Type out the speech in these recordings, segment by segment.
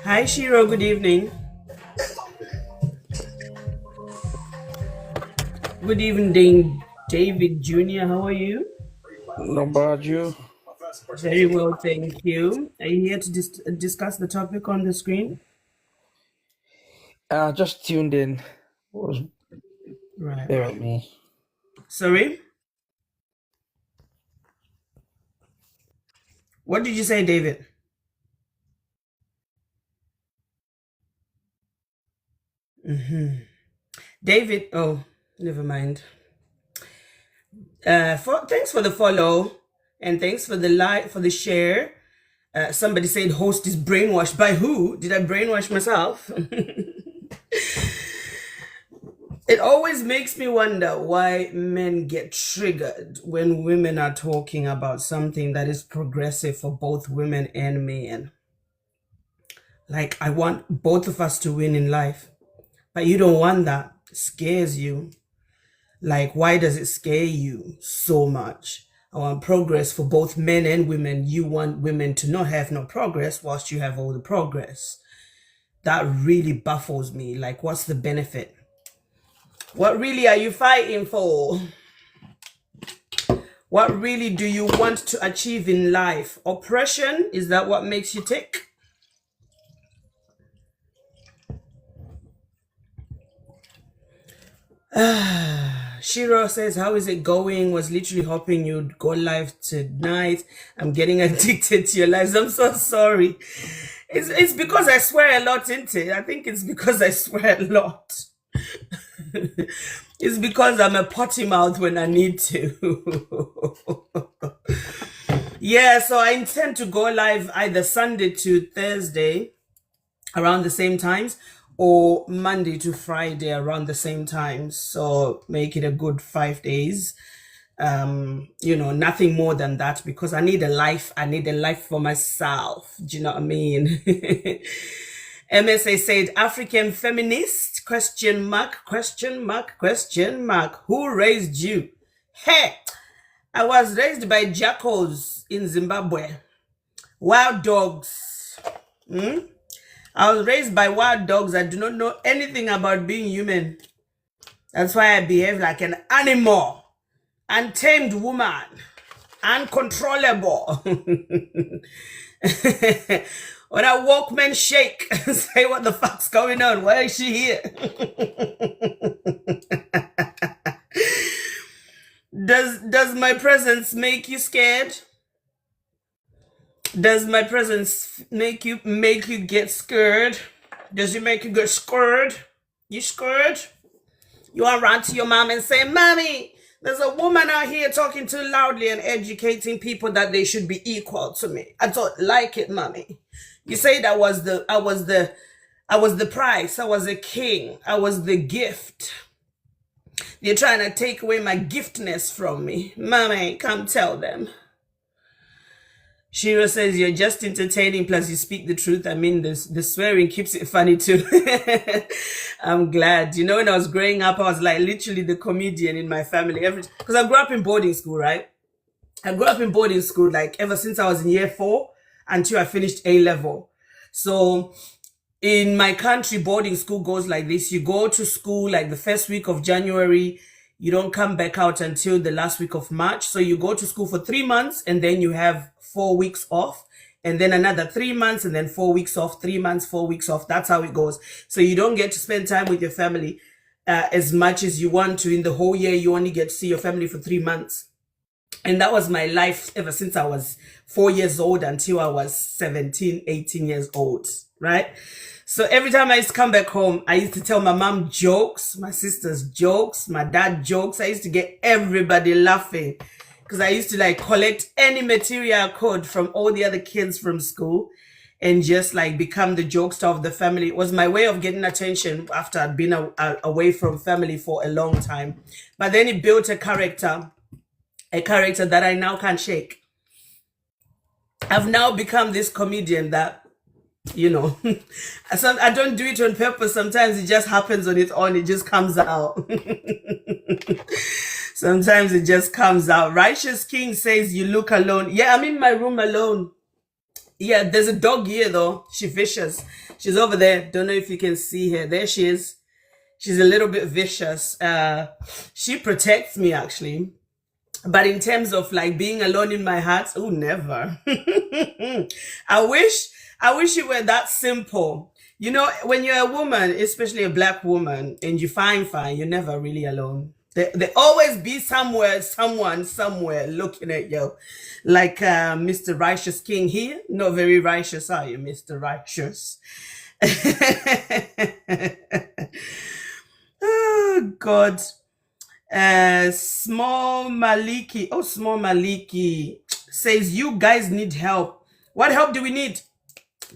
Hi, Shiro. Good evening. Good evening, David Jr. How are you? No bad, you. Very well, thank you. Are you here to discuss the topic on the screen? Just tuned in. Was Right. Bear with me. Sorry? What did you say, David? David, oh, never mind. Thanks for the follow and thanks for the like, for the share. Somebody said host is brainwashed. By who? Did I brainwash myself? It always makes me wonder why men get triggered when women are talking about something that is progressive for both women and men. Like, I want both of us to win in life, but you don't want that. It scares you. Like, why does it scare you so much? I want progress for both men and women. You want women to not have no progress whilst you have all the progress. That really baffles me. Like, what's the benefit? What really are you fighting for? What really do you want to achieve in life? Oppression? Is that what makes you tick? Shiro says, how is it going? Was literally hoping you'd go live tonight. I'm getting addicted to your lives. I'm so sorry. It's because I swear a lot, isn't it? I think it's because I swear a lot. It's because I'm a potty mouth when I need to. Yeah, so I intend to go live either Sunday to Thursday around the same times or Monday to Friday around the same times. So make it a good 5 days. Nothing more than that because I need a life. I need a life for myself. Do you know what I mean? MSA said, African feminist, question mark. Who raised you? Hey, I was raised by jackals in Zimbabwe. Wild dogs. I was raised by wild dogs. I do not know anything about being human. That's why I behave like an animal. Untamed woman. Uncontrollable. When I walk, men shake. Say, what the fuck's going on? Why is she here? Does my presence make you scared? Does my presence make you get scared? Does it make you get scared? You scared? You want to run to your mom and say, Mommy, there's a woman out here talking too loudly and educating people that they should be equal to me. I don't like it, Mommy. You say I was the prize. I was a king. I was the gift. You're trying to take away my giftness from me. Mommy, come tell them. Shiro says you're just entertaining, plus you speak the truth. I mean, the swearing keeps it funny too. I'm glad. You know, when I was growing up, I was like literally the comedian in my family. Because I grew up in boarding school, right? I grew up in boarding school, like ever since I was in year 4 until I finished A level. So in my country, boarding school goes like this. You go to school like the first week of January. You don't come back out until the last week of March. So you go to school for 3 months and then you have 4 weeks off, and then another 3 months and then 4 weeks off, 3 months, 4 weeks off. That's how it goes. So you don't get to spend time with your family as much as you want to. In the whole year, you only get to see your family for 3 months. And that was my life ever since I was 4 years old until I was 17, 18 years old, right? So every time I used to come back home, I used to tell my mom jokes, my sisters jokes, my dad jokes. I used to get everybody laughing because I used to like collect any material I could from all the other kids from school and just like become the jokester of the family. It was my way of getting attention after I'd been away from family for a long time. But then it built a character that I now can't shake. I've now become this comedian that, you know, I don't do it on purpose. Sometimes it just happens on its own. It just comes out. Sometimes it just comes out. Righteous King says you look alone. Yeah, I'm in my room alone. Yeah, there's a dog here though. She's vicious. She's over there. Don't know if you can see her. There she is. She's a little bit vicious. She protects me actually. But in terms of like being alone in my heart, oh, never. I wish it were that simple. You know, when you're a woman, especially a black woman, and you fine, you're never really alone. There always be someone somewhere looking at you. Like Mr. Righteous King here. Not very righteous, are you, Mr. Righteous? Oh, God. Small Maliki says you guys need help. What help do we need?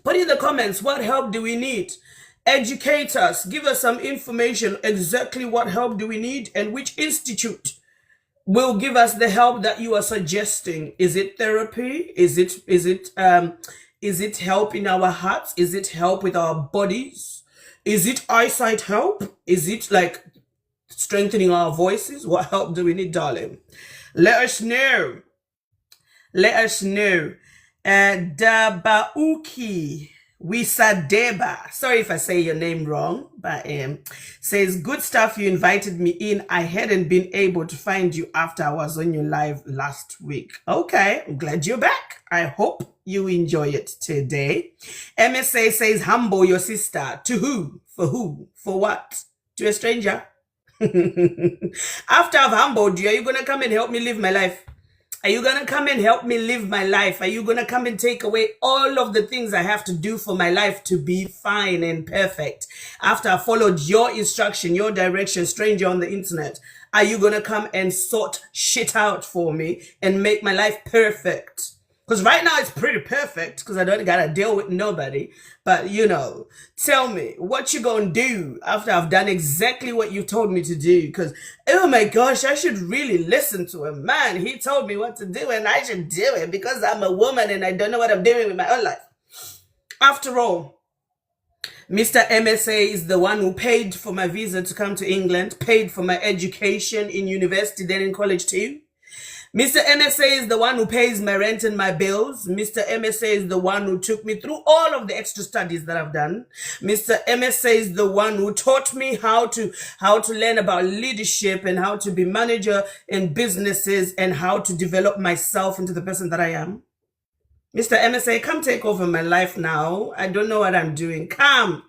Put in the comments, what help do we need? Educate us, give us some information, exactly what help do we need and which institute will give us the help that you are suggesting. Is it therapy? Is it help in our hearts? Is it help with our bodies? Is it eyesight help? Is it like strengthening our voices? What help do we need, darling? Let us know. Let us know. Dabauki Wisadeba. Sorry if I say your name wrong, but says good stuff. You invited me in. I hadn't been able to find you after I was on your live last week. Okay, I'm glad you're back. I hope you enjoy it today. MSA says humble your sister. To who? For who? For what? To a stranger? After I've humbled you, are you gonna come and help me live my life? Are you gonna come and help me live my life? Are you gonna come and take away all of the things I have to do for my life to be fine and perfect? After I followed your instruction, your direction, stranger on the internet, are you gonna come and sort shit out for me and make my life perfect? Because right now it's pretty perfect because I don't gotta deal with nobody. But you know, tell me what you gonna do after I've done exactly what you told me to do. Because oh my gosh, I should really listen to a man. He told me what to do and I should do it because I'm a woman and I don't know what I'm doing with my own life. After all, Mr. MSA is the one who paid for my visa to come to England, paid for my education in university, then in college too. Mr. MSA is the one who pays my rent and my bills. Mr. MSA is the one who took me through all of the extra studies that I've done. Mr. MSA is the one who taught me how to learn about leadership and how to be manager in businesses and how to develop myself into the person that I am. Mr. MSA, come take over my life now. I don't know what I'm doing. Come.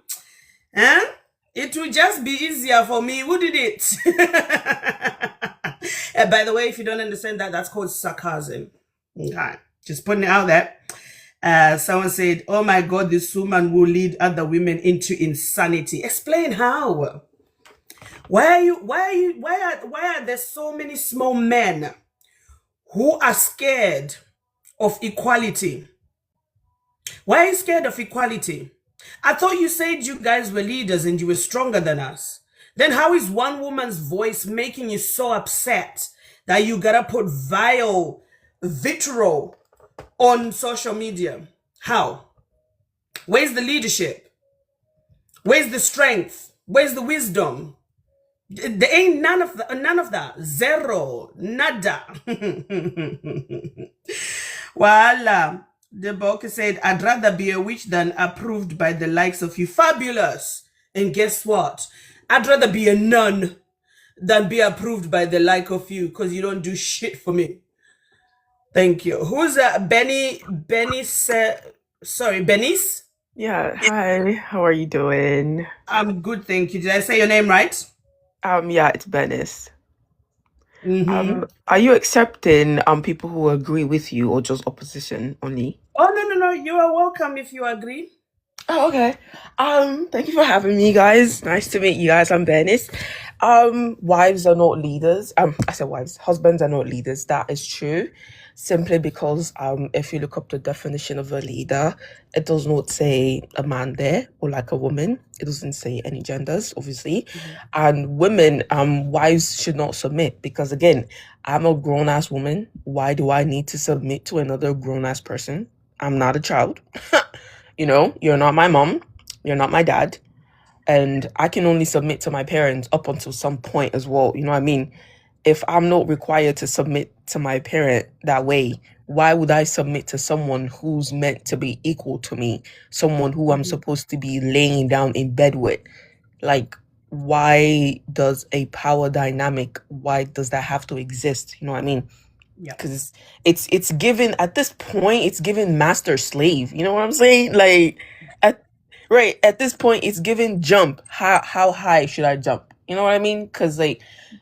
Huh? It would just be easier for me, wouldn't it? By the way, if you don't understand that, that's called sarcasm. Okay. Just putting it out there. Someone said, oh my God, this woman will lead other women into insanity. Explain how. Why are there so many small men who are scared of equality? Why are you scared of equality? I thought you said you guys were leaders and you were stronger than us. Then how is one woman's voice making you so upset that you gotta put vile vitriol on social media. How? Where's the leadership? Where's the strength? Where's the wisdom? There ain't none of that. Zero. Nada. Voila. The book said, I'd rather be a witch than approved by the likes of you. Fabulous. And guess what? I'd rather be a nun than be approved by the like of you, because you don't do shit for me. Thank you. Who's Benny said, sorry, Benice? Yeah, hi. How are you doing? I'm good, thank you. Did I say your name right? Yeah, it's Benis. Mm-hmm. Are you accepting people who agree with you or just opposition only? Oh, no. You are welcome if you agree. Oh, okay. Thank you for having me, guys. Nice to meet you guys. I'm Benis. Wives are not leaders. I said wives. Husbands are not leaders. That is true. Simply because if you look up the definition of a leader, it does not say a man there or like a woman. It doesn't say any genders, obviously. And women, wives should not submit because again, I'm a grown ass woman. Why do I need to submit to another grown ass person? I'm not a child. You're not my mom. You're not my dad. And I can only submit to my parents up until some point as well. You know what I mean? If I'm not required to submit to my parent that way, why would I submit to someone who's meant to be equal to me? Someone who I'm supposed to be laying down in bed with? Like, why does a power dynamic, why does that have to exist? You know what I mean? Yeah. Because it's given at this point, it's given master slave. You know what I'm saying? Like, at this point, it's given jump. How high should I jump? You know what I mean? Because like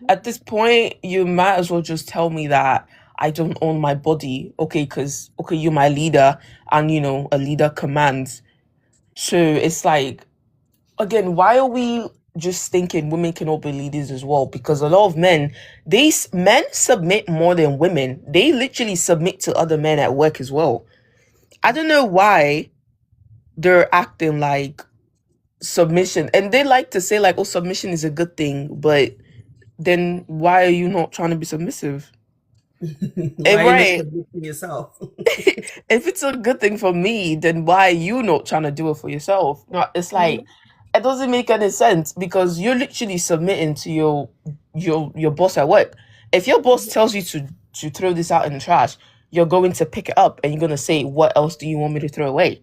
at this point, you might as well just tell me that I don't own my body. Okay, because you're my leader, and a leader commands. So it's like, again, why are we just thinking women cannot be leaders as well? Because a lot of men submit more than women. They literally submit to other men at work as well. I don't know why they're acting like submission, and they like to say like, oh, submission is a good thing, but then why are you not trying to be submissive? Why are you not Right. submitting yourself? If it's a good thing for me, then why are you not trying to do it for yourself? No, it's like it doesn't make any sense because you're literally submitting to your boss at work. If your boss tells you to throw this out in the trash, you're going to pick it up and you're gonna say, what else do you want me to throw away?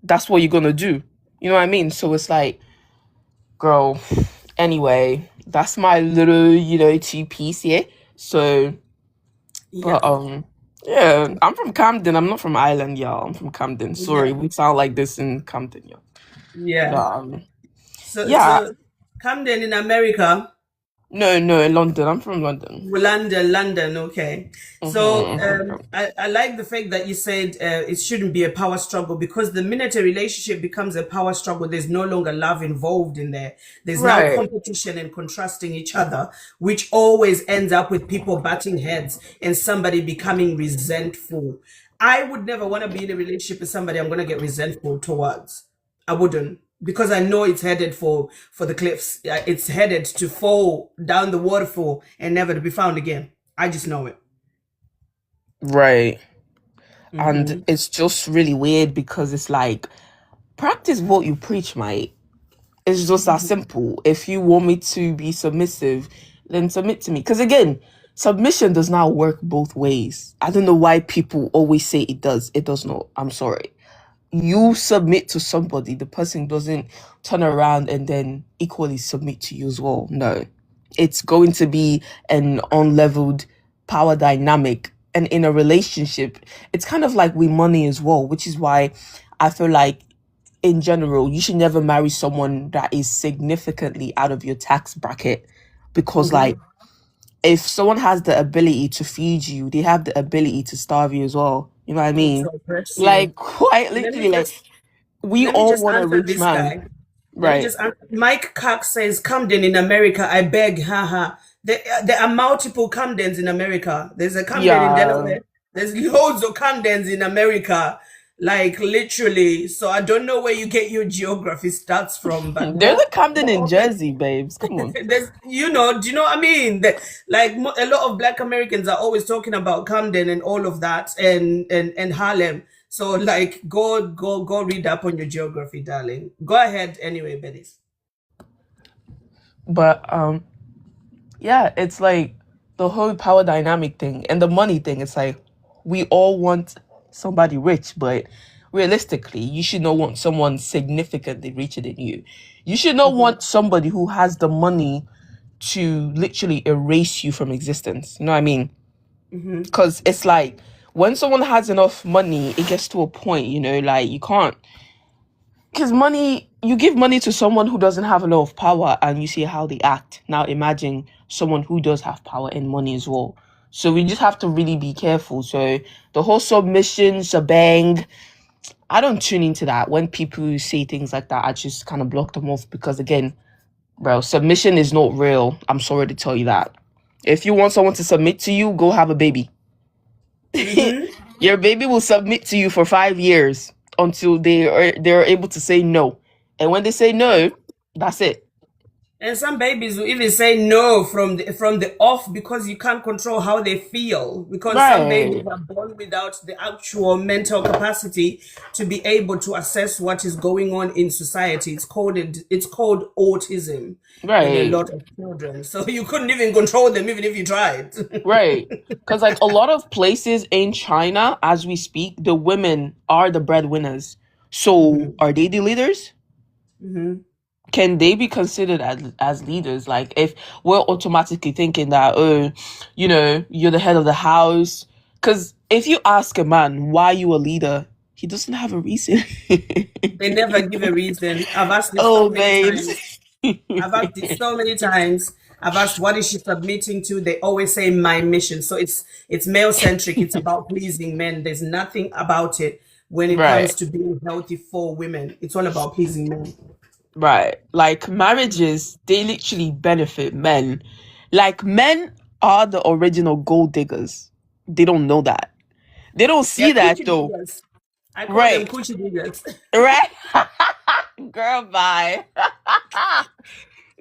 That's what you're gonna do. You know what I mean? So it's like, girl, anyway, that's my little, two-piece here. So, Yeah. but yeah, I'm from Camden. I'm not from Ireland, y'all. I'm from Camden. Sorry, Yeah. we sound like this in Camden, y'all. Yeah. But, yeah, So Camden in America. no, in London. I'm from London. London, okay. So Mhm. I like the fact that you said it shouldn't be a power struggle, because the minute a relationship becomes a power struggle, there's no longer love involved in there. There's now Right. competition and contrasting each other, which always ends up with people butting heads and somebody becoming resentful. I would never want to be in a relationship with somebody I'm going to get resentful towards. I wouldn't, because I know it's headed for the cliffs. It's headed to fall down the waterfall and never to be found again. I just know it. Right. And it's just really weird because it's like, practice what you preach, mate. It's just that simple. If you want me to be submissive, then submit to me. Because again, submission does not work both ways. I don't know why people always say it does. It does not. I'm sorry. You submit to somebody, the person doesn't turn around and then equally submit to you as well. No. It's going to be an unleveled power dynamic. And in a relationship, it's kind of like with money as well, which is why I feel like in general, you should never marry someone that is significantly out of your tax bracket because, like, if someone has the ability to feed you, they have the ability to starve you as well. You know what I It's mean? oppress you. Like, quite Let literally, me like, just we let me all just want a answer rich this man, guy. Let me right? just answer. Mike Cox says, Camden in America, I beg, haha. There are multiple Camdens in America. There's a Camden in Yeah, Delaware. There's loads of Camdens in America. Like literally. So I don't know where you get your geography stats from, but There's more, a Camden in more often Jersey, babes. Come on. there's, do you know what I mean? Like a lot of Black Americans are always talking about Camden and all of that, and Harlem. So like, go read up on your geography, darling. Go ahead anyway, Betty. But yeah, it's like the whole power dynamic thing and the money thing. It's like we all want somebody rich, but realistically, you should not want someone significantly richer than you. You should not Mm-hmm, want somebody who has the money to literally erase you from existence. You know what I mean? mm-hmm. Because it's like when someone has enough money, it gets to a point, like you can't. Because money, you give money to someone who doesn't have a lot of power and you see how they act. Now imagine someone who does have power and money as well. So we just have to really be careful. So the whole submission, shebang, I don't tune into that. When people say things like that, I just kind of block them off because, again, bro, submission is not real. I'm sorry to tell you that. If you want someone to submit to you, go have a baby. Mm-hmm. Your baby will submit to you for 5 years until they're able to say no. And when they say no, that's it. And some babies will even say no from the off because you can't control how they feel. Because some babies Right. are born without the actual mental capacity to be able to assess what is going on in society. It's called autism in a Right. lot of children. So you couldn't even control them even if you tried. Right. Because, like, a lot of places in China, as we speak, the women are the breadwinners. So Hmm. are they the leaders? Hmm. Can they be considered as leaders? Like, if we're automatically thinking that, oh, you're the head of the house. Because if you ask a man why you a leader, he doesn't have a reason. They never give a reason. I've asked this so Oh, many babes. times. I've asked it so many times. I've asked what is she submitting to? They always say my mission. So it's male centric. It's about pleasing men. There's nothing about it when it Right, comes to being healthy for women. It's all about pleasing men. right. Like, marriages, they literally benefit men. Like, men are the original gold diggers. They don't know that. They don't They're see that, coochie though. diggers. I call them Right, coochie diggers. right. Girl, bye.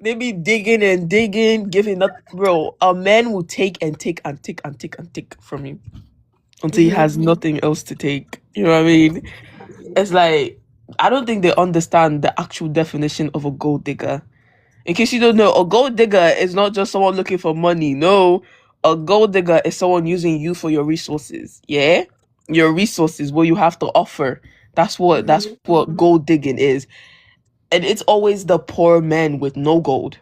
They be digging and digging, giving up. Bro, a man will take and take and take and take and take from you until he has Hmm. nothing else to take. You know what I mean? It's like, I don't think they understand the actual definition of a gold digger. In case you don't know, a gold digger is not just someone looking for money. No, a gold digger is someone using you for your resources. Yeah, your resources, what you have to offer. That's what gold digging is, and it's always the poor men with no gold,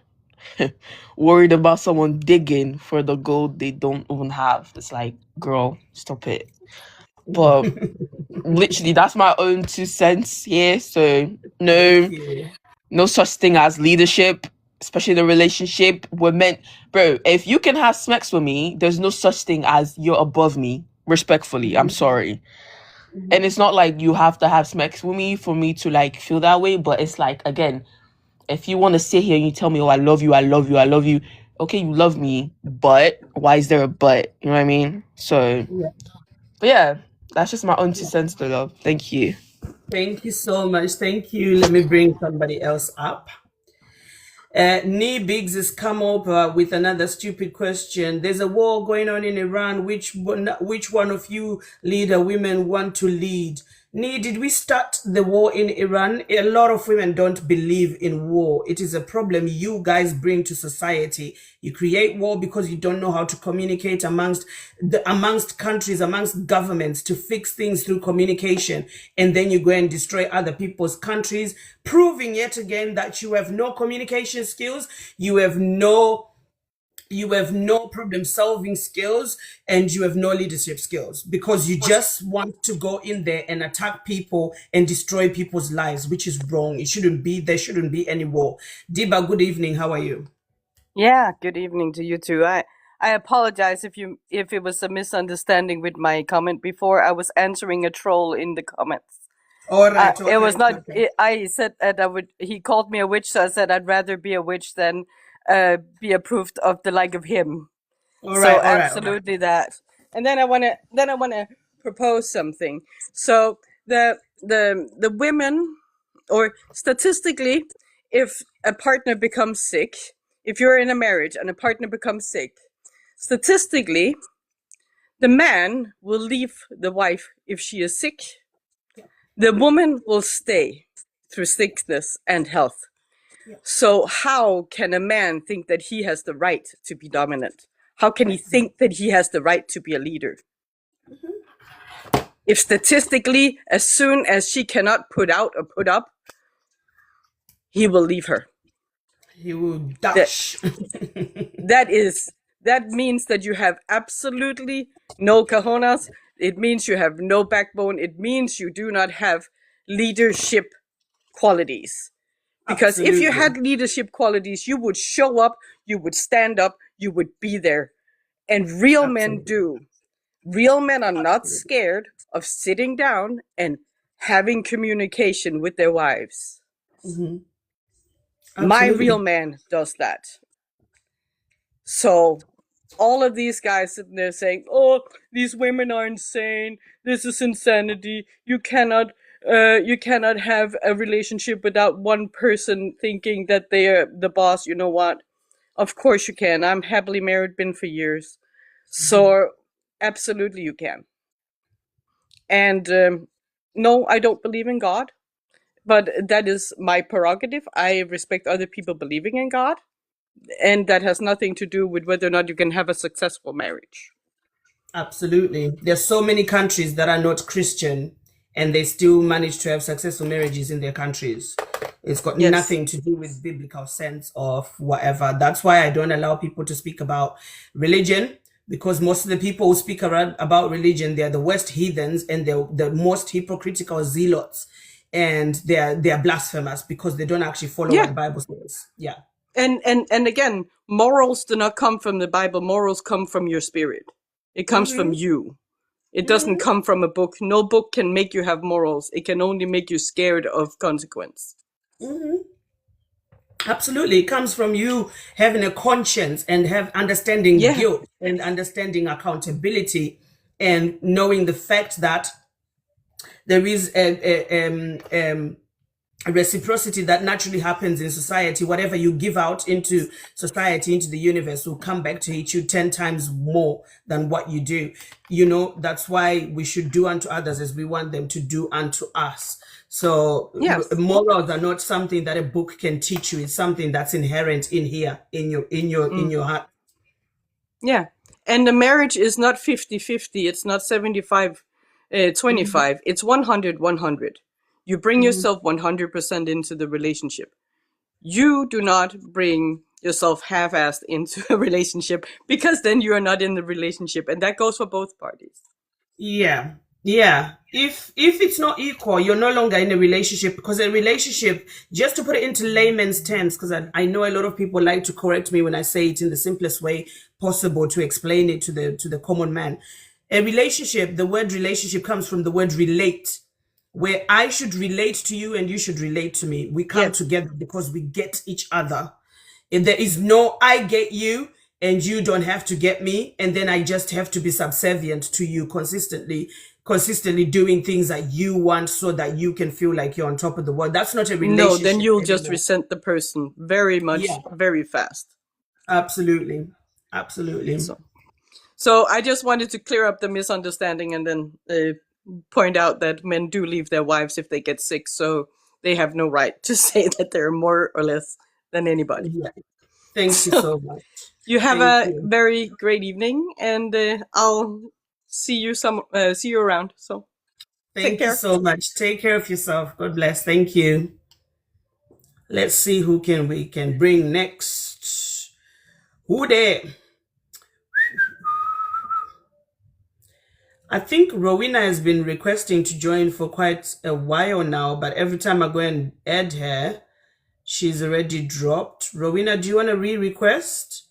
worried about someone digging for the gold they don't even have. It's like, girl, stop it. But literally, that's my own 2 cents here. So Thank no, you. no such thing as leadership, especially in a relationship. We're meant, bro. If you can have sex with me, there's no such thing as you're above me. Respectfully, I'm Hmm. sorry. And it's not like you have to have sex with me for me to like feel that way. But it's like, again, if you want to sit here and you tell me, oh, I love you, I love you, I love you. Okay, you love me, but why is there a but? You know what I mean? So, Yeah. but yeah, that's just my own 2 cents to love. Thank you. Thank you so much. Thank you. Let me bring somebody else up. Nee Biggs has come up with another stupid question. There's a war going on in Iran. Which one of you leader women want to lead? Nee, did we start the war in Iran? A lot of women don't believe in war. It is a problem you guys bring to society. You create war because you don't know how to communicate amongst countries, amongst governments to fix things through communication, and then you go and destroy other people's countries, proving yet again that you have no communication skills, you have no problem solving skills, and you have no leadership skills because you just want to go in there and attack people and destroy people's lives, which is wrong. There shouldn't be any war. Diba, good evening. How are you? Yeah, good evening to you too. I apologize if it was a misunderstanding with my comment before. I was answering a troll in the comments. All right. It was Okay. not. Okay. I said that I would. He called me a witch, so I said I'd rather be a witch than be approved of the like of him. All So right. All right. All right. absolutely that. And then I wanna propose something. So the women, or statistically, if a partner becomes sick, if you're in a marriage and a partner becomes sick, statistically, the man will leave the wife if she is sick. The woman will stay through sickness and health. So how can a man think that he has the right to be dominant? How can he think that he has the right to be a leader? If statistically, as soon as she cannot put out or put up, he will leave her. He will dash. That means that you have absolutely no cojones. It means you have no backbone. It means you do not have leadership qualities. Because if you had leadership qualities, you would show up, you would stand up, you would be there. And real men do. Real men are not scared of sitting down and having communication with their wives. My real man does that. So all of these guys sitting there saying, oh, these women are insane. This is insanity. You cannot have a relationship without one person thinking that they are the boss. You know what? Of course you can. I'm happily married, been for years. So absolutely you can. And no, I don't believe in God, but that is my prerogative. I respect other people believing in God. And that has nothing to do with whether or not you can have a successful marriage. Absolutely. There's so many countries that are not Christian and they still manage to have successful marriages in their countries. It's got nothing to do with biblical sense of whatever. That's why I don't allow people to speak about religion, because most of the people who speak about religion, they're the worst heathens and they're the most hypocritical zealots, and they're blasphemous because they don't actually follow what the Bible says. Yeah. And again, morals do not come from the Bible. Morals come from your spirit. It comes from you. It doesn't come from a book. No book can make you have morals. It can only make you scared of consequence. Absolutely. It comes from you having a conscience and have understanding guilt and understanding accountability and knowing the fact that there is a reciprocity that naturally happens in society. Whatever you give out into society, into the universe, will come back to hit you 10 times more than what you do. You know, that's why we should do unto others as we want them to do unto us. So morals are not something that a book can teach you. It's something that's inherent in here, in your heart. Yeah. And the marriage is not 50-50. It's not 75-25. It's 100-100. You bring yourself 100% into the relationship. You do not bring yourself half-assed into a relationship, because then you are not in the relationship. And that goes for both parties. Yeah. If it's not equal, you're no longer in a relationship, because a relationship, just to put it into layman's terms, because I know a lot of people like to correct me when I say it in the simplest way possible to explain it to the common man. A relationship, the word relationship comes from the word relate, where I should relate to you and you should relate to me. We come together because we get each other. And there is no I get you and you don't have to get me, and then I just have to be subservient to you consistently doing things that you want so that you can feel like you're on top of the world. That's not a relationship. No, then you'll just resent the person very much, very fast. Absolutely. So I just wanted to clear up the misunderstanding and then point out that men do leave their wives if they get sick, so they have no right to say that they're more or less than anybody. Thank you so much. You have very great evening, and I'll see you around. So thank you so much. Take care of yourself. God bless. Thank you. Let's see who we can bring next. Who there? I think Rowena has been requesting to join for quite a while now, but every time I go and add her, she's already dropped. Rowena, do you want to re-request?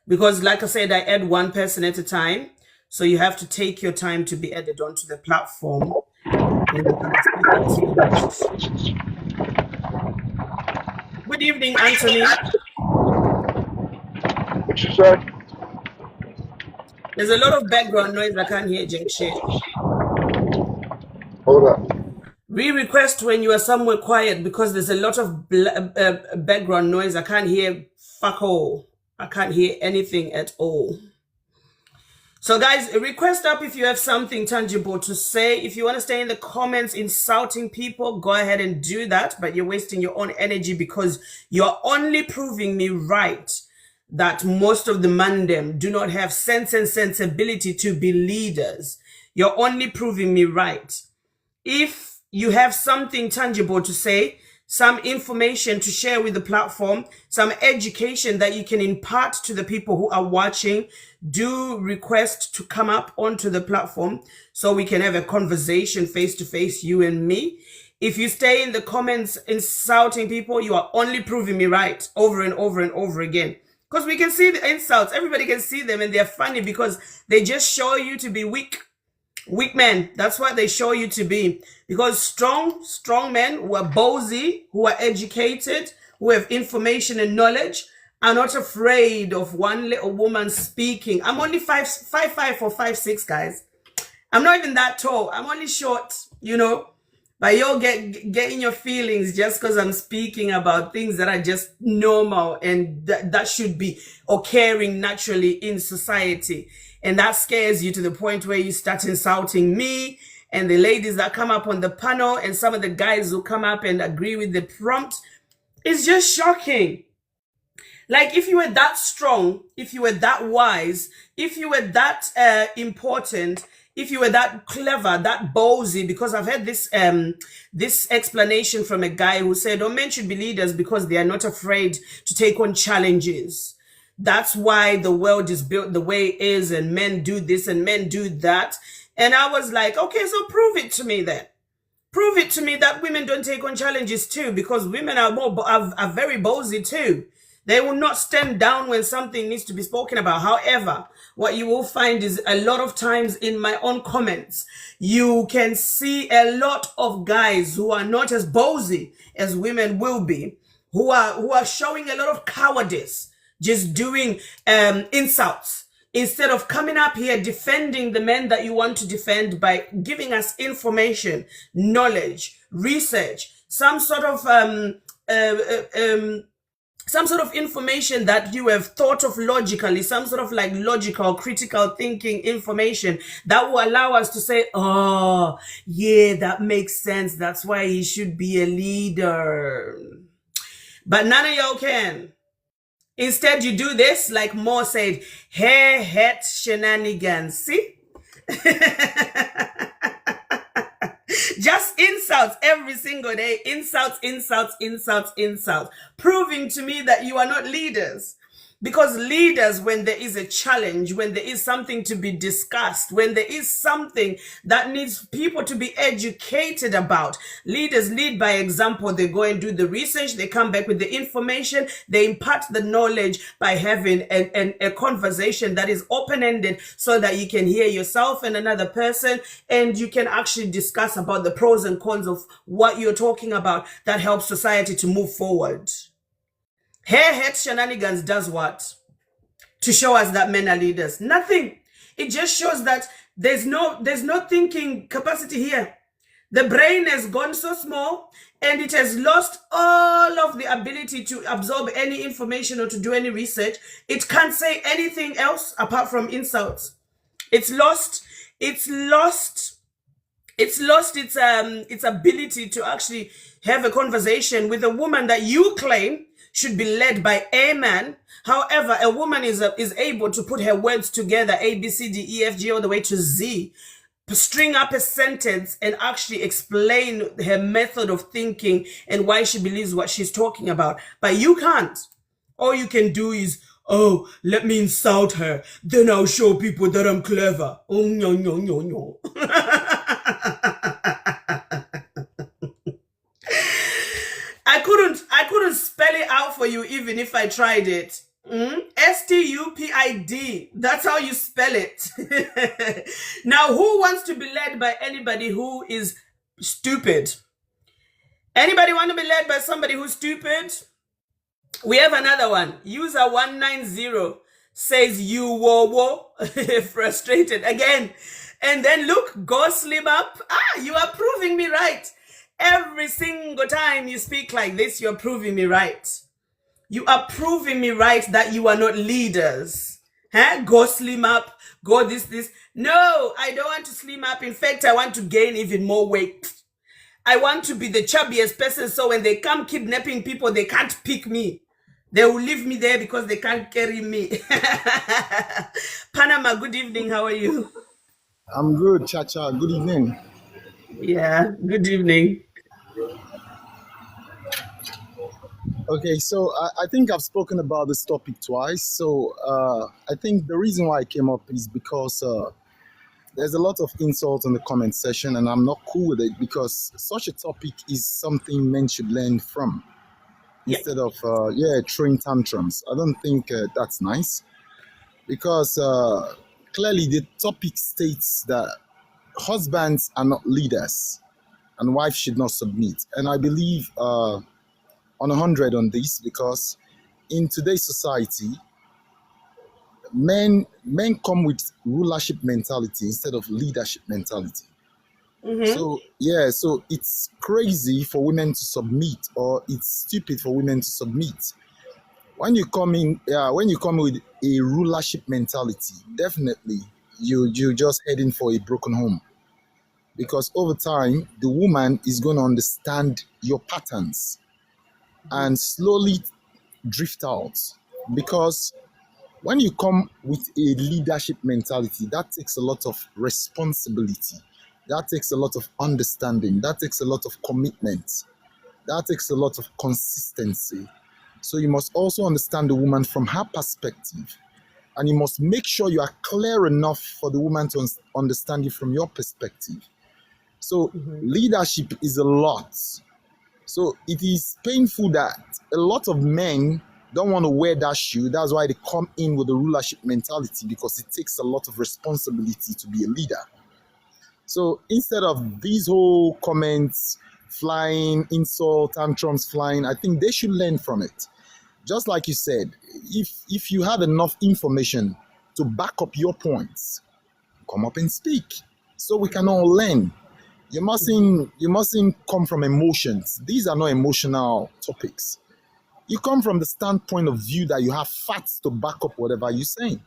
Because like I said, I add one person at a time. So you have to take your time to be added onto the platform. Good evening, Anthony. What you say? There's a lot of background noise. I can't hear jack shit. Hold up. Request when you are somewhere quiet because there's a lot of background noise. I can't hear fuck all. I can't hear anything at all. So guys, request up if you have something tangible to say. If you want to stay in the comments insulting people, go ahead and do that. But you're wasting your own energy because you're only proving me right that most of the mandem do not have sense and sensibility to be leaders. You're only proving me right. If you have something tangible to say, some information to share with the platform, some education that you can impart to the people who are watching, do request to come up onto the platform so we can have a conversation face to face, you and me. If you stay in the comments insulting people, you are only proving me right over and over and over again. Because we can see the insults. Everybody can see them and they're funny because they just show you to be weak. Weak men, that's what they show you to be. Because strong men who are ballsy, who are educated, who have information and knowledge, are not afraid of one little woman speaking. I'm only 5'5" or 5'6", guys. I'm not even that tall. I'm only short, you know. But you'll get in your feelings just because I'm speaking about things that are just normal and that should be occurring naturally in society. And that scares you to the point where you start insulting me and the ladies that come up on the panel and some of the guys who come up and agree with the prompt. It's just shocking. Like, if you were that strong, if you were that wise, if you were that important, if you were that clever, that ballsy, because I've had this this explanation from a guy who said, oh, men should be leaders because they are not afraid to take on challenges. That's why the world is built the way it is, and men do this and men do that. And I was like, okay, so prove it to me then. Prove it to me that women don't take on challenges too, because women are very ballsy too. They will not stand down when something needs to be spoken about. However, what you will find is a lot of times in my own comments, you can see a lot of guys who are not as ballsy as women will be, who are showing a lot of cowardice, just doing insults instead of coming up here defending the men that you want to defend by giving us information, knowledge, research, some sort of information that you have thought of logically, some sort of like logical, critical thinking information that will allow us to say, oh, yeah, that makes sense. That's why he should be a leader. But none of y'all can. Instead, you do this, like Mo said, hair, het, shenanigans. See? Just insults every single day. Insults, insults, insults, insults. Proving to me that you are not leaders. Because leaders, when there is a challenge, when there is something to be discussed, when there is something that needs people to be educated about, leaders lead by example. They go and do the research. They come back with the information. They impart the knowledge by having a conversation that is open-ended so that you can hear yourself and another person, and you can actually discuss about the pros and cons of what you're talking about that helps society to move forward. Hair, het, shenanigans does what? To show us that men are leaders. Nothing. It just shows that there's no thinking capacity here. The brain has gone so small and it has lost all of the ability to absorb any information or to do any research. It can't say anything else apart from insults. It's lost its ability to actually have a conversation with a woman that you claim should be led by a man. However, a woman is able to put her words together, A, B, C, D, E, F, G, all the way to Z, string up a sentence and actually explain her method of thinking and why she believes what she's talking about. But you can't. All you can do is, oh, let me insult her. Then I'll show people that I'm clever. Oh, no, no, no, no. I couldn't spell it out for you even if I tried it. S-T-U-P-I-D. That's how you spell it. Now, who wants to be led by anybody who is stupid? Anybody want to be led by somebody who's stupid? We have another one. User 190 says you whoa frustrated again. And then look, go slim up. You are proving me right. Every single time you speak like this, you're proving me right. You are proving me right that you are not leaders. Huh? Go slim up, go this. No, I don't want to slim up. In fact, I want to gain even more weight. I want to be the chubbiest person, so when they come kidnapping people, they can't pick me. They will leave me there because they can't carry me. Panama, good evening. How are you? I'm good, Chacha. Good evening. Yeah, good evening. Okay, so I think I've spoken about this topic twice. So I think the reason why I came up is because there's a lot of insult in the comment section, and I'm not cool with it because such a topic is something men should learn from Yeah. instead of throwing tantrums. I don't think that's nice because clearly the topic states that husbands are not leaders and wives should not submit. And I believe on 100 on this because in today's society, men come with rulership mentality instead of leadership mentality. So it's crazy for women to submit, or it's stupid for women to submit. When you come with a rulership mentality, definitely you just heading for a broken home. Because over time, the woman is going to understand your patterns and slowly drift out. Because when you come with a leadership mentality, that takes a lot of responsibility. That takes a lot of understanding. That takes a lot of commitment. That takes a lot of consistency. So you must also understand the woman from her perspective. And you must make sure you are clear enough for the woman to understand you from your perspective. So leadership is a lot. So it is painful that a lot of men don't want to wear that shoe. That's why they come in with a rulership mentality, because it takes a lot of responsibility to be a leader. So instead of these whole comments flying, insult, tantrums flying, I think they should learn from it. Just like you said, if you have enough information to back up your points, come up and speak so we can all learn. You mustn't come from emotions. These are not emotional topics. You come from the standpoint of view that you have facts to back up whatever you're saying.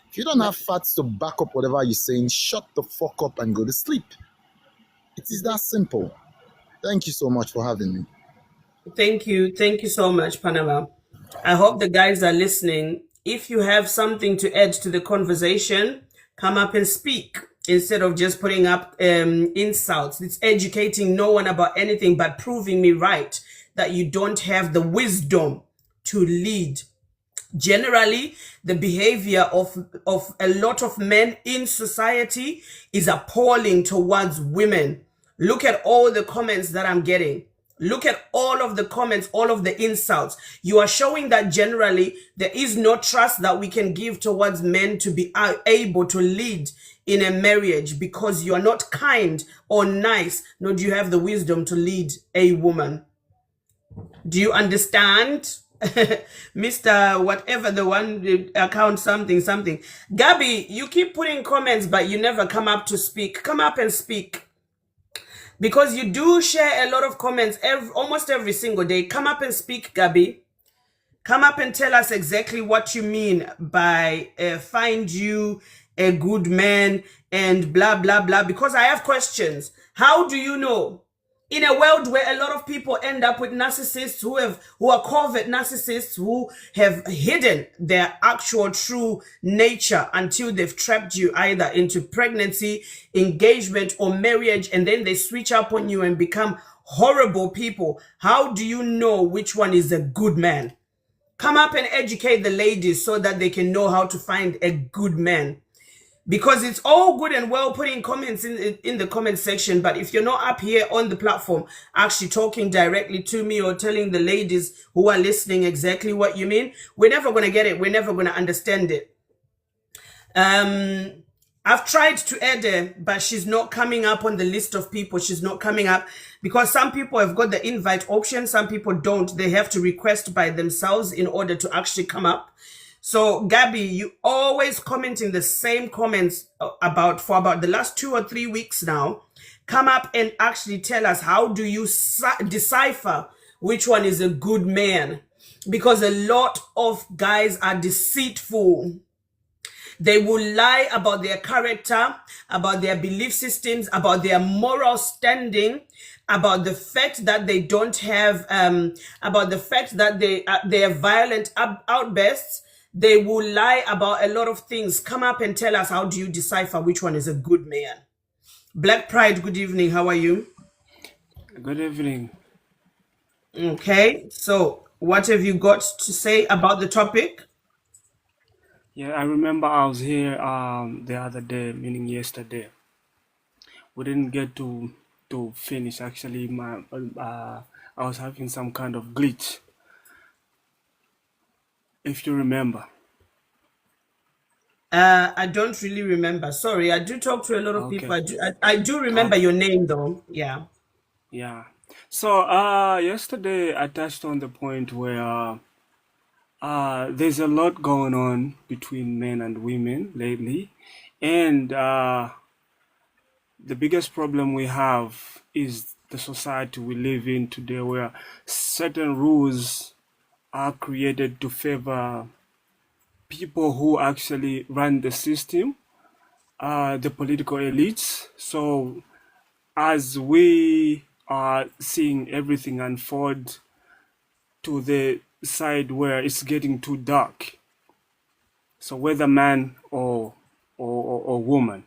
If you don't have facts to back up whatever you're saying, shut the fuck up and go to sleep. It is that simple. Thank you so much for having me. Thank you so much, Panama. I hope the guys are listening. If you have something to add to the conversation, come up and speak instead of just putting up insults. It's educating no one about anything but proving me right that you don't have the wisdom to lead. Generally, the behavior of a lot of men in society is appalling towards women. Look at all the comments that I'm getting. Look at all of the comments, all of the insults. You are showing that generally there is no trust that we can give towards men to be able to lead in a marriage, because you are not kind or nice, nor do you have the wisdom to lead a woman. Do you understand? Mr. Whatever, the one account something. Gabby, you keep putting comments, but you never come up to speak. Come up and speak. Because you do share a lot of comments almost every single day. Come up and speak, Gabby. Come up and tell us exactly what you mean by find you a good man and blah, blah, blah. Because I have questions. How do you know? In a world where a lot of people end up with narcissists who are covert narcissists who have hidden their actual true nature until they've trapped you either into pregnancy, engagement, or marriage, and then they switch up on you and become horrible people. How do you know which one is a good man? Come up and educate the ladies so that they can know how to find a good man. Because it's all good and well putting comments in the comment section, but if you're not up here on the platform actually talking directly to me or telling the ladies who are listening exactly what you mean, we're never going to get it. We're never going to understand it. I've tried to add her, but she's not coming up on the list of people. She's not coming up because some people have got the invite option. Some people don't. They have to request by themselves in order to actually come up. So Gabby, you always comment in the same comments for about the last 2 or 3 weeks now. come up and actually tell us, how do you decipher which one is a good man? Because a lot of guys are deceitful. They will lie about their character, about their belief systems, about their moral standing, about the fact that they don't have, about the fact that they are violent outbursts. They will lie about a lot of things. Come up and tell us, how do you decipher which one is a good man? Black Pride, good evening. How are you? Good evening. Okay, so what have you got to say about the topic? Yeah, I remember I was here the other day, meaning yesterday. We didn't get to finish. Actually, I was having some kind of glitch. If you remember. I don't really remember. Sorry, I do talk to a lot of people. I do remember your name though. Yeah. Yeah. So yesterday I touched on the point where there's a lot going on between men and women lately, and the biggest problem we have is the society we live in today, where certain rules are created to favor people who actually run the system, the political elites. So as we are seeing everything unfold to the side where it's getting too dark, so whether man or woman.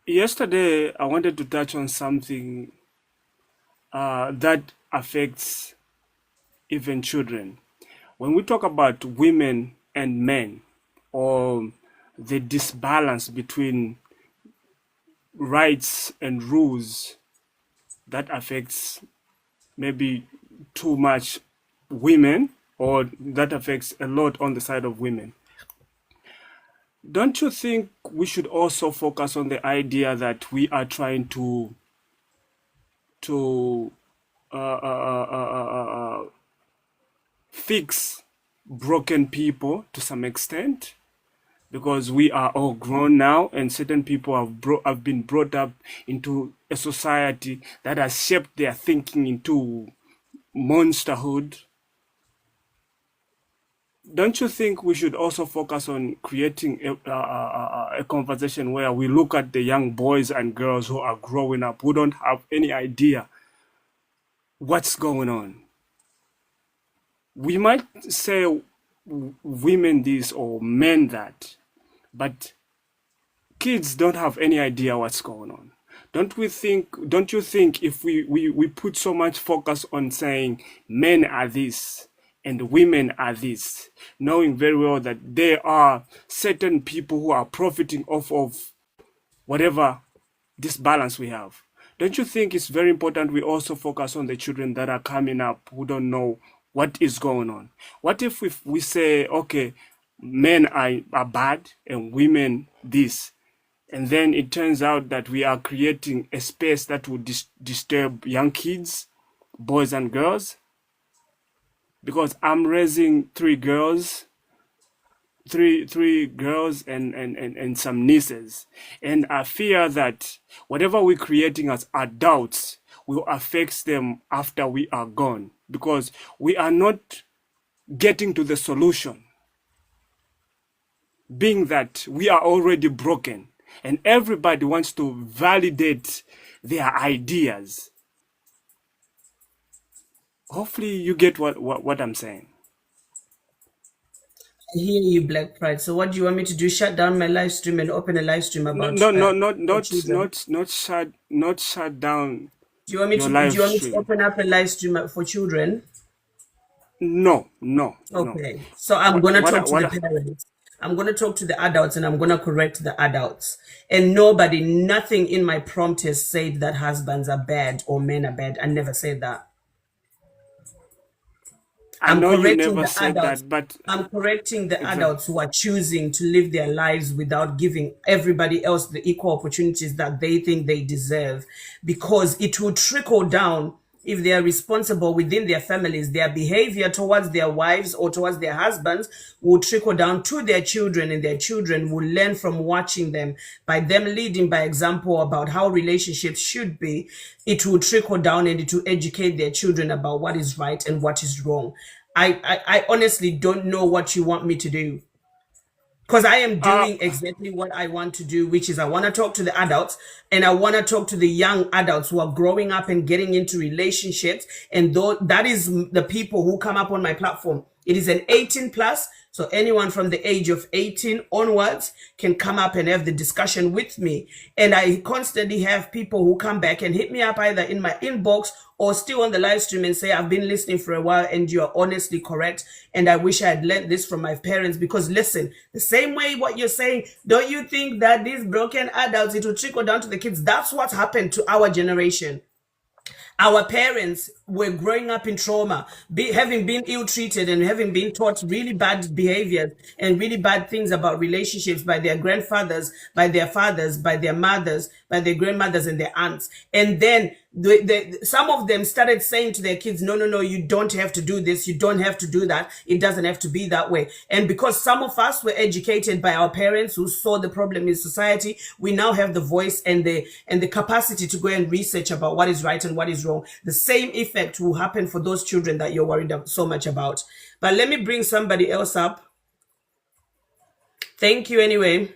Yesterday I wanted to touch on something that affects even children. When we talk about women and men, or the disbalance between rights and rules that affects maybe too much women, or that affects a lot on the side of women, don't you think we should also focus on the idea that we are trying to fix broken people to some extent? Because we are all grown now, and certain people have been brought up into a society that has shaped their thinking into monsterhood. Don't you think we should also focus on creating a conversation where we look at the young boys and girls who are growing up, who don't have any idea what's going on? We might say women this or men that, but kids don't have any idea what's going on. Don't you think if we put so much focus on saying men are this and women are this, knowing very well that there are certain people who are profiting off of whatever disbalance we have, don't you think it's very important we also focus on the children that are coming up who don't know what is going on? What if we say, okay, men are bad and women this, and then it turns out that we are creating a space that would disturb young kids, boys and girls? Because I'm raising three girls and some nieces, and I fear that whatever we're creating as adults will affect them after we are gone, because we are not getting to the solution, being that we are already broken and everybody wants to validate their ideas. Hopefully you get what I'm saying. I hear you, Black Pride. So what do you want me to do? Shut down my live stream and open a live stream about not shut down. Do you want me your to live do you want me stream. to open up a live stream for children? No. Okay. So I'm gonna What- talk to what- the parents. I'm gonna talk to the adults and I'm gonna correct the adults. And nothing in my prompt has said that husbands are bad or men are bad. I never said that. I I'm know you correcting never the said adults. that, but I'm correcting the adults who are choosing to live their lives without giving everybody else the equal opportunities that they think they deserve, because it will trickle down if they are responsible within their families, their behavior towards their wives or towards their husbands will trickle down to their children, and their children will learn from watching them. By them leading by example about how relationships should be, it will trickle down and it will educate their children about what is right and what is wrong. I honestly don't know what you want me to do. Because I am doing exactly what I want to do, which is I want to talk to the adults, and I want to talk to the young adults who are growing up and getting into relationships. And though that is the people who come up on my platform. It is an 18 plus. So anyone from the age of 18 onwards can come up and have the discussion with me. And I constantly have people who come back and hit me up either in my inbox or still on the live stream and say, I've been listening for a while and you are honestly correct. And I wish I had learned this from my parents. Because listen, the same way what you're saying, don't you think that these broken adults, it will trickle down to the kids? That's what happened to our generation. Our parents were growing up in trauma, having been ill-treated and having been taught really bad behaviors and really bad things about relationships by their grandfathers, by their fathers, by their mothers, by their grandmothers and their aunts. And then some of them started saying to their kids, no, you don't have to do this. You don't have to do that. It doesn't have to be that way. And because some of us were educated by our parents who saw the problem in society, we now have the voice and the capacity to go and research about what is right and what is wrong. The same effect will happen for those children that you're worried so much about. But let me bring somebody else up. Thank you anyway.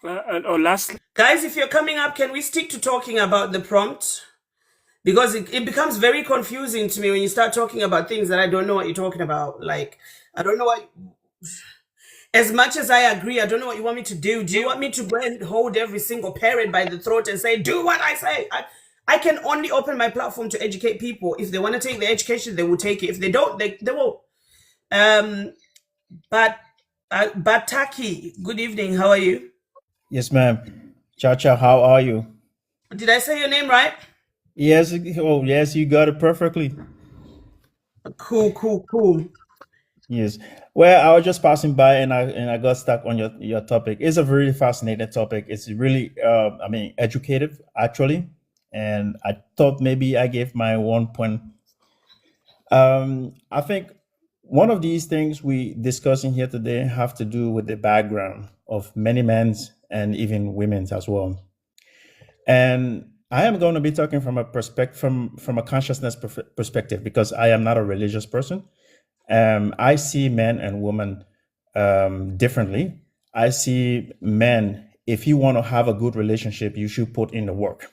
Lastly, guys, if you're coming up, can we stick to talking about the prompt? Because it becomes very confusing to me when you start talking about things that I don't know what you're talking about. Like, I don't know what... As much as I agree, I don't know what you want me to do. Do you want me to go and hold every single parent by the throat and say, do what I say? I can only open my platform to educate people. If they want to take the education, they will take it. If they don't, they won't. But Taki, good evening. How are you? Yes, ma'am. Cha, how are you? Did I say your name right? Yes. Oh, yes, you got it perfectly. Cool. Yes. Well, I was just passing by and I got stuck on your topic. It's a very fascinating topic. It's really, educative actually. And I thought maybe I gave my 1 point. I think one of these things we discussing here today have to do with the background of many men's and even women's as well. And I am going to be talking from a perspective, from a consciousness perspective, because I am not a religious person. I see men and women differently. I see men, if you want to have a good relationship, you should put in the work.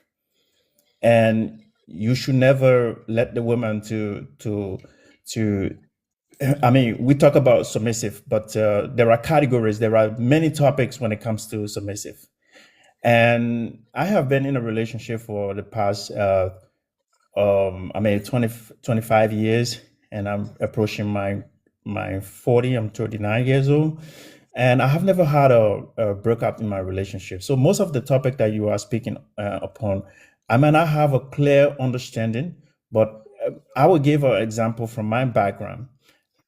And you should never let the woman we talk about submissive, but there are categories, there are many topics when it comes to submissive. And I have been in a relationship for the past 25 years, and I'm approaching my 40. I'm 39 years old, and I have never had a breakup in my relationship. So most of the topic that you are speaking upon, I may not have a clear understanding, but I will give an example from my background.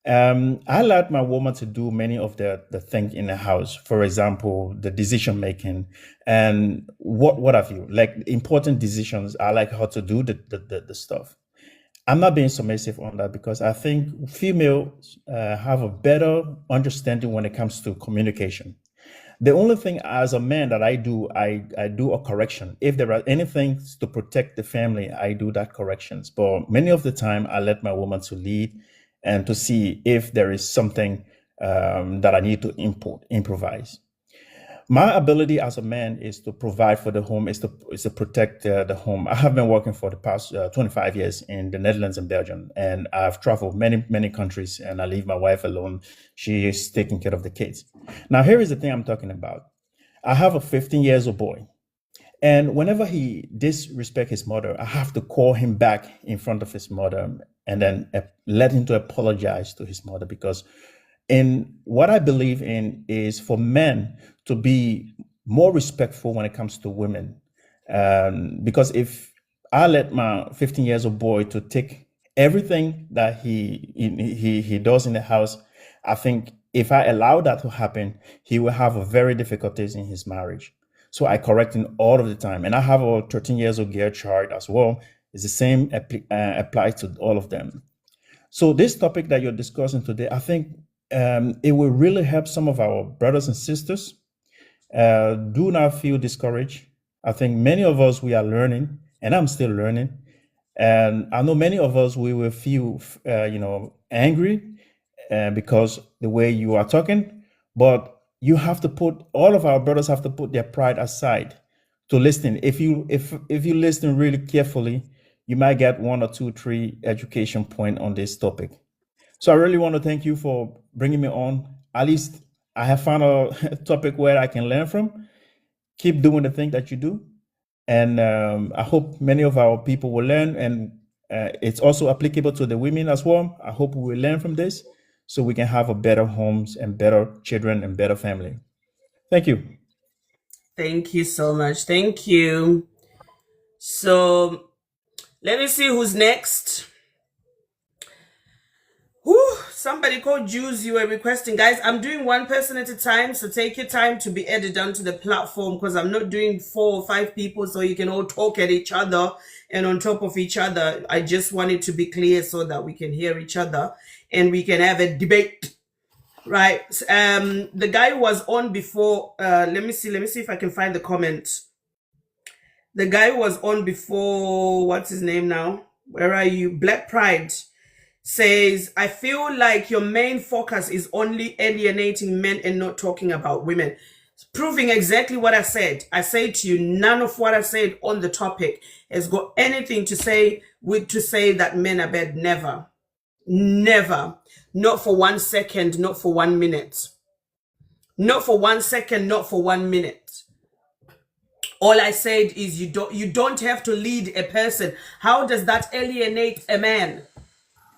I allowed my woman to do many of the things in the house. For example, the decision making and what have you, like important decisions. I like her to do the stuff. I'm not being submissive on that because I think females have a better understanding when it comes to communication. The only thing as a man that I do a correction. If there are anything to protect the family, I do that corrections. But many of the time, I let my woman to lead and to see if there is something that I need to improvise. My ability as a man is to provide for the home, is to protect the home. I have been working for the past 25 years in the Netherlands and Belgium, and I've traveled many countries, and I leave my wife alone. She is taking care of the kids. Now, here is the thing I'm talking about. I have a 15-year-old boy, and whenever he disrespects his mother, I have to call him back in front of his mother and then let him to apologize to his mother, because in what I believe in is for men to be more respectful when it comes to women. Because if I let my 15-year-old boy to take everything that he does in the house, I think if I allow that to happen, he will have a very difficulties in his marriage. So I correct him all of the time. And I have a 13-year-old girl child as well. It's the same applies to all of them. So this topic that you're discussing today, I think it will really help some of our brothers and sisters. Do not feel discouraged. I think many of us, we are learning, and I'm still learning. And I know many of us, we will feel, angry because the way you are talking, but you have to put, all of our brothers have to put their pride aside to listen. If you listen really carefully, you might get 1 or 2, 3 education point on this topic. So I really want to thank you for bringing me on. At least I have found a topic where I can learn from. Keep doing the thing that you do. And I hope many of our people will learn, and it's also applicable to the women as well. I hope we will learn from this so we can have a better homes and better children and better family. Thank you. Thank you so much. Thank you. So let me see who's next. Whew, somebody called Jews, you were requesting. Guys, I'm doing one person at a time, so take your time to be added onto the platform, because I'm not doing 4 or 5 people so you can all talk at each other and on top of each other. I just want it to be clear so that we can hear each other and we can have a debate. Right. The guy who was on before, let me see if I can find the comment. The guy who was on before, what's his name now? Where are you? Black Pride says, I feel like your main focus is only alienating men and not talking about women. Proving exactly what I said. I say to you, none of what I said on the topic has got anything to say that men are bad. Never. Never. Not for 1 second, not for 1 minute. Not for 1 second, not for 1 minute. All I said is you don't have to lead a person. How does that alienate a man?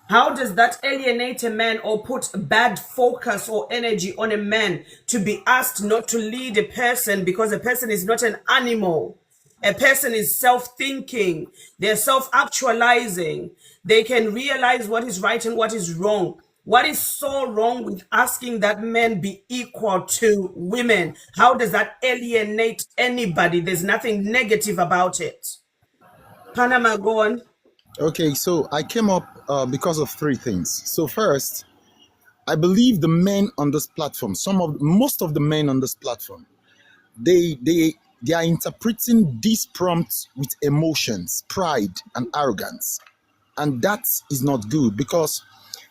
How does that alienate a man or put bad focus or energy on a man to be asked not to lead a person, because a person is not an animal? A person is self-thinking. They're self-actualizing. They can realize what is right and what is wrong. What is so wrong with asking that men be equal to women? How does that alienate anybody? There's nothing negative about it. Panama, go on. Okay, so I came up because of 3 things. So first, I believe the men on this platform, most of the men on this platform, they are interpreting these prompts with emotions, pride, and arrogance. And that is not good, because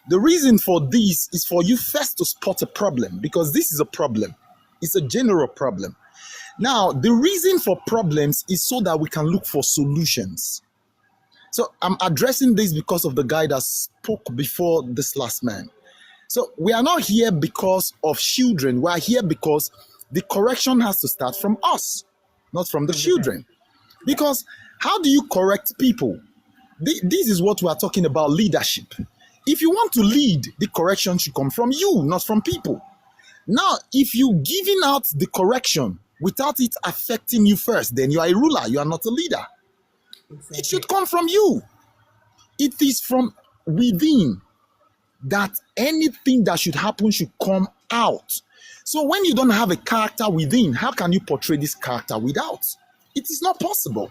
the reason for this is for you first to spot a problem, because this is a problem. It's a general problem. Now, the reason for problems is so that we can look for solutions. So I'm addressing this because of the guy that spoke before this last man. So we are not here because of children. We are here because the correction has to start from us, not from the children. Because how do you correct people? This is what we are talking about, leadership. If you want to lead, the correction should come from you, not from people. Now, if you giving out the correction without it affecting you first, then you are a ruler, you are not a leader. Exactly. It should come from you. It is from within that anything that should happen should come out. So when you don't have a character within, how can you portray this character without? It is not possible.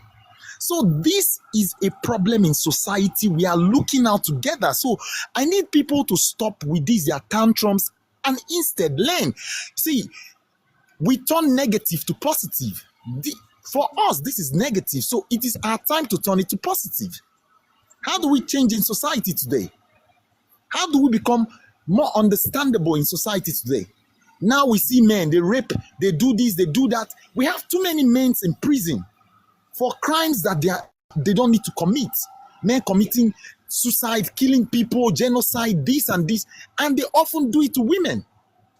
So this is a problem in society. We are looking out together. So I need people to stop with these their tantrums and instead learn. See, we turn negative to positive. For us, this is negative. So it is our time to turn it to positive. How do we change in society today? How do we become more understandable in society today? Now we see men, they rape, they do this, they do that. We have too many men in prison for crimes that they don't need to commit. Men committing suicide, killing people, genocide, this and this, and they often do it to women.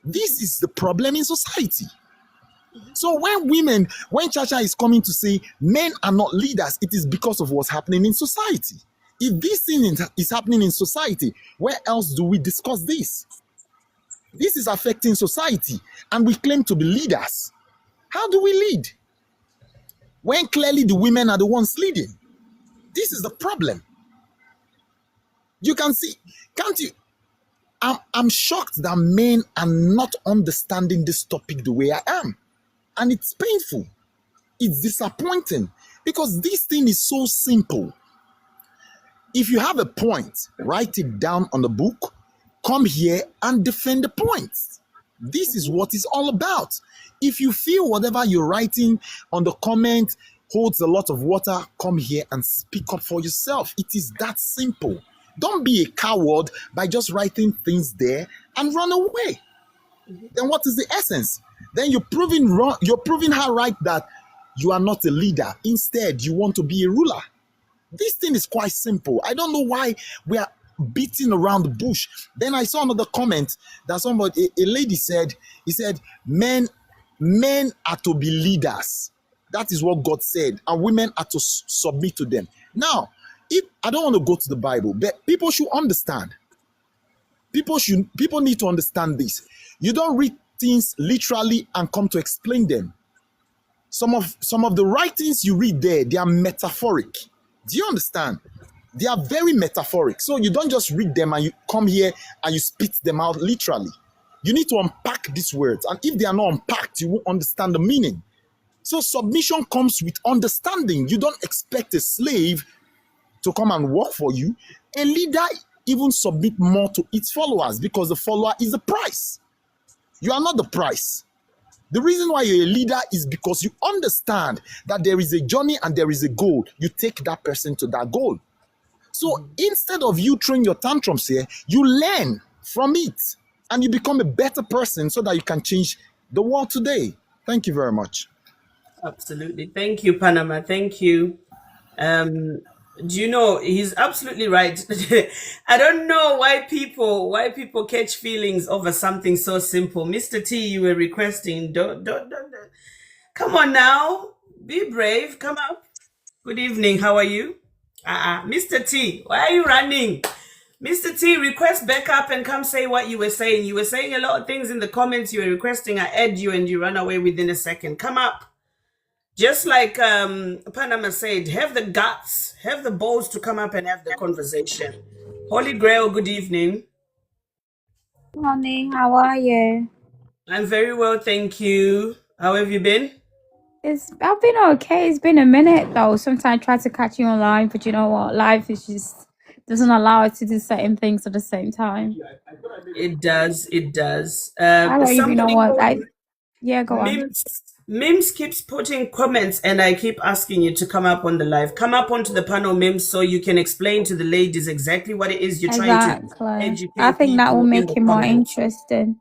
This is the problem in society. So when Chacha is coming to say men are not leaders, it is because of what's happening in society. If this thing is happening in society, where else do we discuss this? This is affecting society, and we claim to be leaders. How do we lead when clearly the women are the ones leading? This is the problem. You can see, can't you? I'm shocked that men are not understanding this topic the way I am. And it's painful. It's disappointing because this thing is so simple. If you have a point, write it down on the book, come here and defend the point. This is what it's all about. If you feel whatever you're writing on the comment holds a lot of water, come here and speak up for yourself. It is that simple. Don't be a coward by just writing things there and run away. Then what is the essence? Then you're proving her right that you are not a leader. Instead, you want to be a ruler. This thing is quite simple. I don't know why we are beating around the bush. Then I saw another comment that a lady said, men are to be leaders. That is what God said, and women are to submit to them. Now, if I don't want to go to the Bible, but people should understand. People need to understand this. You don't read things literally and come to explain them. Some of the writings you read there, they are metaphoric. Do you understand? They are very metaphoric. So you don't just read them and you come here and you spit them out literally. You need to unpack these words. And if they are not unpacked, you won't understand the meaning. So submission comes with understanding. You don't expect a slave to come and work for you. A leader even submit more to its followers because the follower is the price. You are not the price. The reason why you're a leader is because you understand that there is a journey and there is a goal. You take that person to that goal. So instead of you throwing your tantrums here, you learn from it and you become a better person so that you can change the world today. Thank you very much. Absolutely. Thank you, Panama. Thank you. Do you know, he's absolutely right. I don't know why people catch feelings over something so simple. Mr. T, you were requesting, don't. Come on now, be brave, come up. Good evening, how are you? Mr. T, why are you running? Mr. T, request back up and come say what you were saying. You were saying a lot of things in the comments you were requesting. I add you and you run away within a second. Come up. Just like Panama said, have the guts, have the balls to come up and have the conversation. Holy Grail, good evening. Morning, how are you? I'm very well, thank you. How have you been? I've been okay. It's been a minute though. Sometimes I try to catch you online, but you know what? Life is just doesn't allow us to do certain things at the same time. It does. I don't even know what go on. Mims keeps putting comments and I keep asking you to come up on the live. Come up onto the panel, Mims, so you can explain to the ladies exactly what it is you're trying to educate. I think that will make it more interesting.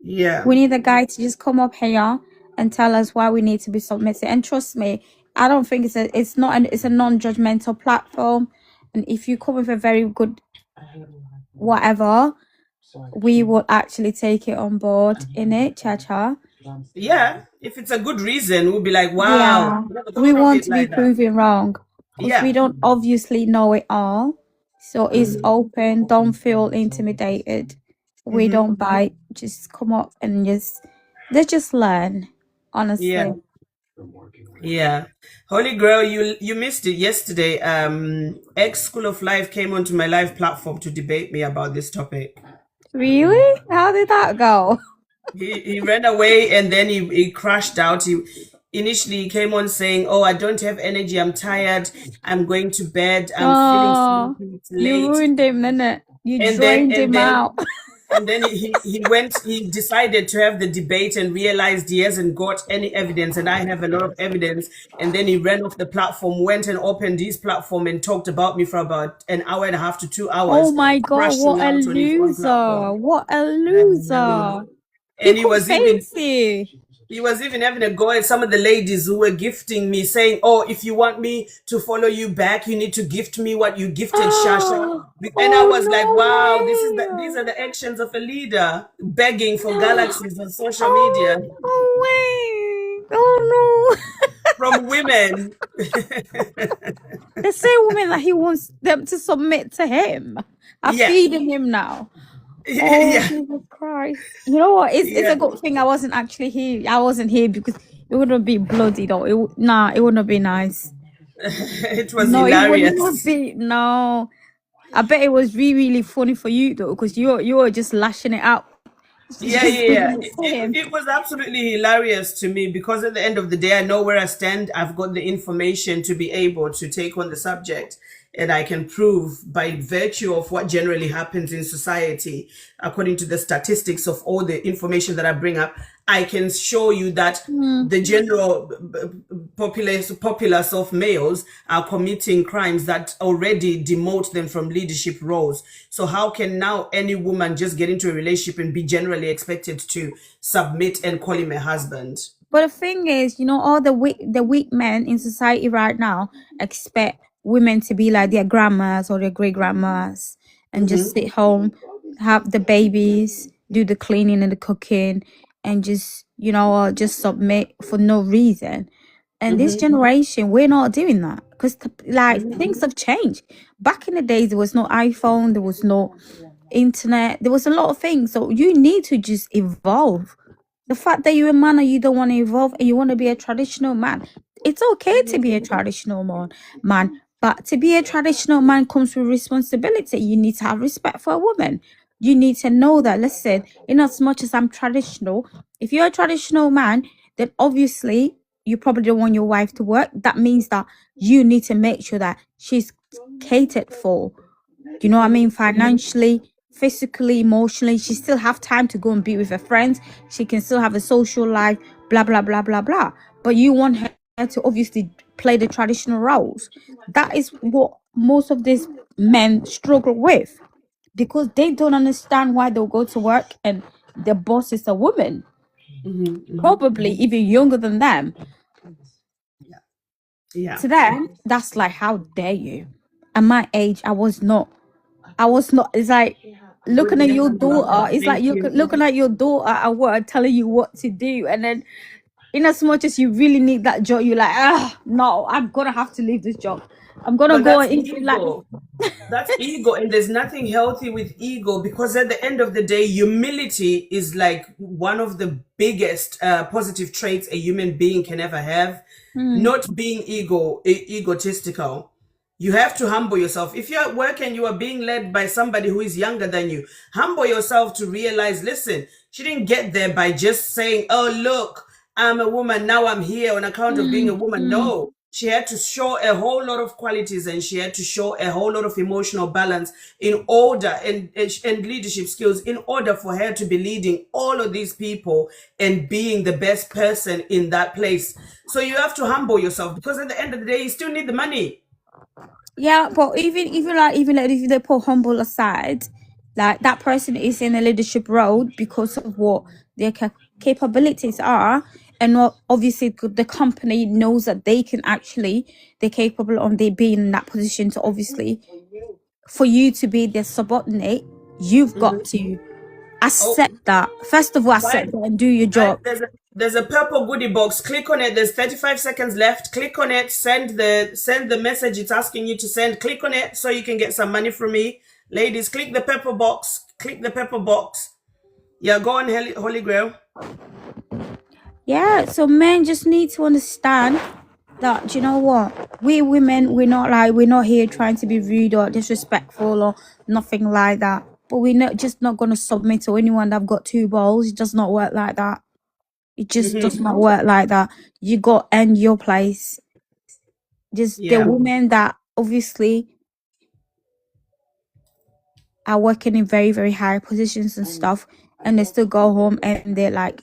Yeah. We need a guy to just come up here and tell us why we need to be submitted. And trust me, I don't think it's a non-judgmental platform. And if you come with a very good whatever, we will actually take it on board in it, Cha-Cha. Yeah, if it's a good reason, we'll be like, wow. Yeah. We want to be proven wrong because we don't obviously know it all. So it's open. Don't feel intimidated. We don't bite. Just come up and let's just learn, honestly. Yeah. Holy Grail, you missed it yesterday. Ex School of Life came onto my live platform to debate me about this topic. Really? How did that go? He ran away and then he crashed out. He initially came on saying, "Oh, I don't have energy. I'm tired. I'm going to bed. I'm feeling sleepy. It's late." You ruined him, didn't you? Drained him out. And then he decided to have the debate and realized he hasn't got any evidence and I have a lot of evidence. And then he ran off the platform, went and opened his platform and talked about me for about an hour and a half to 2 hours. Oh my God, what a loser. What a loser. And he was even having a go at some of the ladies who were gifting me, saying, "Oh, if you want me to follow you back, you need to gift me what you gifted Shasha." And I was like, "Wow, these are the actions of a leader begging for galaxies on social media." Oh wait! Oh no! From women. The same women that he wants them to submit to him are feeding him now. Oh, Jesus Christ. You know what? It's a good thing I wasn't actually here. I wasn't here because it wouldn't be bloody though. It wouldn't be nice. It was hilarious. It wouldn't be, no. I bet it was really, really funny for you though, because you were just lashing it out. It was absolutely hilarious to me because at the end of the day, I know where I stand. I've got the information to be able to take on the subject. and I can prove by virtue of what generally happens in society, according to the statistics of all the information that I bring up, I can show you that the general populace of males are committing crimes that already demote them from leadership roles. So how can now any woman just get into a relationship and be generally expected to submit and call him a husband? But the thing is, you know, all the weak men in society right now expect women to be like their grandmas or their great grandmas and just sit home, have the babies, do the cleaning and the cooking, and just, you know, just submit for no reason. And this generation, we're not doing that because like things have changed. Back in the days, there was no iPhone, there was no internet, there was a lot of things. So you need to just evolve. The fact that you're a man and you don't want to evolve and you want to be a traditional man, it's okay to be a traditional man. But to be a traditional man comes with responsibility. You need to have respect for a woman. You need to know that, listen, in as much as I'm traditional, if you're a traditional man, then obviously you probably don't want your wife to work. That means that you need to make sure that she's catered for. You know what I mean? Financially, physically, emotionally, she still have time to go and be with her friends. She can still have a social life, blah, blah, blah, blah, blah. But you want her to obviously play the traditional roles. That is what most of these men struggle with because they don't understand why they'll go to work and their boss is a woman, probably even younger than them. Yeah. To them, that's like, how dare you? At my age, I was not. It's like looking at your daughter. It's like you're looking at your daughter at work, telling you what to do, and then in as much as you really need that job, you're like, no, I'm gonna have to leave this job. I'm gonna But go that's into like ego. That's ego, and there's nothing healthy with ego because at the end of the day, humility is like one of the biggest positive traits a human being can ever have. Not being egotistical. You have to humble yourself. If you're at work and you are being led by somebody who is younger than you, humble yourself to realize, listen, she didn't get there by just saying, oh, look, I'm a woman, now I'm here on account of being a woman. No, she had to show a whole lot of qualities and she had to show a whole lot of emotional balance in order and leadership skills in order for her to be leading all of these people and being the best person in that place. So you have to humble yourself because at the end of the day, you still need the money. yeah, but even if they put humble aside, like that person is in a leadership role because of what their capabilities are, and what obviously the company knows that they're capable of they being in that position to obviously for you to be their subordinate, you've got to accept that. First of all, accept that and do your job. There's a purple goodie box. Click on it. There's 35 seconds left. Click on it. Send the message it's asking you to send. Click on it so you can get some money from me. Ladies, click the purple box. Click the purple box. Yeah, go on, Holy Grail. Yeah, so men just need to understand that, you know what, we women, we're not here trying to be rude or disrespectful or nothing like that. But we're just not going to submit to anyone that have got two balls. It does not work like that. It just does not work like that. You got to end your place. Just the women that obviously are working in very, very high positions and stuff, and they still go home and they're like,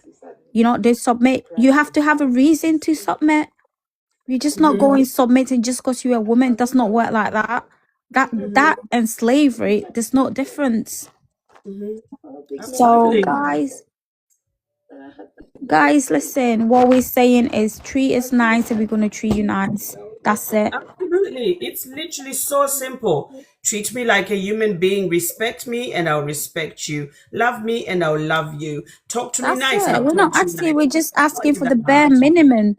you know, they submit. You have to have a reason to submit. You're just not going submitting just because you're a woman. It does not work like that. That and slavery, there's no difference. So guys, listen, what we're saying is treat us nice and we're gonna treat you nice. That's it. Absolutely. It's literally so simple. Treat me like a human being. Respect me and I'll respect you. Love me and I'll love you. Talk to me nice. It. I'll We're not talk to you asking, nice. we're just asking for the bare minimum.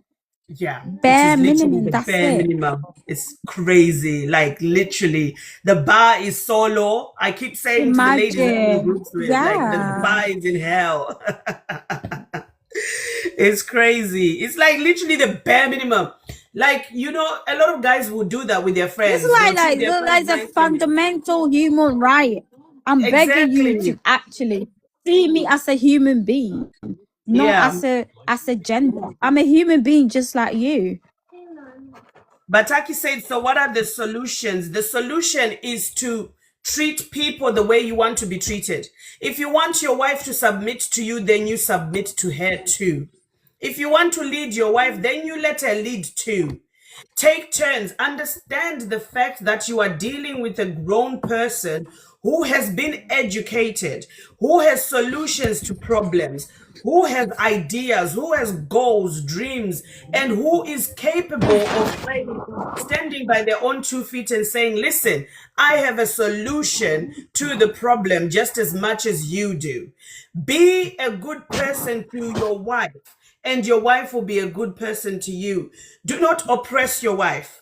Yeah, Bare it is literally minimum, the that's bare it. minimum. It's crazy. Like literally, the bar is so low. I keep saying to the ladies that I'm in groups with, like the bar is in hell. It's crazy. It's like literally the bare minimum. Like, you know, a lot of guys will do that with their friends. It's like a fundamental human right. I'm begging you to actually see me as a human being, not as a gender. I'm a human being just like you. Bataki said, so what are the solutions? The solution is to treat people the way you want to be treated. If you want your wife to submit to you, then you submit to her too. If you want to lead your wife, then you let her lead too. Take turns. Understand the fact that you are dealing with a grown person who has been educated, who has solutions to problems, who has ideas, who has goals, dreams, and who is capable of standing by their own 2 feet and saying, listen, I have a solution to the problem just as much as you do. Be a good person to your wife, and your wife will be a good person to you. Do not oppress your wife.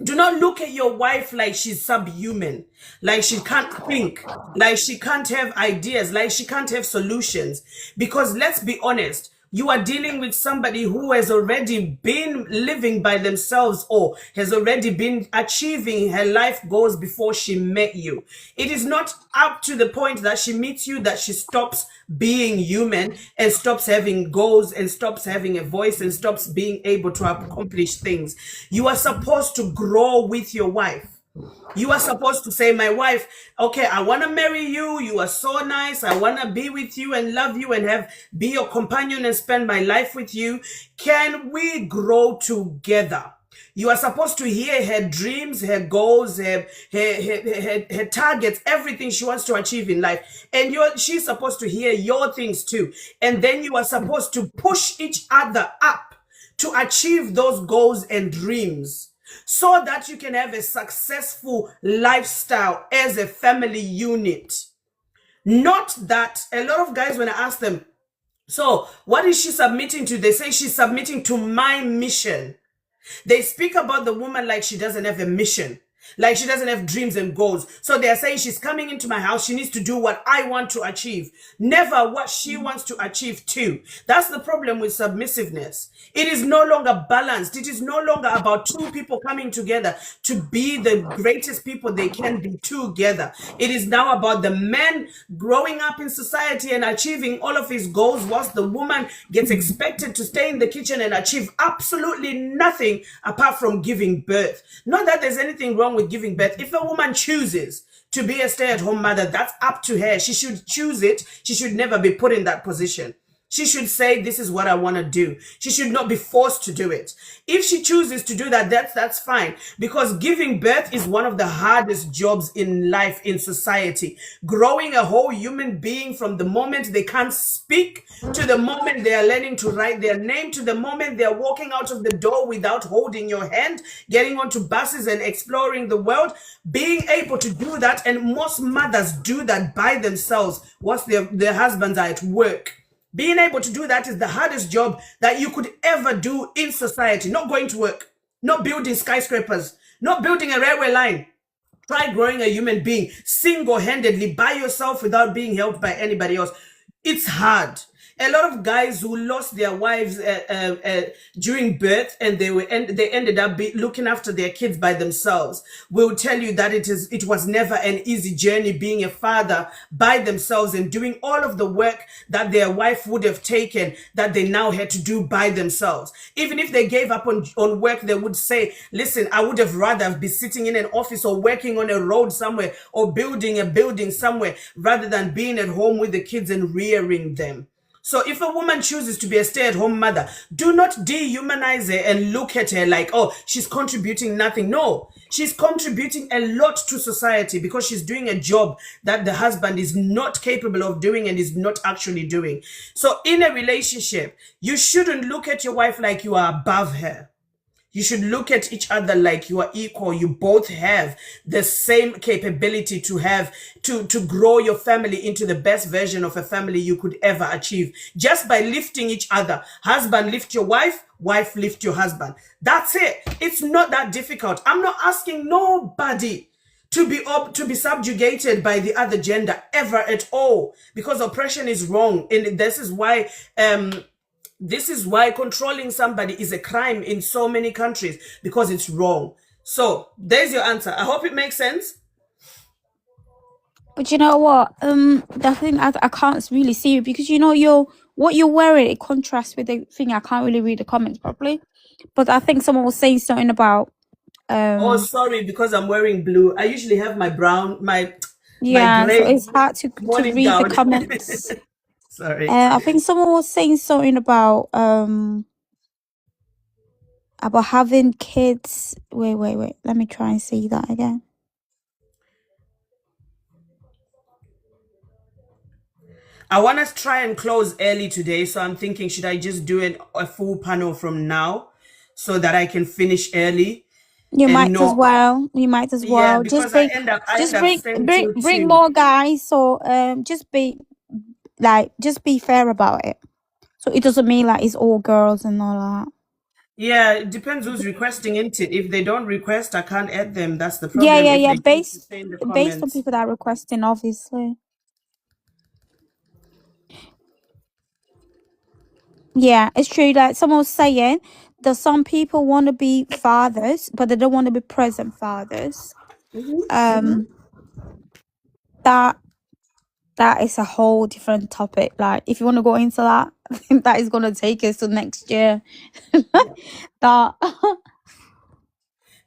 Do not look at your wife like she's subhuman, like she can't think, like she can't have ideas, like she can't have solutions. Because let's be honest, you are dealing with somebody who has already been living by themselves or has already been achieving her life goals before she met you. It is not up to the point that she meets you that she stops being human and stops having goals and stops having a voice and stops being able to accomplish things. You are supposed to grow with your wife. You are supposed to say, my wife, okay, I want to marry you. You are so nice. I want to be with you and love you and be your companion and spend my life with you. Can we grow together? You are supposed to hear her dreams, her goals, her targets, everything she wants to achieve in life. And she's supposed to hear your things too. And then you are supposed to push each other up to achieve those goals and dreams, so that you can have a successful lifestyle as a family unit. Not that a lot of guys, when I ask them, so what is she submitting to? They say she's submitting to my mission. They speak about the woman like she doesn't have a mission, like she doesn't have dreams and goals. So they are saying she's coming into my house. She needs to do what I want to achieve, never what she wants to achieve too. That's the problem with submissiveness. It is no longer balanced. It is no longer about two people coming together to be the greatest people they can be together. It is now about the man growing up in society and achieving all of his goals, whilst the woman gets expected to stay in the kitchen and achieve absolutely nothing apart from giving birth. Not that there's anything wrong with giving birth. If a woman chooses to be a stay-at-home mother, that's up to her. She should choose it. She should never be put in that position. She should say, this is what I want to do. She should not be forced to do it. If she chooses to do that, that's fine. Because giving birth is one of the hardest jobs in life, in society. Growing a whole human being from the moment they can't speak to the moment they are learning to write their name, to the moment they're walking out of the door without holding your hand, getting onto buses and exploring the world. Being able to do that, and most mothers do that by themselves whilst their husbands are at work. Being able to do that is the hardest job that you could ever do in society. Not going to work, not building skyscrapers, not building a railway line. Try growing a human being single-handedly by yourself without being helped by anybody else. It's hard. A lot of guys who lost their wives during birth and they ended up looking after their kids by themselves will tell you that it was never an easy journey being a father by themselves and doing all of the work that their wife would have taken that they now had to do by themselves. Even if they gave up on work, they would say, listen, I would have rather be sitting in an office or working on a road somewhere or building a building somewhere rather than being at home with the kids and rearing them. So if a woman chooses to be a stay-at-home mother, do not dehumanize her and look at her like, oh, she's contributing nothing. No, she's contributing a lot to society because she's doing a job that the husband is not capable of doing and is not actually doing. So in a relationship, you shouldn't look at your wife like you are above her. You should look at each other like you are equal. You both have the same capability to grow your family into the best version of a family you could ever achieve. Just by lifting each other. Husband, lift your wife. Wife, lift your husband. That's it. It's not that difficult. I'm not asking nobody to be subjugated by the other gender ever at all, because oppression is wrong. And this is why controlling somebody is a crime in so many countries, because it's wrong. So there's your answer. I hope it makes sense. But you know what? The thing I can't really see it because what you're wearing, it contrasts with the thing. I can't really read the comments properly. But I think someone was saying something about Oh, sorry, because I'm wearing blue. I usually have my brown, my Yeah, so gray it's hard to morning read the gown. comments. Sorry. I think someone was saying something about having kids. Wait. Let me try and see that again. I want to try and close early today, so I'm thinking, should I just do a full panel from now so that I can finish early You and might as not, well. You might as yeah, well. because I end up staying till Bring 2. more guys. So just be fair about it. So it doesn't mean like it's all girls and all that. Yeah, it depends who's requesting it. If they don't request, I can't add them. That's the Yeah. problem. If they choose to Based stay in the based on comments. people that are requesting, obviously. Yeah, it's true that someone was saying that some people want to be fathers, but they don't want to be present fathers. That is a whole different topic. Like, if you want to go into that, I think that is going to take us to next year. That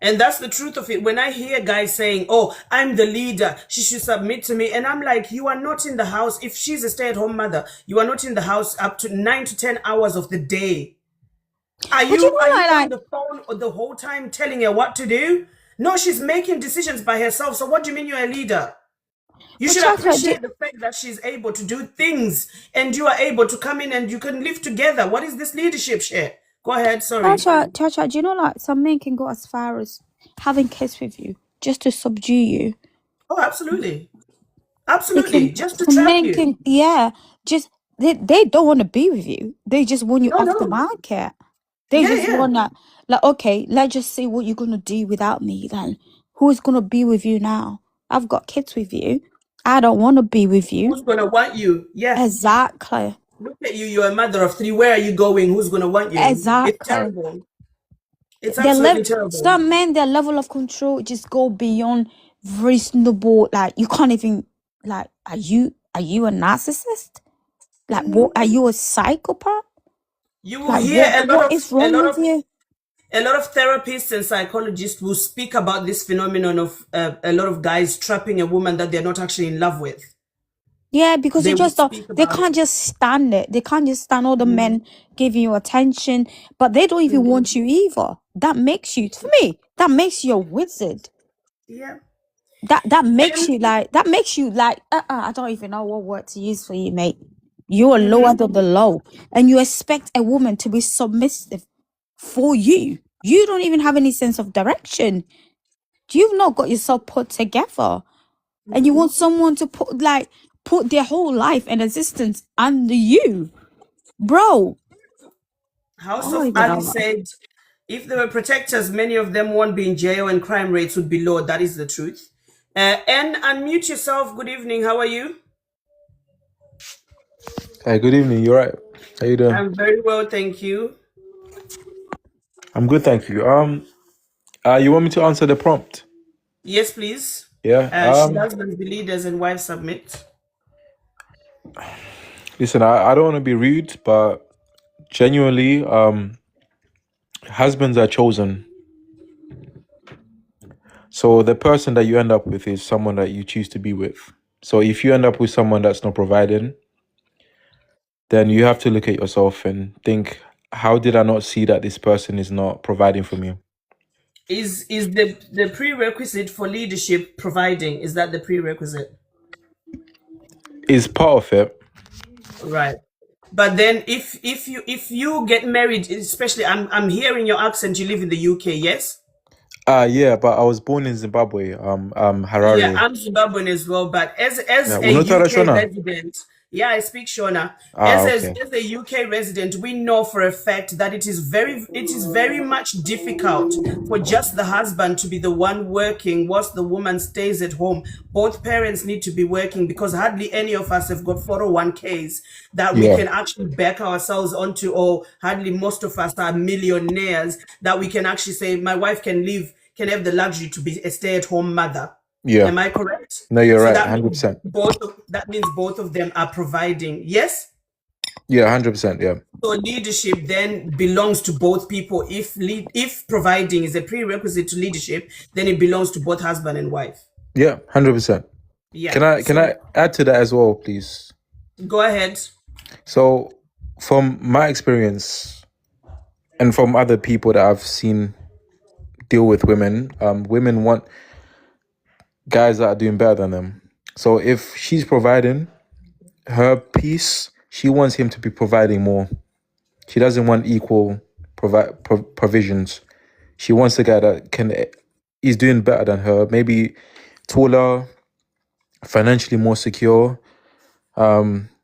And that's the truth of it. When I hear guys saying, oh, I'm the leader, she should submit to me. And I'm like, you are not in the house. If she's a stay-at-home mother, you are not in the house up to 9 to 10 hours of the day. Are but you you know, on the phone the whole time telling her what to do? No, she's making decisions by herself. So what do you mean you're a leader? You But should Chacha, appreciate the fact that she's able to do things and you are able to come in and you can live together. What is this leadership shit? Go ahead, sorry. Chacha, do you know, like, some men can go as far as having kids with you just to subdue you? Oh, absolutely. They Absolutely. can. Just to Some trap men you. can. Yeah, just they don't want to be with you. They just want you No, off the no. market. They Yeah, just yeah. want that. Like, okay, let's just see what you're gonna do without me. Then who's gonna be with you now? I've got kids with you. I don't want to be with you. Who's gonna want you? Yeah. Exactly. Look at you. You're a mother of 3. Where are you going? Who's gonna want you? It's Exactly. terrible. It's absolutely terrible. Some men, their level of control just go beyond reasonable. Like, you can't even, like, are you a narcissist? Like, what, are you a psychopath? You will Like, hear what is wrong with you? a lot of therapists and psychologists will speak about this phenomenon of a lot of guys trapping a woman that they're not actually in love with. Yeah, because They they will just don't, speak they about can't it. just stand it. They can't just stand all the men giving you attention, but they don't even want you either. That makes you, for me, that makes you a wizard. Yeah. That makes And you like, I don't even know what word to use for you, mate. You are lower than the low, and you expect a woman to be submissive for you. You don't even have any sense of direction. You've not got yourself put together, and you want someone to put their whole life and existence under you, bro. House I don't of even Ali know, man. said, if there were protectors, many of them won't be in jail and crime rates would be low. That is the truth. And unmute yourself. Good evening. How are you? Hey, good evening. You're right. How you doing? I'm very well, thank you. I'm good, thank you. You want me to answer the prompt? Yes, please. Yeah. Should husbands be leaders and wives submit? Listen, I don't want to be rude, but genuinely, husbands are chosen. So the person that you end up with is someone that you choose to be with. So if you end up with someone that's not providing, then you have to look at yourself and think, how did I not see that this person is not providing for me? Is the prerequisite for leadership providing? Is that the prerequisite? Is part of it. Right. But then if you get married, especially I'm hearing your accent, you live in the UK, yes? Yeah, but I was born in Zimbabwe, Harare. Yeah, I'm Zimbabwean as well, but as Yeah, a unotara UK Shona. resident, yeah, I speak Shona. Okay. As a UK resident, we know for a fact that it is very much difficult for just the husband to be the one working whilst the woman stays at home. Both parents need to be working because hardly any of us have got 401ks that we Yeah. can actually back ourselves onto, or hardly most of us are millionaires that we can actually say, my wife can have the luxury to be a stay-at-home mother. Yeah. Am I correct? No, you're So right, that 100%. means both of them are providing. Yes? Yeah, 100%. Yeah. So leadership then belongs to both people. If providing is a prerequisite to leadership, then it belongs to both husband and wife. Yeah, 100%. Yeah. Can I add to that as well, please? Go ahead. So, from my experience and from other people that I've seen deal with women, women want guys that are doing better than them. So if she's providing her piece, she wants him to be providing more. She doesn't want equal provisions. She wants a guy that he's doing better than her, maybe taller, financially more secure, whatever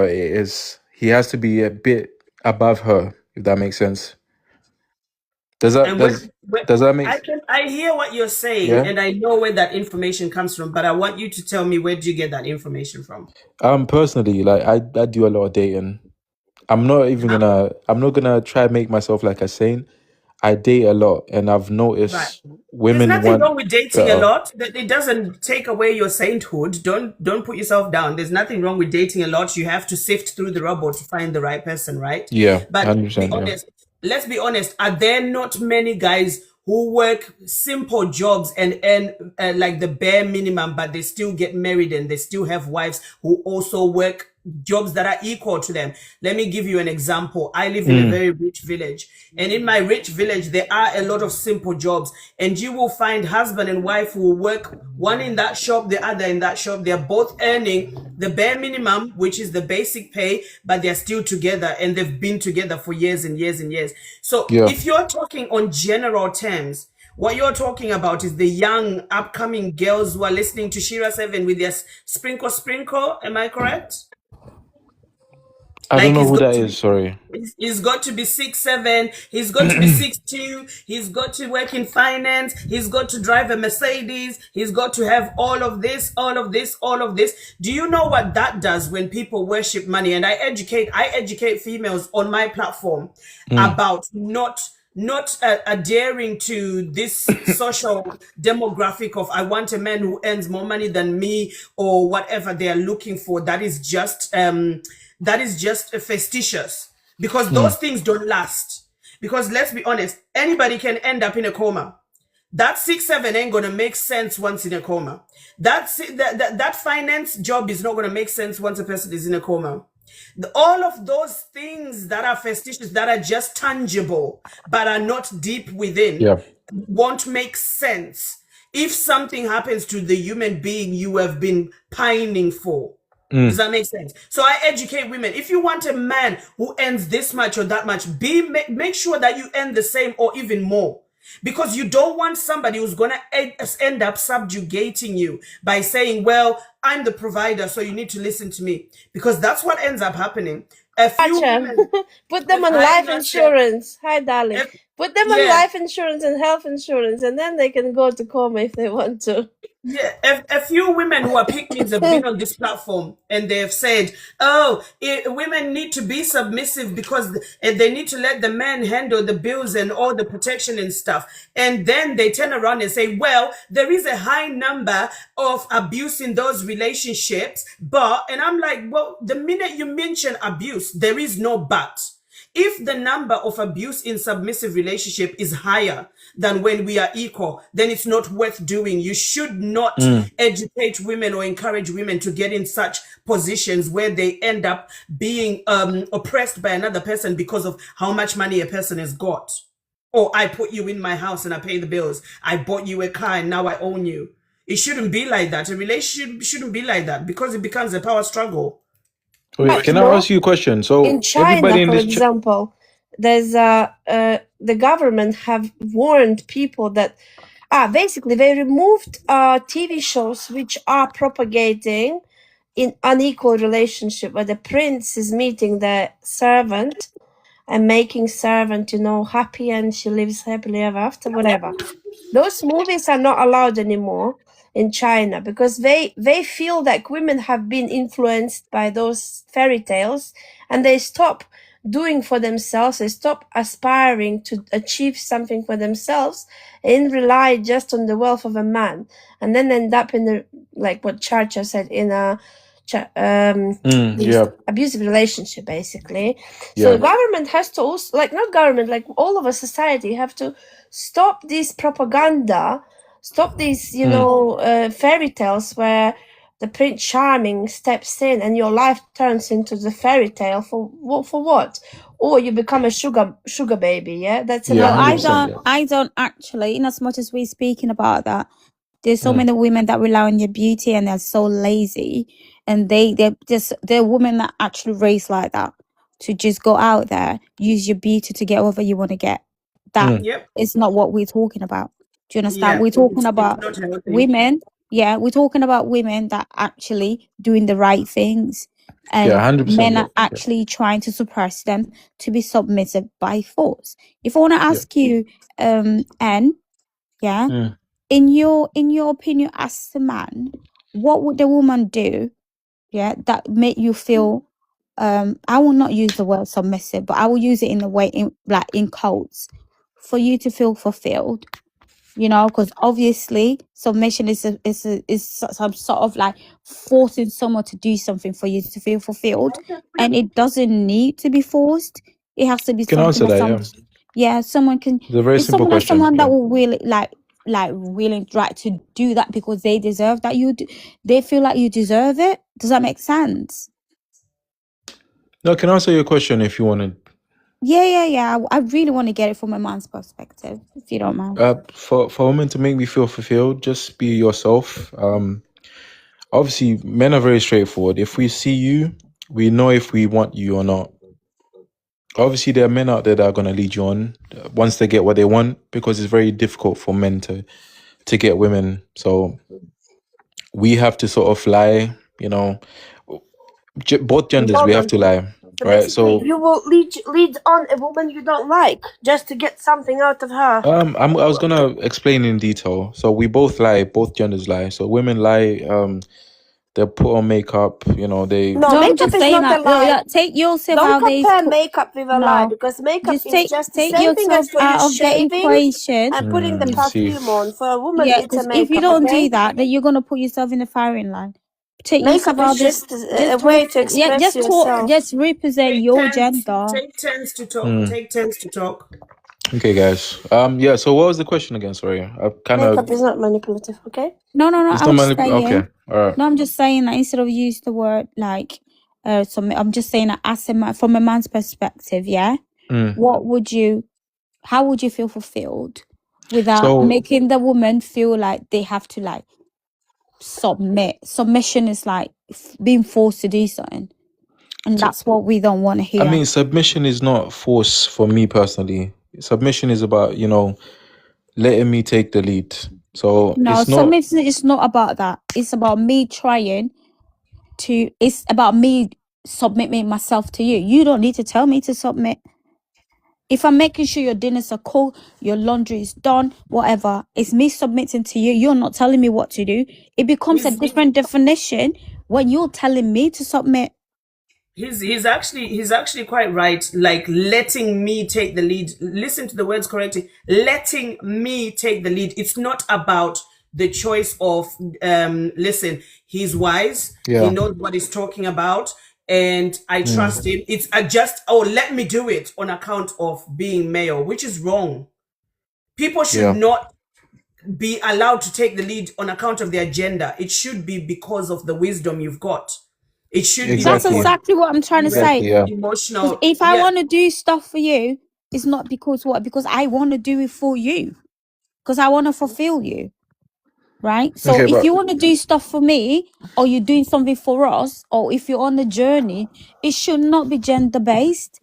it is. He has to be a bit above her, if that makes sense. Does that make I hear what you're saying, and I know where that information comes from, but I want you to tell me, where do you get that information from? Personally, like I do a lot of dating. I'm not gonna try and make myself like a saint. I date a lot, and I've noticed Right. women There's nothing want wrong with dating a better. lot. It doesn't take away your sainthood. Don't put yourself down. There's nothing wrong with dating a lot. You have to sift through the rubble to find the right person, right? Yeah, But 100%. be honest. Let's be honest. Are there not many guys who work simple jobs and earn like the bare minimum, but they still get married and they still have wives who also work jobs that are equal to them? Let me give you an example. I live in a very rich village, and in my rich village there are a lot of simple jobs, and you will find husband and wife who will work, one in that shop, the other in that shop. They're both earning the bare minimum, which is the basic pay, but they're still together, and they've been together for years and years and years. So if you're talking on general terms, what you're talking about is the young upcoming girls who are listening to Shira 7 with their sprinkle. Am I correct? I don't know who that is. Sorry. He's got to be 6'7". He's got to be 6'2". He's got to work in finance. He's got to drive a Mercedes. He's got to have all of this, all of this, all of this. Do you know what that does when people worship money? And I educate females on my platform about not adhering to this social demographic of, I want a man who earns more money than me, or whatever they are looking for. That is just facetious, because those things don't last. Because let's be honest, anybody can end up in a coma. That 6'7" ain't gonna make sense once in a coma. That finance job is not gonna make sense once a person is in a coma. All of those things that are facetious, that are just tangible but are not deep within, won't make sense if something happens to the human being you have been pining for. Does that make sense? So I educate women. If you want a man who earns this much or that much, make sure that you earn the same or even more. Because you don't want somebody who's going to end up subjugating you by saying, well, I'm the provider, so you need to listen to me. Because that's what ends up happening. A few women, put them on life insurance. Hi, darling. Put them on life insurance and health insurance, and then they can go to coma if they want to. Yeah, a few women who are pick-me's have been on this platform, and they've said, oh, women need to be submissive because they need to let the men handle the bills and all the protection and stuff. And then they turn around and say, well, there is a high number of abuse in those relationships, and I'm like, well, the minute you mention abuse, there is no but. If the number of abuse in submissive relationship is higher than when we are equal, then it's not worth doing. You should not educate women or encourage women to get in such positions where they end up being oppressed by another person because of how much money a person has got. Or I put you in my house and I pay the bills. I bought you a car and now I own you. It shouldn't be like that. A relationship shouldn't be like that, because it becomes a power struggle. Wait, can I ask you a question? So in China, for example, there's the government have warned people that basically they removed TV shows which are propagating in unequal relationship, where the prince is meeting the servant and making servant, happy, and she lives happily ever after, whatever. Those movies are not allowed anymore in China, because they feel like women have been influenced by those fairy tales, and they stop doing for themselves, they stop aspiring to achieve something for themselves and rely just on the wealth of a man, and then end up in the, like what Churchill said, in a Yeah. abusive relationship, basically. So Yeah. government has to also, like, not government, like all of us society have to stop this propaganda, stop these, you know, fairy tales where the Prince Charming steps in and your life turns into the fairy tale for what? Or you become a sugar baby, yeah? That's Yeah, Well, another 100%. thing. I don't actually, in as much as we're speaking about that, there's so Mm. many women that rely on your beauty and they're so lazy, and they're women that actually raised like that, to just go out there, use your beauty to get whatever you want to get. That Mm. Yep. is not what we're talking about. Do you understand? Yeah. We're talking It's about not healthy. women. Yeah, we're talking about women that actually doing the right things, and Yeah, 100%. men Yeah. are actually trying to suppress them to be submissive by force. If I want to Yeah. ask you, Anne, yeah, Mm. in your opinion as a man, what would the woman do, yeah, that make you feel, I will not use the word submissive, but I will use it in the way, in like in quotes, for you to feel fulfilled, you know, because obviously submission is some sort of like forcing someone to do something for you to feel fulfilled, and it doesn't need to be forced. It has to be Can something answer that that, yeah. someone can. It's a very It's simple question. someone that Yeah. will really willing right to do that because they deserve that. They feel like you deserve it. Does that make sense? No, can I answer your question if you wanted? Yeah. I really want to get it from a man's perspective, if you don't mind. For women to make me feel fulfilled, just be yourself. Obviously, men are very straightforward. If we see you, we know if we want you or not. Obviously, there are men out there that are going to lead you on once they get what they want, because it's very difficult for men to get women. So we have to sort of lie, you know, both genders, we have to lie, So right? basically, So you will lead on a woman you don't like just to get something out of her. I was gonna explain in detail. So we both lie, both genders lie. So women lie, they put on makeup, you know, they No, No, I'm makeup just is saying not a that. No, lie. yeah, take yourself Don't out of compare makeup with a lie, No, because makeup just is just the take same thing as yourself for you out of the shaving equation. and putting the see. perfume on. For a woman, Yeah, it's a because if you makeup, don't okay? do that, then you're gonna put yourself in the firing line. Take yourself Makeup out is of this. just a way to express yourself. Just represent your gender. Take turns to talk. Take turns to talk. Okay, guys. Yeah. So what was the question again? Sorry, I kind of. Makeup is not manipulative, okay? No. It's I not was manip- saying. Okay. All right. No, I'm just saying that instead of use the word like, I'm just saying that as a man, from a man's perspective, yeah. Mm. How would you feel fulfilled without So making the woman feel like they have to like submit? Submission is like being forced to do something, and that's what we don't want to I hear. mean, submission is not force for me personally. Submission is about, you know, letting me take the lead. So No, it's not. submission is not about that. It's about me trying to. It's about me submitting myself to you. You don't need to tell me to submit. If I'm making sure your dinners are cold, your laundry is done, whatever, it's me submitting to you. You're not telling me what to do. It becomes a different definition when you're telling me to submit. He's actually quite right. Like letting me take the lead. Listen to the words correctly. Letting me take the lead. It's not about the choice of listen, he's wise. He Yeah. knows what he's talking about, and I trust him. It's just let me do it on account of being male, which is wrong. People should not be allowed to take the lead on account of their gender. It should be because of the wisdom you've got. It should be That's Exactly. exactly what I'm trying to say. Exactly. Yeah. Because emotional. if I Yeah. want to do stuff for you, it's not because what? Because I want to do it for you. Because I want to fulfill you. Right? So Okay, if but you want to do stuff for me, or you're doing something for us, or if you're on a journey, it should not be gender based.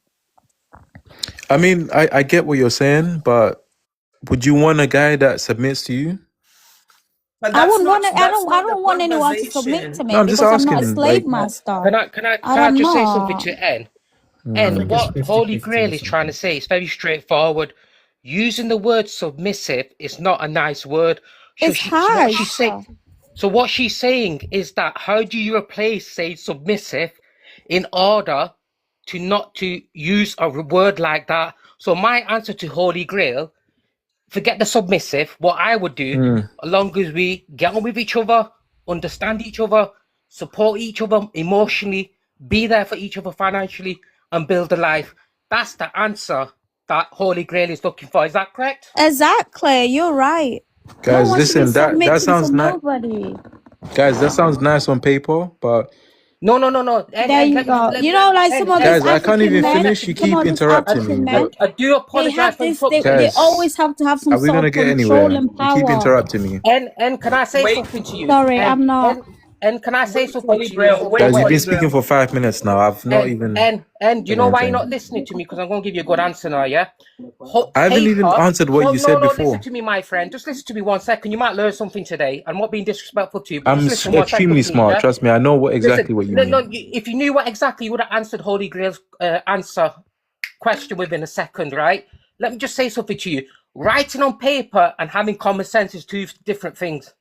I mean, I get what you're saying, but would you want a guy that submits to you? But I that's wouldn't not want to, that's I not don't the want anyone to submit to conversation. No, me I'm just because I'm not a asking. slave Like, master. Can I I'm just say something not. to N? I And think it's what Holy 50-50 Grail or is trying to something. say is very straightforward. Using the word submissive is not a nice word. So It's harsh. what she's saying is that how do you replace, say, submissive in order to not to use a word like that? So my answer to Holy Grail, forget the submissive. What I would do, as long as we get on with each other, understand each other, support each other emotionally, be there for each other financially, and build a life. That's the answer that Holy Grail is looking for. Is that correct? Exactly, you're right. Guys, one should be listen, that submitting sounds to nice. nobody. Guys, that sounds nice on paper, but No. There you go. You know, like some of these guys, I can't African even men, finish. You some keep of these interrupting African me. men, I do they apologize have for this. They interrupting. Guys, always have to have some are we sort gonna of get control anywhere? and You keep power. interrupting me. And can I say Wait, something to you? Sorry, I'm not. And can I say wait, something Holy to you? Grail. Wait, Guys, you've Holy been speaking Grail. for 5 minutes now. I've not even And you done know why you're not anything. listening to me? Because I'm going to give you a good answer now, yeah? I haven't even answered what you said before. Listen to me, my friend. Just listen to me 1 second. You might learn something today. I'm not being disrespectful to you. But I'm just listen 1 second, extremely please, smart. yeah? Trust me, I know what exactly what you mean. No, if you knew what exactly, you would have answered Holy Grail's question within a second, right? Let me just say something to you. Writing on paper and having common sense is two different things.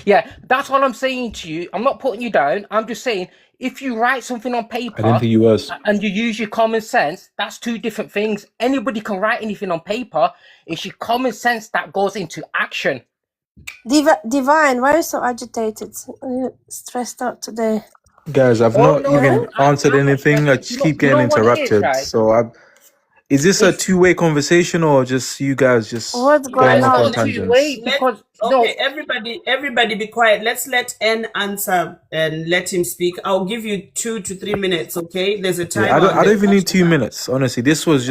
Yeah, that's all I'm saying to you. I'm not putting you down. I'm just saying, if you write something on paper I didn't think you was. and you use your common sense, that's two different things. Anybody can write anything on paper. It's your common sense that goes into action. Divine, why are you so agitated? Are you stressed out today? Guys, I've not even answered I'm not anything. I stressed. just You keep know getting what it is, interrupted. right? So is this a two-way conversation or just you guys just What's going going off on on? tangents? Because Okay, everybody be quiet. Let's let N answer and let him speak. I'll give you 2 to 3 minutes, okay? There's a timer. Yeah, I don't even need 2 minutes. Honestly, this was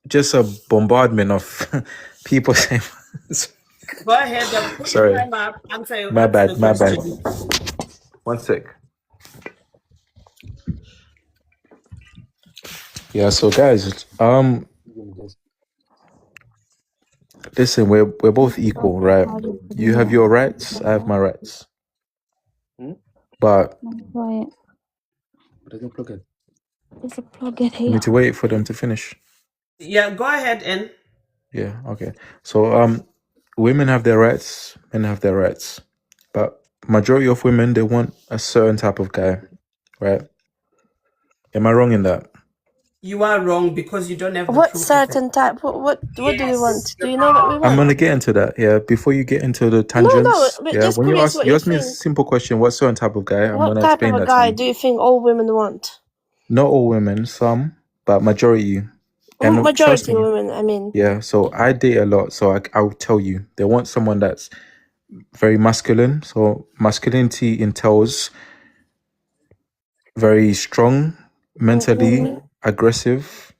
just a bombardment of people saying. Go ahead. Put Sorry. your time up. Answer My bad. the question. 1 sec. Yeah, so guys, listen, we're both equal, right? You have your rights, I have my rights. But There's a plug in I here. need to wait for them to finish. Yeah, go ahead, N. Yeah, okay. So women have their rights, men have their rights. But majority of women, they want a certain type of guy, right? Am I wrong in that? You are wrong because you don't have the What proof certain type? What do we want? Do you know what we want? I'm gonna get into that, yeah. Before you get into the tangents, but yeah. just When you curious ask what you you ask me a think. simple question, what certain type of guy, I'm What gonna type explain of a that guy to do you. you think all women want? Not all women, some, but majority. And trust Majority me, of women, I mean. yeah. So I date a lot, so I'll tell you, they want someone that's very masculine. So masculinity entails very strong, mentally aggressive,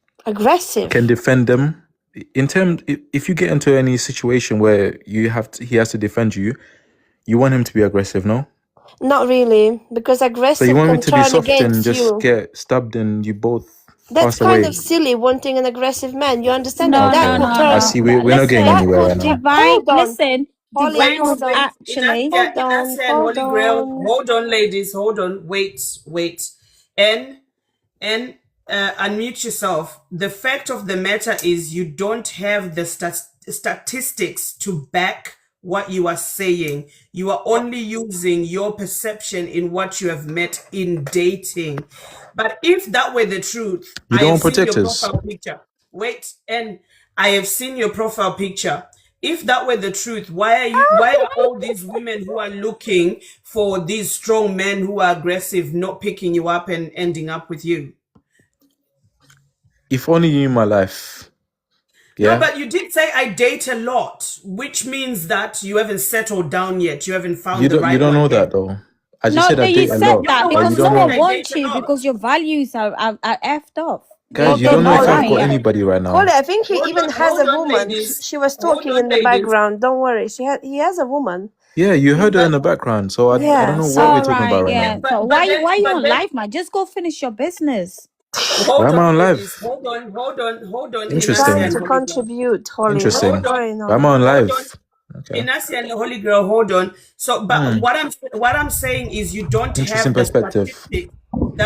can defend them. In terms, if you get into any situation where he has to defend you, you want him to be aggressive, no? Not really, because So you aggressive want him can to be turn soft and against just you. get stabbed and you both That's pass kind away. of silly, wanting an aggressive man. You understand No, that? no, That could no, turn. I no. see we're not getting That anywhere right could now. Divine, hold on. listen. Holly, Divine hold was on. actually. Hold on, Inasia and hold Holy Grail. on. Hold on, ladies. Hold on. Wait. And unmute yourself. The fact of the matter is you don't have the statistics to back what you are saying. You are only using your perception in what you have met in dating. But if that were the truth, You I don't have want seen your protectors. profile picture. Wait, and I have seen your profile picture. If that were the truth, why are all these women who are looking for these strong men who are aggressive not picking you up and ending up with you? If only you knew my life. Yeah. No, but you did say I date a lot, which means that you haven't settled down yet. You haven't found the right one. You don't know yet. that though. I just No, said I but you date a said lot, that but because you no don't one know. wants you because your values are effed off. Guys, you Okay, don't know if Holly. I've got Right. anybody right now. Holly, I think he Hold even on, has hold a on, woman. ladies. She was Hold talking on, in the ladies. background. Don't worry. He has a woman. Yeah, you heard her in the background, so I Yeah, don't know so- what we're All talking about right, right yeah. now. So why you on live, man? Just go finish your business. Hold Why am I on, on live? ladies. Hold on. Interesting. Trying Inasia to and Holy Grail. contribute, Holly. Interesting. What's going Why am I on? on live? Hold Okay. Inasia and the Holy Grail, hold on. So, but what I'm saying is you don't Interesting have the perspective.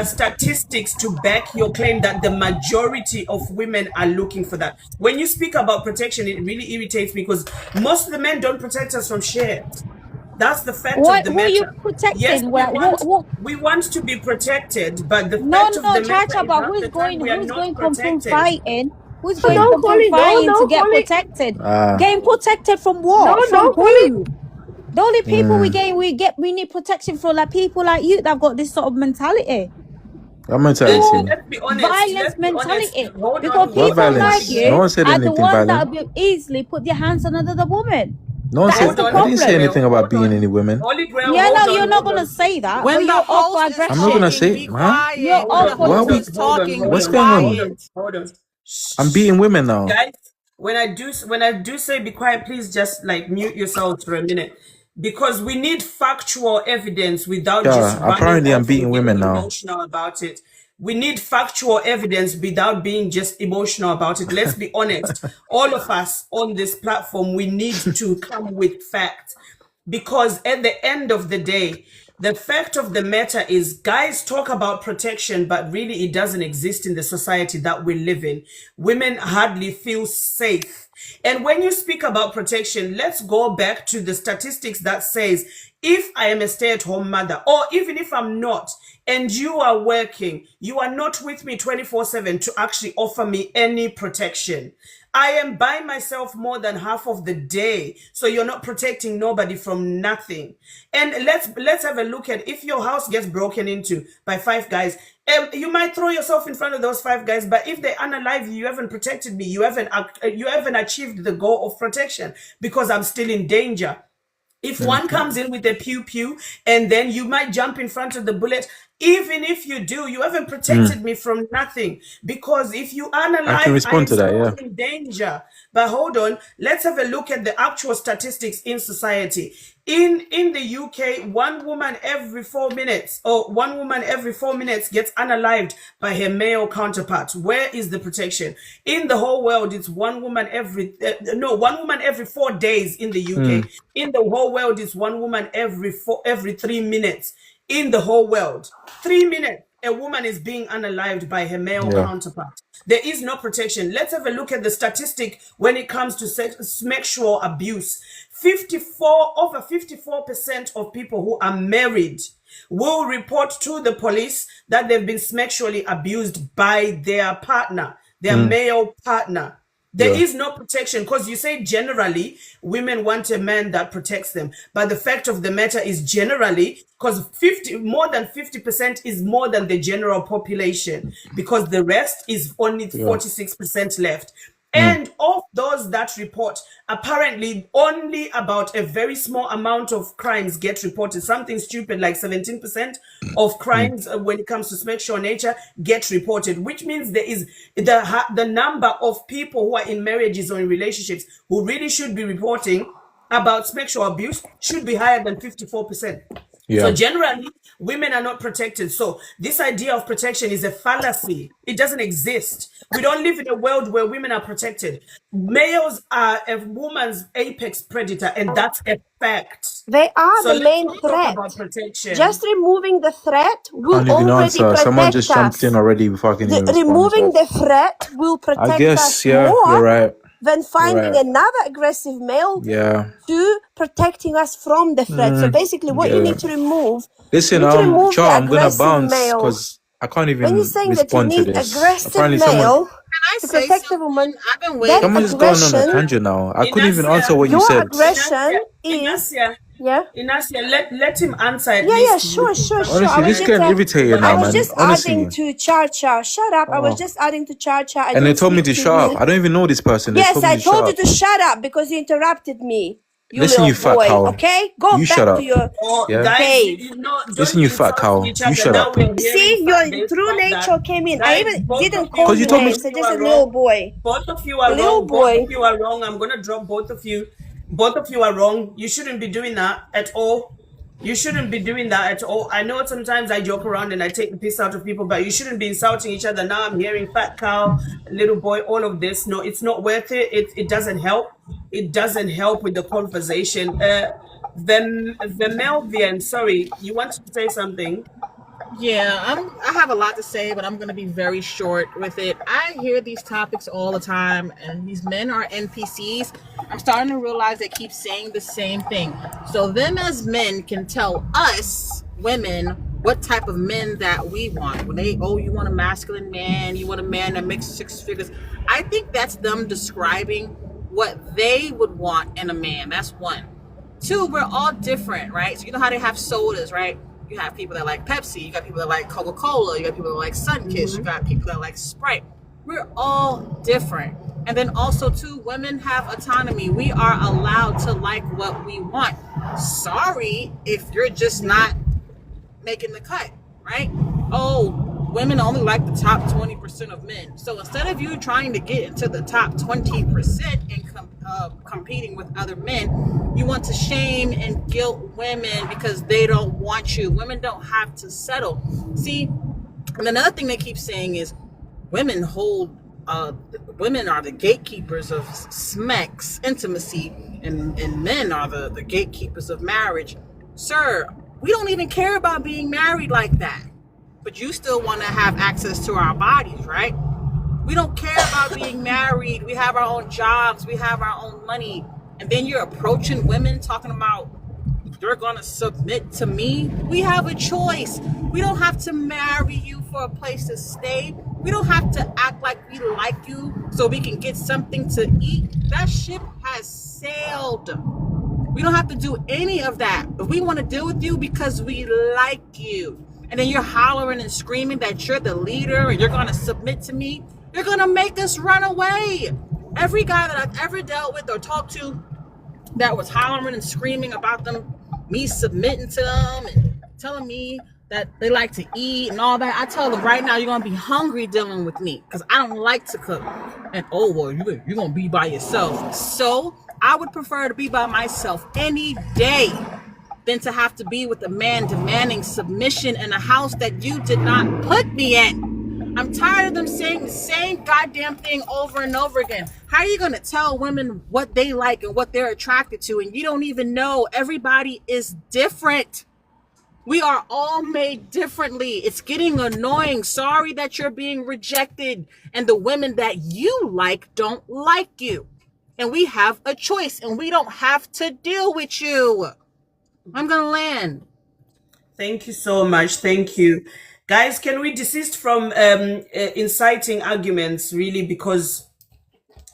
statistics to back your claim that the majority of women are looking for that. When you speak about protection, it really irritates me because most of the men don't protect us from shit. That's the fact of the Who are you matter. protecting? Yes, What? we want to be protected, but the No, fact of the matter Chacha. is But half the time we are who's not going come from protected. fighting? Who's No, going no, from Holly, no, confined to no, get Holly. protected? Ah, Getting protected from No, what? From no, Holly. who? The only people we need protection for, like people like you that've got this sort of mentality. what mentality? Let's be honest. Violence Let's be honest. mentality. Hold Because on. What people like violence? No you one said are the anything ones that violent. will easily put their hands on another woman. No one That is said. the Hold I didn't say problem. anything about being on. any women. Holy Grail, Yeah, hold no, on, you're not hold gonna on. say that, but When the you're all for host is I'm not gonna aggression. say, talking, be huh? quiet. You're When all the for What host we? is talking, What's be going on? quiet. Hold on. I'm beating women now. Guys, when I do say be quiet, please just like mute yourselves for a minute, because we need factual evidence without just Yeah, running apparently I'm off beating and women getting now. emotional about it. We need factual evidence without being just emotional about it. Let's be honest. All of us on this platform, we need to come with facts, because at the end of the day, the fact of the matter is guys talk about protection, but really it doesn't exist in the society that we live in. Women hardly feel safe. And when you speak about protection, let's go back to the statistics that says if I am a stay-at-home mother, or even if I'm not, and you are working, you are not with me 24/7 to actually offer me any protection. I am by myself more than half of the day, so you're not protecting nobody from nothing. And let's have a look at, if your house gets broken into by 5 guys, you might throw yourself in front of those 5 guys, but if they unalive you, you haven't protected me. You haven't achieved the goal of protection, because I'm still in danger. If one comes in with a pew pew, and then you might jump in front of the bullet, even if you do, you haven't protected me from nothing. Because if you I can analyze, I respond am to that. still Yeah. in danger. But hold on, let's have a look at the actual statistics in society. In the UK, one woman every 4 minutes gets unalived by her male counterpart. Where is the protection? In the whole world, it's one woman every 4 days in the UK. In the whole world, it's one woman every 3 minutes. In the whole world, 3 minutes, a woman is being unalived by her male Yeah. counterpart. There is no protection. Let's have a look at the statistic when it comes to sexual abuse. Over 54% of people who are married will report to the police that they've been sexually abused by their partner, their male partner. There Yeah. is no protection, because you say generally women want a man that protects them. But the fact of the matter is, generally, because more than 50% is more than the general population, because the rest is only 46% left. And of those that report, apparently only about a very small amount of crimes get reported. Something stupid like 17% of crimes when it comes to sexual nature get reported, which means there is the number of people who are in marriages or in relationships who really should be reporting about sexual abuse should be higher than 54%. Yeah. So generally, women are not protected. So this idea of protection is a fallacy. It doesn't exist. We don't live in a world where women are protected. Males are a woman's apex predator, and that's a fact. They are So the let's main not talk threat. about protection. Just removing the threat will Can't even already answer. Someone protect just jumped us. in already before I can even respond. Removing So the threat will I protect guess, us yeah, you're more right. than You're finding right. another aggressive male Yeah. to protecting us from the threat. So basically, what you Yeah. need to remove, Listen, you need to remove Char, the I'm gonna aggressive bounce male. because I can't When you're even saying that you respond to need this. aggressive Apparently, someone male Can I to say protect the something? woman, I've been that waiting. someone's just going on a aggression, tangent now. I couldn't even Inacia, answer what you your said. aggression Inacia, is, Inacia, yeah. Inacia, let him answer at Yeah, least. sure. I Honestly, was this just, getting irritated I now, was man. just adding Honestly. to Cha. Shut up. I was Oh. just adding to Cha. I And they didn't told me speak to to shut you. up. I don't even know this person. They Yes, told me I to shut told you up. to shut up because you interrupted me. You Listen, little you fat boy. cow. Okay, go You back shut to up. your Oh, Yeah? guys, cave. don't Listen, you fat insult cow. each You other. shut Now up. we're See, hearing your fact based. true Stop nature that. came in. I Guys, even both didn't of call Because you you told me names. I you just are said little wrong. boy. Both of you are Little wrong. Both boy. of you are wrong. I'm gonna drop both of you. Both of you are wrong. You shouldn't be doing that at all. You shouldn't be doing that at all. I know sometimes I joke around and I take the piss out of people, but you shouldn't be insulting each other. Now I'm hearing fat cow, little boy, all of this. No, it's not worth it. It doesn't help. It doesn't help with the conversation. The Melvian, sorry, you wanted to say something? Yeah, I have a lot to say, but I'm going to be very short with it. I hear these topics all the time, and these men are NPCs. I'm starting to realize they keep saying the same thing. So them as men can tell us women what type of men that we want. When they, oh, you want a masculine man, you want a man that makes 6 figures. I think that's them describing what they would want in a man. That's one. Two, we're all different, right? So you know how they have sodas, right? You have people that like Pepsi, you got people that like Coca-Cola, you got people that like Sunkist, you got people that like Sprite. We're all different. And then also too, women have autonomy. We are allowed to like what we want. Sorry if you're just not making the cut, right? Oh, women only like the top 20% of men. So instead of you trying to get into the top 20% and competing with other men, you want to shame and guilt women because they don't want you. Women don't have to settle. See, and another thing they keep saying is women are the gatekeepers of sex, intimacy, and men are the gatekeepers of marriage. Sir, we don't even care about being married like that. But you still want to have access to our bodies, right? We don't care about being married. We have our own jobs. We have our own money. And then you're approaching women talking about you're going to submit to me. We have a choice. We don't have to marry you for a place to stay. We don't have to act like we like you so we can get something to eat. That ship has sailed. We don't have to do any of that. If we want to deal with you because we like you, and then you're hollering and screaming that you're the leader and you're going to submit to me, you're going to make us run away. Every guy that I've ever dealt with or talked to that was hollering and screaming about me submitting to them and telling me that they like to eat and all that, I tell them right now, you're going to be hungry dealing with me because I don't like to cook. And, oh, well, you're going to be by yourself. So I would prefer to be by myself any day than to have to be with a man demanding submission in a house that you did not put me in. I'm tired of them saying the same goddamn thing over and over again. How are you going to tell women what they like and what they're attracted to, and you don't even know? Everybody is different. We are all made differently. It's getting annoying. Sorry that you're being rejected and the women that you like don't like you. And we have a choice and we don't have to deal with you. I'm going to land. Thank you so much. Thank you. Guys, can we desist from inciting arguments, really? Because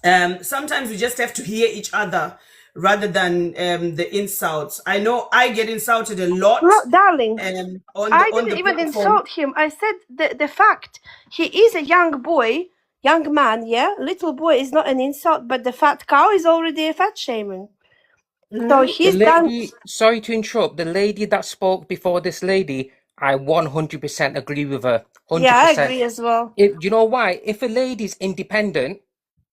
sometimes we just have to hear each other rather than the insults. I know I get insulted a lot. No, darling, I on didn't the even platform. insult him. I said the fact. He is a young boy, young man, yeah? Little boy is not an insult, but the fat cow is already a fat shaming. So The he's done. lady, sorry to interrupt, the lady that spoke before this lady, I 100% agree with her. 100%. Yeah, I agree as well. You know why? If a lady's independent,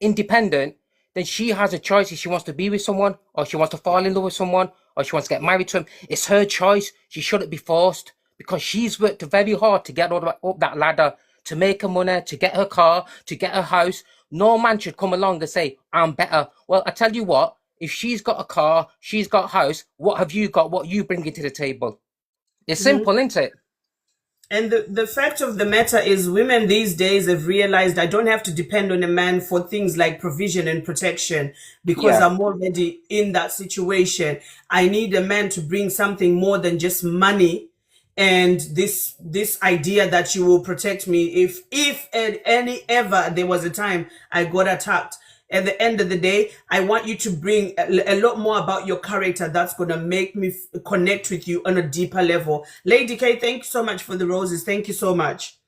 then she has a choice if she wants to be with someone, or she wants to fall in love with someone, or she wants to get married to him. It's her choice. She shouldn't be forced, because she's worked very hard to get up that ladder, to make her money, to get her car, to get her house. No man should come along and say, I'm better. Well, I tell you what, if she's got a car, she's got a house, what have you got? What you bringing to the table? It's simple, isn't it? And the fact of the matter is, women these days have realized I don't have to depend on a man for things like provision and protection, because Yeah. I'm already in that situation. I need a man to bring something more than just money and this idea that you will protect me if at any ever there was a time I got attacked. At the end of the day, I want you to bring a lot more about your character that's going to make me connect with you on a deeper level. Lady K, thank you so much for the roses. Thank you so much.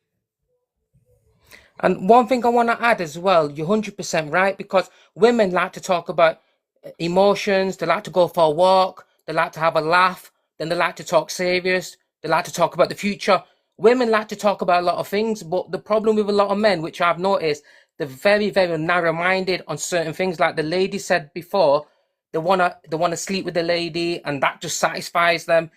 And one thing I want to add as well, you're 100% right, because women like to talk about emotions, they like to go for a walk, they like to have a laugh, then they like to talk serious, they like to talk about the future. Women like to talk about a lot of things, but the problem with a lot of men, which I've noticed, they're very, very narrow-minded on certain things. Like the lady said before, they wanna sleep with the lady, and that just satisfies them.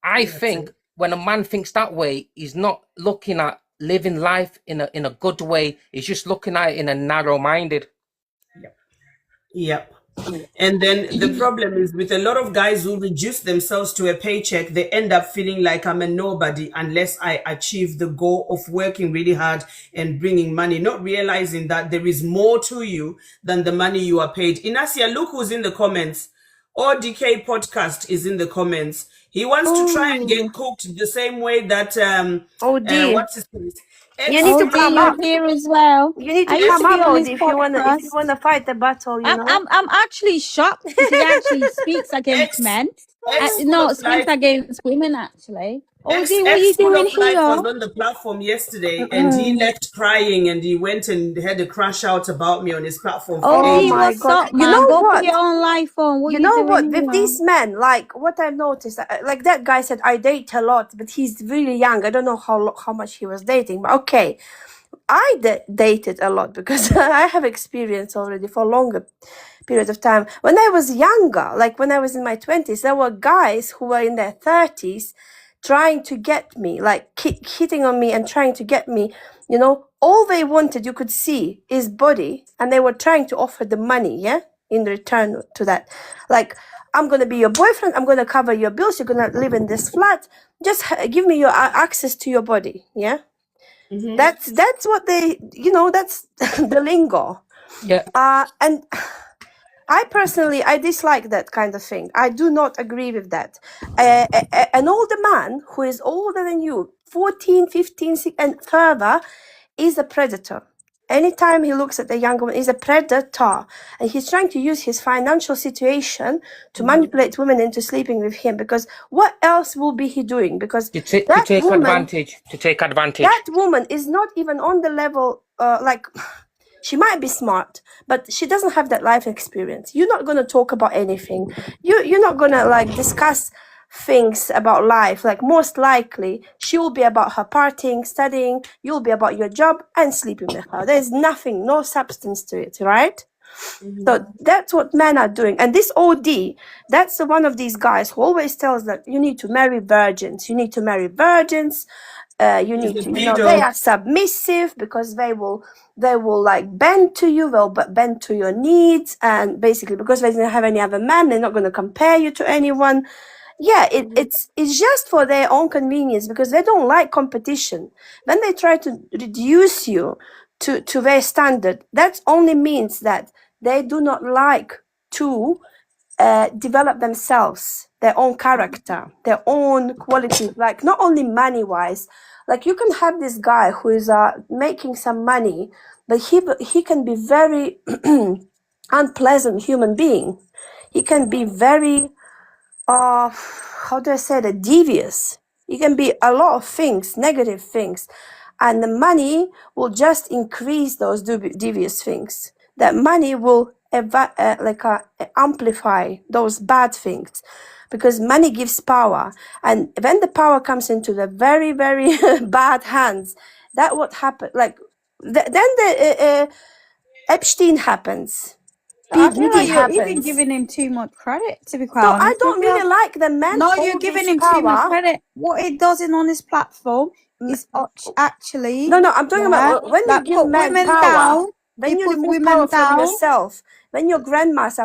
I think when a man thinks that way, he's not looking at living life in a good way. He's just looking at it in a narrow-minded. Yep. And then the problem is, with a lot of guys who reduce themselves to a paycheck, they end up feeling like I'm a nobody unless I achieve the goal of working really hard and bringing money, not realizing that there is more to you than the money you are paid. Inasia, look who's in the comments. ODK podcast is in the comments. He wants to try and get Oh, cooked the same way that oh dear. what's his face? You need to OD, come you're up. here as well. You need I to used come to be up, on Odie, his if you podcast. wanna fight the battle, you know. I'm actually shocked because he actually speaks against Ex men. Ex Full No, of speaks Life. against women actually. OD, Ex, what are Ex you Full doing of Life here? was on the platform yesterday, and he left crying, and he went and had a crash out about me on his platform for Oh OD, ages. my what's God. up, You man? know Go put what? your own life on. What You you know doing what? With here? these men, like what I've noticed, like that guy said, I date a lot, but he's really young. I don't know how much he was dating, but okay. I dated a lot because I have experience already for a longer period of time. When I was younger, like when I was in my 20s, there were guys who were in their 30s trying to get me, like hitting on me and trying to get me. You know, all they wanted, you could see, is body, and they were trying to offer the money, yeah, in return to that. Like, I'm going to be your boyfriend, I'm going to cover your bills, you're going to live in this flat, just give me your access to your body, yeah. That's what they, you know, that's the lingo. Yeah. And I personally, I dislike that kind of thing. I do not agree with that. An older man who is older than you, 14, 15, 16, and further, is a predator. Anytime he looks at a young woman, he's a predator. And he's trying to use his financial situation to manipulate women into sleeping with him. Because what else will be he doing? Because To that take woman, advantage. To take advantage. that woman is not even on the level, like, she might be smart, but she doesn't have that life experience. You're not going to talk about anything. You're not going to like discuss things about life. Like most likely she will be about her partying, studying, you'll be about your job and sleeping with her. There's nothing, no substance to it, right? So that's what men are doing. And this OD, that's one of these guys who always tells that you need to marry virgins. You need to marry virgins. You He's need a to, you know, they pedo. are submissive because they will like bend to you, they'll bend to your needs, and basically because they didn't have any other man, they're not going to compare you to anyone. Yeah, it's just for their own convenience because they don't like competition. When they try to reduce you to their standard, that only means that they do not like to develop themselves, their own character, their own qualities, like not only money wise. Like you can have this guy who is making some money, but he can be very unpleasant human being. He can be very how do I say that, devious. It can be a lot of things, negative things, and the money will just increase those devious things. That money will amplify those bad things, because money gives power, and when the power comes into the very, very bad hands, that what happened. Like then the Epstein happens. I P feel Diddy like you're even happens. giving him too much credit, to be quite So I honest with don't you. really like the men No, you're hold giving this him too much power. credit. What it does in on his platform Mm, is actually, No, I'm talking yeah, about when you like give put men women power, down. He when you puts remove women power from down. yourself, when your grandmas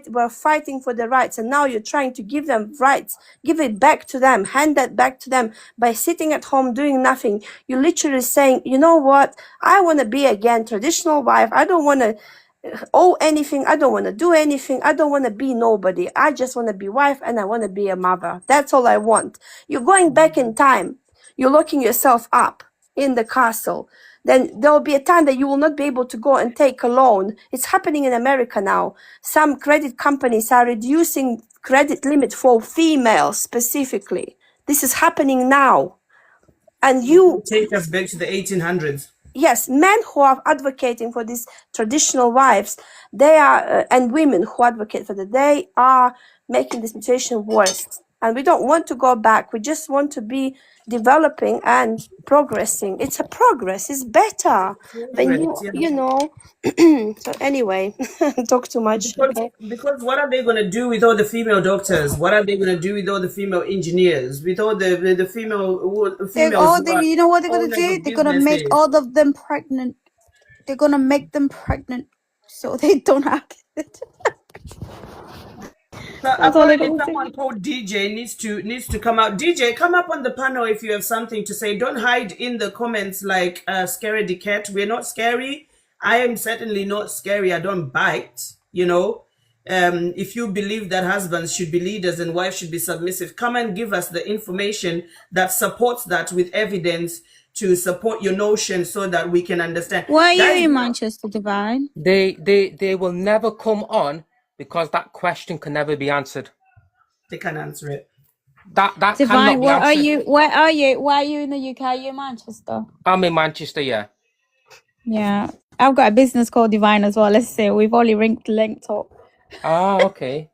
were fighting for the rights, and now you're trying to give them rights, give it back to them, hand that back to them by sitting at home doing nothing. You're literally saying, you know what? I want to be again traditional wife. I don't want to owe anything. I don't want to do anything. I don't want to be nobody. I just want to be wife and I want to be a mother. That's all I want. You're going back in time. You're locking yourself up in the castle. Then there will be a time that you will not be able to go and take a loan. It's happening in America now. Some credit companies are reducing credit limit for females specifically. This is happening now. And you, Take us back to the 1800s. yes, men who are advocating for these traditional wives, they are, and women who advocate for that, they are making the situation worse. And we don't want to go back. We just want to be developing and progressing. It's a progress. It's better when Progress, yeah. you know. So anyway, talk too much. Okay. Because what are they going to do with all the female doctors? What are they going to do with all the female engineers? With all the females who are You know what they're gonna owners do? of They're gonna make businesses? all of them pregnant. They're gonna make them pregnant so they don't have it. So That's all they're apparently gonna someone do. called DJ needs to come out. DJ, come up on the panel if you have something to say. Don't hide in the comments like scary cat. We're not scary. I am certainly not scary. I don't bite, you know. If you believe that husbands should be leaders and wives should be submissive, come and give us the information that supports that with evidence to support your notion so that we can understand. Why are you Guys, in Manchester, Divine? They will never come on because that question can never be answered. they can answer it. That Divine, cannot be where are answered. you? Where are you? Why are you in the UK? Are you in Manchester? I'm in Manchester, yeah. Yeah, I've got a business called Divine as well. Let's see, we've only linked up. Ah, okay.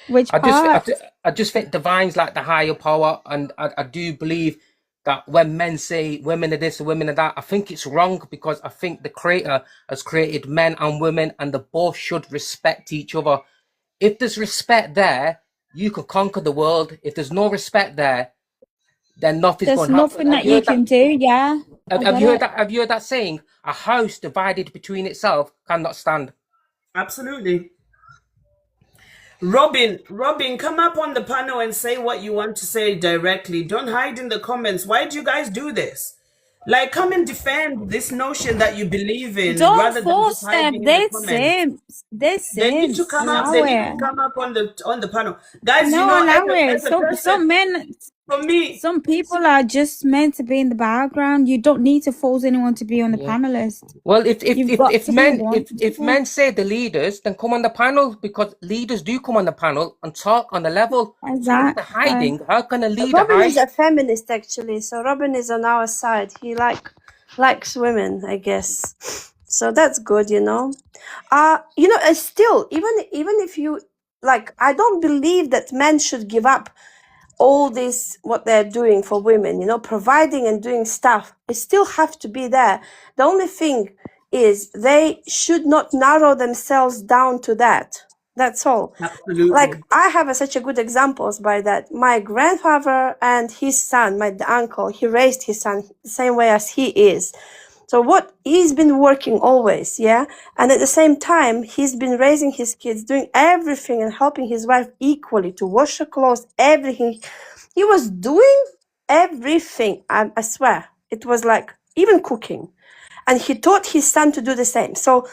Which I part? just think divine's like the higher power, and I do believe that when men say women are this and women are that, I think it's wrong, because I think the creator has created men and women and they both should respect each other. If there's respect there, you can conquer the world. If there's no respect there, then nothing's There's going to happen. nothing that you can do. Yeah, Have you heard that? Have you heard that saying? A house divided between itself cannot stand. Absolutely. Robin, come up on the panel and say what you want to say directly. Don't hide in the comments. Why do you guys do this? Like, come and defend this notion that you believe in, Don't rather than just force hiding them. in the comments. They need to come up. They need to come up on the panel, guys. No, you know, allow as it. a person, Some men, for me, some people are just meant to be in the background. You don't need to force anyone to be on the panel list. Well, if You've got men say the leaders, then come on the panel, because leaders do come on the panel and talk on the level. Exactly. If they're hiding, how can a leader Robin hide? is a feminist, actually, so Robin is on our side. He likes women, I guess. So that's good, you know. You know, and still, even if you like, I don't believe that men should give up all this what they're doing for women, you know, providing and doing stuff. They still have to be there. The only thing is they should not narrow themselves down to that. That's all. absolutely. Like, I have such a good examples by that. My grandfather and his son, my uncle, he raised his son the same way as he is. So what he's been working always, yeah? And at the same time, he's been raising his kids, doing everything and helping his wife equally to wash her clothes, everything. He was doing everything, I swear. It was like, even cooking. And he taught his son to do the same. So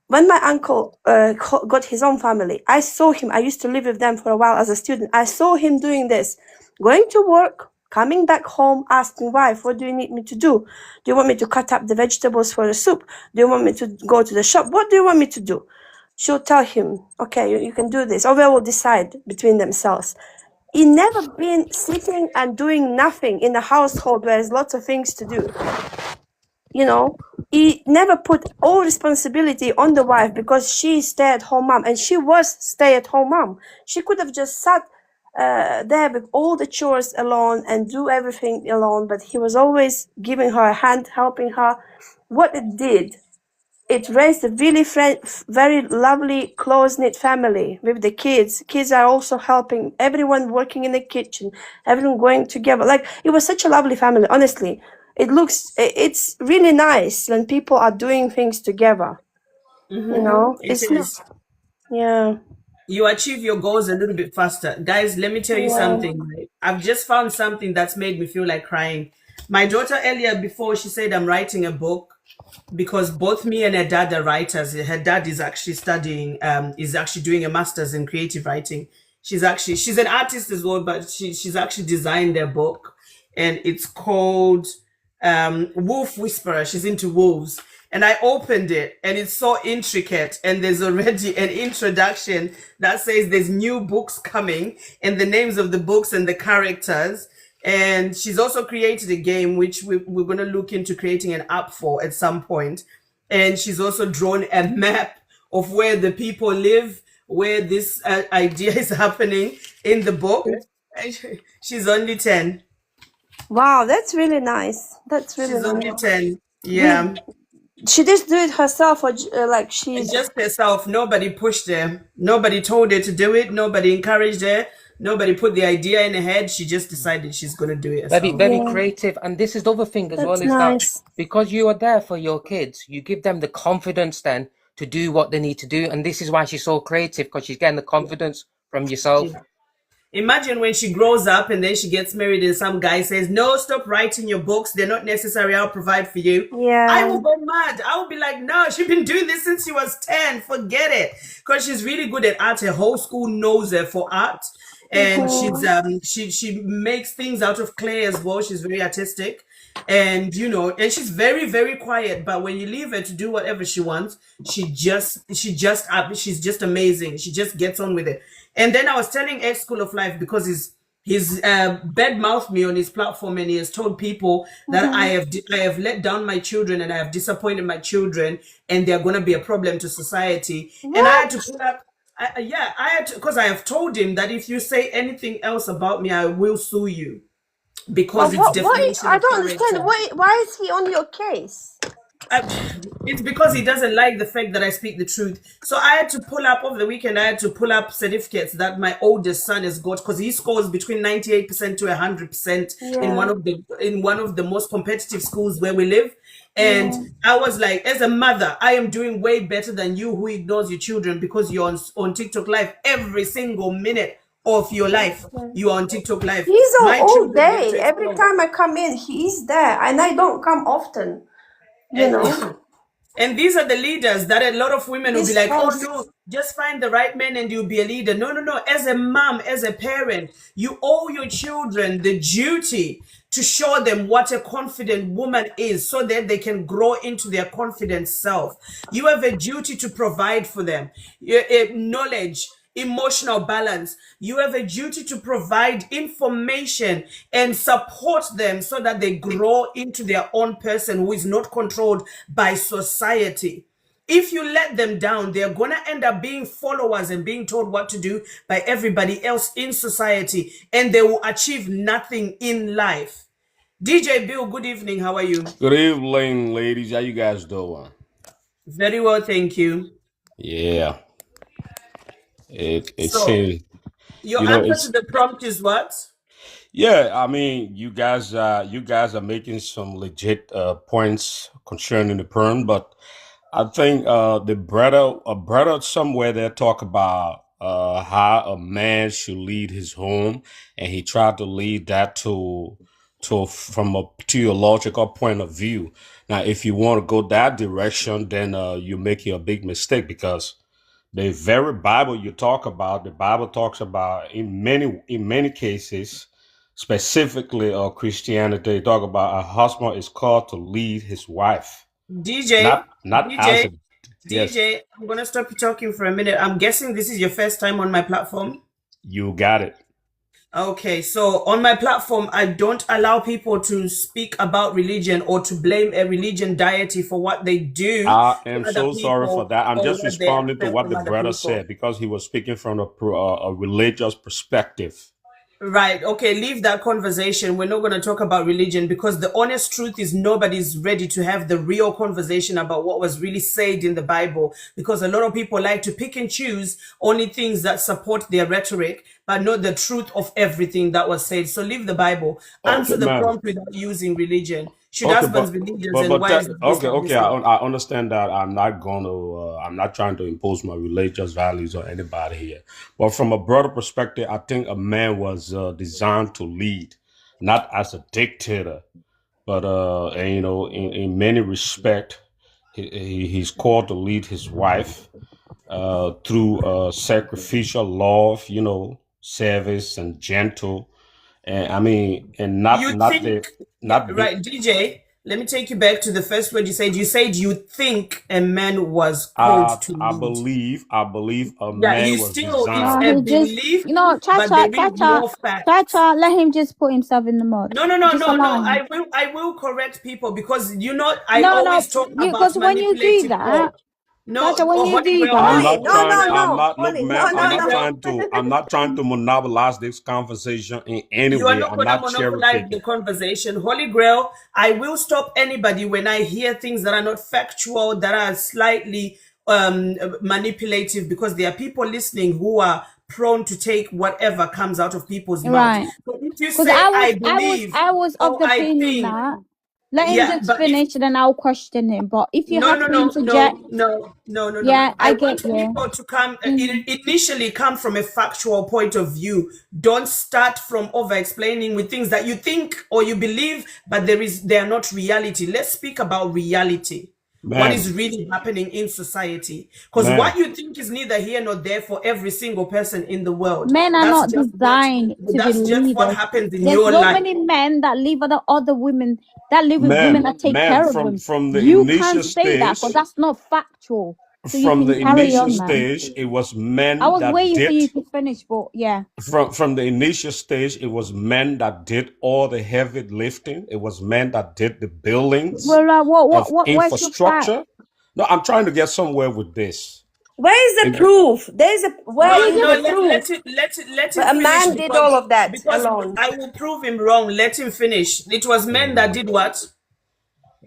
when my uncle got his own family, I saw him. I used to live with them for a while as a student. I saw him doing this, going to work, coming back home, asking wife, what do you need me to do? Do you want me to cut up the vegetables for the soup? Do you want me to go to the shop? What do you want me to do? She'll tell him, okay, you can do this. Or they will decide between themselves. He never been sitting and doing nothing in a household where there's lots of things to do. You know, he never put all responsibility on the wife because she's stay-at-home mom, and she was stay-at-home mom. She could have just sat there with all the chores alone and do everything alone, but he was always giving her a hand, helping her. What it did, it raised a really very lovely, close-knit family with the kids. Kids are also helping, everyone working in the kitchen, everyone going together. Like, it was such a lovely family, honestly. It's really nice when people are doing things together. You know, it's not, yeah. You achieve your goals a little bit faster. Guys, let me tell you something. I've just found something that's made me feel like crying. My daughter earlier before, she said I'm writing a book because both me and her dad are writers. Her dad is actually studying, is actually doing a master's in creative writing. She's an artist as well, but she's actually designed their book, and it's called Wolf Whisperer. She's into wolves. And I opened it and it's so intricate, and there's already an introduction that says there's new books coming and the names of the books and the characters. And she's also created a game which we're going to look into creating an app for at some point. And she's also drawn a map of where the people live, where this idea is happening in the book. She's only 10. Wow, that's really nice. That's really She's nice. only 10. Yeah. She just do it herself, or like she's just herself. Nobody pushed her. Nobody told her to do it. Nobody encouraged her. Nobody put the idea in her head. She just decided she's going to do it herself. Very creative. And this is the other thing as That's well, is nice. that because you are there for your kids, you give them the confidence then to do what they need to do. And this is why she's so creative, because she's getting the confidence from yourself. Imagine when she grows up and then she gets married and some guy says, no, stop writing your books. They're not necessary. I'll provide for you. I will go mad. I will be like, no, she's been doing this since she was 10. Forget it. Because she's really good at art. Her whole school knows her for art. And she makes things out of clay as well. She's very artistic. And and she's very, very quiet, but when you leave her to do whatever she wants, she's just amazing. She just gets on with it. And then I was telling X School of Life, because he's bad mouthed me on his platform, and he has told people that I have let down my children and I have disappointed my children, and they're going to be a problem to society. And I had to put up, I had to, because I have told him that if you say anything else about me, I will sue you, because it's defamation I of don't character. understand. Why is he on your case? It's because he doesn't like the fact that I speak the truth. So I had to pull up over the weekend. I had to pull up certificates that my oldest son has got, because he scores between 98% to 100% in one of the most competitive schools where we live. And I was like, as a mother, I am doing way better than you, who ignores your children because you're on TikTok Live every single minute of your life. You are on TikTok Live. He's on My all children get day. to Every explore. time I come in, he is there, and I don't come often. And these are the leaders that a lot of women will be His like, oh friends. no, just find the right man and you'll be a leader. No, no, no. As a mom, as a parent, you owe your children the duty to show them what a confident woman is, so that they can grow into their confident self. You have a duty to provide for them. Knowledge, emotional balance. You have a duty to provide information and support them so that they grow into their own person who is not controlled by society. If you let them down, they're going to end up being followers and being told what to do by everybody else in society, and they will achieve nothing in life. DJ Bill, good evening. How are you? Good evening, ladies. How you guys doing? Very well, thank you. Yeah, it's So, your answer to the prompt is what? yeah. I mean, you guys are making some legit points concerning the perm, but I think the brother somewhere there talk about how a man should lead his home, and he tried to lead that from a theological point of view. Now, if you want to go that direction, then you're making a big mistake, because the very Bible you talk about, the Bible talks about in many cases, specifically Christianity, talk about a husband is called to lead his wife. DJ, Not as a yes. DJ, I'm gonna stop you talking for a minute. I'm guessing this is your first time on my platform. You got it. Okay, so on my platform, I don't allow people to speak about religion or to blame a religion deity for what they do. I am so sorry for that. I'm just responding to what the brother people said, because he was speaking from a religious perspective. Right. Okay. Leave that conversation. We're not going to talk about religion, because the honest truth is nobody's ready to have the real conversation about what was really said in the Bible, because a lot of people like to pick and choose only things that support their rhetoric, but not the truth of everything that was said. So leave the Bible. Answer the prompt without using religion. Should husbands be leaders and wives be okay. I understand that. I'm not trying to impose my religious values on anybody here. But from a broader perspective, I think a man was designed to lead, not as a dictator, but in many respects, he's called to lead his wife through sacrificial love, service and gentle. And I mean, and not right, DJ, let me take you back to the first word you said. You said you think a man was called to lead. I believe a man was designed. He just, Chacha, let him just put himself in the mud. No. I will correct people, because I always talk about manipulative talk. No, when you do that, I'm not trying to monopolize this conversation in any way. You are not going to monopolize the conversation. Holy Grail, I will stop anybody when I hear things that are not factual, that are slightly manipulative, because there are people listening who are prone to take whatever comes out of people's mouths. So if you say I believe, I was of the opinion that Let him Yeah, just but if finish, and then I'll question him. But if you no, have no, to no, interject, no. yeah, I I want get you. people to come Mhm. initially come from a factual point of view. Don't start from over explaining with things that you think or you believe, but they are not reality. Let's speak about reality. What Ma'am, is really happening in society? Because ma'am, what you think is neither here nor there for every single person in the world. Men are not designed to be That's just what leaders. happens in There's your so life. many men that live with other women, that live with women ma'am, that take ma'am, care of them. from the You initial can't say that because stage, that's not factual. So you from can the carry initial on, man. stage, it was I men was that waiting for did. you to finish, but yeah. From the initial stage, it was men that did all the heavy lifting. It was men that did the buildings Well, of where's your fact? infrastructure. No, I'm trying to get somewhere with this. Where is the It- proof? Where No, is no, the proof? let him But a finish man did all of that because alone. I will prove him wrong. Let him finish. It was men that did what?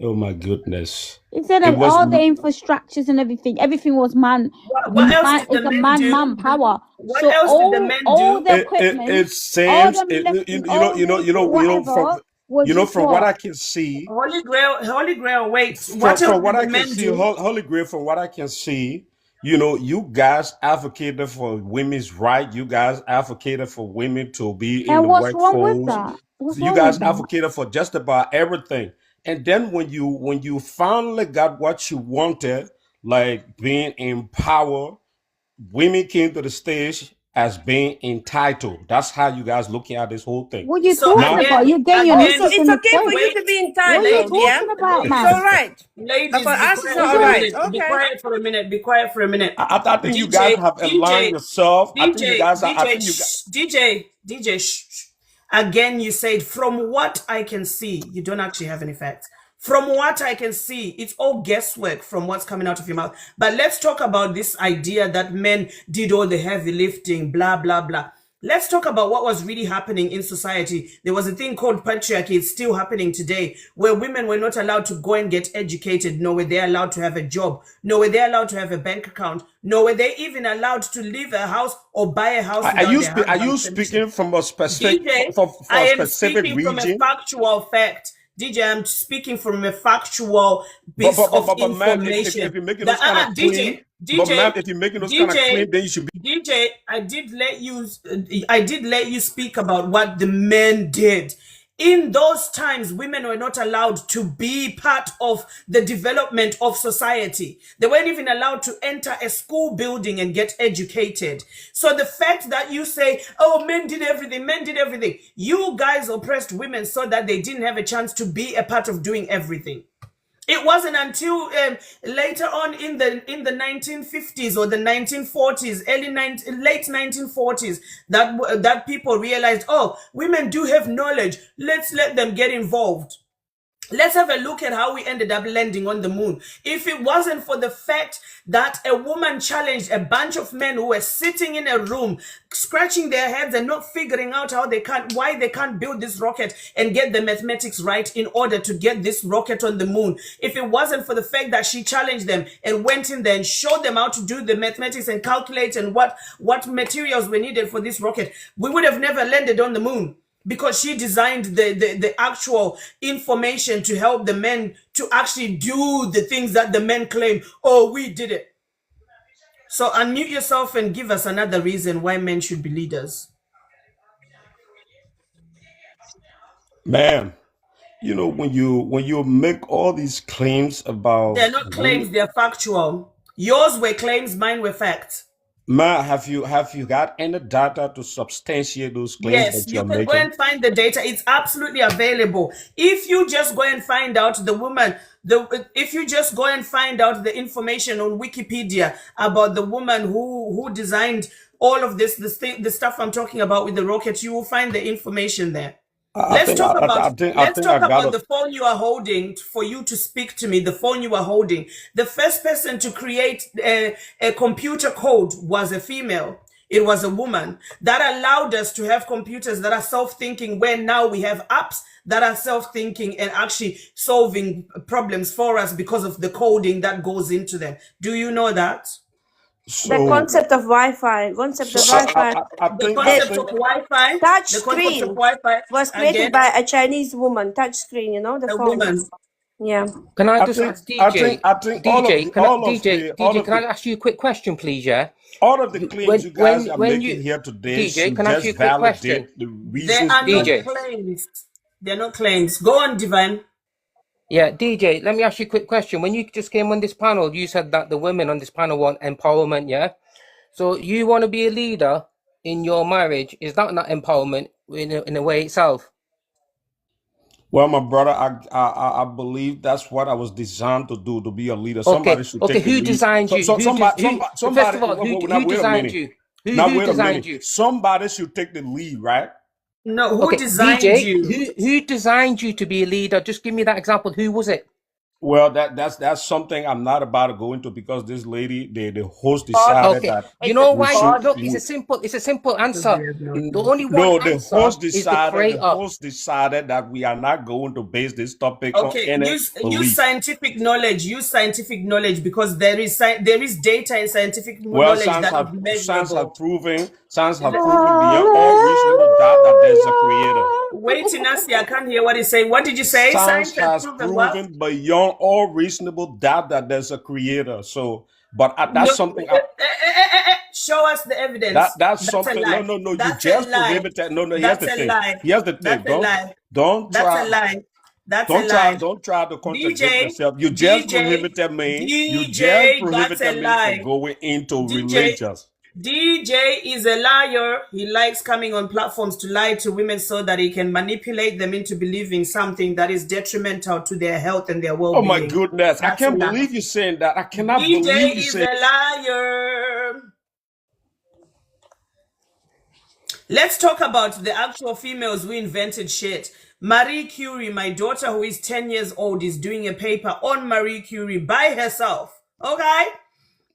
oh my goodness! Instead It of was all the infrastructures and everything was man. What else Man did the is a men do? manpower. What So else did the men all do? the equipment, it all seems the all the from whatever was just from what what? I can see, Holy Grail. Wait, what else from what did I the can men see, do? Holy Grail, from what I can see, you guys advocated for women's right. You guys advocated for women to be in And the what's wrong with workforce. that? What's You wrong guys with that? advocated for just about everything. And then when you finally got what you wanted, like being in power, women came to the stage as being entitled. That's how you guys looking at this whole thing. What are you So talking Now, about? You're getting your Oh, again, so nitpick it's in the okay for point. you to be What are you entitled, yeah? talking about, It's man? all right. But ladies, for be us, it's quiet not Is all for a it? right. minute. Be Okay. quiet for a minute. Be quiet for a minute. I think you guys have aligned yourself. I think you guys are. I think you guys. DJ, shh. Again, you said, from what I can see, you don't actually have any facts. From what I can see, it's all guesswork from what's coming out of your mouth. But let's talk about this idea that men did all the heavy lifting, blah, blah, blah. Let's talk about what was really happening in society. There was a thing called patriarchy. It's still happening today, where women were not allowed to go and get educated, nor were they allowed to have a job, nor were they allowed to have a bank account, nor were they even allowed to leave a house or buy a house without their Are you husband's permission. speaking from a specific DJ, for I a am specific speaking from a region? factual fact. DJ, I'm speaking from a factual piece of But ma'am, if information. you're making those kind of claim, DJ, but ma'am, DJ, if you're making those kind of DJ, claim, then you should be. DJ, I did let you speak about what the men did. In those times, women were not allowed to be part of the development of society. They weren't even allowed to enter a school building and get educated. So the fact that you say, oh, men did everything, you guys oppressed women so that they didn't have a chance to be a part of doing everything. It wasn't until later on in the 1950s or the 1940s, late 1940s, that people realized, oh, women do have knowledge. Let's let them get involved. Let's have a look at how we ended up landing on the moon. If it wasn't for the fact that a woman challenged a bunch of men who were sitting in a room, scratching their heads and not figuring out why they can't build this rocket and get the mathematics right in order to get this rocket on the moon. If it wasn't for the fact that she challenged them and went in there and showed them how to do the mathematics and calculate and what materials were needed for this rocket, we would have never landed on the moon. Because she designed the actual information to help the men to actually do the things that the men claim, oh, we did it. So unmute yourself and give us another reason why men should be leaders. Ma'am, when you make all these claims about They're not claims, women, they're factual. Yours were claims, mine were facts. ma'am, have you got any data to substantiate those claims Yes, that you you're can go making? and find the data. It's absolutely available. If you just go and find out if you just go and find out the information on Wikipedia about the woman who designed all of this, the stuff I'm talking about with the rocket, you will find the information there. Let's talk about the phone you are holding for you to speak to me, the phone you are holding. The first person to create a computer code was a female. It was a woman that allowed us to have computers that are self-thinking, where now we have apps that are self-thinking and actually solving problems for us because of the coding that goes into them. Do you know that? The So concept of Wi-Fi. Concept so of Wi-Fi. I The think concept of Wi-Fi, Touch the concept of screen Wi-Fi, was created again, by a Chinese woman. Touch screen, you know, the a phone. woman. Yeah. Can I I just think ask I think DJ? I think all of the Can I ask you a quick question, please? Yeah. all of the claims you guys are When making you here today DJ, should can I ask you a just quick question? validate the They reasons are not DJ. claims. They're not claims. Go on, Divine. Yeah, DJ, let me ask you a quick question. When you just came on this panel, you said that the women on this panel want empowerment, yeah? So you want to be a leader in your marriage. Is that not empowerment in a way itself? Well, my brother, I believe that's what I was designed to do, to be a leader. Somebody should Okay. take the Who lead. designed you? First of all, who designed you? Who designed you? Somebody should take the lead, right? No, who Okay, designed DJ, you? who designed you to be a leader? Just give me that example. Who was it? Well, that's something I'm not about to go into because this lady, the host decided Okay, that you know we why? should. Look, it's a simple answer. The only one No, the answer host is the decided. The creator. host decided that we are not going to base this topic on Okay, any use belief. scientific knowledge. Use scientific knowledge because there is data and scientific Well, knowledge science that is have measurable. proven beyond all reasonable doubt that there's a creator. Wait, Inasi, I can't hear what he's saying. What did you say? Science has proven what? proven beyond all reasonable doubt that there's a creator. So, but that's something. Show us the evidence. That's something. A lie. No. You That's just a lie. prohibited. No. Here's That's the a thing. lie. Here's the thing. That's a lie. Don't That's try. a lie. That's Don't a try. lie. Don't try to contradict DJ, yourself. You just DJ, prohibited me. You DJ, just that's a prohibited me lie. from going into DJ, religious. DJ is a liar. He likes coming on platforms to lie to women so that he can manipulate them into believing something that is detrimental to their health and their well-being. Oh my goodness. That's I can't a lie. believe you saying that. I cannot DJ believe you is saying a liar. Let's talk about the actual females who invented shit. Marie Curie, my daughter who is 10 years old, is doing a paper on Marie Curie by herself. Okay?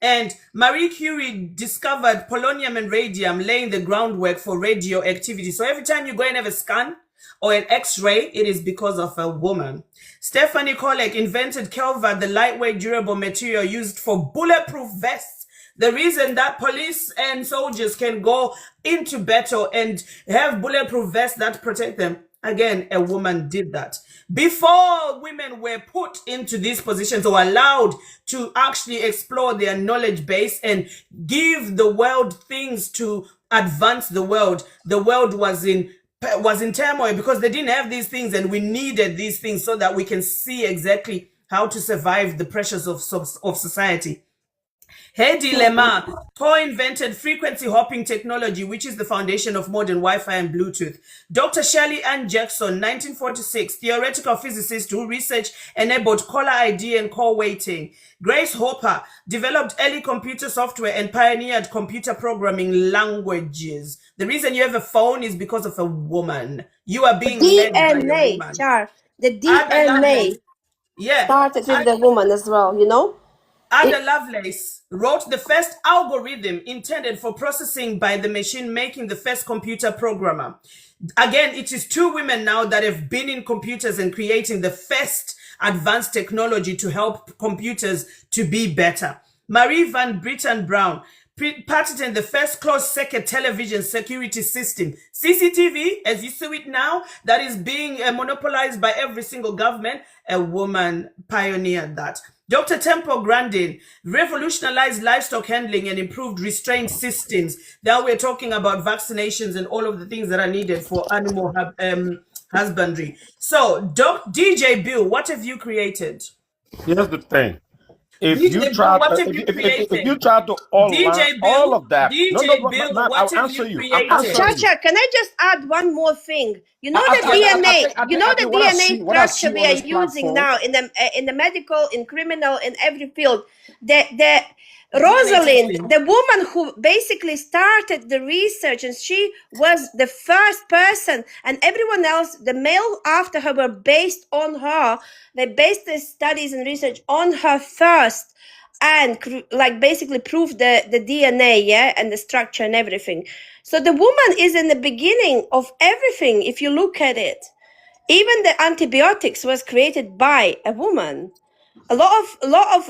And Marie Curie discovered polonium and radium, laying the groundwork for radioactivity. So every time you go and have a scan or an X-ray, it is because of a woman. Stephanie Kolek invented Kelva, the lightweight durable material used for bulletproof vests. The reason that police and soldiers can go into battle and have bulletproof vests that protect them, again, a woman did that. Before women were put into these positions or allowed to actually explore their knowledge base and give the world things to advance the world was in turmoil because they didn't have these things, and we needed these things so that we can see exactly how to survive the pressures of society. Hedy Lemar co-invented frequency hopping technology, which is the foundation of modern Wi-Fi and Bluetooth. Dr. Shirley Ann Jackson, 1946, theoretical physicist who research-enabled caller ID and call waiting. Grace Hopper developed early computer software and pioneered computer programming languages. The reason you have a phone is because of a woman. You are being led by a woman. Char, the DNA started with the woman as well, you know? Ada Lovelace wrote the first algorithm intended for processing by the machine, making the first computer programmer. Again, it is two women now that have been in computers and creating the first advanced technology to help computers to be better. Marie Van Britten Brown patented the first closed-circuit television security system, CCTV, as you see it now, that is being monopolized by every single government. A woman pioneered that. Dr. Temple Grandin revolutionized livestock handling and improved restraint systems. Now we're talking about vaccinations and all of the things that are needed for animal husbandry. So, DJ Bill, what have you created? Here's the thing. If DJ you Bill, try what to, have you created? if you try to online all of that, Bill, I'll answer you. I'm answering you. Chacha, can I just add one more thing? You know the DNA. You know the DNA structure we are using now in the medical, in criminal, in every field. The Rosalind, the woman who basically started the research, and she was the first person, and everyone else, the male after her, were based on her. They based their studies and research on her first, and like basically proved the DNA, yeah, and the structure and everything. So the woman is in the beginning of everything. If you look at it, even the antibiotics was created by a woman. a lot of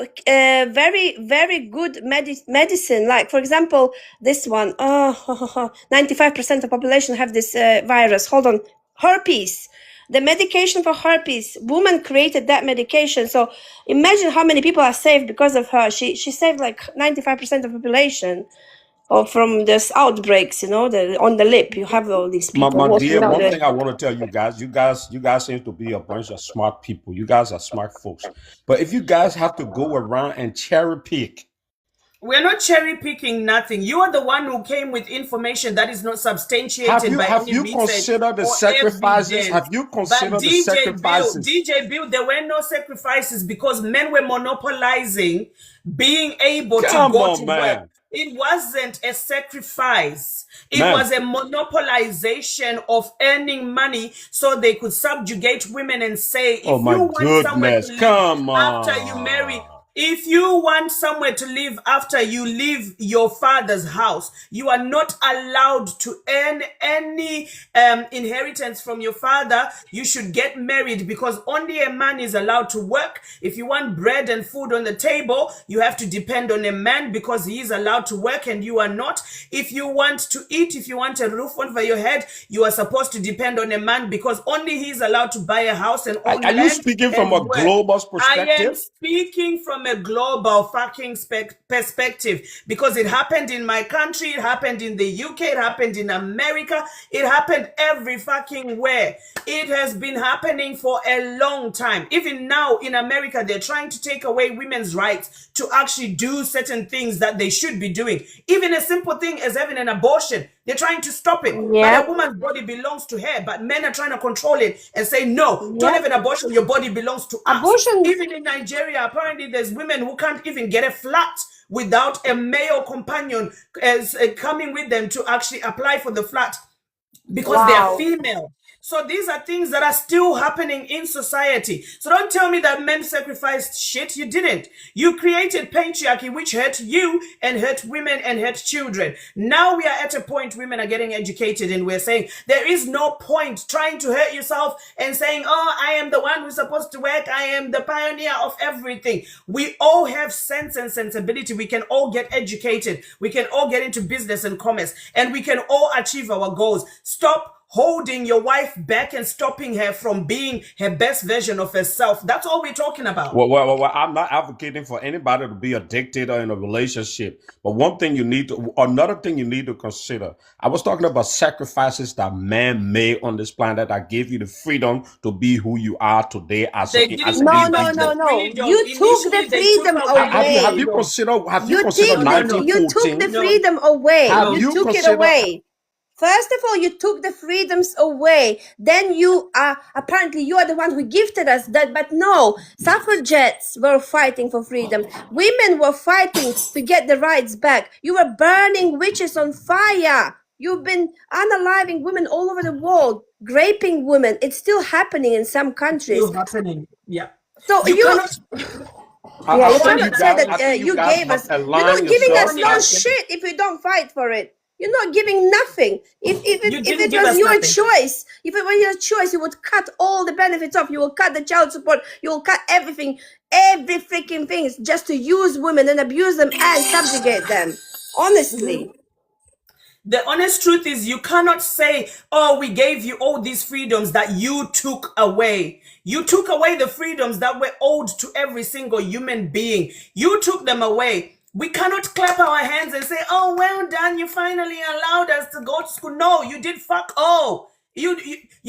very, very good medicine. Like, for example, this one, 95% of population have this virus. Hold on, herpes. The medication for herpes, woman created that medication. So imagine how many people are saved because of her. She saved like 95% of population. Or from this outbreaks, you know, on the lip, you have all these people. My walking dear, down one the- thing I want to tell you guys seem to be a bunch of smart people. You guys are smart folks. But if you guys have to go around and cherry pick, We're not cherry picking nothing. You are the one who came with information that is not substantiated by have any you research considered the or sacrifices? evidence. Have you But considered the sacrifices? DJ Bill, there were no sacrifices because men were monopolizing being able to Come go on, to man. work. It wasn't a sacrifice. It Man. was a monopolization of earning money so they could subjugate women and say, if Oh my you want somewhere goodness. to live Come after you marry, on. if you want somewhere to live after you leave your father's house, you are not allowed to earn any inheritance from your father. You should get married because only a man is allowed to work. If you want bread and food on the table, you have to depend on a man because he is allowed to work and you are not. If you want to eat, if you want a roof over your head, you are supposed to depend on a man because only he is allowed to buy a house and own Are land. you speaking from a and work. global I am perspective? speaking from a global fucking perspective because it happened in my country, it happened in the UK, it happened in America, it happened every fucking where. It has been happening for a long time. Even now in America, they're trying to take away women's rights to actually do certain things that they should be doing. Even a simple thing as having an abortion, they're trying to stop it. Yep. But a woman's body belongs to her, but men are trying to control it and say, no, don't Yep. have an abortion, your body belongs to us. Abortion- Even in Nigeria, apparently there's women who can't even get a flat without a male companion as coming with them to actually apply for the flat because Wow. they're female. So these are things that are still happening in society. So don't tell me that men sacrificed shit. You didn't. You created patriarchy, which hurt you and hurt women and hurt children. Now we are at a point women are getting educated and we're saying there is no point trying to hurt yourself and saying, oh, I am the one who's supposed to work. I am the pioneer of everything. We all have sense and sensibility. We can all get educated. We can all get into business and commerce and we can all achieve our goals. Stop holding your wife back and stopping her from being her best version of herself. That's all we're talking about. Well, I'm not advocating for anybody to be a dictator in a relationship. But another thing you need to consider. I was talking about sacrifices that man made on this planet that gave you the freedom to be who you are today as They an didn't No, give no, us no, the no. freedom. You took the Initially, they took freedom away away. Have you considered You took the 1914? freedom away. Have You you took it considered- away. First of all, you took the freedoms away. Then you are apparently you are the one who gifted us that. But no, suffragettes were fighting for freedom. Women were fighting to get the rights back. You were burning witches on fire. You've been unaliving women all over the world, raping women. It's still happening in some countries. Still happening. Yeah. So You you cannot. yeah, you think cannot you say guys- that I think you guys gave have us. You're aligned not giving us yourself no as- shit if we don't fight for it. You're not giving nothing. If You it didn't give was us your nothing. choice, if it were your choice, you would cut all the benefits off. You will cut the child support. You will cut everything, every freaking thing, just to use women and abuse them and subjugate them. Honestly. The honest truth is you cannot say, oh, we gave you all these freedoms that you took away. You took away the freedoms that were owed to every single human being. You took them away. We cannot clap our hands and say, oh, well done. You finally allowed us to go to school. No, you did fuck all. You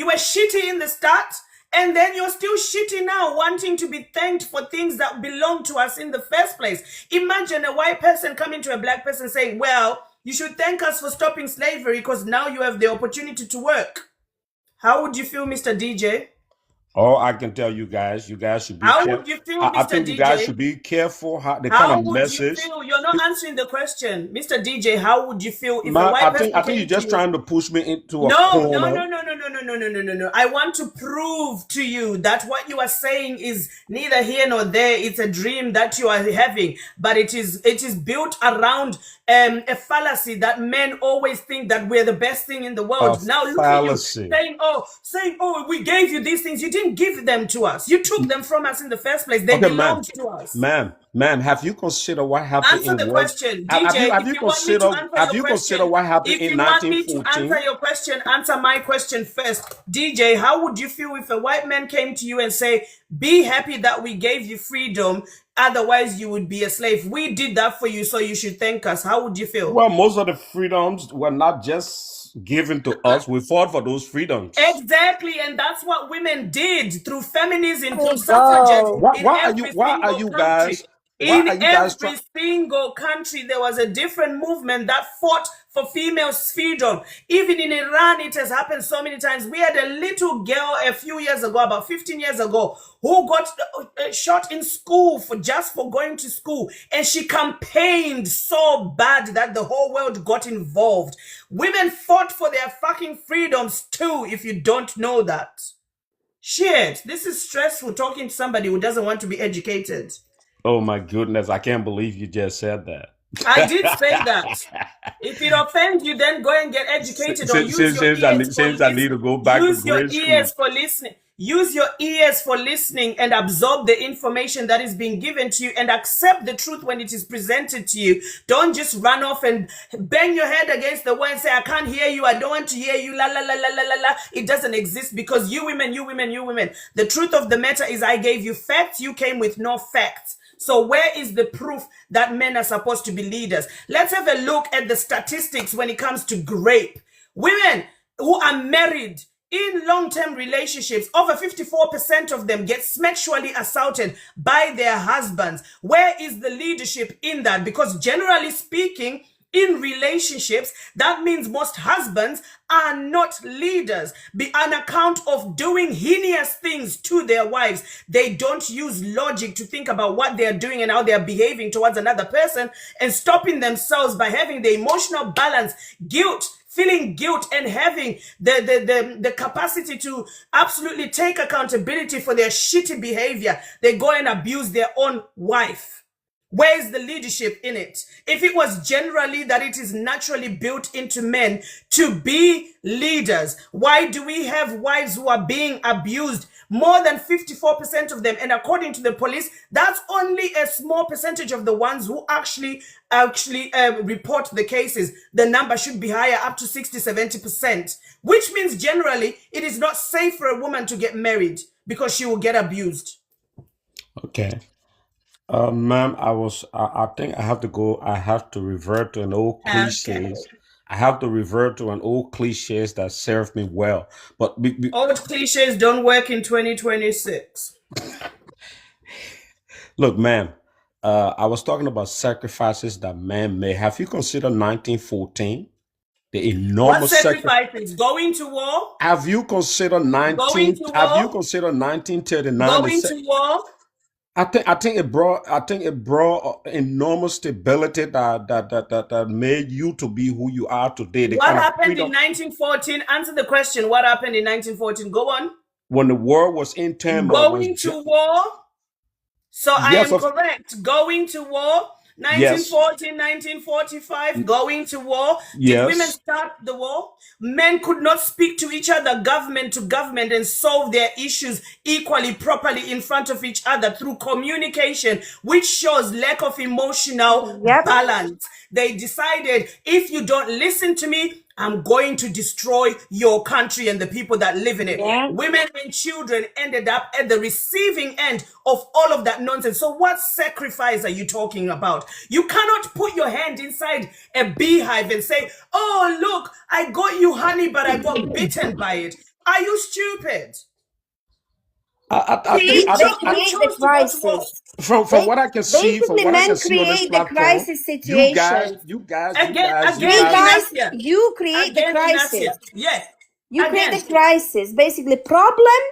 were shitty in the start. And then you're still shitty now, wanting to be thanked for things that belong to us in the first place. Imagine a white person coming to a black person saying, well, you should thank us for stopping slavery because now you have the opportunity to work. How would you feel, Mr. DJ? Oh, I can tell you guys should be How careful. would you feel, I Mr. think you guys DJ? should be careful how the How kind of would you message. feel? You're not answering the question. Mr. DJ, how would you feel if a Man, white I person think came you're to just you? trying to push me into a No, corner. no, no, no, no, no, no, No. I want to prove to you that what you are saying is neither here nor there. It's a dream that you are having, but it is built around a fallacy that men always think that we're the best thing in the A world. Now look at you fallacy. saying, oh, we gave you these things. You didn't give them to us. You took them from us in the first place. They Okay, belonged to us. ma'am, have you considered what happened Answer in the World? question, Have DJ. you If you want me to answer have your you considered question, what happened if in you want me to 1914? answer your question, answer my question first. DJ, how would you feel if a white man came to you and say, be happy that we gave you freedom, otherwise you would be a slave. We did that for you, so you should thank us. How would you feel? Well, most of the freedoms were not just given to us. We fought for those freedoms. Exactly, and that's what women did through feminism, There through you suffragettes go. Why in are every you why are single you country. guys In trying? every single country, there was a different movement that fought for females' freedom. Even in Iran, it has happened so many times. We had a little girl a few years ago, about 15 years ago, who got shot in school for going to school. And she campaigned so bad that the whole world got involved. Women fought for their fucking freedoms too, if you don't know that. Shit, this is stressful talking to somebody who doesn't want to be educated. Oh my goodness, I can't believe you just said that. I did say that. If it offends you, then go and get educated or use your ears for Seems I need to go back to grade school. Use your ears for listening and absorb the information that is being given to you and accept the truth when it is presented to you. Don't just run off and bang your head against the wall and say, I can't hear you, I don't want to hear you, la la la la la la la. It doesn't exist because you women. The truth of the matter is I gave you facts, you came with no facts. So where is the proof that men are supposed to be leaders? Let's have a look at the statistics when it comes to rape. Women who are married in long-term relationships, over 54% of them get sexually assaulted by their husbands. Where is the leadership in that? Because generally speaking, in relationships, that means most husbands are not leaders on account of doing heinous things to their wives. They don't use logic to think about what they're doing and how they're behaving towards another person and stopping themselves by having the emotional balance, feeling guilt and having the capacity to absolutely take accountability for their shitty behavior. They go and abuse their own wife. Where is the leadership in it? If it was generally that it is naturally built into men to be leaders, why do we have wives who are being abused? More than 54% of them. And according to the police, that's only a small percentage of the ones who actually report the cases. The number should be higher, up to 60-70%, which means generally it is not safe for a woman to get married because she will get abused. Okay. Ma'am, I think I have to go. I have to revert to an old cliches. Okay. I have to revert to an old cliches that served me well. But old cliches don't work in 2026. Look, ma'am, I was talking about sacrifices that men made. Have you considered 1914? The enormous what sacrifices? Going to war? Have you considered 1939? Going to war? I think it brought enormous stability that made you to be who you are today. What happened in 1914? Answer the question. What happened in 1914? Go on. When the world was in turmoil. Going to war? So yes, I am correct. Going to war? 1914, 1945, going to war. Did women start the war? Men could not speak to each other, government to government, and solve their issues equally, properly in front of each other through communication, which shows lack of emotional balance. They decided, if you don't listen to me, I'm going to destroy your country and the people that live in it. Yeah. Women and children ended up at the receiving end of all of that nonsense. So what sacrifice are you talking about? You cannot put your hand inside a beehive and say, oh, look, I got you honey, but I got bitten by it. Are you stupid? From what I can see, on this platform, crisis situation. You guys create the crisis. Yes. You create the crisis, basically problem,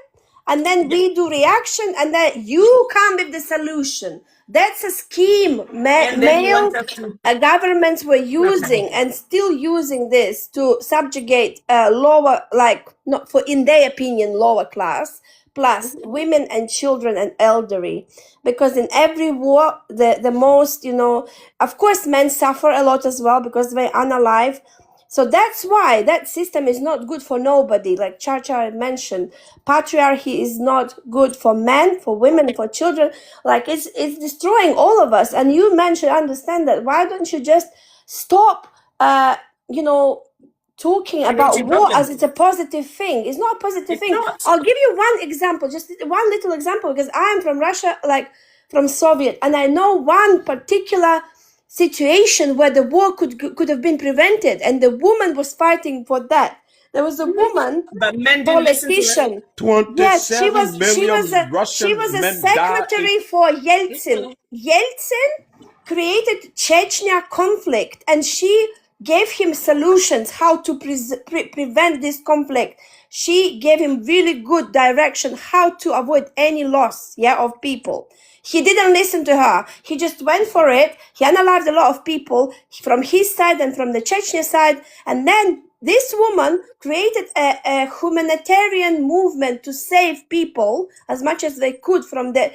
and then we do reaction, and then you come with the solution. That's a scheme And then you male want us to governments were using and still using this to subjugate lower, like, not for, in their opinion, lower class, plus women and children and elderly. Because in every war, the most, you know, of course, men suffer a lot as well because they're unalive. So that's why that system is not good for nobody. Like Chacha mentioned, patriarchy is not good for men, for women, for children. Like it's destroying all of us. And you men should understand that. Why don't you just stop, you know, talking about creating war as problems. it's a positive thing? It's not a positive It's thing. not. I'll give you one example, just one little example, because I'm from Russia, like from Soviet, and I know one particular situation where the war could have been prevented, and the woman was fighting for that. There was a woman But men didn't listen to her. politician. Yes, she 27 was million she was Russian a men died in secretary for Yeltsin. Yeltsin created Chechnya conflict, and she gave him solutions how to prevent this conflict. She gave him really good direction how to avoid any loss, of people. He didn't listen to her. He just went for it. He analyzed a lot of people from his side and from the Chechen side. And then this woman created a humanitarian movement to save people as much as they could from the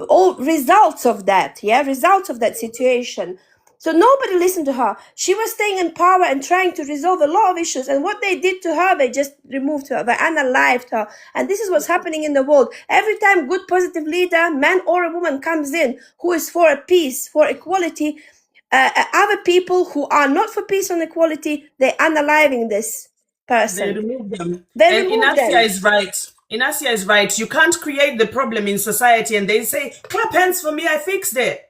all results of that, results of that situation. So nobody listened to her. She was staying in power and trying to resolve a lot of issues. And what they did to her, they just removed her. They unalived her. And this is what's happening in the world. Every time good positive leader, man or a woman, comes in who is for a peace, for equality, other people who are not for peace and equality, they're unaliving this They person. remove them. They And remove Inacia them. is right. Inacia is right. You can't create the problem in society and they say, clap hands for me, I fixed it.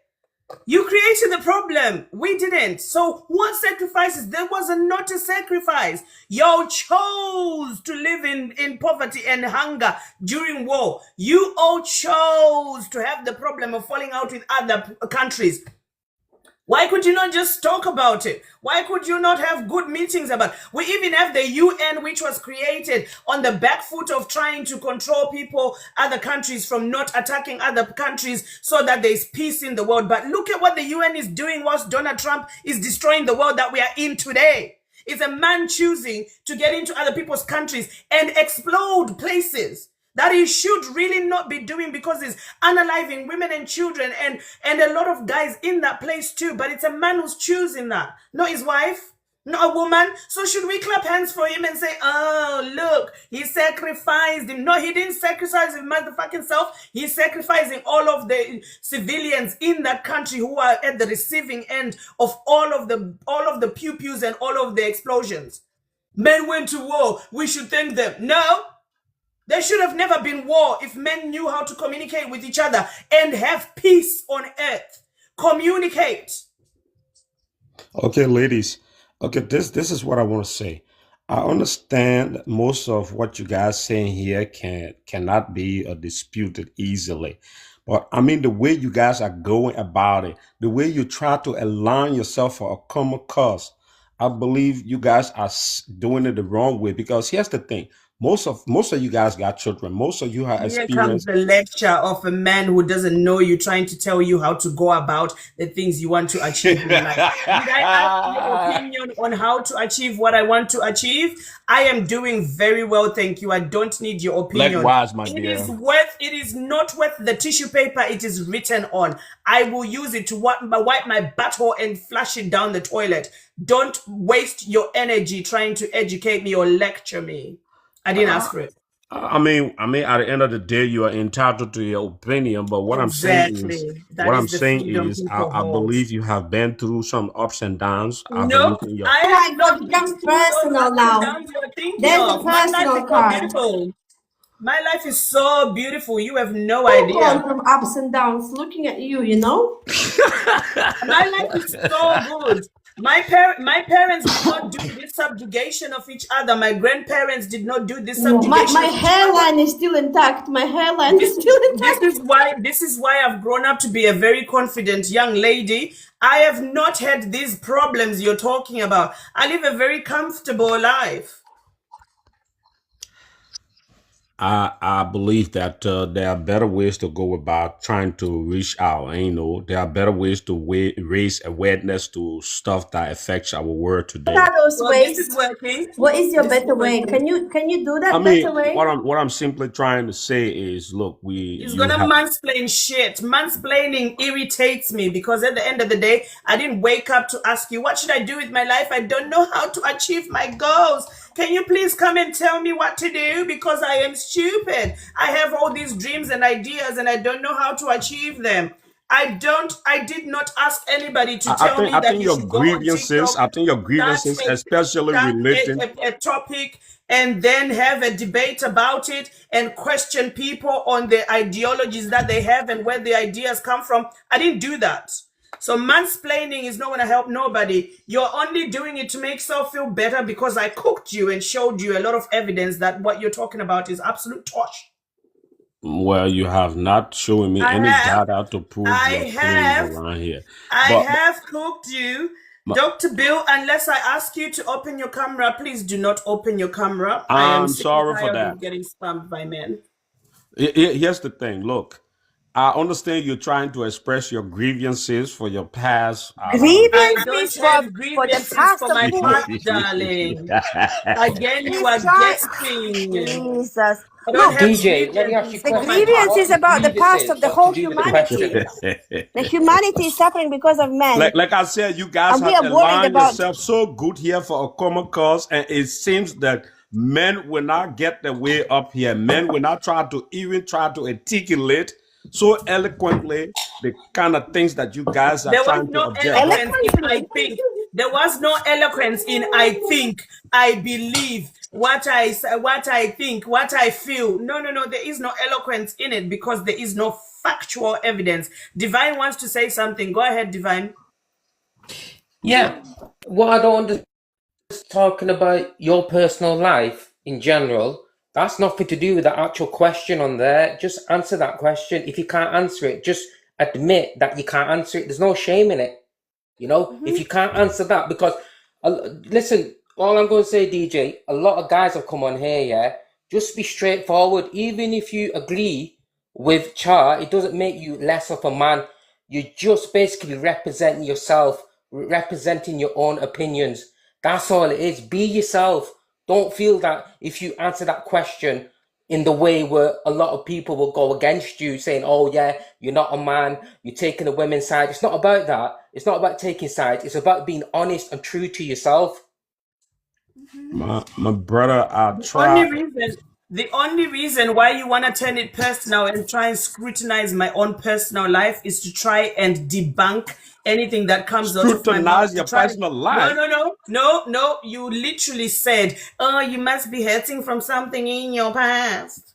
You created the problem. We didn't. So what sacrifices? There was not a sacrifice. You chose to live in poverty and hunger during war. You all chose to have the problem of falling out with other countries. Why could you not just talk about it? Why could you not have good meetings about it? We even have the UN, which was created on the back foot of trying to control people, other countries from not attacking other countries so that there's peace in the world. But look at what the UN is doing whilst Donald Trump is destroying the world that we are in today. It's a man choosing to get into other people's countries and explode places that he should really not be doing because he's unaliving women and children and a lot of guys in that place too. But it's a man who's choosing that, not his wife, not a woman. So should we clap hands for him and say, oh, look, he sacrificed him? No, he didn't sacrifice his motherfucking self. He's sacrificing all of the civilians in that country who are at the receiving end of all of the pew-pews and all of the explosions. Men went to war. We should thank them. No. There should have never been war if men knew how to communicate with each other and have peace on earth. Communicate. Okay, ladies. Okay, this is what I want to say. I understand that most of what you guys saying here cannot be disputed easily. But I mean, the way you guys are going about it, the way you try to align yourself for a common cause, I believe you guys are doing it the wrong way. Because here's the thing: most of you guys got children. Most of you have Here comes experienced. the lecture of a man who doesn't know you, trying to tell you how to go about the things you want to achieve in life. Did I ask your opinion on how to achieve what I want to achieve? I am doing very well, thank you. I don't need your opinion. Likewise, my It dear. it is not worth the tissue paper it is written on. I will use it to wipe my butthole and flush it down the toilet. Don't waste your energy trying to educate me or lecture me. I didn't ask for it. I mean, at the end of the day, you are entitled to your opinion. But what I'm saying Exactly. That is the freedom people I hold. believe you have been through some ups and downs. I No, believe in your. I Oh have my not God, been becomes through those personal ups and now. downs you are thinking There's the of. My life personal is so card. beautiful. My life is so beautiful. You have no Move on idea. from ups and downs. Looking at you, you know. My life is so good. My parents did not do this subjugation of each other. My grandparents did not do this No, subjugation my of each other. hairline is still intact. My hairline is still intact. This is why I've grown up to be a very confident young lady. I have not had these problems you're talking about. I live a very comfortable life. I believe that there are better ways to go about trying to reach out. And, there are better ways to raise awareness to stuff that affects our world today. What are those Well, this ways? is working. What is your This is better way? working. Can you do I that mean, better way? what I'm simply trying to say is, look, He's gonna mansplain shit. Mansplaining irritates me because at the end of the day, I didn't wake up to ask you, what should I do with my life? I don't know how to achieve my goals. Can you please come and tell me what to do? Because I am stupid. I have all these dreams and ideas and I don't know how to achieve them. I did not ask anybody to tell me I that think you your should go on grievances, TikTok, I think your grievances, especially start relating. a topic and then have a debate about it and question people on the ideologies that they have and where the ideas come from. I didn't do that. So mansplaining is not going to help nobody. You're only doing it to make yourself feel better because I cooked you and showed you a lot of evidence that what you're talking about is absolute tosh. Well, you have not shown me any data to prove your claims around here. I But have cooked you. Dr. Bill, unless I ask you to open your camera, please do not open your camera. I am I'm sick and sorry for tired that. of getting spammed by men. Here's the thing. Look, I understand you're trying to express your grievances for your past. I Grievances don't have for the grievances past for of my who? past, darling. Again, you He's are trying. guessing. Jesus. I don't Look, have DJ, let me ask you grievances a the for question. my grievance What is is about the past of grievances the got to whole do with the humanity. question? The humanity is suffering because of men, like I said, you guys and we have are worried aligned about. yourself so good here for a common cause, and it seems that men will not get their way up here. Men will not try to articulate so eloquently the kind of things that you guys are There was trying to no object. But eloquence in I think. There was no eloquence in I think, I believe, what I think, what I feel. No. There is no eloquence in it because there is no factual evidence. Divine wants to say something. Go ahead, Divine. Yeah. What I don't understand is talking about your personal life in general. That's nothing to do with the actual question on there. Just answer that question. If you can't answer it, just admit that you can't answer it. There's no shame in it. If you can't answer that, because listen, all I'm going to say, DJ, a lot of guys have come on here, yeah. Just be straightforward. Even if you agree with Char, it doesn't make you less of a man. You're just basically representing yourself, representing your own opinions. That's all it is. Be yourself. Don't feel that if you answer that question in the way where a lot of people will go against you, saying, oh yeah, you're not a man, you're taking the women's side. It's not about that. It's not about taking sides. It's about being honest and true to yourself. my brother, I try. The only reason why you want to turn it personal and try and scrutinize my own personal life is to try and debunk anything that comes out of my mouth. Scrutinize your personal life. No. You literally said, oh, you must be hurting from something in your past.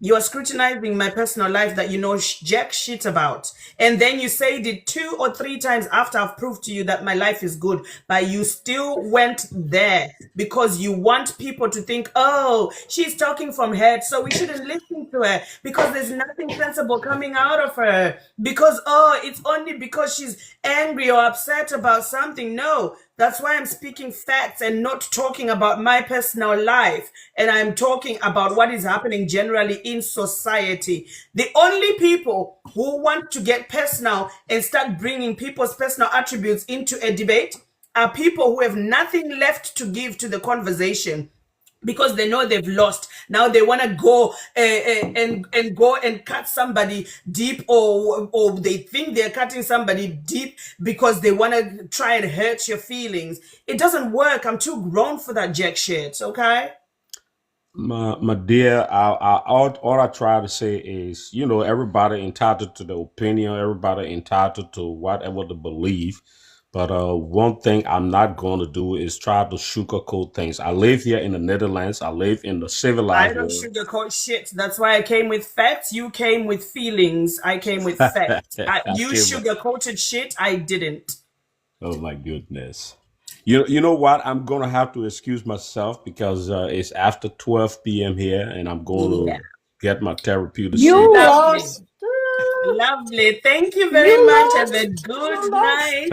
You are scrutinizing my personal life that you know jack shit about. And then you said it 2 or 3 times after I've proved to you that my life is good. But you still went there because you want people to think, oh, she's talking from head, so we shouldn't listen to her because there's nothing sensible coming out of her. Because, oh, it's only because she's angry or upset about something. No. That's why I'm speaking facts and not talking about my personal life. And I'm talking about what is happening generally in society. The only people who want to get personal and start bringing people's personal attributes into a debate are people who have nothing left to give to the conversation, because they know they've lost. Now they want to go and go and cut somebody deep, or they think they're cutting somebody deep because they want to try and hurt your feelings. It doesn't work. I'm too grown for that jack shit. Okay. My dear, all I try to say is, everybody entitled to their opinion, everybody entitled to whatever they believe. But one thing I'm not going to do is try to sugarcoat things. I live here in the Netherlands. I live in the I civilized don't world. sugarcoat shit. That's why I came with facts. You came with feelings. I came with facts. You sugarcoated shit. I didn't. Oh my goodness. You know what? I'm gonna have to excuse myself because it's after 12 p.m. here, and I'm going to get my therapeutic You sleep. lost. Lovely. Thank you very much. Have a good night.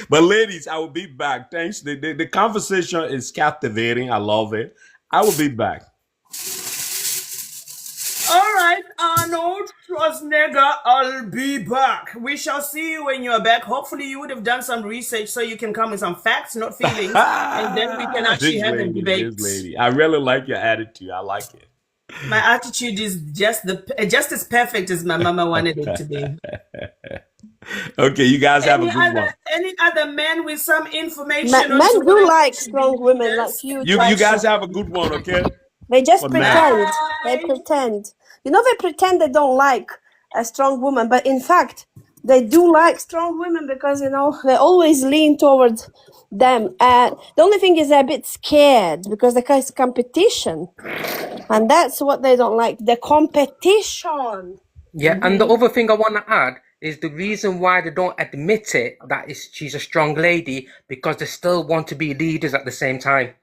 But ladies, I will be back. Thanks. The conversation is captivating. I love it. I will be back. All right, Arnold Schwarzenegger, I'll be back. We shall see you when you're back. Hopefully, you would have done some research so you can come with some facts, not feelings, and then we can actually have a debate. This lady. I really like your attitude. I like it. My attitude is just as perfect as my mama wanted it to be. Okay, you guys have a good one. Any other men with some information? Men do like strong women, like you. You guys have a good one, okay? They just For pretend. Matt. They pretend. You know, they pretend they don't like a strong woman, but in fact, they do like strong women because, you know, they always lean towards them. And the only thing is they're a bit scared because there's competition. And that's what they don't like, the competition. Yeah, and the other thing I want to add is the reason why they don't admit it, that is she's a strong lady, because they still want to be leaders at the same time.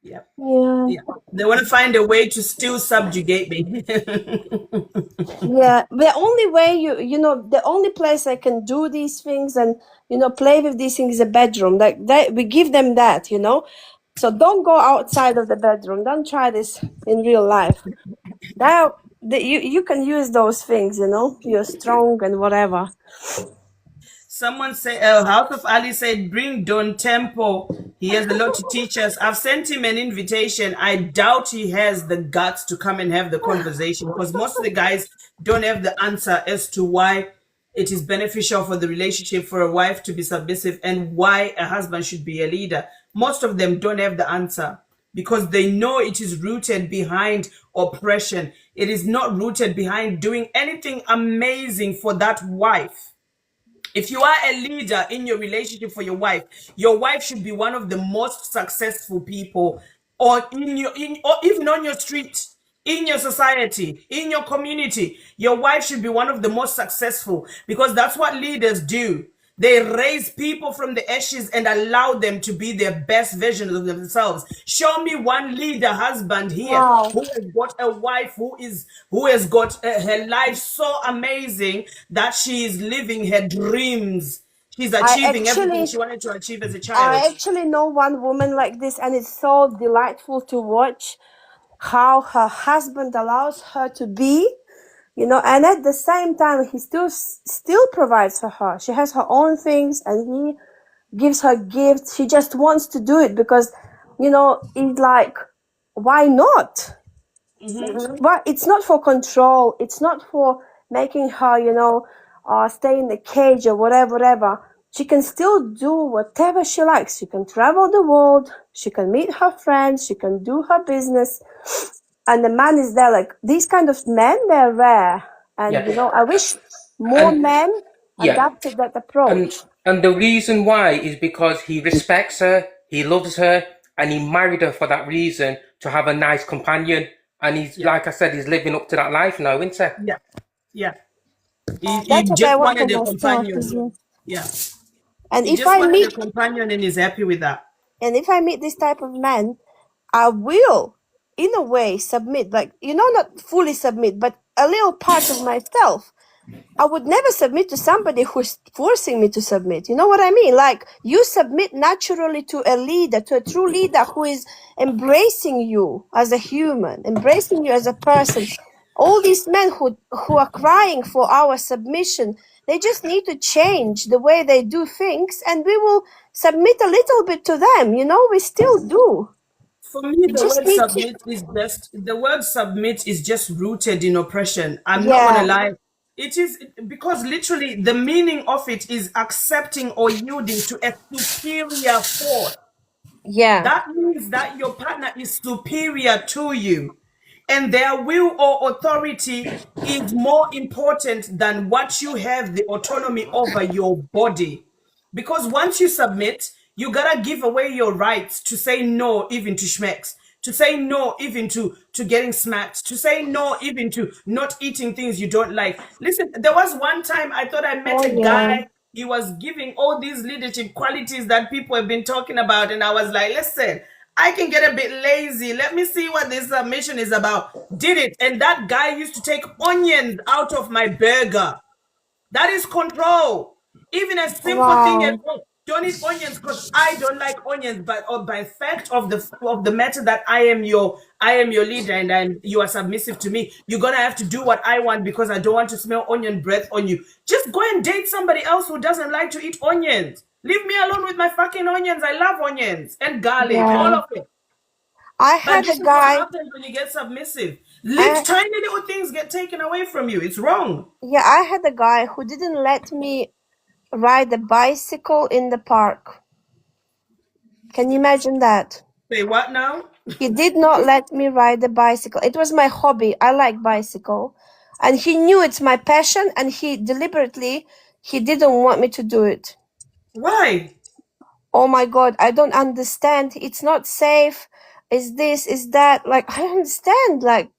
Yeah. Yeah. They want to find a way to still subjugate me. Yeah, the only way you know, the only place I can do these things and, you know, play with these things is a bedroom. Like that, we give them that, you know. So don't go outside of the bedroom. Don't try this in real life. You can use those things, you know. You're strong and whatever. Someone say, House of Ali said, bring Don Tempo. He has a lot to teach us. I've sent him an invitation. I doubt he has the guts to come and have the conversation because most of the guys don't have the answer as to why it is beneficial for the relationship for a wife to be submissive and why a husband should be a leader. Most of them don't have the answer because they know it is rooted behind oppression. It is not rooted behind doing anything amazing for that wife. If you are a leader in your relationship for your wife should be one of the most successful people or or even on your street, in your society, in your community. Your wife should be one of the most successful because that's what leaders do. They raise people from the ashes and allow them to be their best version of themselves. Show me one leader husband here who has got a wife who has got her life so amazing that she is living her dreams. She's achieving everything she wanted to achieve as a child. I actually know one woman like this, and it's so delightful to watch how her husband allows her to be, you know, and at the same time he still provides for her. She has her own things and he gives her gifts. She just wants to do it because, you know, it's like, why not? But it's not for control. It's not for making her, you know, stay in the cage or whatever. She can still do whatever she likes. She can travel the world. She can meet her friends. She can do her business. And the man is there. Like, these kind of men, they're rare. And, you know, I wish more men adapted that approach. And the reason why is because he respects her, he loves her, and he married her for that reason, to have a nice companion. And he's, like I said, he's living up to that life now, isn't he? Yeah. That's He what just I want wanted for a companion. myself. Yeah. And He if just I wanted meet a companion and he's happy with that. And if I meet this type of man, I will, in a way, submit. Like, you know, not fully submit, but a little part of myself. I would never submit to somebody who's forcing me to submit. You know what I mean? Like, you submit naturally to a leader, to a true leader who is embracing you as a human, embracing you as a person. All these men who are crying for our submission, they just need to change the way they do things, and we will submit a little bit to them. You know, we still do. For me, the word submit is just rooted in oppression. I'm not gonna lie. It is because literally the meaning of it is accepting or yielding to a superior force. Yeah. That means that your partner is superior to you. And their will or authority is more important than what you have the autonomy over your body. Because once you submit, you gotta give away your rights to say no even to schmecks, to say no even to getting smacked, to say no even to not eating things you don't like. Listen, there was one time I thought I met a guy. He was giving all these leadership qualities that people have been talking about. And I was like, listen, I can get a bit lazy. Let me see what this mission is about. Did it. And that guy used to take onions out of my burger. That is control. Even a simple thing as don't eat onions because I don't like onions, but by fact of the matter that I am your leader and you are submissive to me, you're gonna have to do what I want because I don't want to smell onion breath on you. Just go and date somebody else who doesn't like to eat onions. Leave me alone with my fucking onions. I love onions and garlic, all Yeah. of it. I But had this a is what guy. happens when you get submissive. I Tiny little things get taken away from you. It's wrong. I had a guy who didn't let me ride a bicycle in the park. Can you imagine that? Say what now? He did not let me ride a bicycle. It was my hobby. I like bicycle. And he knew it's my passion and he didn't want me to do it. Why? Oh my God, I don't understand. It's not safe. Is this, is that? Like, I don't understand. Like,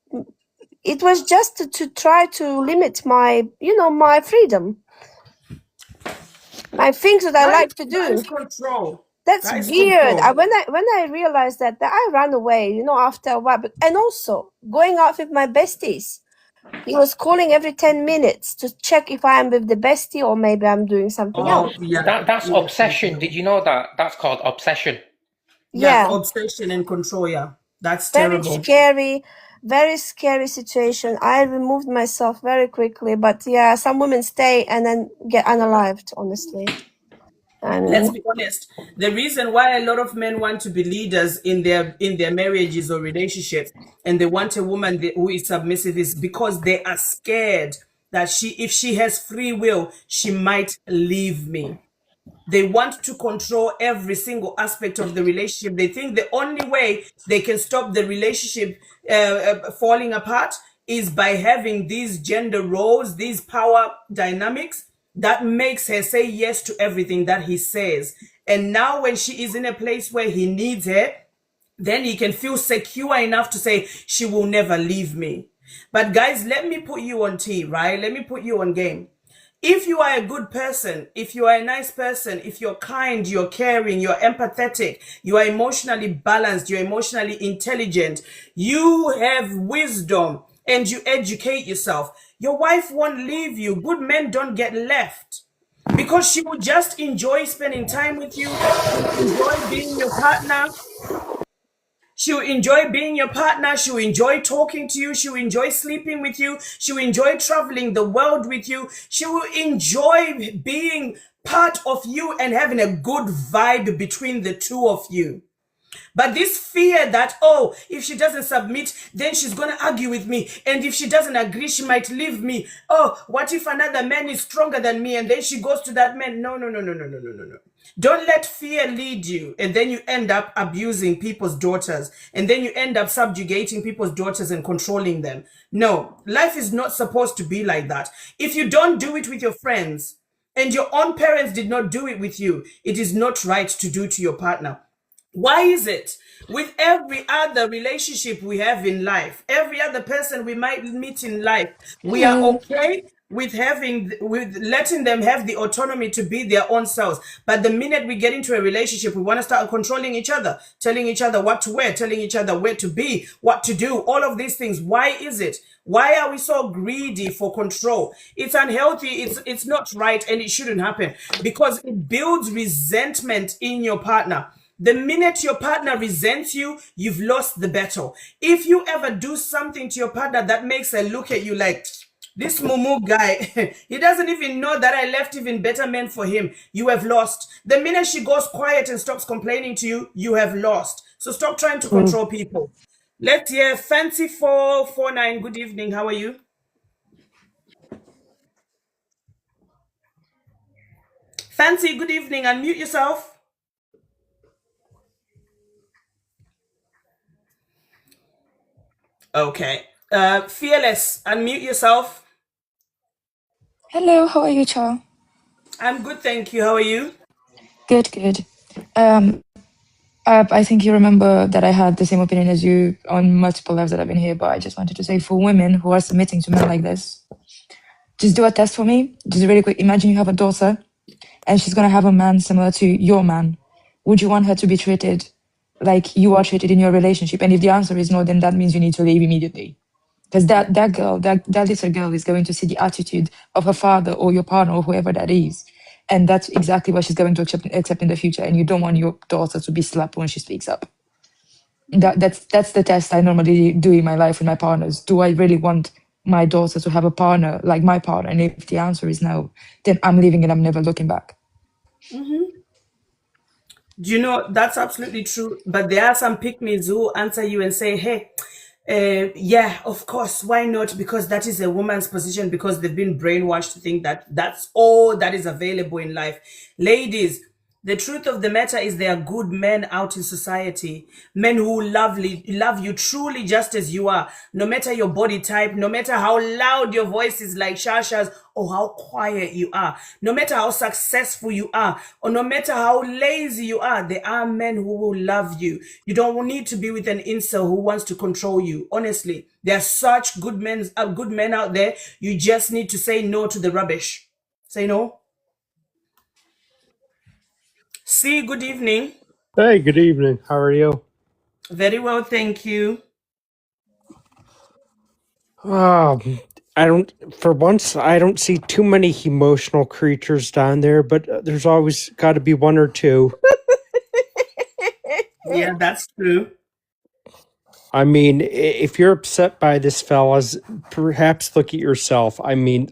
it was just to try to limit my, my freedom. My things that I like to That do. is control. That's That is weird. control. When I realized that I ran away, after a while. And also going out with my besties. He was calling every 10 minutes to check if I am with the bestie or maybe I'm doing something else. Yeah. That's obsession. Did you know that? That's called obsession. Yeah, Yeah. obsession and control. Yeah, that's Very terrible. very scary situation. I removed myself very quickly, but yeah, some women stay and then get unalived, honestly. I Let's mean, be honest. The reason why a lot of men want to be leaders in their marriages or relationships, and they want a woman who is submissive, is because they are scared that if she has free will, she might leave me. They want to control every single aspect of the relationship. They think the only way they can stop the relationship falling apart is by having these gender roles, these power dynamics that makes her say yes to everything that he says. And now when she is in a place where he needs her, then he can feel secure enough to say, she will never leave me. But guys, let me put you on tea, right? Let me put you on game. If you are a good person, if you are a nice person, if you're kind, you're caring, you're empathetic, you are emotionally balanced, you're emotionally intelligent, you have wisdom, and you educate yourself, your wife won't leave you. Good men don't get left because she will just enjoy spending time with you. She'll enjoy being your partner. She'll enjoy being your partner. She'll enjoy talking to you. She'll enjoy sleeping with you. She'll enjoy traveling the world with you. She will enjoy being part of you and having a good vibe between the two of you. But this fear that, oh, if she doesn't submit, then she's going to argue with me. And if she doesn't agree, she might leave me. Oh, what if another man is stronger than me? And then she goes to that man. No. Don't let fear lead you. And then you end up abusing people's daughters. And then you end up subjugating people's daughters and controlling them. No, life is not supposed to be like that. If you don't do it with your friends and your own parents did not do it with you, it is not right to do to your partner. Why is it with every other relationship we have in life, every other person we might meet in life, we are okay with letting them have the autonomy to be their own selves? But the minute we get into a relationship, we want to start controlling each other, telling each other what to wear, telling each other where to be, what to do, all of these things. Why is it? Why are we so greedy for control? It's unhealthy. It's not right, and it shouldn't happen because it builds resentment in your partner. The minute your partner resents you, you've lost the battle. If you ever do something to your partner that makes her look at you like, this mumu guy, he doesn't even know that I left even better men for him, you have lost. The minute she goes quiet and stops complaining to you, you have lost. So stop trying to control people. Let's hear Fancy 449. Good evening. How are you? Fancy, good evening. Unmute yourself. Okay. Fearless, unmute yourself. Hello, how are you, Cha? I'm good, thank you. How are you? Good. I think you remember that I had the same opinion as you on multiple lives that I've been here, but I just wanted to say for women who are submitting to men like this, just do a test for me. Just really quick. Imagine you have a daughter and she's going to have a man similar to your man. Would you want her to be treated like you are treated in your relationship? And if the answer is no, then that means you need to leave immediately. Because that little girl is going to see the attitude of her father or your partner or whoever that is. And that's exactly what she's going to accept in the future. And you don't want your daughter to be slapped when she speaks up. That's the test I normally do in my life with my partners. Do I really want my daughter to have a partner like my partner? And if the answer is no, then I'm leaving and I'm never looking back. Do you know that's absolutely true? But there are some pick-me's who answer you and say, "Hey, yeah, of course, why not? Because that is a woman's position. Because they've been brainwashed to think that that's all that is available in life." Ladies, the truth of the matter is there are good men out in society, men who love you truly just as you are, no matter your body type, no matter how loud your voice is like Shasha's or how quiet you are, no matter how successful you are, or no matter how lazy you are, there are men who will love you. You don't need to be with an incel who wants to control you. Honestly, there are such good men out there. You just need to say no to the rubbish. Say no. See, good evening. Hey, good evening. How are you? Very well, thank you. For once, I don't see too many emotional creatures down there, but there's always got to be one or two. Yeah, that's true. I mean, if you're upset by this, fellas, perhaps look at yourself. I mean,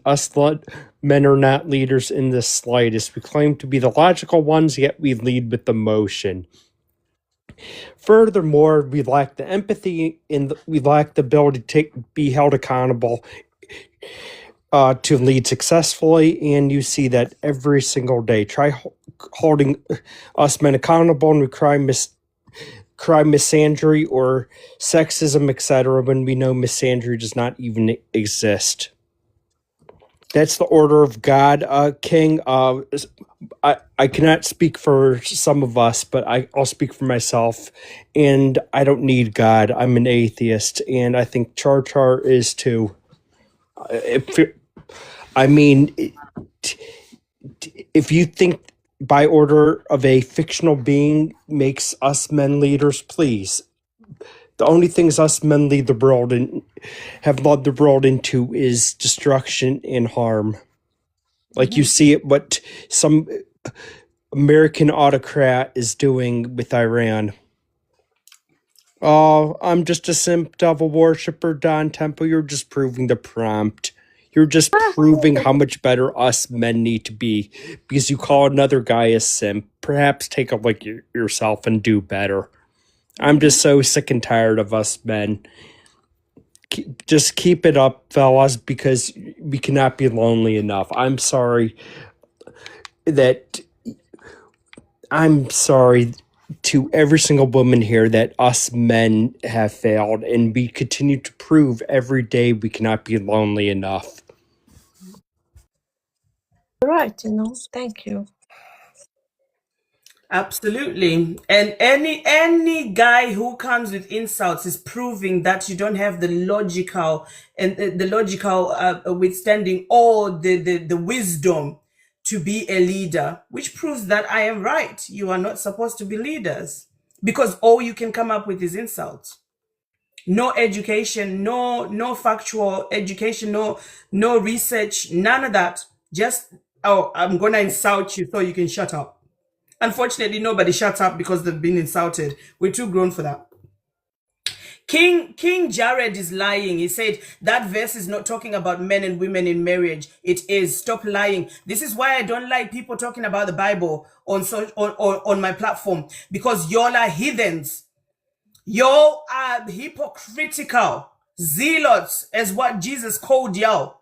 men are not leaders in the slightest. We claim to be the logical ones, yet we lead with emotion. Furthermore, we lack the empathy and we lack the ability to be held accountable to lead successfully, and you see that every single day. Try holding us men accountable, and we cry misandry or sexism, etc., when we know misandry does not even exist. That's the order of God, King. I cannot speak for some of us, but I'll speak for myself, and I don't need God. I'm an atheist, and I think Char is too. If you think by order of a fictional being makes us men leaders, please. The only things us men lead the world and have led the world into is destruction and harm. Like you see it, what some American autocrat is doing with Iran. Oh, I'm just a simp devil worshiper, Don Temple. You're just proving the prompt. You're just proving how much better us men need to be because you call another guy a simp. Perhaps take a look at yourself and do better. I'm just so sick and tired of us men. Just keep it up, fellas, because we cannot be lonely enough. I'm sorry to every single woman here that us men have failed, and we continue to prove every day we cannot be lonely enough. Right, thank you. Absolutely. And any guy who comes with insults is proving that you don't have the logical and withstanding all the wisdom to be a leader, which proves that I am right. You are not supposed to be leaders because all you can come up with is insults. No education, no factual education, no research, none of that. Just, oh, I'm gonna insult you so you can shut up. Unfortunately, nobody shuts up because they've been insulted. We're too grown for that. King Jared is lying. He said that verse is not talking about men and women in marriage. It is. Stop lying. This is why I don't like people talking about the Bible on my platform, because y'all are heathens. Y'all are hypocritical. Zealots is what Jesus called y'all.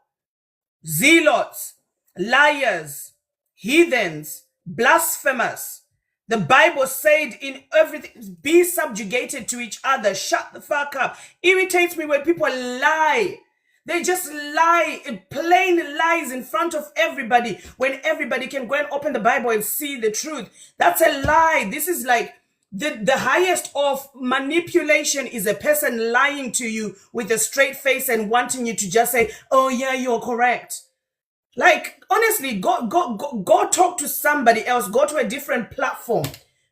Zealots, liars, heathens, blasphemous. The Bible said in everything, be subjugated to each other. Shut the fuck up. Irritates me when people lie. They just lie, plain lies in front of everybody when everybody can go and open the Bible and see the truth. That's a lie. This is like the highest of manipulation is a person lying to you with a straight face and wanting you to just say, oh yeah, you're correct. Like, honestly, go talk to somebody else. Go to a different platform,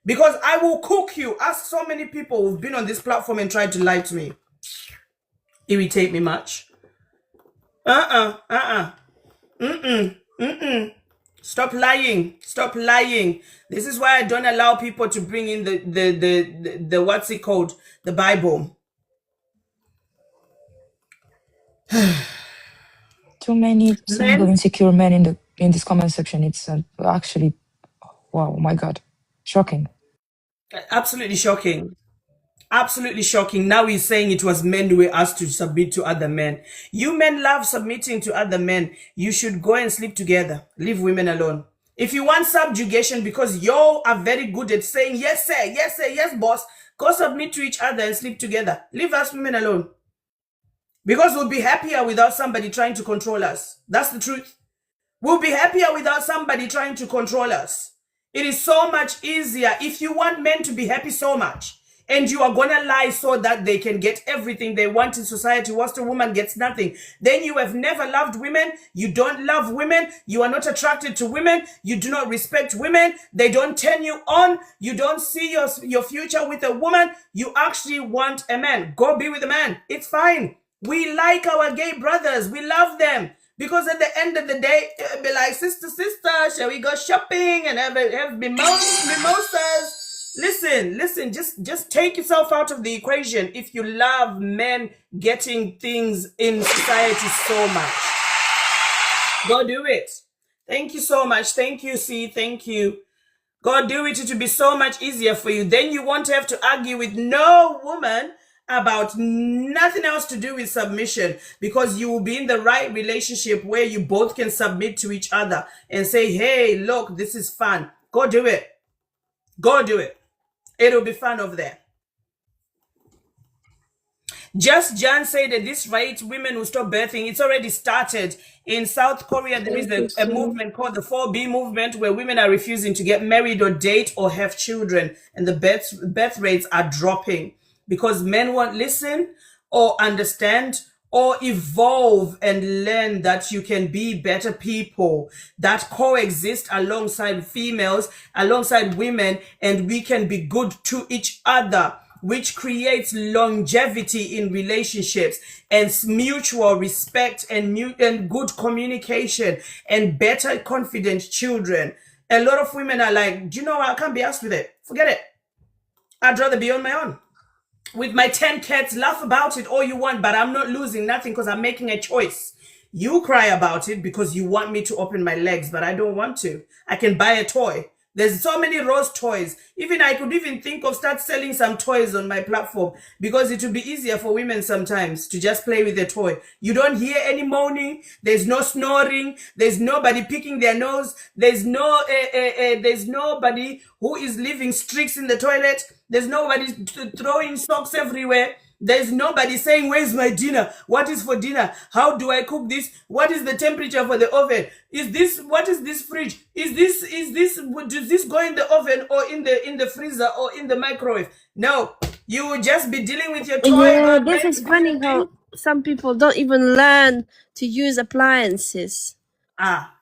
because I will cook you. Ask so many people who've been on this platform and tried to lie to me. Irritate me much. Stop lying. Stop lying. This is why I don't allow people to bring in the what's it called? The Bible. Too many single Men, insecure men in this comment section. It's actually, wow, my God, shocking. absolutely shocking. Absolutely shocking. Now he's saying it was men who were asked to submit to other men. You men love submitting to other men. You should go and sleep together. Leave women alone. If you want subjugation because you are very good at saying yes sir, yes sir, yes boss, go submit to each other and sleep together. Leave us women alone. Because we'll be happier without somebody trying to control us. That's the truth. We'll be happier without somebody trying to control us. It is so much easier if you want men to be happy so much and you are gonna lie so that they can get everything they want in society whilst a woman gets nothing. Then you have never loved women, you don't love women, you are not attracted to women, you do not respect women, they don't turn you on, you don't see your future with a woman, you actually want a man. Go be with a man. It's fine. We like our gay brothers, we love them. Because at the end of the day, it'll be like, sister, shall we go shopping and have mimosas? Listen, just take yourself out of the equation if you love men getting things in society so much. Go do it. Thank you so much. Thank you, C. Thank you. God do it. It will be so much easier for you. Then you won't have to argue with no woman about nothing else to do with submission, because you will be in the right relationship where you both can submit to each other and say, hey, look, this is fun. Go do it. Go do it. It'll be fun over there. Just Jan said at this rate, women will stop birthing. It's already started. In South Korea, there is a movement called the 4B movement where women are refusing to get married or date or have children. And the birth rates are dropping because men won't listen or understand or evolve and learn that you can be better people that coexist alongside females, alongside women, and we can be good to each other, which creates longevity in relationships and mutual respect and good communication and better confident children. A lot of women are like, do you know what? I can't be asked with it. Forget it. I'd rather be on my own. With my 10 cats, laugh about it all you want, but I'm not losing nothing because I'm making a choice. You cry about it because you want me to open my legs, but I don't want to. I can buy a toy. There's so many rose toys. Even I could even think of start selling some toys on my platform because it would be easier for women sometimes to just play with a toy. You don't hear any moaning. There's no snoring. There's nobody picking their nose. There's nobody who is leaving streaks in the toilet. There's nobody throwing socks everywhere. There's nobody saying, where's my dinner? What is for dinner? How do I cook this? What is the temperature for the oven? What is this fridge? Does this go in the oven or in the freezer or in the microwave? No, you will just be dealing with your toy. Yeah, this is funny how some people don't even learn to use appliances.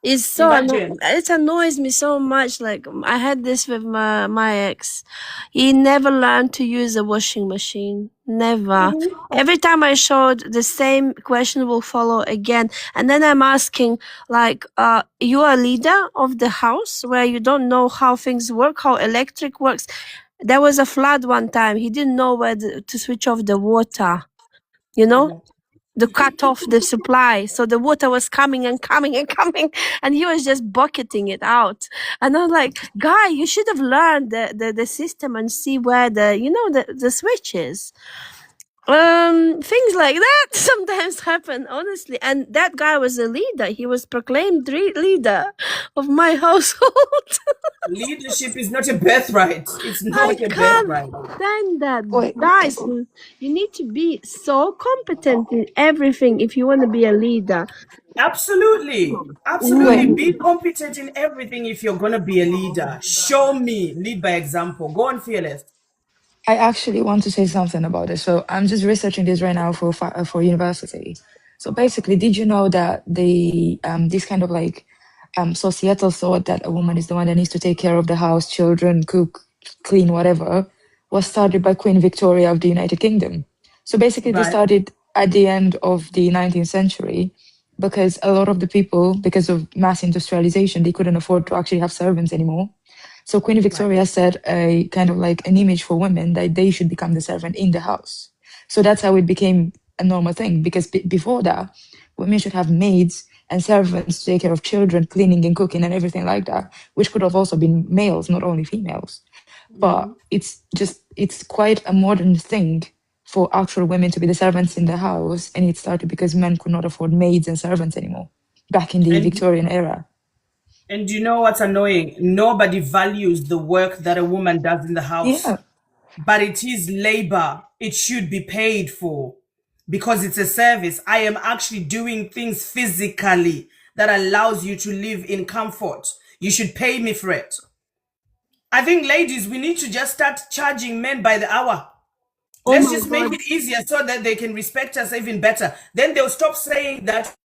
It's so it annoys me so much. Like I had this with my ex. He never learned to use a washing machine. Never. Every time I showed, the same question will follow again. And then I'm asking, like, you are a leader of the house where you don't know how things work, how electric works. There was a flood one time. He didn't know where to switch off the water. You know? To cut off the supply, so the water was coming and coming and coming, and he was just bucketing it out. And I was like, guy, you should have learned the system and see where the switch is. Things like that sometimes happen, honestly. And that guy was a leader. He was proclaimed leader of my household. Leadership is not a birthright. It's not a birthright. Stand that, guys. You need to be so competent in everything if you want to be a leader. Absolutely. Be competent in everything if you're going to be a leader. Show me. Lead by example. Go on, Fearless. I actually want to say something about this. So I'm just researching this right now for university. So basically, did you know that this kind of like societal thought that a woman is the one that needs to take care of the house, children, cook, clean, whatever, was started by Queen Victoria of the United Kingdom. So basically, they started at the end of the 19th century because a lot of the people, because of mass industrialization, they couldn't afford to actually have servants anymore. So Queen Victoria set a kind of like an image for women that they should become the servant in the house. So that's how it became a normal thing, because before that, women should have maids and servants to take care of children, cleaning and cooking and everything like that, which could have also been males, not only females. But it's quite a modern thing for actual women to be the servants in the house, and it started because men could not afford maids and servants anymore back in the Victorian era. And you know what's annoying? Nobody values the work that a woman does in the house. Yeah. But it is labor. It should be paid for because it's a service. I am actually doing things physically that allows you to live in comfort. You should pay me for it. I think, ladies, we need to just start charging men by the hour. Oh Let's my just make God. it easier so that they can respect us even better. Then they'll stop saying that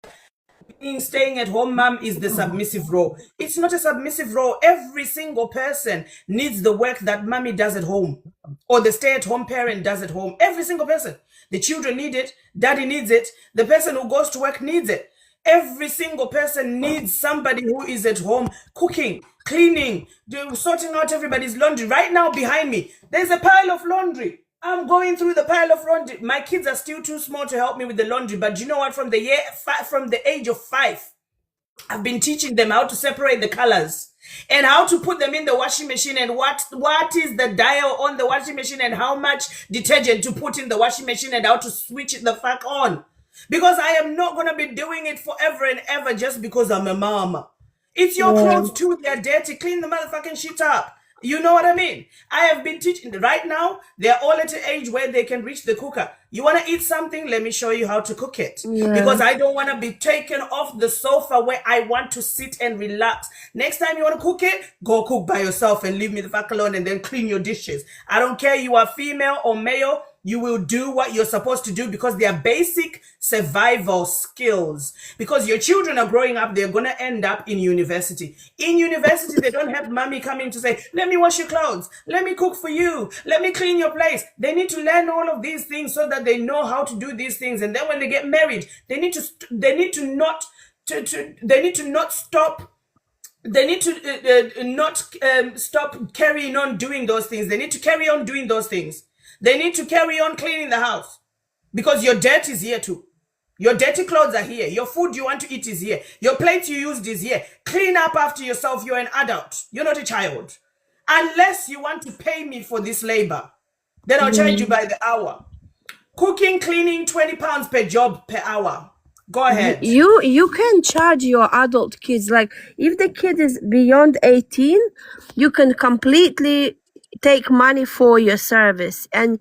staying at home mom is the submissive role. It's not a submissive role. Every single person needs the work that mommy does at home or the stay-at-home parent does at home. Every single person. The children need it. Daddy needs it. The person who goes to work needs it. Every single person needs somebody who is at home cooking, cleaning, sorting out everybody's laundry. Right now behind me, there's a pile of laundry. I'm going through the pile of laundry. My kids are still too small to help me with the laundry. But you know what? From the age of 5, I've been teaching them how to separate the colors and how to put them in the washing machine and what is the dial on the washing machine and how much detergent to put in the washing machine and how to switch it the fuck on. Because I am not going to be doing it forever and ever just because I'm a mom. It's your clothes too. They're dirty. Clean the motherfucking shit up. You know what I mean? I have been teaching. Right now, they're all at an age where they can reach the cooker. You want to eat something? Let me show you how to cook it. Because I don't want to be taken off the sofa where I want to sit and relax. Next time you want to cook it, go cook by yourself and leave me the fuck alone and then clean your dishes. I don't care you are female or male. You will do what you're supposed to do because they are basic survival skills. Because your children are growing up, they're going to end up in university. In university, they don't have mommy coming to say, let me wash your clothes, let me cook for you, let me clean your place. They need to learn all of these things so that they know how to do these things. And then when they get married, they need to not stop carrying on doing those things. They need to carry on doing those things. They need to carry on cleaning the house because your dirt is here too. Your dirty clothes are here. Your food you want to eat is here. Your plate you used is here. Clean up after yourself. You're an adult. You're not a child. Unless you want to pay me for this labor, then I'll charge you by the hour. Cooking, cleaning, 20 pounds per job per hour. Go ahead. You can charge your adult kids. Like if the kid is beyond 18, you can completely take money for your service. And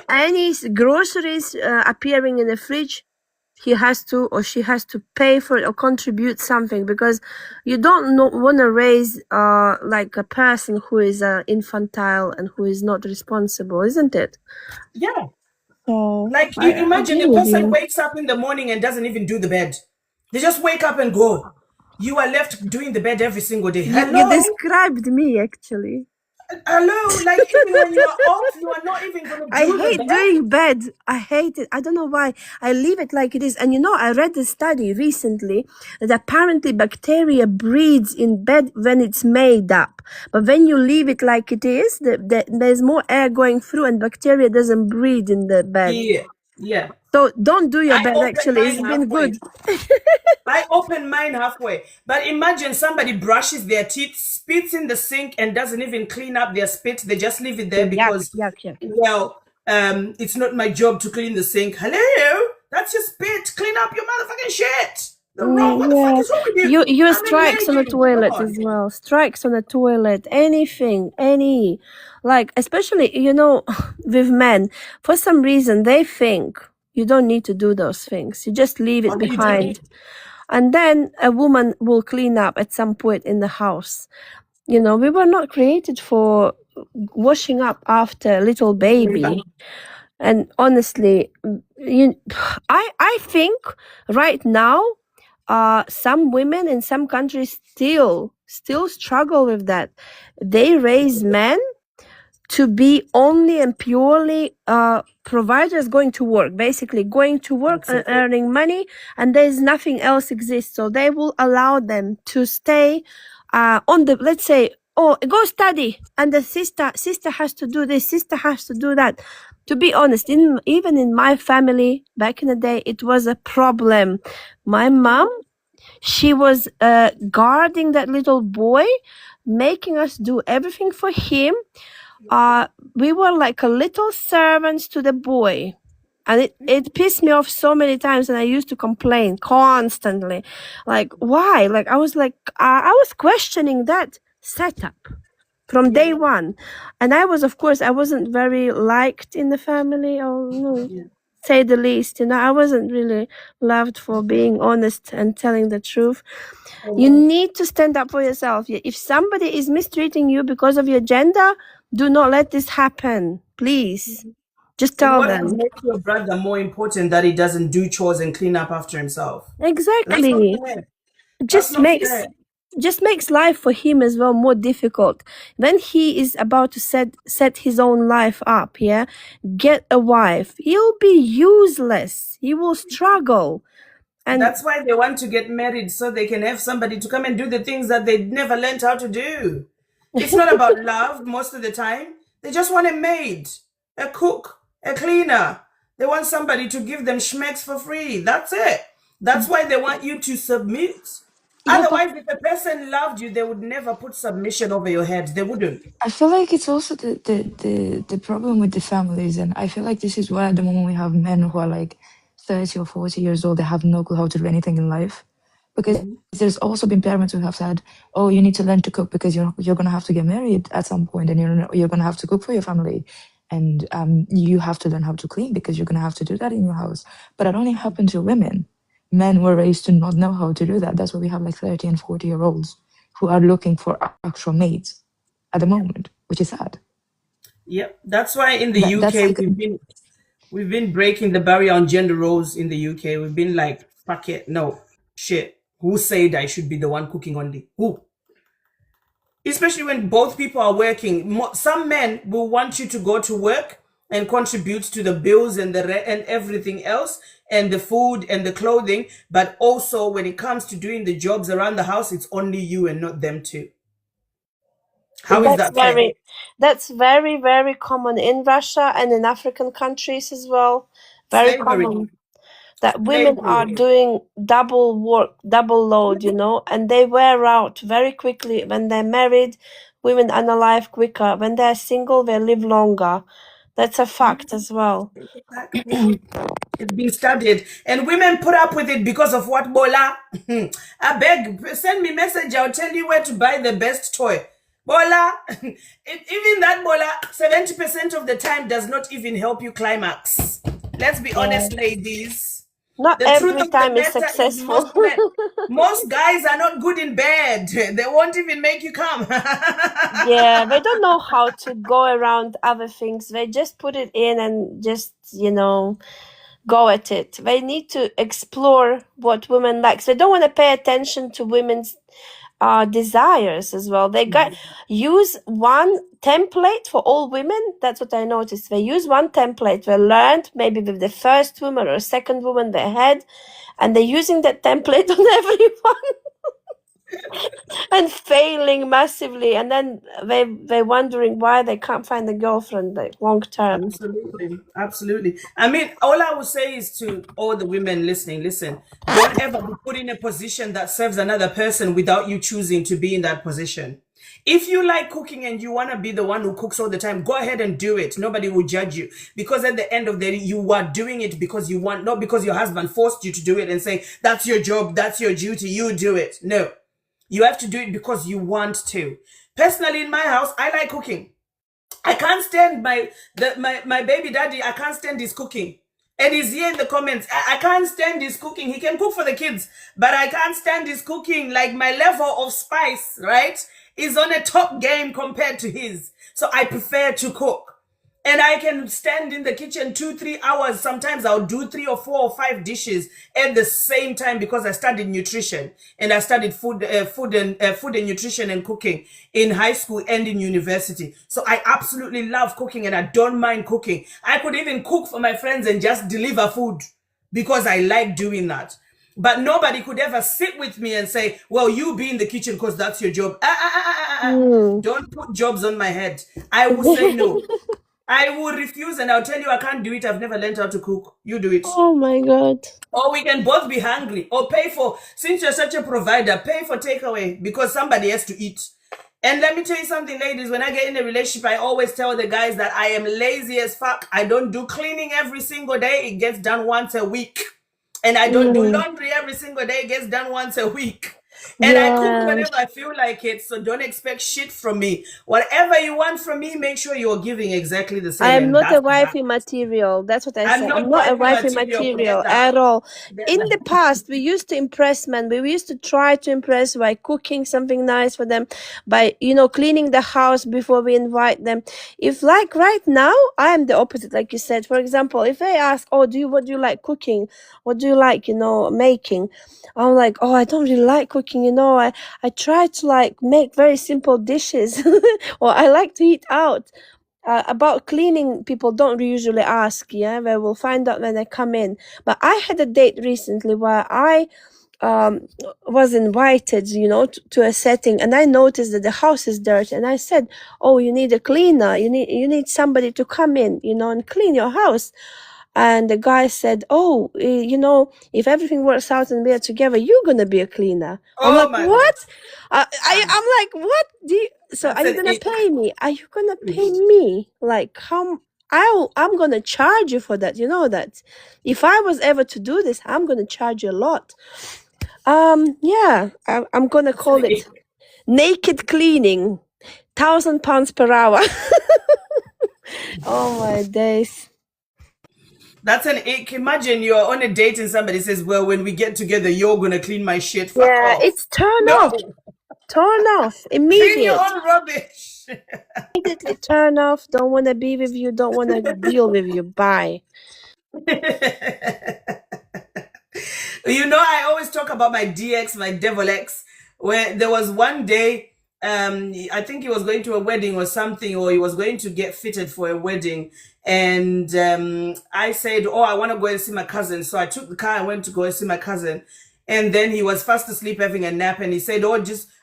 any groceries appearing in the fridge, he has to or she has to pay for it or contribute something, because you don't want to raise like a person who is infantile and who is not responsible, isn't it? Yeah. So like imagine a person wakes up in the morning and doesn't even do the bed. They just wake up and go. You are left doing the bed every single day. Hello? You described me actually. Hello, like even when you are off, you are not even going to do I hate doing bed. I hate it. I don't know why. I leave it like it is. And you know, I read a study recently that apparently bacteria breeds in bed when it's made up. But when you leave it like it is, there's more air going through and bacteria doesn't breed in the bed. Yeah. So don't do your bed actually. It's been good. I open mine halfway. But imagine somebody brushes their teeth, spits in the sink, and doesn't even clean up their spit. They just leave it there because, well, it's not my job to clean the sink. Hello? That's your spit. Clean up your motherfucking shit. What the fuck is wrong with you? You strikes on the toilet as well. Strikes on the toilet. Anything. Like, especially, you know, with men, for some reason, they think you don't need to do those things. You just leave it behind. And then a woman will clean up at some point in the house. You know, we were not created for washing up after a little baby. And honestly, I think right now, some women in some countries still struggle with that. They raise men to be only and purely providers going to work, basically going to work and earning money, and there's nothing else exists. So they will allow them to stay on the, let's say, oh, go study, and the sister has to do this, sister has to do that. To be honest, even in my family back in the day, it was a problem. My mom, she was guarding that little boy, making us do everything for him. We were like a little servants to the boy. And it pissed me off so many times, and I used to complain constantly. Like, why? Like, I was I was questioning that setup from day one. And I was, of course, I wasn't very liked in the family, or say the least. I wasn't really loved for being honest and telling the truth. You need to stand up for yourself. If somebody is mistreating you because of your gender, do not let this happen, please. Just tell What them. would make your brother more important that he doesn't do chores and clean up after himself? Exactly. Just makes life for him as well more difficult. When he is about to set his own life up, get a wife, he'll be useless. He will struggle. And that's why they want to get married, so they can have somebody to come and do the things that they never learned how to do. It's not about love most of the time. They just want a maid, a cook, a cleaner. They want somebody to give them schmecks for free. That's it. That's why they want you to submit. Otherwise, if a person loved you, they would never put submission over your head. They wouldn't. I feel like it's also the problem with the families, and I feel like this is why at the moment we have men who are like 30 or 40 years old, they have no clue how to do anything in life. Because there's also been parents who have said, oh, you need to learn to cook because you're going to have to get married at some point, and you're going to have to cook for your family. And you have to learn how to clean because you're going to have to do that in your house. But it only happened to women. Men were raised to not know how to do that. That's why we have like 30 and 40-year-olds who are looking for actual mates at the moment, which is sad. Yep, that's why in the UK we've been breaking the barrier on gender roles in the UK. We've been like, fuck it, no, shit. Who said I should be the one cooking only? Who? Especially when both people are working. Some men will want you to go to work and contribute to the bills and and everything else, and the food and the clothing. But also when it comes to doing the jobs around the house, it's only you and not them too. How is that fair? That's very, very common in Russia and in African countries as well. Very common that women are doing double work, double load, and they wear out very quickly. When they're married, women are alive quicker. When they're single, they live longer. That's a fact as well. It's been studied, and women put up with it because of what? Bola. I beg, send me message. I'll tell you where to buy the best toy. Bola, even that bola, 70% of the time does not even help you climax. Let's be honest, ladies. Not the every truth of time the is matter successful. most guys are not good in bed. They won't even make you come. Yeah, they don't know how to go around other things. They just put it in and just, go at it. They need to explore what women like. They don't want to pay attention to women's desires as well. They use one template for all women. That's what I noticed. They use one template. They learned maybe with the first woman or second woman they had, and they're using that template on everyone. And failing massively, and then they're wondering why they can't find a girlfriend like long term. Absolutely. I mean, all I would say is to all the women listening, listen, don't ever be put in a position that serves another person without you choosing to be in that position. If you like cooking and you want to be the one who cooks all the time, go ahead and do it. Nobody will judge you, because at the end of the day, you are doing it because you want, not because your husband forced you to do it and say, that's your job, that's your duty, you do it. No. You have to do it because you want to. Personally, in my house, I like cooking. I can't stand my baby daddy. I can't stand his cooking. And he's here in the comments. I can't stand his cooking. He can cook for the kids, but I can't stand his cooking. Like, my level of spice, right, is on a top game compared to his. So I prefer to cook. And I can stand in the kitchen 2-3 hours. Sometimes I'll do 3 or 4 or 5 dishes at the same time because I studied nutrition and I studied food and nutrition and cooking in high school and in university. So I absolutely love cooking and I don't mind cooking. I could even cook for my friends and just deliver food because I like doing that. But nobody could ever sit with me and say, well, you be in the kitchen because that's your job. Don't put jobs on my head. I will say no. I will refuse and I'll tell you I can't do it. I've never learned how to cook. You do it. Oh my God. Or we can both be hungry or pay for, since you're such a provider, pay for takeaway because somebody has to eat. And let me tell you something, ladies, when I get in a relationship, I always tell the guys that I am lazy as fuck. I don't do cleaning every single day. It gets done once a week. And I don't do laundry every single day. It gets done once a week. And I cook whenever I feel like it. So don't expect shit from me. Whatever you want from me, make sure you're giving exactly the same. I am And not a that's wifey material. That's what I I'm say. not I'm not a wifey wifey material. material Forget that. at all. Forget In that. the past, we used to impress men. We used to try to impress by cooking something nice for them, by, you know, cleaning the house before we invite them. If like right now, I am the opposite, like you said. For example, if they ask, oh, what do you like cooking? What do you like, you know, making? I'm like, oh, I don't really like cooking, you know. I try to like make very simple dishes or I like to eat out. About cleaning, people don't usually ask. Yeah, they will find out when they come in. But I had a date recently where I was invited, you know, to a setting, and I noticed that the house is dirty, and I said, oh, you need a cleaner, you need somebody to come in, you know, and clean your house. And the guy said, oh, you know, if everything works out and we are together, you're gonna be a cleaner. I'm Oh like, my what? God. I'm like, what do you, so That's are you an gonna ick. pay me? Are you gonna pay me? Like, how? I'm gonna charge you for that. You know that. If I was ever to do this, I'm gonna charge you a lot. Yeah, I'm gonna That's an call it ick. naked cleaning, £1,000 per hour. Oh my days. That's an ick. Imagine you're on a date and somebody says, well, when we get together, you're going to clean my shit. Fuck Yeah, off. it's turn No. off. Turn off. Clean your Immediate. own rubbish. Immediately turn off. Don't want to be with you. Don't want to deal with you. Bye. You know, I always talk about my DX, my devil X, where there was one day, I think he was going to a wedding or something, or he was going to get fitted for a wedding. And I said, oh, I want to go and see my cousin. So I took the car and went to go and see my cousin. And then he was fast asleep having a nap. And he said, oh,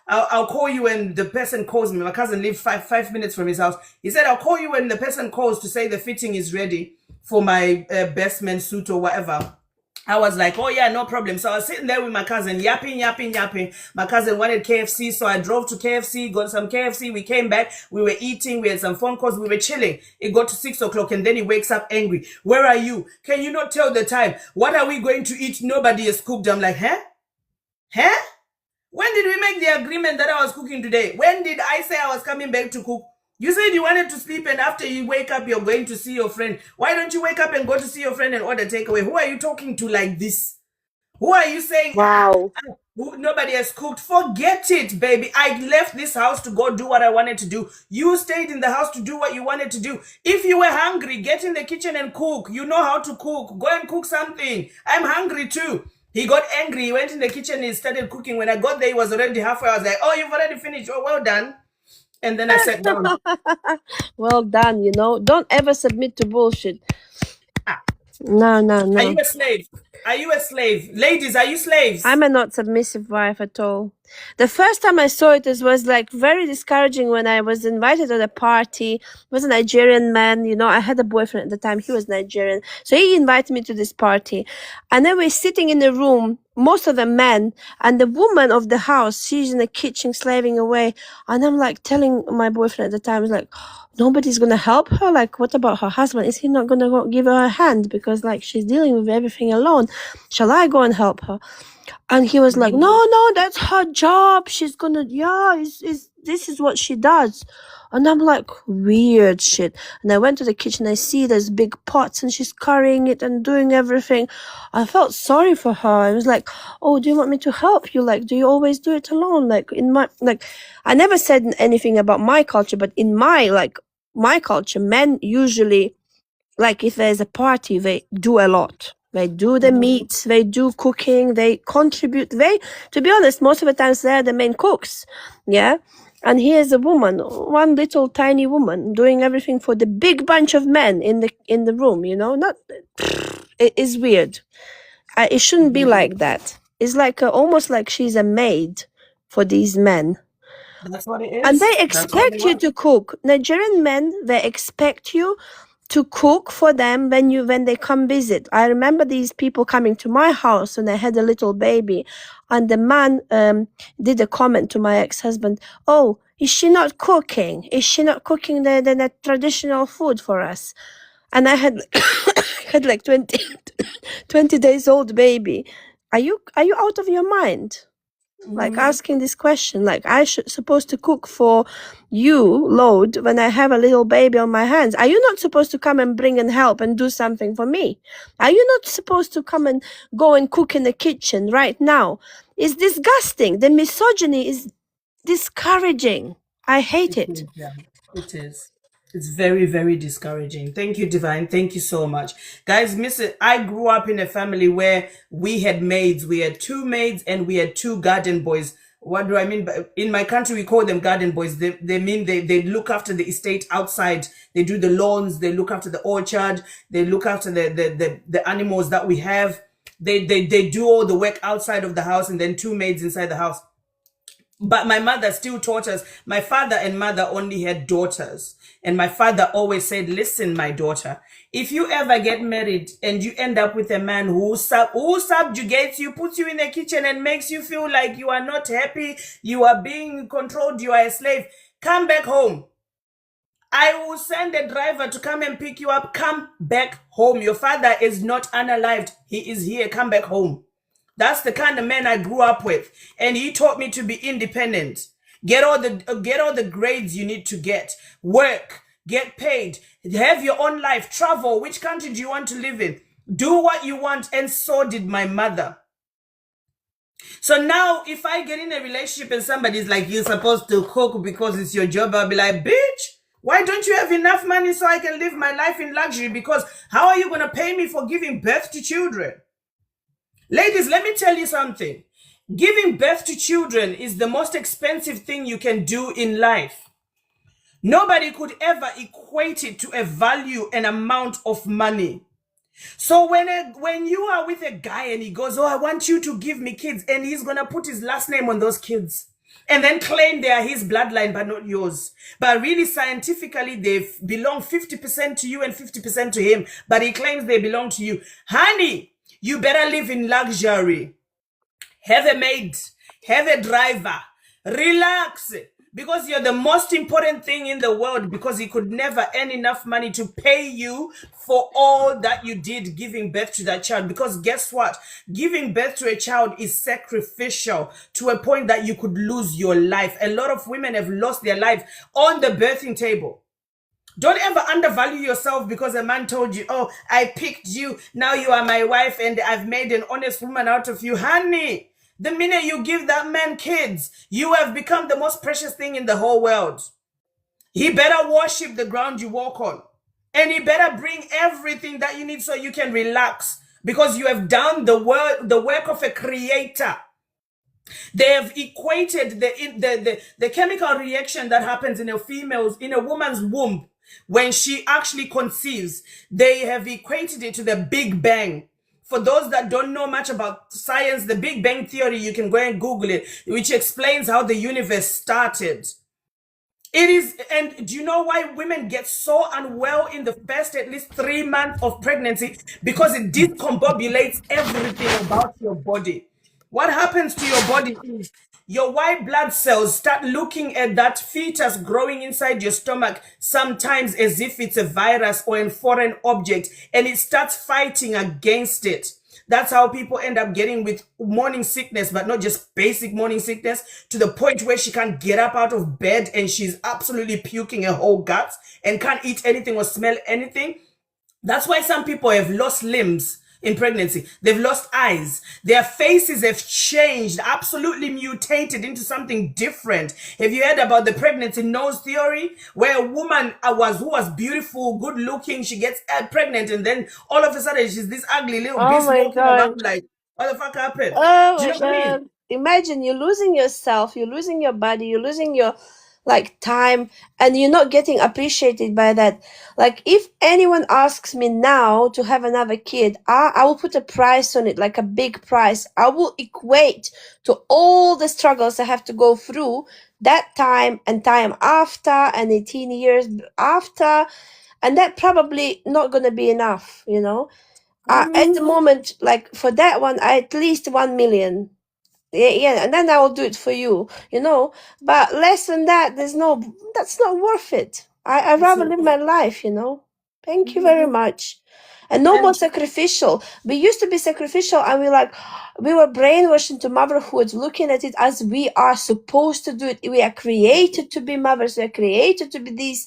I'll call you when the person calls me. My cousin lived five minutes from his house. He said, I'll call you when the person calls to say the fitting is ready for my best man suit or whatever. I was like, oh yeah, no problem. So I was sitting there with my cousin, yapping. My cousin wanted KFC, so I drove to KFC, got some KFC. We came back, we were eating, we had some phone calls, we were chilling. It got to 6 o'clock and then he wakes up angry. Where are you? Can you not tell the time? What are we going to eat? Nobody has cooked. I'm like, huh? When did we make the agreement that I was cooking today? When did I say I was coming back to cook? You said you wanted to sleep and after you wake up, you're going to see your friend. Why don't you wake up and go to see your friend and order takeaway? Who are you talking to like this? Who are you saying? Wow. Nobody has cooked. Forget it, baby. I left this house to go do what I wanted to do. You stayed in the house to do what you wanted to do. If you were hungry, get in the kitchen and cook. You know how to cook. Go and cook something. I'm hungry too. He got angry. He went in the kitchen and he started cooking. When I got there, he was already halfway. I was like, oh, you've already finished. Oh, well done. And then I sat down. Well done, you know. Don't ever submit to bullshit. No. Are you a slave? Are you a slave? Ladies, are you slaves? I'm a not submissive wife at all. The first time I saw it was like very discouraging when I was invited to a party. It was a Nigerian man, you know. I had a boyfriend at the time. He was Nigerian. So he invited me to this party. And then we're sitting in the room, most of the men, and the woman of the house, she's in the kitchen slaving away. And I'm like telling my boyfriend at the time, like, nobody's going to help her. Like, what about her husband? Is he not going to give her a hand? Because like she's dealing with everything alone. Shall I go and help her? And he was like, no, that's her job. She's gonna, this is what she does. And I'm like, weird shit. And I went to the kitchen, I see there's big pots and she's carrying it and doing everything. I felt sorry for her. I was like, oh, do you want me to help you? Like, do you always do it alone? Like, I never said anything about my culture, but in my, like, my culture, men usually, like if there's a party, they do a lot. They do the meats, they do cooking, they contribute. To be honest, most of the times they're the main cooks. Yeah. And here's a woman, one little tiny woman, doing everything for the big bunch of men in the room, you know? Not, it is weird. It shouldn't be like that. It's like almost like she's a maid for these men. That's what it And is. they That's what expect they you want. to cook. Nigerian men, they expect you to cook for them when they come visit. I remember these people coming to my house when I had a little baby, and the man did a comment to my ex-husband, "Oh, is she not cooking? Is she not cooking the traditional food for us?" And I had had like 20 days old baby. Are you out of your mind? Like asking this question, like I should supposed to cook for you, Lord, when I have a little baby on my hands. Are you not supposed to come and bring and help and do something for me? Are you not supposed to come and go and cook in the kitchen right now? It's disgusting. The misogyny is discouraging. I hate It it. is, yeah. It is. It's very, very discouraging. Thank you, Divine. Thank you so much. Guys, miss it. I grew up in a family where we had maids. We had 2 maids and we had 2 garden boys. What do I mean? In my country, we call them garden boys. They mean they look after the estate outside. They do the lawns. They look after the orchard. They look after the animals that we have. They do all the work outside of the house, and then 2 maids inside the house. But my mother still taught us. My father and mother only had daughters. And my father always said, listen, my daughter, if you ever get married and you end up with a man who subjugates you, puts you in the kitchen and makes you feel like you are not happy, you are being controlled, you are a slave, come back home. I will send a driver to come and pick you up. Come back home. Your father is not unalived. He is here. Come back home. That's the kind of man I grew up with, and he taught me to be independent. Get all the grades you need to get. Work, get paid, have your own life, travel. Which country do you want to live in? Do what you want, and so did my mother. So now, if I get in a relationship and somebody's like, you're supposed to cook because it's your job, I'll be like, bitch, why don't you have enough money so I can live my life in luxury? Because how are you going to pay me for giving birth to children? Ladies, let me tell you something. Giving birth to children is the most expensive thing you can do in life. Nobody could ever equate it to a value, an amount of money. So when you are with a guy and he goes, oh, I want you to give me kids, and he's going to put his last name on those kids and then claim they are his bloodline but not yours. But really scientifically, they belong 50% to you and 50% to him, but he claims they belong to you. Honey, you better live in luxury. Have a maid, have a driver, relax, because you're the most important thing in the world, because he could never earn enough money to pay you for all that you did giving birth to that child. Because guess what? Giving birth to a child is sacrificial to a point that you could lose your life. A lot of women have lost their life on the birthing table. Don't ever undervalue yourself because a man told you, oh, I picked you, now you are my wife and I've made an honest woman out of you. Honey, the minute you give that man kids, you have become the most precious thing in the whole world. He better worship the ground you walk on. And he better bring everything that you need so you can relax, because you have done the work of a creator. They have equated the chemical reaction that happens in a woman's womb when she actually conceives. They have equated it to the Big Bang. For those that don't know much about science, the Big Bang Theory, you can go and Google it, which explains how the universe started. It is, and do you know why women get so unwell in the first at least 3 months of pregnancy? Because it discombobulates everything about your body. What happens to your body is your white blood cells start looking at that fetus growing inside your stomach, sometimes as if it's a virus or a foreign object, and it starts fighting against it. That's how people end up getting with morning sickness, but not just basic morning sickness, to the point where she can't get up out of bed and she's absolutely puking her whole guts and can't eat anything or smell anything. That's why some people have lost limbs in pregnancy. They've lost eyes. Their faces have changed, absolutely mutated into something different. Have you heard about the pregnancy nose theory, where a woman who was beautiful, good looking, she gets pregnant, and then all of a sudden she's this ugly little Oh beast my walking around God. like, what the fuck happened? Oh Do you my know what I mean? God. Imagine you're losing yourself, you're losing your body, you're losing your like time, and you're not getting appreciated by that. Like if anyone asks me now to have another kid, I will put a price on it, like a big price. I will equate to all the struggles I have to go through that time and time after and 18 years after, and that probably not gonna be enough, you know. At the moment, like for that one, at least 1 million. Yeah, and then I will do it for you, you know. But less than that, that's not worth it. I It's rather not. live my life, you know. Thank you very much. And no more And sacrificial. We used to be sacrificial, and we were brainwashed into motherhood, looking at it as we are supposed to do it. We are created to be mothers. We are created to be these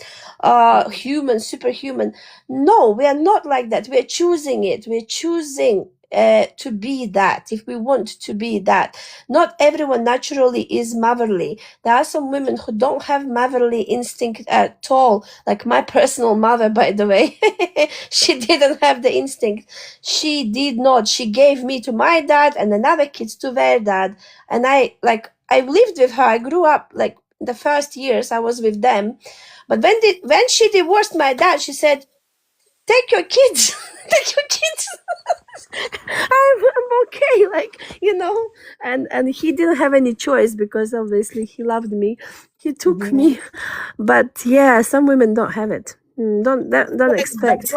human, superhuman. No, we are not like that. We are choosing it. We are choosing to be that, if we want to be that. Not everyone naturally is motherly. There are some women who don't have motherly instinct at all. Like my personal mother, by the way, she didn't have the instinct. She did not. She gave me to my dad and another kids to their dad. And I lived with her. I grew up like the first years I was with them. But when she divorced my dad, she said, take your kids, take your kids. I'm okay, like, you know. And he didn't have any choice because obviously he loved me. He took me. But yeah, some women don't have it. Don't expect.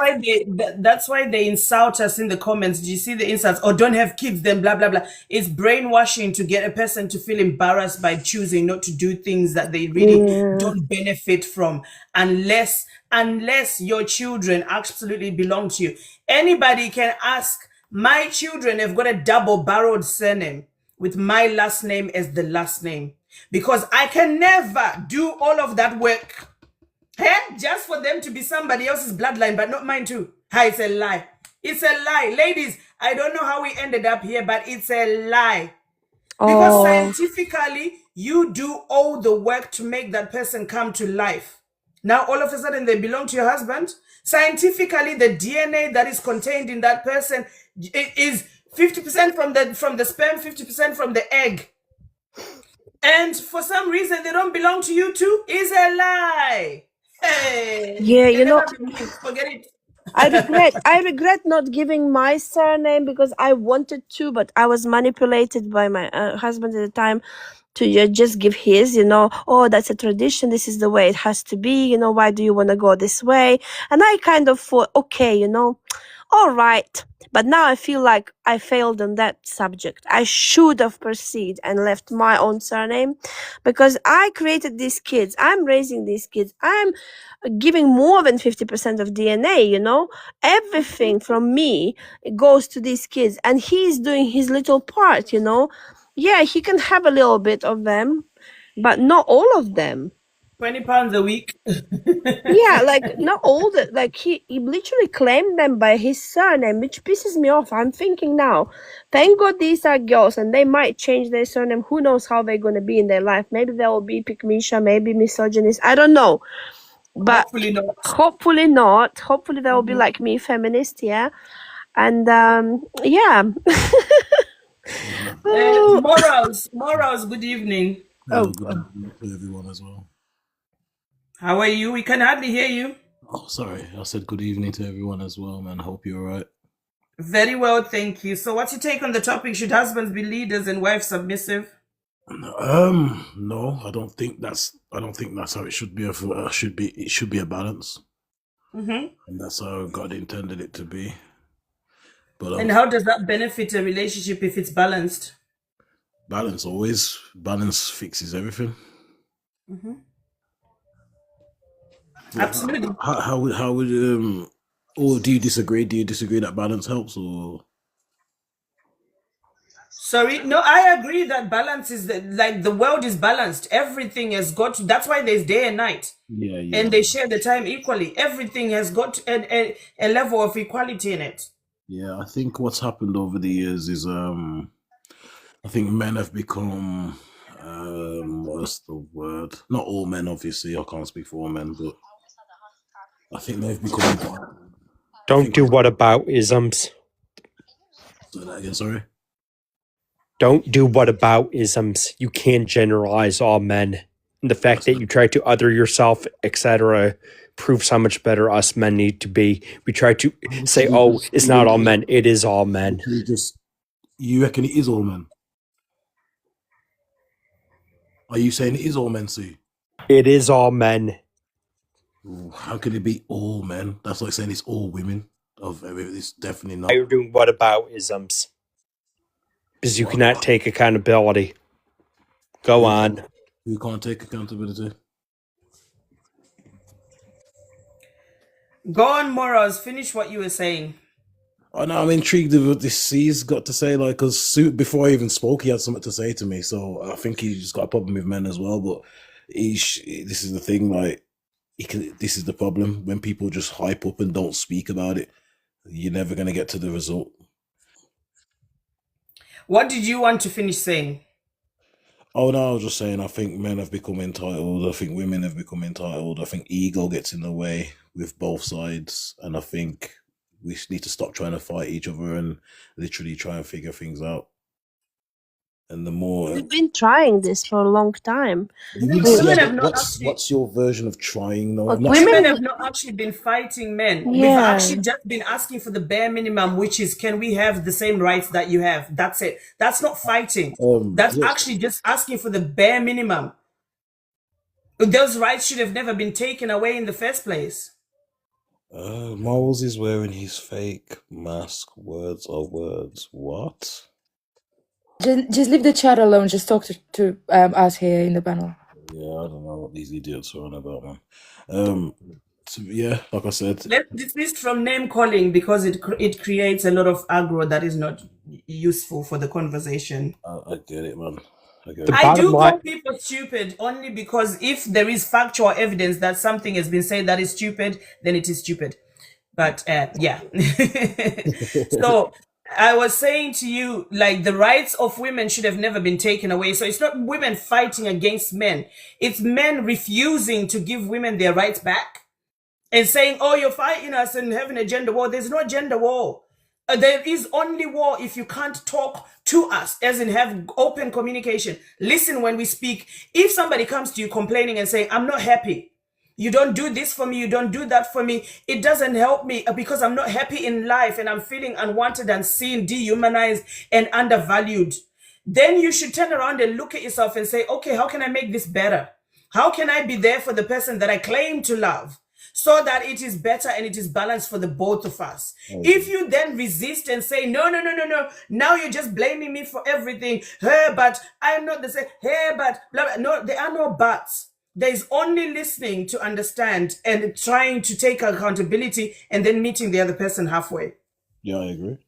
That's why they insult us in the comments. Do you see the insults? Or don't have kids, then blah blah blah. It's brainwashing to get a person to feel embarrassed by choosing not to do things that they really Yeah. don't benefit from, unless your children absolutely belong to you. Anybody can ask. My children have got a double-barreled surname with my last name as the last name, because I can never do all of that work. Hey, just for them to be somebody else's bloodline, but not mine too. It's a lie. It's a lie. Ladies, I don't know how we ended up here, but it's a lie. Because Oh, scientifically, you do all the work to make that person come to life. Now, all of a sudden, they belong to your husband. Scientifically, the DNA that is contained in that person is 50% from the sperm, 50% from the egg. And for some reason, they don't belong to you too. Is a lie. Hey, yeah, you can know, never believe. Forget it. I regret not giving my surname because I wanted to, but I was manipulated by my husband at the time to just give his, you know. Oh, that's a tradition, this is the way it has to be, you know. Why do you want to go this way? And I kind of thought, okay, you know, all right. But now I feel like I failed on that subject. I should have proceeded and left my own surname, because I created these kids, I'm raising these kids, I'm giving more than 50% of DNA, you know. Everything from me goes to these kids, and he's doing his little part, you know. Yeah, he can have a little bit of them, but not all of them. 20 pounds a week. Yeah, like not all the, like he literally claimed them by his surname, which pisses me off. I'm thinking now, thank God these are girls and they might change their surname. Who knows how they're gonna be in their life? Maybe they'll be pick Misha, maybe misogynist. I don't know. But Hopefully not. hopefully not. Hopefully they'll be like me, feminist, yeah. And yeah. Oh, Morals, good evening. oh, Good evening to everyone as well. How are you? We can hardly hear you. Oh, sorry. I said good evening to everyone as well, man. Hope you're all right. Very well, thank you. So what's your take on the topic? Should husbands be leaders and wives submissive? No, I don't think that's how it should be. It should be a balance, Mm-hmm. and that's how God intended it to be. But And how does that benefit a relationship if it's balanced? balance fixes everything. Mm-hmm. Yeah, Absolutely. How would or do you disagree? Do you disagree that balance helps, or Sorry, no, I agree that balance is like the world is balanced. Everything has got to, that's why there's day and night, yeah? and they share the time equally. Everything has got a level of equality in it. Yeah, I think what's happened over the years is I think men have become what's the word? Not all men, obviously. I can't speak for all men, but I think they've become. Don't do whataboutisms. Say that again, sorry. Don't do whataboutisms. You can't generalize all men. And the fact that you try to other yourself, etc., proves how much better us men need to be. We try to say, "Oh, it's not all men. It is all men." You reckon it is all men? Are you saying it is all men, Sue? It is all men. Ooh, how could it be all men? That's like saying it's all women. It's definitely not. You're doing whataboutisms. Because you cannot take accountability. Go on. You can't take accountability. Go on, Moraz. Finish what you were saying. Oh no, I'm intrigued with what this C's got to say. Like, because before I even spoke, he had something to say to me. So I think he's just got a problem with men as well. But this is the thing. Like, this is the problem when people just hype up and don't speak about it. You're never gonna get to the result. What did you want to finish saying? Oh no, I was just saying. I think men have become entitled. I think women have become entitled. I think ego gets in the way with both sides, and I think we need to stop trying to fight each other and literally try and figure things out. And the more We've been trying this for a long time. what's your version of trying? No, Women have not actually been fighting men. We've Yeah. actually just been asking for the bare minimum, which is, can we have the same rights that you have? That's it. That's not fighting. That's actually just asking for the bare minimum. Those rights should have never been taken away in the first place. Miles is wearing his fake mask. Words are words. What? Just leave the chat alone. Just talk to us here in the panel. Yeah, I don't know what these idiots are on about, man. So, yeah, like I said, Let's desist from name calling because it creates a lot of aggro that is not useful for the conversation. I get it, man. I do call people stupid only because if there is factual evidence that something has been said that is stupid, then it is stupid. But yeah. So I was saying to you, like, the rights of women should have never been taken away. So it's not women fighting against men. It's men refusing to give women their rights back and saying, oh, you're fighting us and having a gender war. There's no gender war. There is only war if you can't talk to us, as in have open communication. Listen when we speak. If somebody comes to you complaining and saying, I'm not happy, you don't do this for me, you don't do that for me, it doesn't help me because I'm not happy in life and I'm feeling unwanted and seen, dehumanized and undervalued, then you should turn around and look at yourself and say, okay, how can I make this better? How can I be there for the person that I claim to love so that it is better and it is balanced for the both of us? Okay. If you then resist and say, no, now you're just blaming me for everything. Hey, but I'm not the same. Hey, but blah, blah. No, there are no buts. There's only listening to understand and trying to take accountability and then meeting the other person halfway. Yeah, I agree.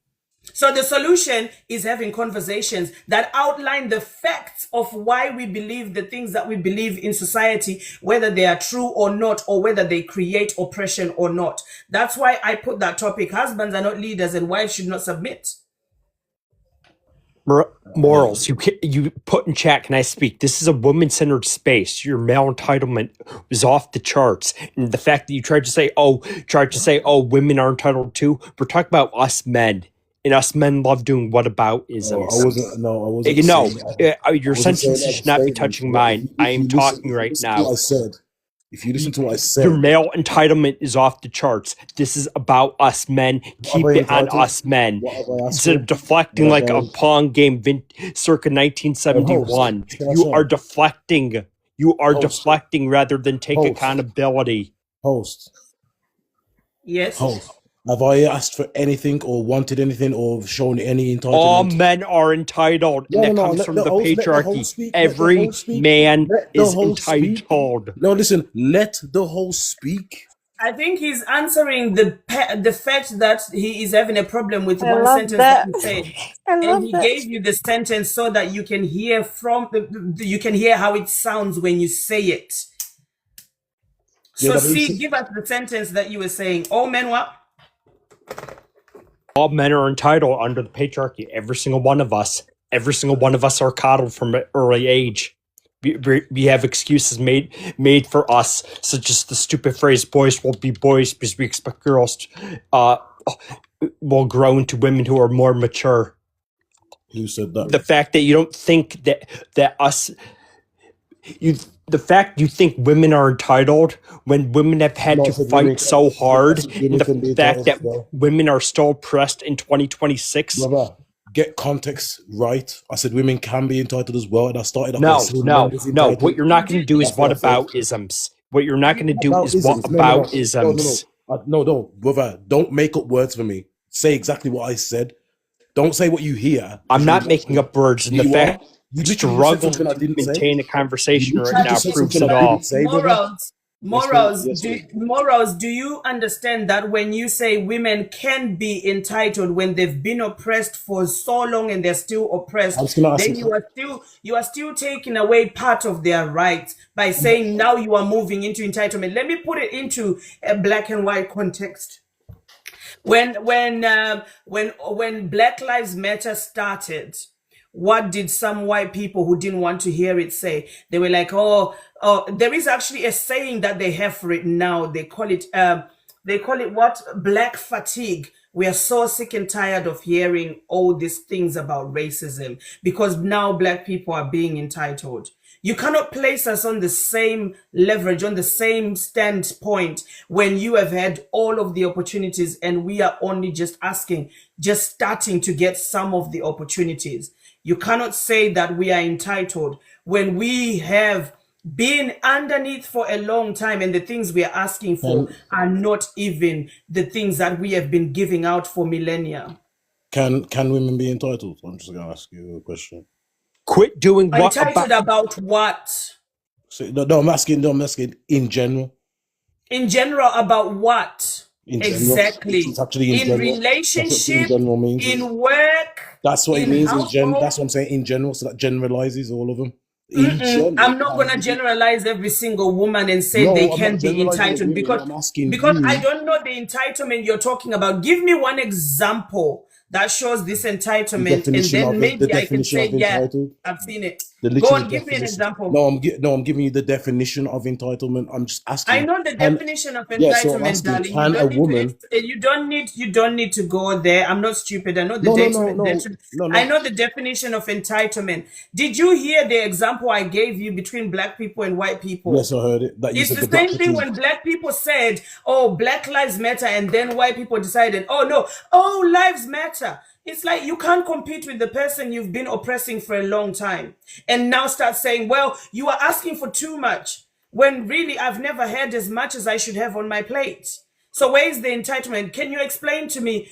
So the solution is having conversations that outline the facts of why we believe the things that we believe in society, whether they are true or not, or whether they create oppression or not. That's why I put that topic. Husbands are not leaders and wives should not submit. Morals, you put in chat, can I speak? This is a woman-centered space. Your male entitlement was off the charts. And the fact that you tried to say, women are entitled too, we're talking about us men. And us men love doing whataboutisms. I wasn't. Your sentences should not be touching mine. I am talking right now. I said. If you listen to what I said, your male entitlement is off the charts. This is about us men. Keep it on us men. Instead of deflecting like a Pong game circa 1971, you are deflecting. You are deflecting rather than take accountability. Host. Yes. Host. Have I asked for anything or wanted anything or shown any entitlement? All men are entitled, and that comes from the patriarchy. Every man is entitled. No, listen, let the host speak. I think he's answering the fact that he is having a problem with one sentence that he said, and he gave you the sentence so that you can hear you can hear how it sounds when you say it. So, give us the sentence that you were saying. All men what? all men are entitled under the patriarchy. Every single one of us. Every single one of us are coddled from an early age. We have excuses made for us, such as the stupid phrase "boys won't be boys" because we expect girls will grow into women who are more mature. Who said that? The fact that you don't think the fact you think women are entitled when women have had to fight so hard, and the fact that women are still oppressed in 2026. Brother, get context right. I said women can be entitled as well, and I started off No, by saying no, men is no. entitled. What you're not going to do is That's what I said. whataboutisms. What you're not going to do is Aboutisms. whataboutisms. No, brother, don't make up words for me. Say exactly what I said. Don't say what you hear. I'm not making up words, and the fact you struggle to maintain a conversation right now proves it all. Morals, do you understand that when you say women can be entitled when they've been oppressed for so long and they're still oppressed, then you are still taking away part of their rights by saying now you are moving into entitlement. Let me put it into a black and white context. When Black Lives Matter started, what did some white people who didn't want to hear it say? They were like, oh, there is actually a saying that they have for it now. They call it what? Black fatigue. We are so sick and tired of hearing all these things about racism because now black people are being entitled. You cannot place us on the same leverage, on the same standpoint when you have had all of the opportunities and we are only just starting to get some of the opportunities. You cannot say that we are entitled when we have been underneath for a long time and the things we are asking for are not even the things that we have been giving out for millennia. Can women be entitled? I'm just going to ask you a question. Quit doing what entitled about what? So, no, I'm asking in general. In general, about what? In general, exactly. It's actually in relationship, in work. That's what it means in general. That's what I'm saying in general. So that generalizes all of them. I'm not going to generalize every single woman and say they can be entitled because I don't know the entitlement you're talking about. Give me one example that shows this entitlement, and then maybe I can say, yeah, I've seen it. Go on, give me an example. No, I'm giving you the definition of entitlement. I'm just asking. I know the definition of entitlement, darling. Can a woman? You don't need to go there. I'm not stupid. I know the I know the definition of entitlement. Did you hear the example I gave you between black people and white people? Yes, I heard it. It's the same thing when black people said, "Oh, Black Lives Matter," and then white people decided, "Oh no, all lives matter." It's like you can't compete with the person you've been oppressing for a long time and now start saying, well, you are asking for too much when really I've never had as much as I should have on my plate. So where is the entitlement? Can you explain to me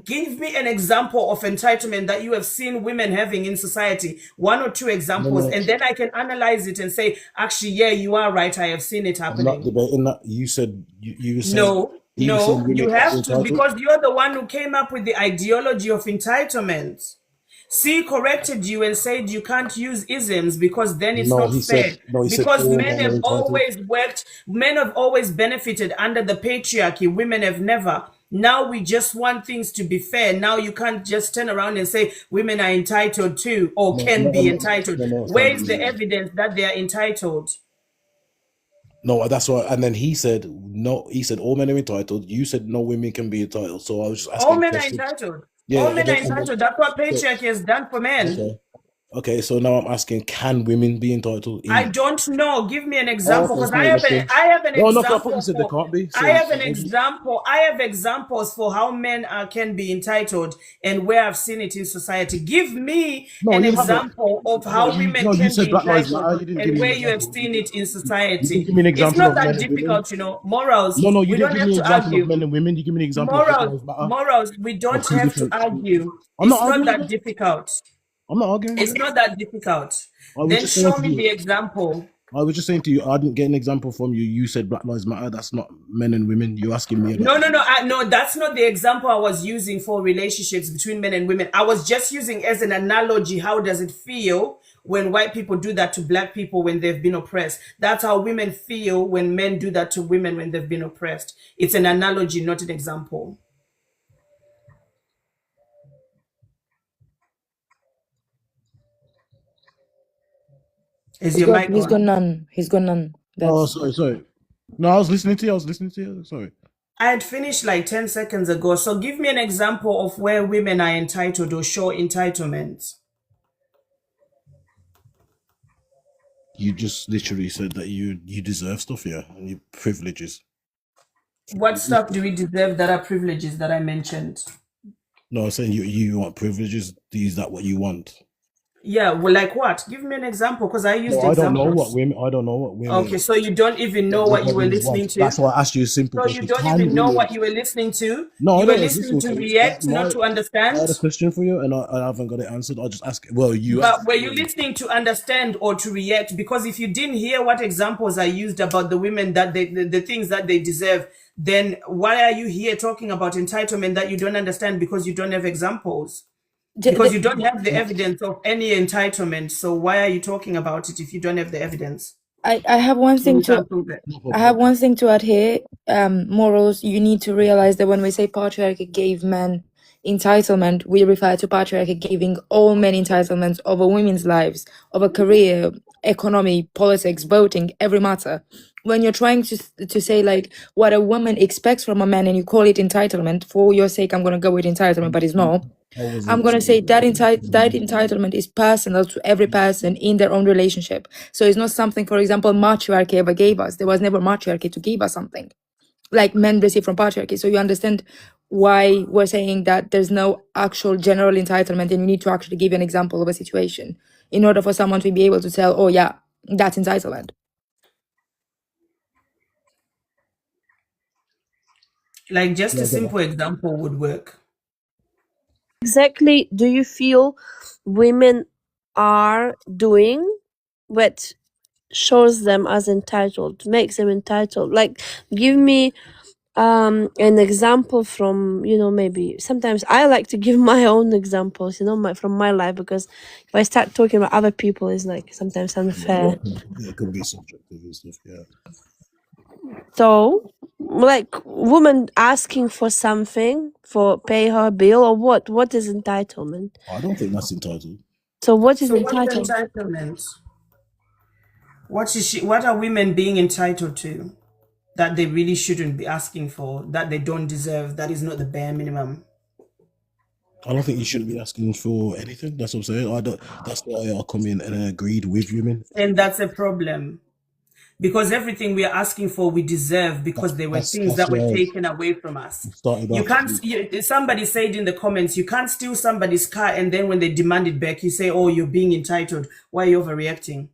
give me an example of entitlement that you have seen women having in society, one or two examples, and then I can analyze it and say, actually, yeah, you are right. I have seen it happening. I'm not debating that. You said you said no. No, you have to because you're the one who came up with the ideology of entitlement. C corrected you and said you can't use isms because then it's not fair. Because men have always benefited under the patriarchy. Women have never. Now we just want things to be fair. Now you can't just turn around and say women are entitled to or can be entitled. Where is the evidence that they are entitled? No, that's why. And then he said, no, he said all men are entitled. You said no women can be entitled. So I was just asking. All men are entitled. Yeah, all men are entitled. That's what patriarchy has done for men. Okay, so now I'm asking, can women be entitled? I don't know. Give me an example because I have an example. No, I thought you said they can't be. I have an example. I have examples for how men can be entitled and where I've seen it in society. Give me an example of how women can be entitled and where you have seen it in society. It's not that difficult, you know. Morals. No, you we don't have to argue. Men and women. You give me an example. Morals. We don't have to argue. It's not that difficult. I'm not arguing. It's not that difficult. Then show me the example. I was just saying to you, I didn't get an example from you. You said Black Lives Matter. That's not men and women. You're asking me about. No, that's not the example I was using for relationships between men and women. I was just using as an analogy. How does it feel when white people do that to black people when they've been oppressed? That's how women feel when men do that to women when they've been oppressed. It's an analogy, not an example. Is He's your got mic he's got on? none. He's got none. Oh, That's sorry. No, I was listening to you. Sorry. I had finished like 10 seconds ago. So give me an example of where women are entitled or show entitlement. You just literally said that you deserve stuff, yeah, and your privileges. What stuff do we deserve that are privileges that I mentioned? No, I'm saying you want privileges. Is that what you want? Yeah, well, like what? Give me an example because I used No, I don't know what examples. women. I don't know what women. Okay, so you don't even know what you were listening to? That's why I asked you a simple So you question. don't Can even know women? what you were listening to? No, I You were don't. It's listening to listening to react, not to I understand? had a question for you, and I haven't got it answered. I'll just ask. Well, you But asked. were you listening to understand or to react? Because if you didn't hear what examples I used about the women that the things that they deserve, then why are you here talking about entitlement that you don't understand because you don't have examples? Because you don't have the evidence of any entitlement. So why are you talking about it if you don't have the evidence? I have one So thing you to can't prove it. I have one thing to add here. Morals, you need to realize that when we say patriarchy gave men entitlement, we refer to patriarchy giving all men entitlements over women's lives, over career, economy, politics, voting, every matter. When you're trying to say like what a woman expects from a man and you call it entitlement, for your sake, I'm gonna go with entitlement, but it's not. I'm gonna say that that entitlement is personal to every person in their own relationship. So it's not something, for example, matriarchy ever gave us. There was never matriarchy to give us something like men receive from patriarchy. So you understand why we're saying that there's no actual general entitlement, and you need to actually give an example of a situation in order for someone to be able to tell, oh yeah, that's entitlement. Like just a simple example would work. Exactly do you feel women are doing what shows them as entitled, makes them entitled? Like, give me an example from, maybe sometimes I like to give my own examples, from my life, because if I start talking about other people, it's like sometimes unfair. Yeah, it could be subjective and stuff. Yeah. So, like, woman asking for something, for pay her bill, or what is entitlement? I don't think that's entitled. So what is So what's entitled? entitlement? What are women being entitled to that they really shouldn't be asking for, that they don't deserve, that is not the bare minimum? I don't think you shouldn't be asking for anything. That's what I'm saying. I don't. That's why I come in and agreed with women. And that's a problem. Because everything we are asking for, we deserve because they were things that were why taken away from us. started You off. can't, somebody said in the comments, you can't steal somebody's car and then when they demand it back, you say, oh, you're being entitled. Why are you overreacting?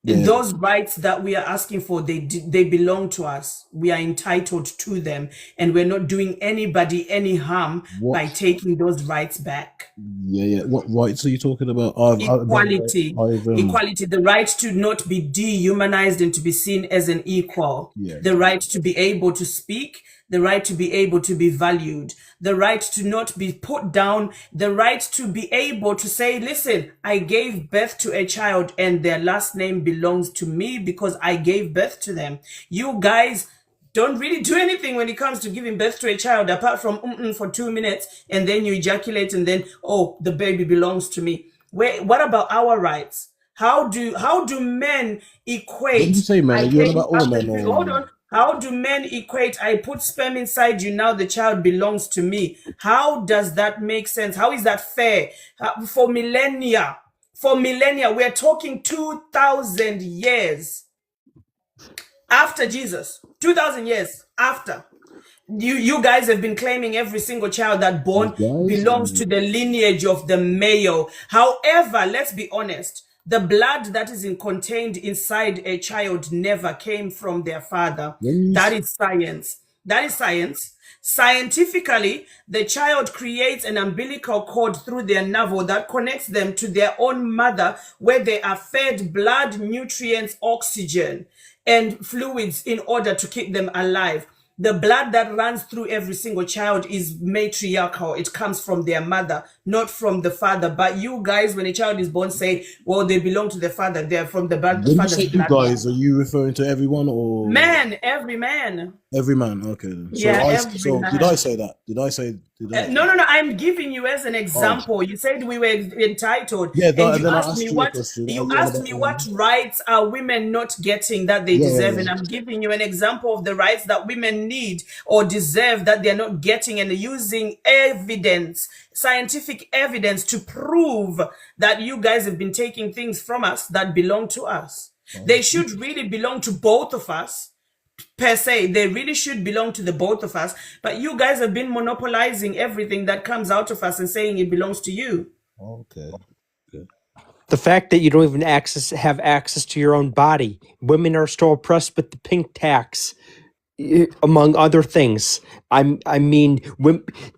Yeah. Those rights that we are asking for, they belong to us. We are entitled to them, and we're not doing anybody any harm by taking those rights back. Yeah. What rights are you talking about? Equality. Equality, the right to not be dehumanized and to be seen as an equal. Yeah. The right to be able to speak, the right to be able to be valued, the right to not be put down, the right to be able to say, listen, I gave birth to a child and their last name belongs to me because I gave birth to them. You guys don't really do anything when it comes to giving birth to a child apart from for 2 minutes and then you ejaculate and then, oh, the baby belongs to me. What about our rights? How do men equate? What did you say, man? You're about all men. Hold on. How do men equate? I put sperm inside you, now the child belongs to me. How does that make sense? How is that fair? For millennia, we're talking 2,000 years after Jesus, 2,000 years after. You guys have been claiming every single child that born belongs to the lineage of the male. However, let's be honest, the blood that is contained inside a child never came from their father. That is science. That is science. Scientifically, the child creates an umbilical cord through their navel that connects them to their own mother, where they are fed blood, nutrients, oxygen, and fluids in order to keep them alive. The blood that runs through every single child is matriarchal. It comes from their mother, not from the father. But you guys, when a child is born, say, well, they belong to the father. They're from the blood. When you say you guys, are you referring to everyone or man? Every man. Every man. Okay. Then. Yeah, so did I say that? Did I say No. I'm giving you as an Oh, example. You said we were entitled, yeah. and And you then I asked asked me you a what question. Are you on about rights are women not getting that they Yeah, deserve, yeah, and I'm giving you an example of the rights that women need or deserve that they're not getting, and using evidence, scientific evidence, to prove that you guys have been taking things from us that belong to us. They should really belong to both of us. Per se, they really should belong to the both of us, but you guys have been monopolizing everything that comes out of us and saying it belongs to you. Okay. The fact that you don't even have access to your own body. Women are still oppressed with the pink tax, among other things. I mean,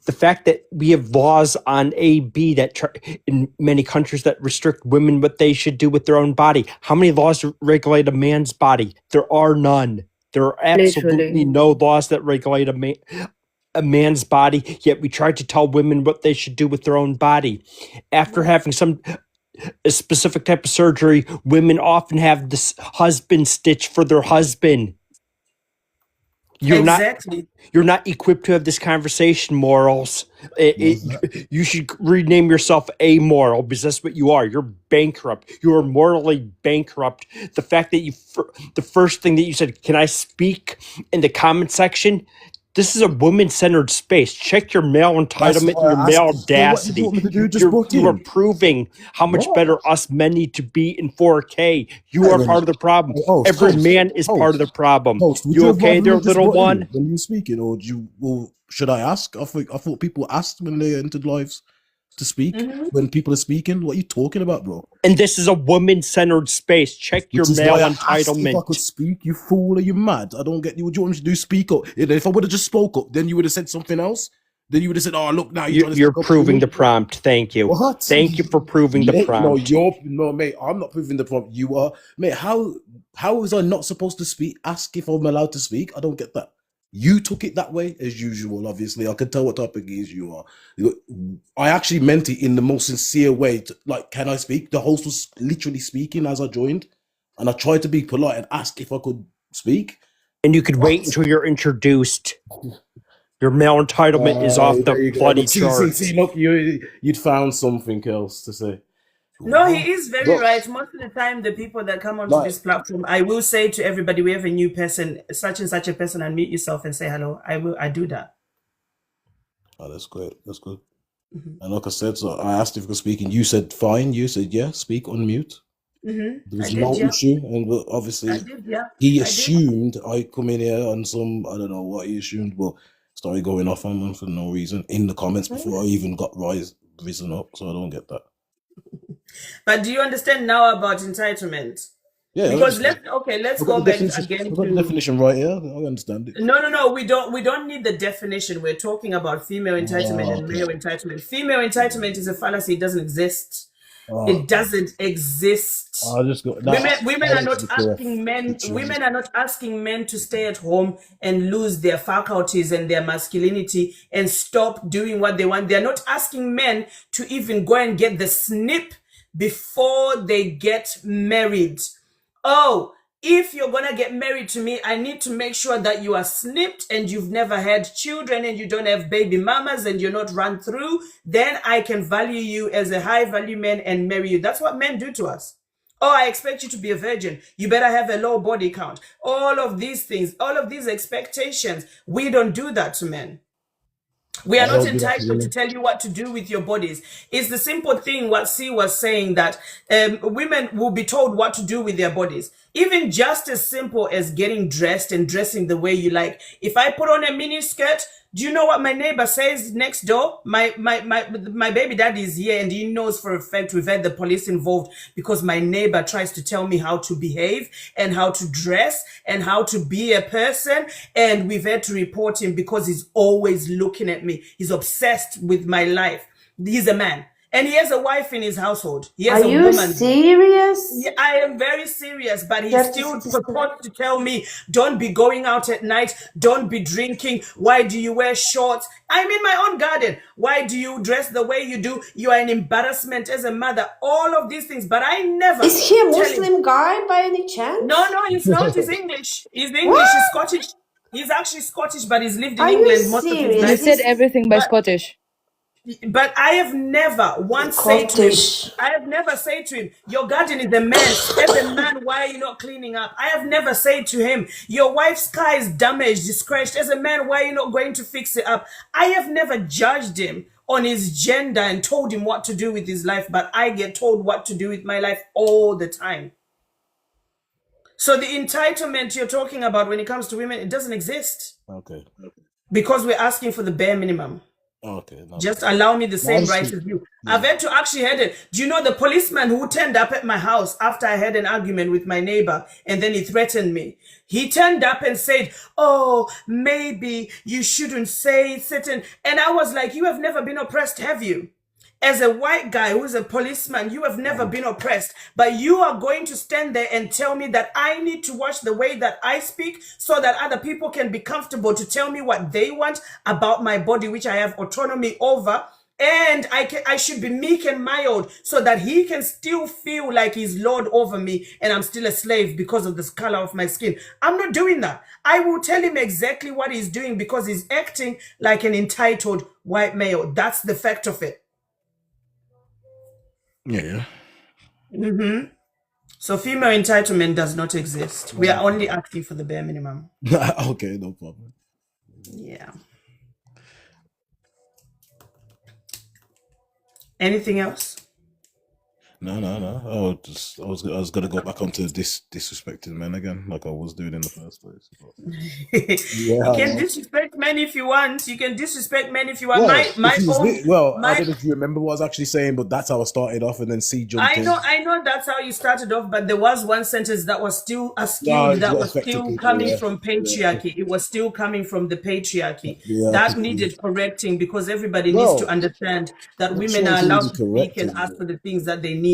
the fact that we have laws on AB that in many countries that restrict women what they should do with their own body. How many laws regulate a man's body? There are none. There are absolutely Literally. no laws that regulate a man's body, yet we try to tell women what they should do with their own body. After having a specific type of surgery, women often have this husband stitch for their husband. You're not equipped to have this conversation, morals. You should rename yourself amoral, because that's what you are. You're bankrupt. You are morally bankrupt. The fact that the first thing that you said, can I speak in the comment section? This is a woman-centered space. Check your male entitlement and your male audacity. What did you want me to do? Just book You are in? proving how much What? better us men need to be in 4K. You are part of the problem. Every man is part of the problem. Would You have okay rather there, me just little butt in one? when you speaking, or should I ask? I thought people asked when they entered lives to speak. When people are speaking, what are you talking about, bro? And this is a woman-centered space. Check your Which is male why I asked if I entitlement. could speak. You fool, are you mad? I don't get you. What do you want me to do? Speak up. If I would have just spoke up, then you would have said something else. Then you would have said, "Oh, look, now You're proving the prompt. Thank you. What? Thank you for proving the prompt. No, mate. I'm not proving the prompt. You are, mate. How is I not supposed to speak? Ask if I'm allowed to speak. I don't get that. You took it that way as usual. Obviously, I can tell what topic it is you are. I actually meant it in the most sincere way. Like, can I speak? The host was literally speaking as I joined, and I tried to be polite and ask if I could speak. And you could wait until you're introduced. Your male entitlement is off the bloody charts. See, look, you'd found something else to say. No, he is very right. Most of the time, the people that come onto this platform, I will say to everybody, we have a new person, such and such a person, unmute yourself and say hello. I do that. Oh, that's great. That's good. And like I said, so I asked if you could speak, and you said fine. You said yeah, speak, unmute. There was no issue, and obviously he assumed I come in here on some, I don't know what he assumed, but started going off on them for no reason in the comments before I even got risen up. So I don't get that. But do you understand now about entitlement? Yeah, because let's go back again I've got the definition right here. I understand it. No, we don't need the definition. We're talking about female entitlement and male entitlement. Female entitlement is a fallacy. It doesn't exist. It doesn't exist. Women are not asking men. Women are not asking men to stay at home and lose their faculties and their masculinity and stop doing what they want. They're not asking men to even go and get the snip before they get married. Oh, if you're gonna get married to me, I need to make sure that you are snipped and you've never had children and you don't have baby mamas and you're not run through. Then I can value you as a high value man and marry you. That's what men do to us. Oh, I expect you to be a virgin. You better have a low body count. All of these things, all of these expectations, we don't do that to men. We are not entitled to tell you what to do with your bodies. It's the simple thing what C was saying, that women will be told what to do with their bodies. Even just as simple as getting dressed and dressing the way you like. If I put on a mini skirt, do you know what my neighbor says next door? My baby daddy is here and he knows for a fact we've had the police involved because my neighbor tries to tell me how to behave and how to dress and how to be a person. And we've had to report him because he's always looking at me. He's obsessed with my life. He's a man. And he has a wife in his household. He has a woman. Are you serious? Yeah, I am very serious, but he still purports to tell me, don't be going out at night, don't be drinking, why do you wear shorts? I'm in my own garden. Why do you dress the way you do? You are an embarrassment as a mother. All of these things, but I never... Is he a Muslim guy by any chance? No, he's not. He's English. He's English. He's Scottish. He's actually Scottish, but he's lived in Are you England most of his serious? You life. said This everything by But Scottish. I have never once said to him, Scottish. I have never said to him, your garden is a mess. As a man, why are you not cleaning up? I have never said to him, your wife's car is damaged, is crashed. As a man, why are you not going to fix it up? I have never judged him on his gender and told him what to do with his life, but I get told what to do with my life all the time. So the entitlement you're talking about when it comes to women, it doesn't exist Okay. because we're asking for the bare minimum. Okay. No. Just allow me the No, same that's rights true. as you. Yeah. I've had to actually had it. Do you know the policeman who turned up at my house after I had an argument with my neighbor and then he threatened me? He turned up and said, oh, maybe you shouldn't say certain. And I was like, you have never been oppressed, have you? As a white guy who's a policeman, you have never been oppressed, but you are going to stand there and tell me that I need to watch the way that I speak so that other people can be comfortable to tell me what they want about my body, which I have autonomy over. And I should be meek and mild so that he can still feel like he's lord over me and I'm still a slave because of the color of my skin. I'm not doing that. I will tell him exactly what he's doing because he's acting like an entitled white male. That's the fact of it. Yeah. So female entitlement does not exist. We are only asking for the bare minimum. Okay, no problem. Yeah. Anything else? No. I was gonna go back onto disrespecting men again, like I was doing in the first place. You can disrespect men if you want. You can disrespect men if you want. Well, My I don't know if you remember what I was actually saying, but that's how I started off, and then C jumped in. I know that's how you started off, but there was one sentence that was still skewed, that was affected still people, coming yeah. from patriarchy. It was still coming from the patriarchy. Yeah, That needed correcting because everybody needs to understand that women sure are it's allowed easy to speak and corrected, ask for the things that they need.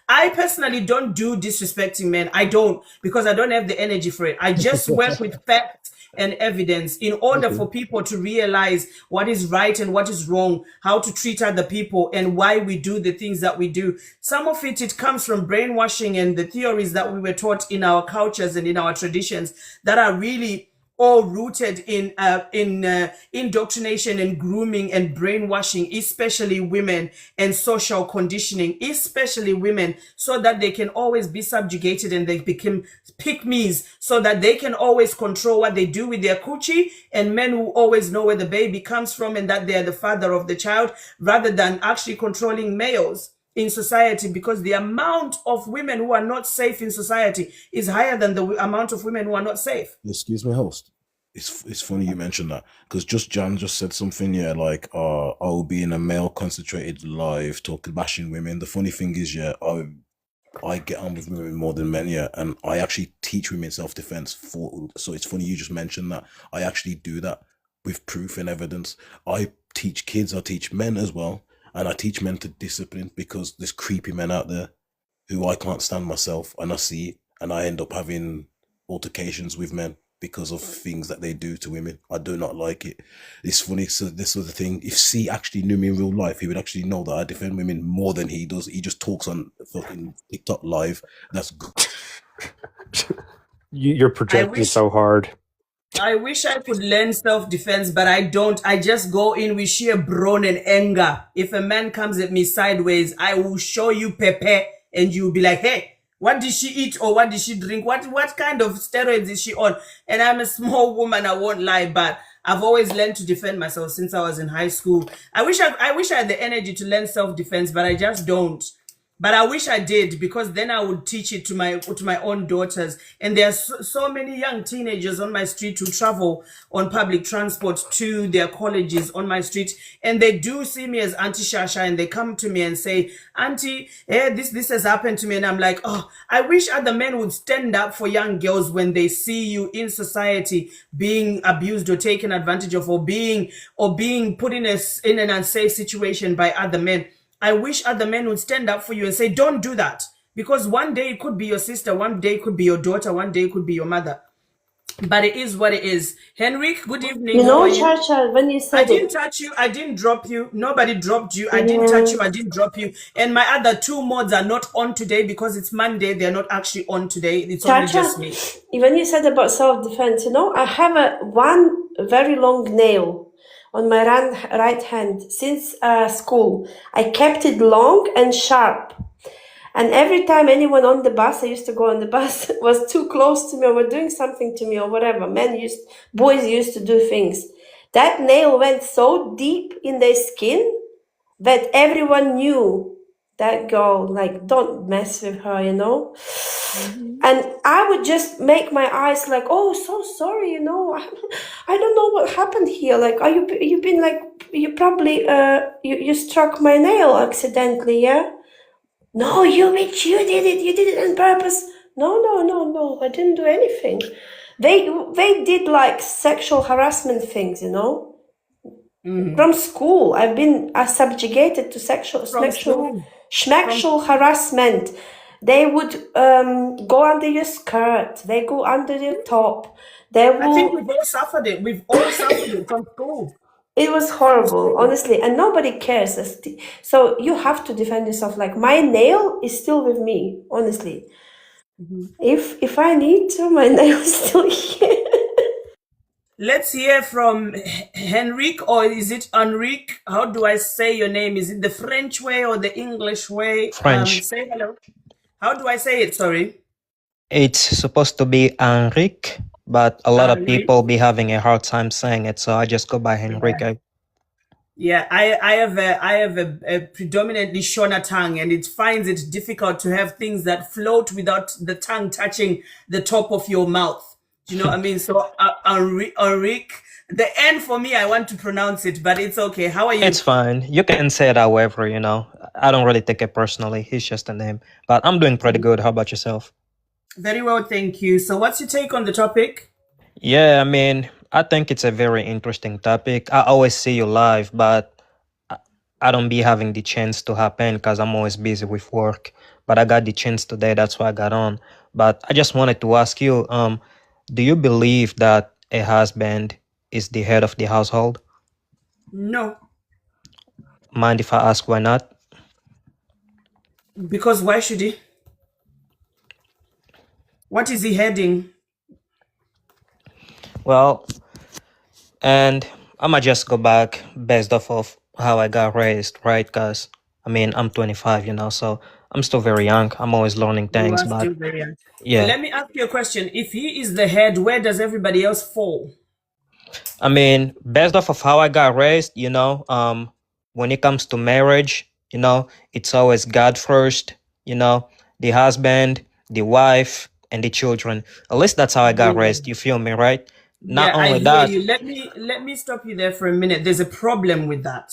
I personally don't do disrespecting men. I don't, because I don't have the energy for it. I just work with facts and evidence in order for people to realize what is right and what is wrong, how to treat other people and why we do the things that we do. Some of it comes from brainwashing and the theories that we were taught in our cultures and in our traditions that are really all rooted in indoctrination and grooming and brainwashing, especially women, and social conditioning, especially women, so that they can always be subjugated and they become pick-me's, so that they can always control what they do with their coochie, and men who always know where the baby comes from and that they are the father of the child, rather than actually controlling males in society, because the amount of women who are not safe in society is higher than the amount of women who are not safe. Excuse me, host. It's funny you mentioned that because Jan just said something, yeah, like I'll be in a male concentrated live talking bashing women. The funny thing is, yeah, I get on with women more than men, yeah, and I actually teach women self-defense so it's funny you just mentioned that. I actually do that with proof and evidence. I teach kids, I teach men as well, and I teach men to discipline because there's creepy men out there who I can't stand myself, and I see, and I end up having altercations with men because of things that they do to women. I do not like it. It's funny. So this was the thing. If C actually knew me in real life, he would actually know that I defend women more than he does. He just talks on fucking TikTok live. That's good. You're projecting so hard. I wish I could learn self-defense, but I don't. I just go in with sheer brawn and anger. If a man comes at me sideways, I will show you Pepe, and you'll be like, hey, what did she eat or what did she drink? What kind of steroids is she on? And I'm a small woman, I won't lie, but I've always learned to defend myself since I was in high school. I wish I had the energy to learn self-defense, but I just don't. But I wish I did, because then I would teach it to my own daughters. And there are so many young teenagers on my street who travel on public transport to their colleges on my street. And they do see me as Auntie Shasha, and they come to me and say, Auntie, this has happened to me. And I'm like, oh, I wish other men would stand up for young girls when they see you in society being abused or taken advantage of, or being put in an unsafe situation by other men. I wish other men would stand up for you and say, don't do that. Because one day it could be your sister, one day it could be your daughter, one day it could be your mother. but it is what it is. Henrik, good evening. You How know, are you? Churchill, when you I said didn't it, touch you. I didn't drop you. Nobody dropped you. I didn't touch yeah, you. I didn't drop you. And my other two mods are not on today because it's Monday. They're not actually on today. It's only just Churchill, me. when you said about self-defense, you know, I have one very long nail on my right hand since school. I kept it long and sharp. And every time anyone on the bus, I used to go on the bus, was too close to me or were doing something to me or whatever, boys used to do things. That nail went so deep in their skin that everyone knew that girl, like, don't mess with her, you know? And I would just make my eyes like, oh, so sorry, you know, I don't know what happened here. Like, you've been like, you probably, you struck my nail accidentally, yeah? No, you bitch, you did it on purpose. No, I didn't do anything. They did like sexual harassment things, you know? From school. I've been subjugated to sexual harassment. They would go under your skirt, they go under your top. I think we've all suffered it. We've all suffered it from school. It was horrible, honestly, and nobody cares. So you have to defend yourself. Like, my nail is still with me, honestly. If I need to, my nail is still here. Let's hear from Henrik, or is it Henrik? How do I say your name? Is it the French way or the English way? French. Say hello. How do I say it? Sorry. It's supposed to be Henrik, but a lot of people be having a hard time saying it, so I just go by Henrique. Yeah, I have a predominantly Shona tongue, and it finds it difficult to have things that float without the tongue touching the top of your mouth. Do you know what I mean? So Henrik, the N for me, I want to pronounce it, but it's okay. How are you? It's fine. You can say it however, you know. I don't really take it personally. It's just a name. But I'm doing pretty good. How about yourself? Very well, thank you. So what's your take on the topic? Yeah, I mean, I think it's a very interesting topic. I always see you live, but I don't be having the chance to happen because I'm always busy with work. But I got the chance today. That's why I got on. But I just wanted to ask you, do you believe that a husband is the head of the household? No. Mind if I ask why not? Because why should he? What is he heading? Well, and I'ma just go back based off of how I got raised, right? Because, I mean, I'm 25, you know, so I'm still very young. I'm always learning things, You are but still very young. yeah. Let me ask you a question. If he is the head, where does everybody else fall? I mean, based off of how I got raised, you know, when it comes to marriage, you know, it's always God first, you know, the husband, the wife, and the children. At least that's how I got raised. You feel me, right? Not I only hear that. you. Let me stop you there for a minute. There's a problem with that.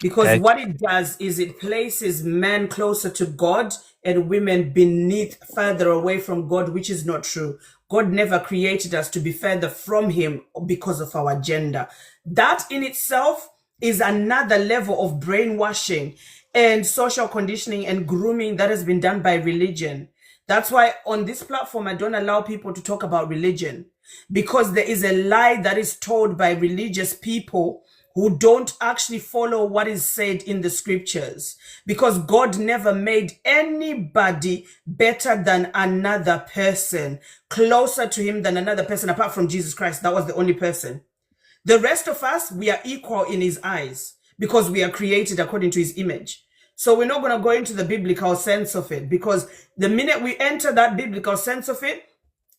Because Okay. what it does is it places men closer to God and women beneath, further away from God, which is not true. God never created us to be further from him because of our gender. That in itself is another level of brainwashing and social conditioning and grooming that has been done by religion. That's why on this platform, I don't allow people to talk about religion, because there is a lie that is told by religious people who don't actually follow what is said in the scriptures, because God never made anybody better than another person, closer to him than another person, apart from Jesus Christ. That was the only person. The rest of us, we are equal in his eyes because we are created according to his image. So we're not going to go into the biblical sense of it, because the minute we enter that biblical sense of it,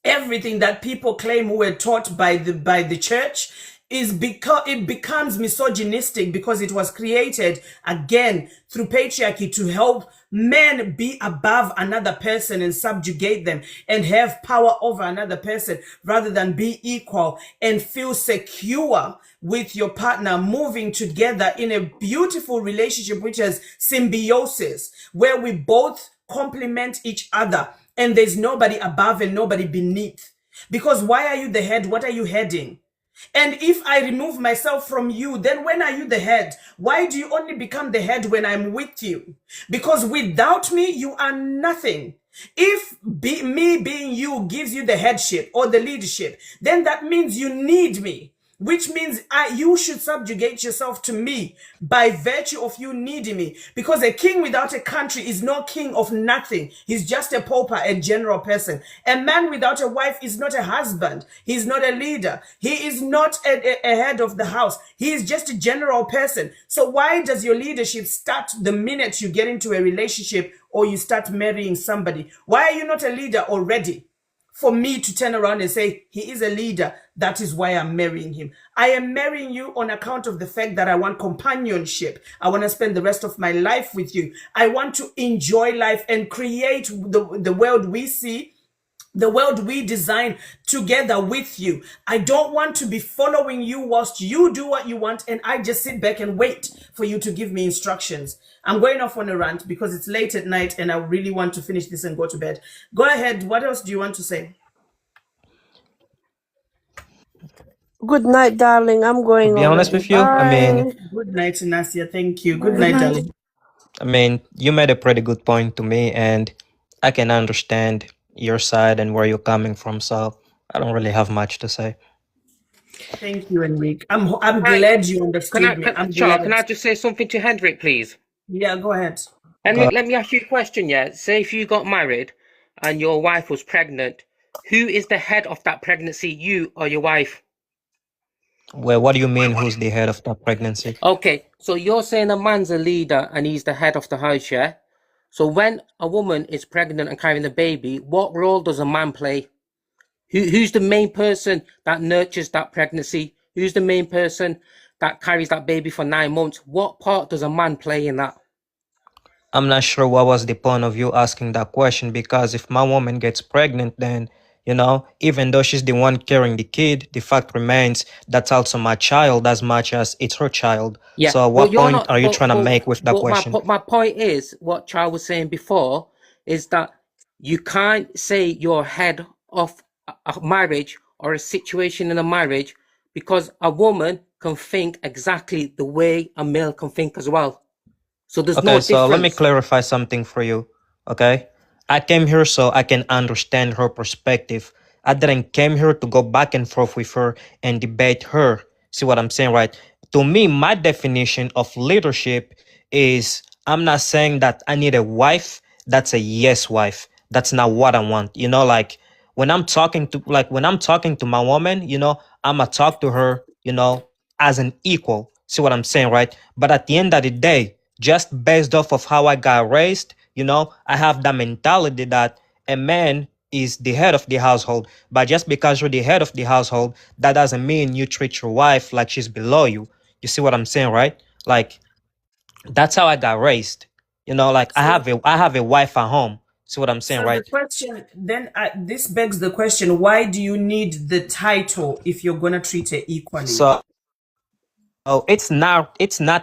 everything that people claim who were taught by the church it becomes misogynistic, because it was created again through patriarchy to help men be above another person and subjugate them and have power over another person, rather than be equal and feel secure with your partner, moving together in a beautiful relationship, which is symbiosis, where we both complement each other and there's nobody above and nobody beneath. Because why are you the head? What are you heading? And if I remove myself from you, then when are you the head? Why do you only become the head when I'm with you? Because without me, you are nothing. If me being you gives you the headship or the leadership, then that means you need me, which means you should subjugate yourself to me by virtue of you needing me. Because a king without a country is no king of nothing. He's just a pauper, a general person. A man without a wife is not a husband. He's not a leader. He is not a head of the house. He is just a general person. So why does your leadership start the minute you get into a relationship or you start marrying somebody? Why are you not a leader already? For me to turn around and say, he is a leader, that is why I'm marrying him. I am marrying you on account of the fact that I want companionship. I want to spend the rest of my life with you. I want to enjoy life and create the world we see, the world we design together with you. I don't want to be following you whilst you do what you want and I just sit back and wait for you to give me instructions. I'm going off on a rant because it's late at night and I really want to finish this and go to bed. Go ahead. What else do you want to say? Good night, darling. I'm To going be honest already. with you, I mean, Bye. Good night, Nasia. Thank you. Good Good night, night. darling. you made a pretty good point to me, and I can understand your side and where you're coming from. So I don't really have much to say. Thank you, Enrique. I'm Right. glad you understood me. I'm Charles, glad. can I just say something to Hendrik, please? Yeah, go ahead. And Go. let me ask you a question, yeah? Say if you got married and your wife was pregnant, who is the head of that pregnancy, you or your wife? Well, what do you mean? Who's the head of that pregnancy? Okay, so you're saying a man's a leader and he's the head of the house, yeah? So when a woman is pregnant and carrying a baby, what role does a man play? Who's the main person that nurtures that pregnancy? Who's the main person that carries that baby for 9 months? What part does a man play in that? I'm not sure what was the point of you asking that question, because if my woman gets pregnant, then, even though she's the one carrying the kid, the fact remains that's also my child as much as it's her child. Yeah, So but what you're point not. are you trying to make with that question? My point is what Charles was saying before is that you can't say you're head of a marriage or a situation in a marriage because a woman can think exactly the way a male can think as well. So there's no Okay, so let me difference. clarify something for you. Okay, I came here so I can understand her perspective. I didn't came here to go back and forth with her and debate her. See what I'm saying, right? To me, my definition of leadership is I'm not saying that I need a wife that's a yes wife. That's not what I want. Like when I'm talking to my woman, I'ma talk to her, as an equal. See what I'm saying, right? But at the end of the day, just based off of how I got raised, I have that mentality that a man is the head of the household. But just because you're the head of the household, that doesn't mean you treat your wife like she's below you. You see what I'm saying, right? Like that's how I got raised. Like I So, have a wife at home. See what I'm saying, so the right? question then, this begs the question: why do you need the title if you're gonna treat her equally? So it's not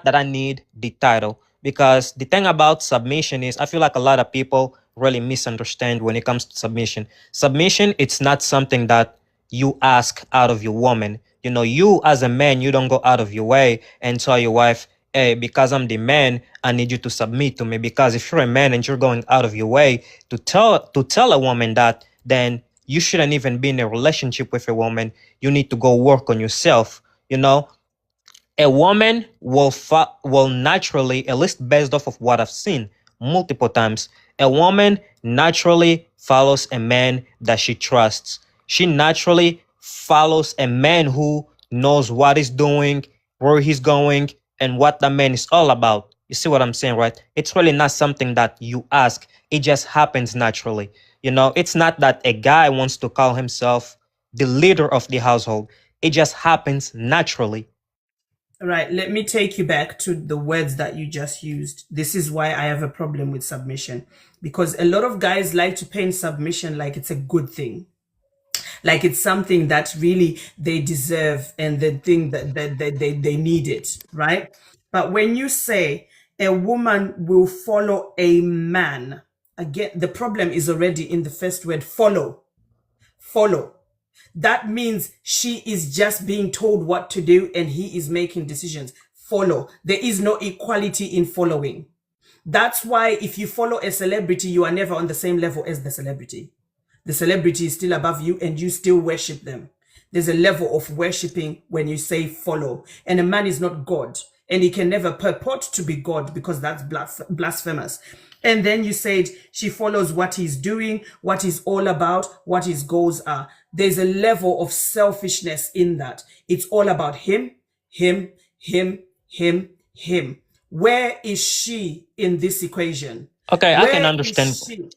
that I need the title, because the thing about submission is I feel like a lot of people really misunderstand when it comes to submission. Submission, it's not something that you ask out of your woman. You as a man, you don't go out of your way and tell your wife, hey, because I'm the man, I need you to submit to me. Because if you're a man and you're going out of your way to tell a woman that, then you shouldn't even be in a relationship with a woman. You need to go work on yourself. A woman will naturally, at least based off of what I've seen multiple times, a woman naturally follows a man that she trusts. She naturally follows a man who knows what he's doing, where he's going, and what the man is all about. You see what I'm saying, right? It's really not something that you ask. It just happens naturally. It's not that a guy wants to call himself the leader of the household. It just happens naturally. All right, let me take you back to the words that you just used. This is why I have a problem with submission, because a lot of guys like to paint submission like it's a good thing, like it's something that really they deserve and the thing that they need it, right? But when you say a woman will follow a man, again, the problem is already in the first word, follow. Follow. That means she is just being told what to do and he is making decisions. Follow. There is no equality in following. That's why if you follow a celebrity, you are never on the same level as the celebrity. The celebrity is still above you and you still worship them. There's a level of worshiping when you say follow. And a man is not God. And he can never purport to be God because that's blasphemous. And then you said she follows what he's doing, what he's all about, what his goals are. There's a level of selfishness in that. It's all about him, him, him, him, him. Where is she in this equation? Okay, I can Where understand. is she?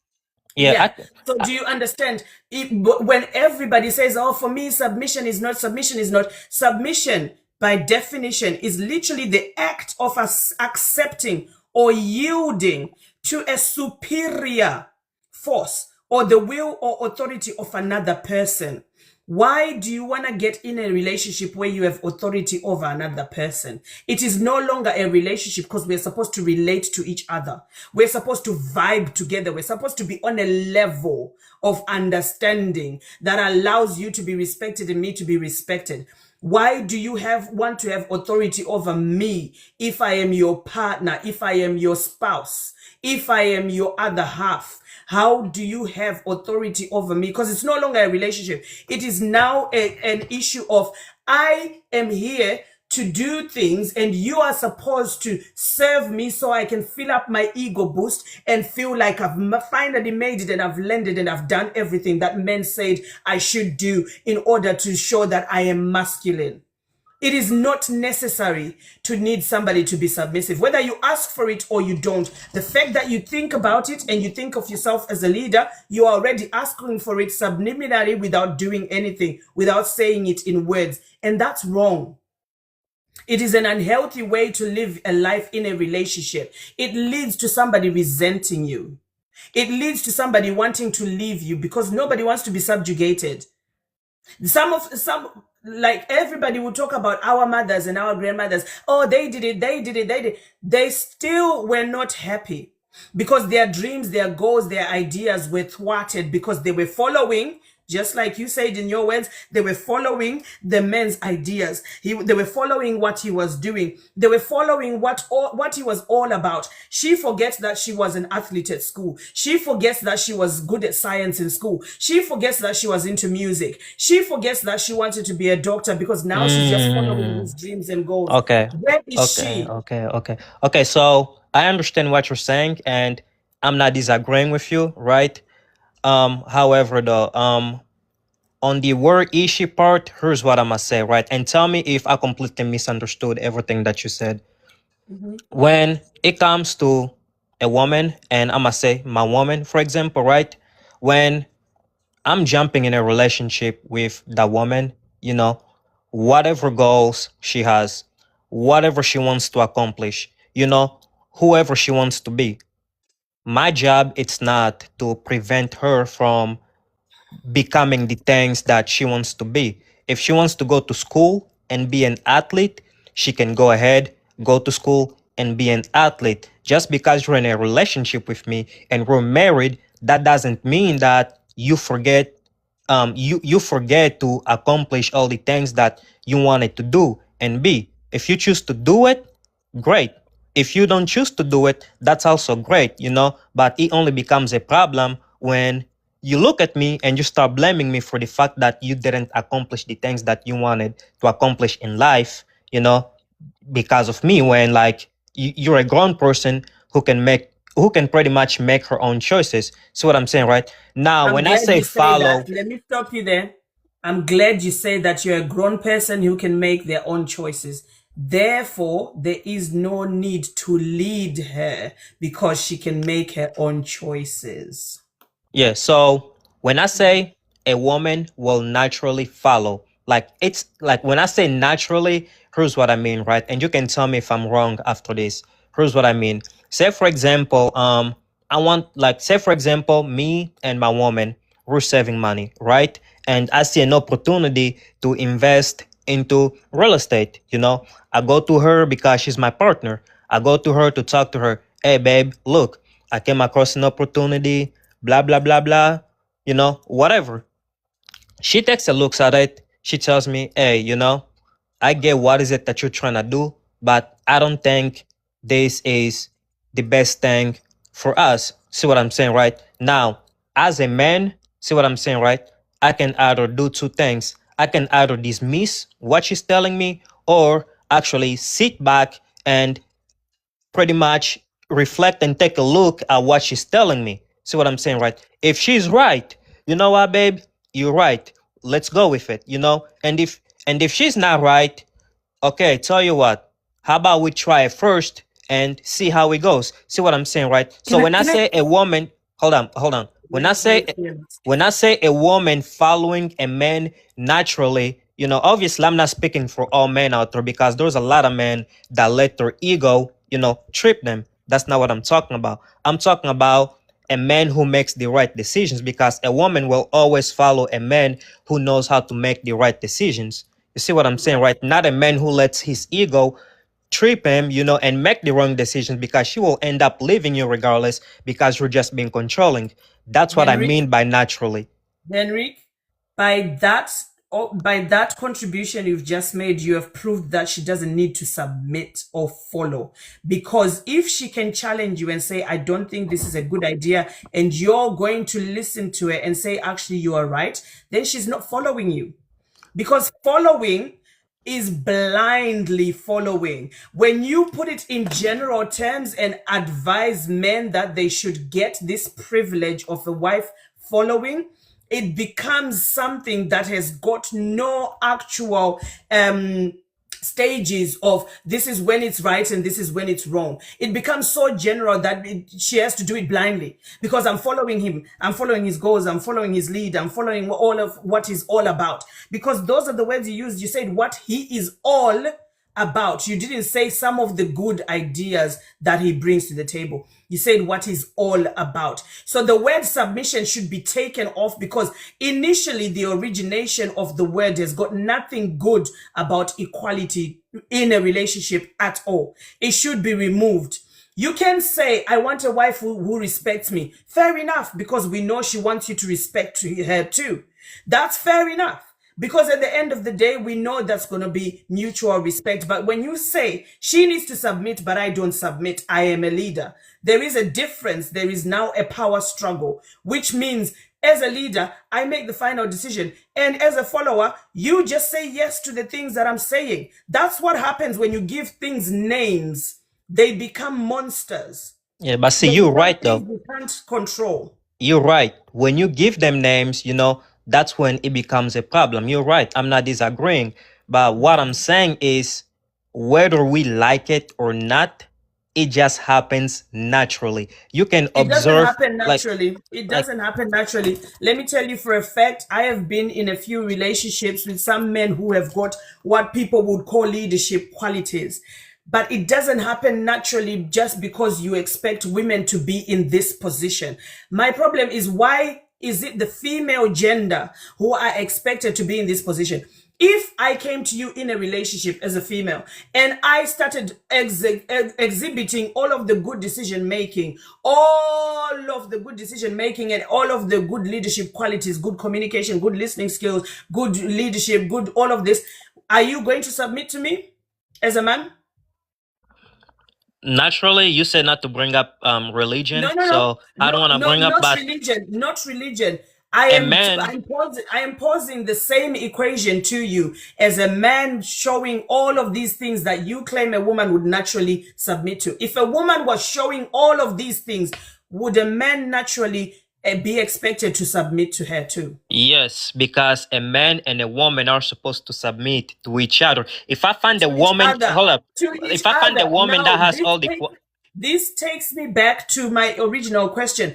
Yeah, Yeah. So do you understand? When everybody says, oh, for me, submission is not, submission by definition is literally the act of us accepting or yielding to a superior force or the will or authority of another person. Why do you want to get in a relationship where you have authority over another person? It is no longer a relationship because we're supposed to relate to each other. We're supposed to vibe together. We're supposed to be on a level of understanding that allows you to be respected and me to be respected. Why do you want to have authority over me if I am your partner, if I am your spouse, if I am your other half? How do you have authority over me? Because it's no longer a relationship. It is now an issue of I am here to do things and you are supposed to serve me so I can fill up my ego boost and feel like I've finally made it and I've landed and I've done everything that men said I should do in order to show that I am masculine. It is not necessary to need somebody to be submissive. Whether you ask for it or you don't, the fact that you think about it and you think of yourself as a leader, you are already asking for it subliminally without doing anything, without saying it in words. And that's wrong. It is an unhealthy way to live a life in a relationship. It leads to somebody resenting you. It leads to somebody wanting to leave you because nobody wants to be subjugated. Some like everybody will talk about our mothers and our grandmothers. Oh, they did it. They still were not happy because their dreams, their goals, their ideas were thwarted because they were following, just like you said in your words, they were following the man's ideas. They were following what he was doing. They were following what he was all about. She forgets that she was an athlete at school. She forgets that she was good at science in school. She forgets that she was into music. She forgets that she wanted to be a doctor because now she's just following his dreams and goals. Okay. Where is Okay. she? Okay. So I understand what you're saying, and I'm not disagreeing with you, right? However, though, on the word issue part, here's what I'm gonna say, right? And tell me if I completely misunderstood everything that you said. When it comes to a woman, and I'm gonna say my woman, for example, right? When I'm jumping in a relationship with that woman, whatever goals she has, whatever she wants to accomplish, whoever she wants to be. My job, it's not to prevent her from becoming the things that she wants to be. If she wants to go to school and be an athlete, she can go ahead, go to school and be an athlete. Just because you're in a relationship with me and we're married, that doesn't mean that you forget you forget to accomplish all the things that you wanted to do and be. If you choose to do it, great. If you don't choose to do it, that's also great, but it only becomes a problem when you look at me and you start blaming me for the fact that you didn't accomplish the things that you wanted to accomplish in life, because of me, when like you're a grown person who can pretty much make her own choices. See what I'm saying, right? Now, I'm when I glad say you say follow, that. Let me stop you there. I'm glad you say that you're a grown person who can make their own choices. Therefore, there is no need to lead her because she can make her own choices. yeah, so when I say a woman will naturally follow, like it's like when I say naturally, here's what I mean, right? And you can tell me if I'm wrong after this. Here's what I mean. Say for example, say for example, me and my woman, we're saving money, right? And I see an opportunity to invest into real estate. I go to her because she's my partner. I go to her to talk to her. Hey, babe, look, I came across an opportunity, blah, blah, blah, blah, whatever. She takes a look at it. She tells me, hey, I get what is it that you're trying to do, but I don't think this is the best thing for us. See what I'm saying, right? Now, as a man, see what I'm saying, right? I can either do two things. I can either dismiss what she's telling me or actually sit back and pretty much reflect and take a look at what she's telling me. See what I'm saying, right? If she's right, you know what, babe? You're right. Let's go with it, And if she's not right, okay, tell you what. How about we try it first and see how it goes? See what I'm saying, right? So when I say a woman, hold on. When I say a woman following a man naturally, obviously I'm not speaking for all men out there because there's a lot of men that let their ego, trip them. That's not what I'm talking about. I'm talking about a man who makes the right decisions because a woman will always follow a man who knows how to make the right decisions. You see what I'm saying, right? Not a man who lets his ego trip him, and make the wrong decisions because she will end up leaving you regardless because you're just being controlling. That's what I Henrik, mean by naturally. Henrik, by that contribution you've just made, you have proved that she doesn't need to submit or follow. Because if she can challenge you and say, I don't think this is a good idea, and you're going to listen to it and say, actually, you are right, then she's not following you. Because following is blindly following. When you put it in general terms and advise men that they should get this privilege of a wife following, it becomes something that has got no actual stages of this is when it's right and this is when it's wrong. It becomes so general that she has to do it blindly because I'm following him, I'm following his goals, I'm following his lead, I'm following all of what he's all about. Because those are the words you used. You said what he is all about. You didn't say some of the good ideas that he brings to the table. You said what he's all about. So the word submission should be taken off because initially the origination of the word has got nothing good about equality in a relationship at all. It should be removed. You can say, I want a wife who respects me. Fair enough, because we know she wants you to respect her too. That's fair enough. Because at the end of the day, we know that's going to be mutual respect. But when you say she needs to submit, but I don't submit, I am a leader. There is a difference. There is now a power struggle, which means as a leader, I make the final decision. And as a follower, you just say yes to the things that I'm saying. That's what happens when you give things names. They become monsters. Yeah, but see, They you're become right things though. you can't control. You're right. When you give them names, that's when it becomes a problem. You're right. I'm not disagreeing. But what I'm saying is whether we like it or not, it just happens naturally. You can It doesn't observe happen like naturally. It like doesn't happen naturally. Let me tell you for a fact, I have been in a few relationships with some men who have got what people would call leadership qualities. But it doesn't happen naturally just because you expect women to be in this position. My problem is why is it the female gender who are expected to be in this position? If I came to you in a relationship as a female and I started exhibiting all of the good decision making, all of the good decision making and all of the good leadership qualities, good communication, good listening skills, good leadership, good all of this, are you going to submit to me as a man? naturally, you said not to bring up No, religion, no, no, so I don't want to bring up, not but religion, not religion. a man. I am posing the same equation to you as a man showing all of these things that you claim a woman would naturally submit to. If a woman was showing all of these things, would a man naturally be expected to submit to her too? Yes, because a man and a woman are supposed to submit to each other. If I find a To each woman, other, hold up. to each If I find a other. woman that Now, has all the this takes me back to my original question.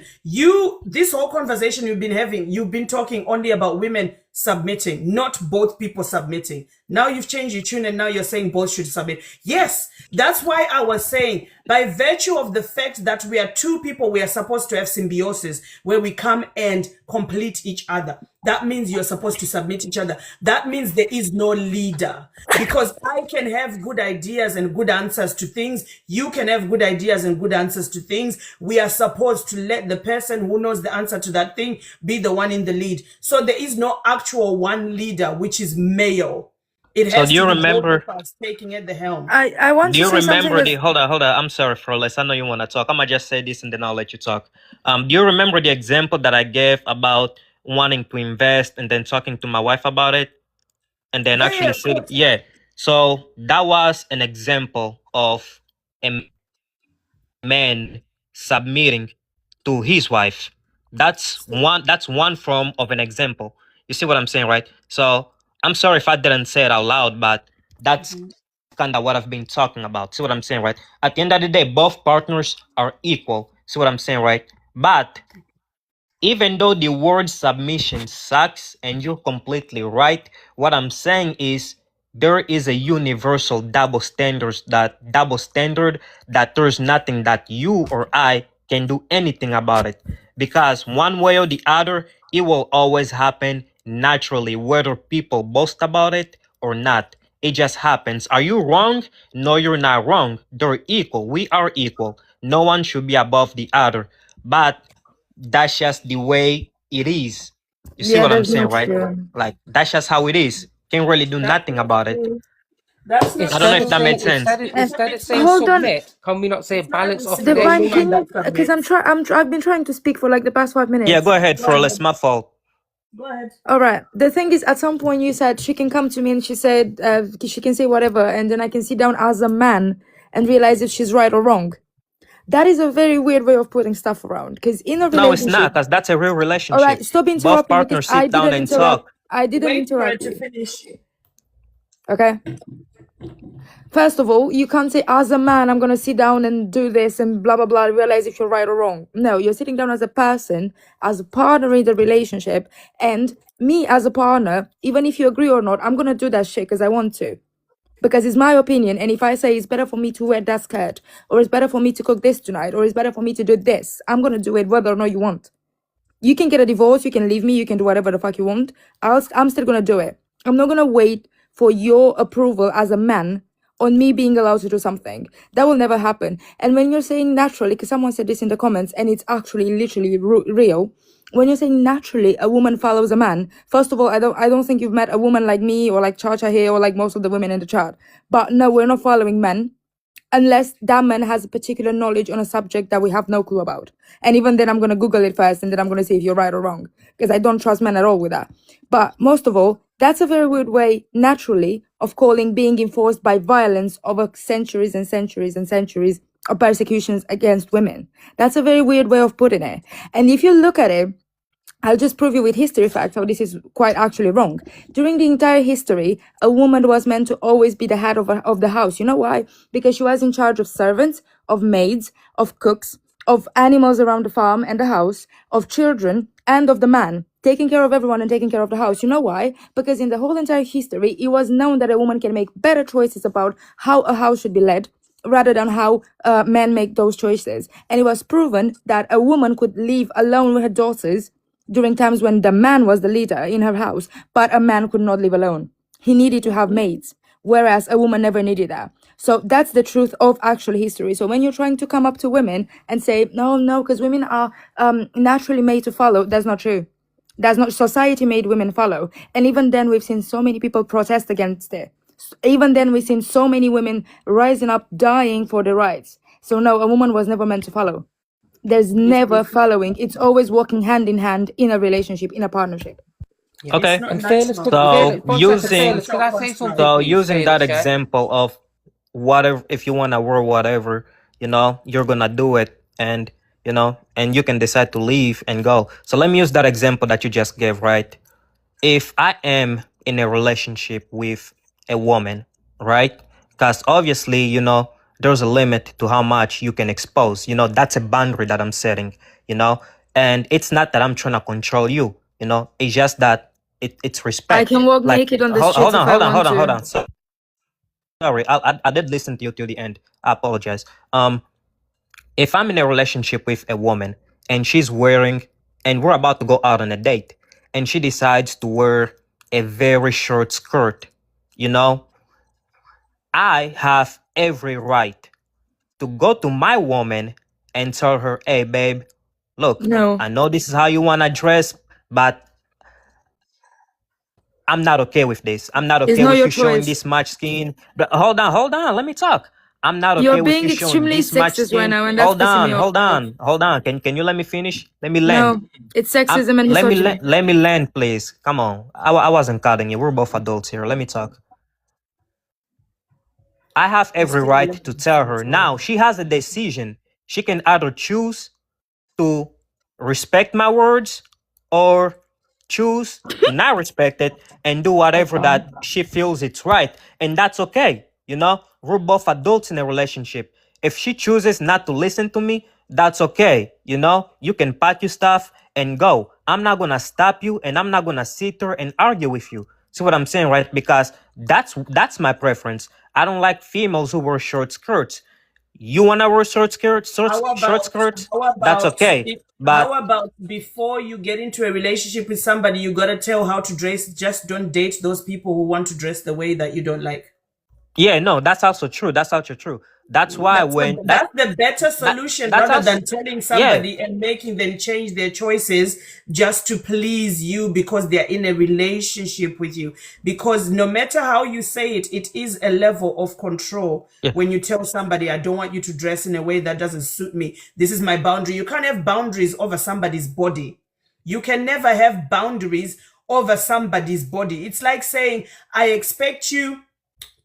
This whole conversation you've been having, you've been talking only about women submitting, not both people submitting. Now you've changed your tune and now you're saying both should submit. Yes, that's why I was saying, by virtue of the fact that we are two people, we are supposed to have symbiosis where we come and complete each other. That means you're supposed to submit each other. That means there is no leader, because I can have good ideas and good answers to things. You can have good ideas and good answers to things. We are supposed to let the person who knows the answer to that thing be the one in the lead. So there is no actual actual one leader, which is male. It So has do you to be both remember? of us taking at the helm. I want Do to you say something remember the? as Hold on, hold on. I'm sorry, Flawless. I know you want to talk. I'm gonna just say this and then I'll let you talk. Do you remember the example that I gave about wanting to invest and then talking to my wife about it, and then Yeah, actually of sitting? course. Yeah. So that was an example of a man submitting to his wife. That's one form of an example. You see what I'm saying, right? So I'm sorry if I didn't say it out loud, but that's kind of what I've been talking about. See what I'm saying, right? At the end of the day, both partners are equal. See what I'm saying, right? But even though the word submission sucks and you're completely right, what I'm saying is there is a universal double standard that there's nothing that you or I can do anything about it, because one way or the other it will always happen naturally, whether people boast about it or not. It just happens. Are you wrong? No, you're not wrong. They're equal. We are equal. No one should be above the other. But that's just the way it is. You see yeah, what I'm that's saying, not right? true. Like that's just how it is. Can't really do That's nothing not about it. true. That's not I don't know Instead if of that true. made saying sense. instead of It's saying not. Hold on, submit, can we not say It's not balance every of single Divine, power? can woman that you? Because submits. I've been trying to speak for like the past five Yeah, go minutes. ahead, Go Frola. It's ahead. my fault. Go ahead. All right. The thing is, at some point you said she can come to me and she said she can say whatever, and then I can sit down as a man and realize if she's right or wrong. That is a very weird way of putting stuff around. Because in a No, it's not, relationship, because that's a real all right, relationship. stop Both interrupting because partners I sit down didn't and interrupt. talk. I didn't Wait for her interrupt to you. finish. Okay. First of all, you can't say as a man, I'm gonna sit down and do this and blah blah blah. Realize if you're right or wrong. No, you're sitting down as a person, as a partner in the relationship, and me as a partner. Even if you agree or not, I'm gonna do that shit because I want to. Because it's my opinion, and if I say it's better for me to wear that skirt, or it's better for me to cook this tonight, or it's better for me to do this, I'm gonna do it whether or not you want. You can get a divorce, you can leave me, you can do whatever the fuck you want. I'm still gonna do it. I'm not gonna wait for your approval as a man on me being allowed to do something. That will never happen. And when you're saying naturally, because someone said this in the comments, and it's actually literally real. When you're saying naturally a woman follows a man, first of all, I don't think you've met a woman like me or like Chacha here or like most of the women in the chat. But no, we're not following men unless that man has a particular knowledge on a subject that we have no clue about. And even then, I'm going to Google it first and then I'm going to see if you're right or wrong, because I don't trust men at all with that. But most of all, that's a very weird way, naturally, of calling being enforced by violence over centuries and centuries and centuries of persecutions against women. That's a very weird way of putting it. And if you look at it, I'll just prove you with history facts how this is quite actually wrong. During the entire history, a woman was meant to always be the head of the house. You know why? Because she was in charge of servants, of maids, of cooks, of animals around the farm and the house, of children, and of the man, taking care of everyone and taking care of the house. You know why? Because in the whole entire history, it was known that a woman can make better choices about how a house should be led rather than how men make those choices. And it was proven that a woman could live alone with her daughters during times when the man was the leader in her house, but a man could not live alone. He needed to have maids, whereas a woman never needed that. So that's the truth of actual history. So when you're trying to come up to women and say, no, because women are naturally made to follow, that's not true. That's not, society made women follow. And even then, we've seen so many people protest against it. Even then, we've seen so many women rising up, dying for their rights. So no, a woman was never meant to follow. There's never following. It's always walking hand in hand in a relationship, in a partnership. Yeah. It's Okay. not And fearless, natural. could So fearless, one second, It's a using fearless. Could social I say construct. something, so please, using that fearless? Yeah. example of whatever, if you want to wear whatever, you're gonna do it, and and you can decide to leave and go. So let me use that example that you just gave, right? If I am in a relationship with a woman, right? Because obviously, there's a limit to how much you can expose. That's a boundary that I'm setting, and it's not that I'm trying to control you, it's just that it's I respect. can walk Like, naked on the hold streets on, if I hold on, want hold on, hold to. on. Sorry, I did listen to you till the end. I apologize. If I'm in a relationship with a woman and and we're about to go out on a date, and she decides to wear a very short skirt, you know, I have every right to go to my woman and tell her, hey, babe, look, No. I know this is how you want to dress, but I'm not okay with this. I'm not It's okay not with your you showing choice. this much skin. But hold on. Let me talk. I'm not You're okay with being you showing extremely this much sexist right skin. now, and that's pissing me off. Hold on. Can you let me finish? Let me land. No, it's sexism and misogyny. Let me land, please. Come on. I wasn't cutting you. We're both adults here. Let me talk. I have every right to tell her. Now she has a decision. She can either choose to respect my words or choose to not respect it and do whatever that she feels it's right. And that's okay. You know, we're both adults in a relationship. If she chooses not to listen to me, that's okay. You know, you can pack your stuff and go. I'm not going to stop you and I'm not going to sit there and argue with you. See what I'm saying, right? Because that's my preference. I don't like females who wear short skirts. You wanna wear How short about skirts? how That's about okay. if, how But about before you get into a relationship with somebody, you gotta tell how to dress. Just don't date those people who want to dress the way that you don't like. yeah, no, that's also true. That's also true. That's why when That's the better solution that's rather also than telling yeah. somebody and making them change their choices just to please you because they're in a relationship with you. Because no matter how you say it, it is a level of control Yeah. when you tell somebody, I don't want you to dress in a way that doesn't suit me. This is my boundary. You can't have boundaries over somebody's body. You can never have boundaries over somebody's body. It's like saying, I expect you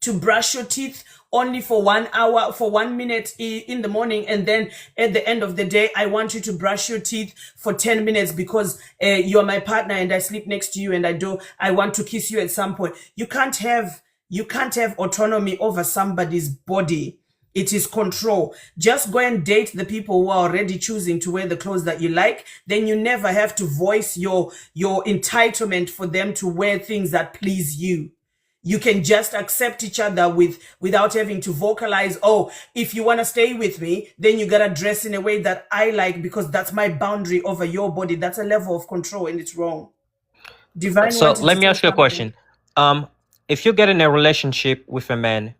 to brush your teeth only for 1 hour, for 1 minute in the morning, and then at the end of the day I want you to brush your teeth for 10 minutes because you're my partner and I sleep next to you and I want to kiss you at some point. You can't have autonomy over somebody's body. It is control. Just go and date the people who are already choosing to wear the clothes that you like. Then you never have to voice your entitlement for them to wear things that please you. You can just accept each other without having to vocalize, oh, if you want to stay with me, then you got to dress in a way that I like because that's my boundary over your body. That's a level of control and it's wrong. Divine So wanted let to me say ask you a something. question. If you get in a relationship with a man,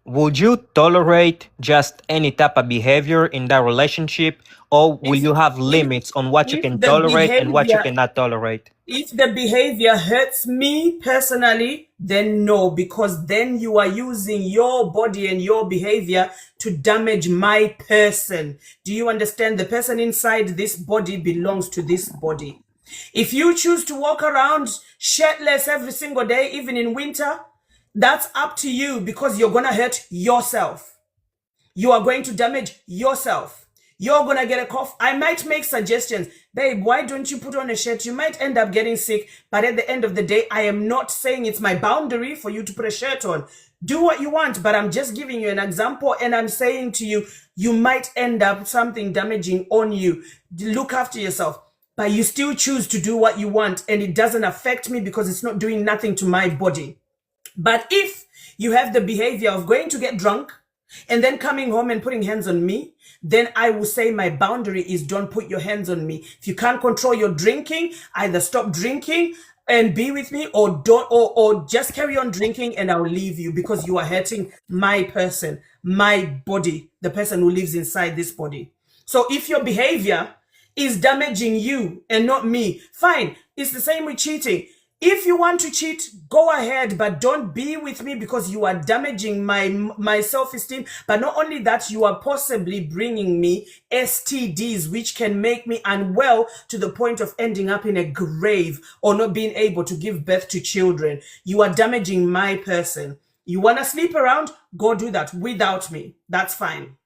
would you tolerate just any type of behavior in that relationship, or will If you have if limits on what you if can the tolerate and what you behavior cannot tolerate? if the behavior hurts me personally, then no, because then you are using your body and your behavior to damage my person. Do you understand? The person inside this body belongs to this body. If you choose to walk around shirtless every single day, even in winter, that's up to you because you're going to hurt yourself. You are going to damage yourself. You're going to get a cough. I might make suggestions. Babe, why don't you put on a shirt? You might end up getting sick. But at the end of the day, I am not saying it's my boundary for you to put a shirt on. Do what you want, but I'm just giving you an example. And I'm saying to you, you might end up something damaging on you. Look after yourself. But you still choose to do what you want. And it doesn't affect me because it's not doing nothing to my body. But if you have the behavior of going to get drunk and then coming home and putting hands on me, then I will say my boundary is don't put your hands on me. If you can't control your drinking, either stop drinking and be with me or don't or just carry on drinking and I'll leave you because you are hurting my person, my body, the person who lives inside this body. So if your behavior is damaging you and not me, fine. It's the same with cheating. If you want to cheat, go ahead, but don't be with me because you are damaging my self-esteem. But not only that, you are possibly bringing me STDs, which can make me unwell to the point of ending up in a grave or not being able to give birth to children. You are damaging my person. You want to sleep around? Go do that without me. That's fine.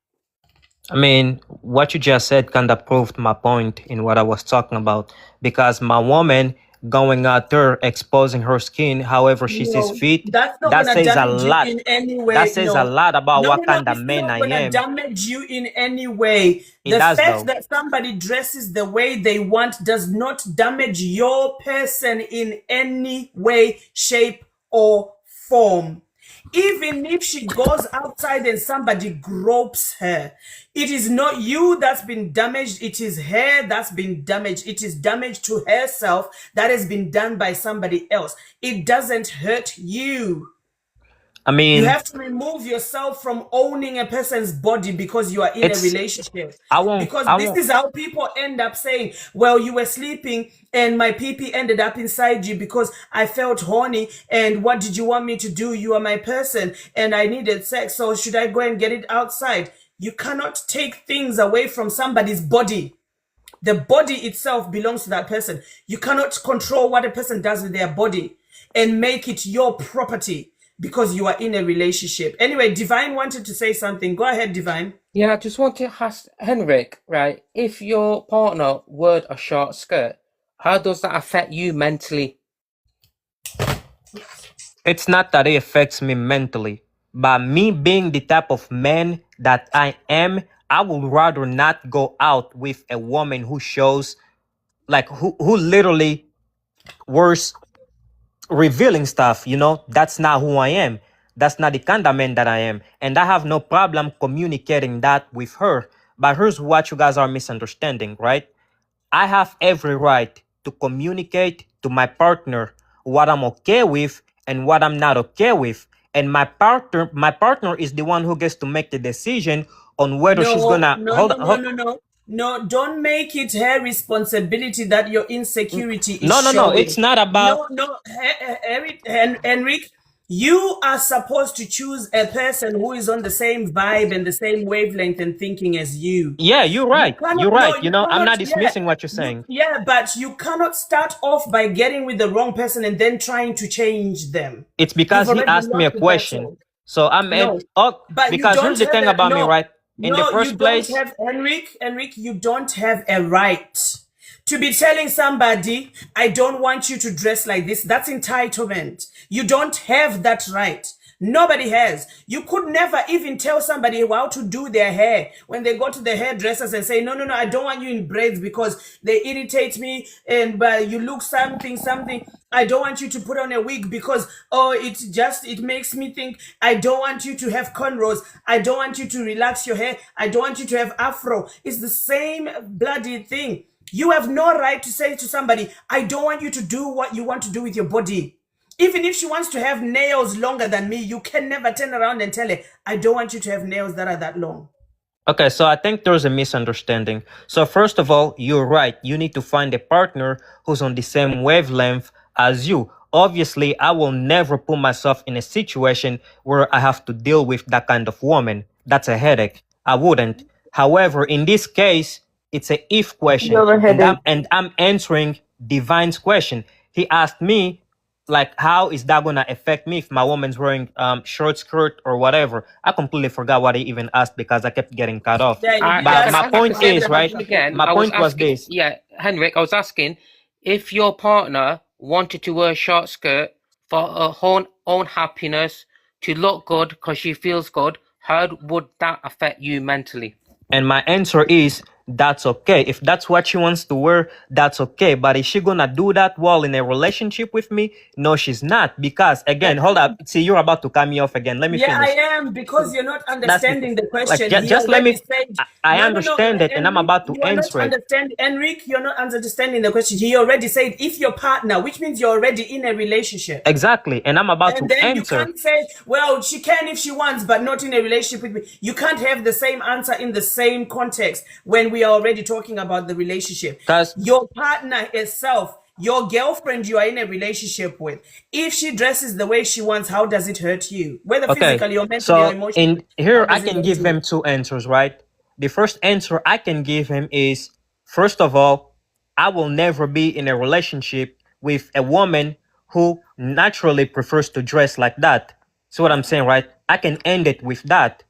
I mean, what you just said kind of proved my point in what I was talking about. Because my woman going out there exposing her skin however she sees No, fit, that's not that gonna says a damage you lot. in any That way. says a No, lot about what no, kind of it's man not I gonna am. damage you in any way. It The does fact though. that somebody dresses the way they want does not damage your person in any way, shape, or form. Even if she goes outside and somebody gropes her, it is not you that's been damaged, it is her that's been damaged. It is damage to herself that has been done by somebody else. It doesn't hurt you. I You mean, have to remove yourself from owning a person's body because you are in a it's relationship. I won't Because I this won't is how people end up saying, well, you were sleeping and my pee ended up inside you because I felt horny. And what did you want me to do? You are my person and I needed sex. So should I go and get it outside? You cannot take things away from somebody's body. The body itself belongs to that person. You cannot control what a person does with their body and make it your property because you are in a relationship. Anyway, Divine wanted to say something. Go ahead, Divine. Yeah, I just want to ask Henrik, right? If your partner wore a short skirt, how does that affect you mentally? it's not that it affects me mentally, but me being the type of man that I am, I would rather not go out with a woman who shows like who literally wears revealing stuff, you know. That's not who I am. That's not the kind of man that I am. And I have no problem communicating that with her. But here's what you guys are misunderstanding, right? I have every right to communicate to my partner what I'm okay with and what I'm not okay with. And my partner is the one who gets to make the decision on whether she's No, gonna no, no, no, no, no. No, don't make it her responsibility that your insecurity is no. It's showing. not about. No, no, Henrik, you are supposed to choose a person who is on the same vibe and the same wavelength and thinking as you. Yeah, you're You right. You're cannot, no, right. You you know, I'm cannot, not dismissing what you're saying. but you cannot start off by getting with the wrong person and then trying to change them. It's You've because he already asked me a lost the question. battle. So I'm No, oh, but you because don't here's the have thing a about me, right? In the you first don't place, have Henrik, you don't have a right to be telling somebody, I don't want you to dress like this. That's entitlement. You don't have that right. Nobody has. You could never even tell somebody how to do their hair when they go to the hairdressers and say, no, no, no, I don't want you in braids because they irritate me and you look something. I don't want you to put on a wig because, oh, it makes me think. I don't want you to have cornrows. I don't want you to relax your hair. I don't want you to have afro. It's the same bloody thing. You have no right to say to somebody, I don't want you to do what you want to do with your body. Even if she wants to have nails longer than me, you can never turn around and tell her, I don't want you to have nails that are that long. okay, so I think there's a misunderstanding. So first of all, you're right. You need to find a partner who's on the same wavelength as you. Obviously, I will never put myself in a situation where I have to deal with that kind of woman. That's a headache. I wouldn't. However, in this case, it's a if question, Go ahead. and I'm answering Divine's question. He asked me, like, how is that gonna affect me if my woman's wearing short skirt or whatever? I completely forgot what he even asked because I kept getting cut off. Yeah, But Can my I point say is, the right? question again? My I was point was asking, this. yeah, Henrik, I was asking if your partner wanted to wear a short skirt for her own happiness, to look good because she feels good, how would that affect you mentally? And my answer is that's okay. If that's what she wants to wear, that's okay. But is she gonna do that while in a relationship with me? No, she's not. Because again, hold up. See, you're about to cut me off again. Let me Yeah, I finish. am, because you're not That's the understanding the like question. He just let already me. said, I no, no, no, understand it, and I'm Enric, about to you are not answer it. understanding. Enric, you're not understanding the question. He already said, if your partner, which means you're already in a relationship. Exactly, and I'm about And to then you answer. can't say, well, she can if she wants, but not in a relationship with me. You can't have the same answer in the same context when we are already talking about the relationship. Because Your partner itself, your girlfriend you are in a relationship with, if she dresses the way she wants, how does it hurt you? Whether okay, physically or mentally or so in emotionally, how here I does it can hurt give him you? two answers, right? The first answer I can give him is, first of all, I will never be in a relationship with a woman who naturally prefers to dress like that. See what I'm saying, right? I can end it with that.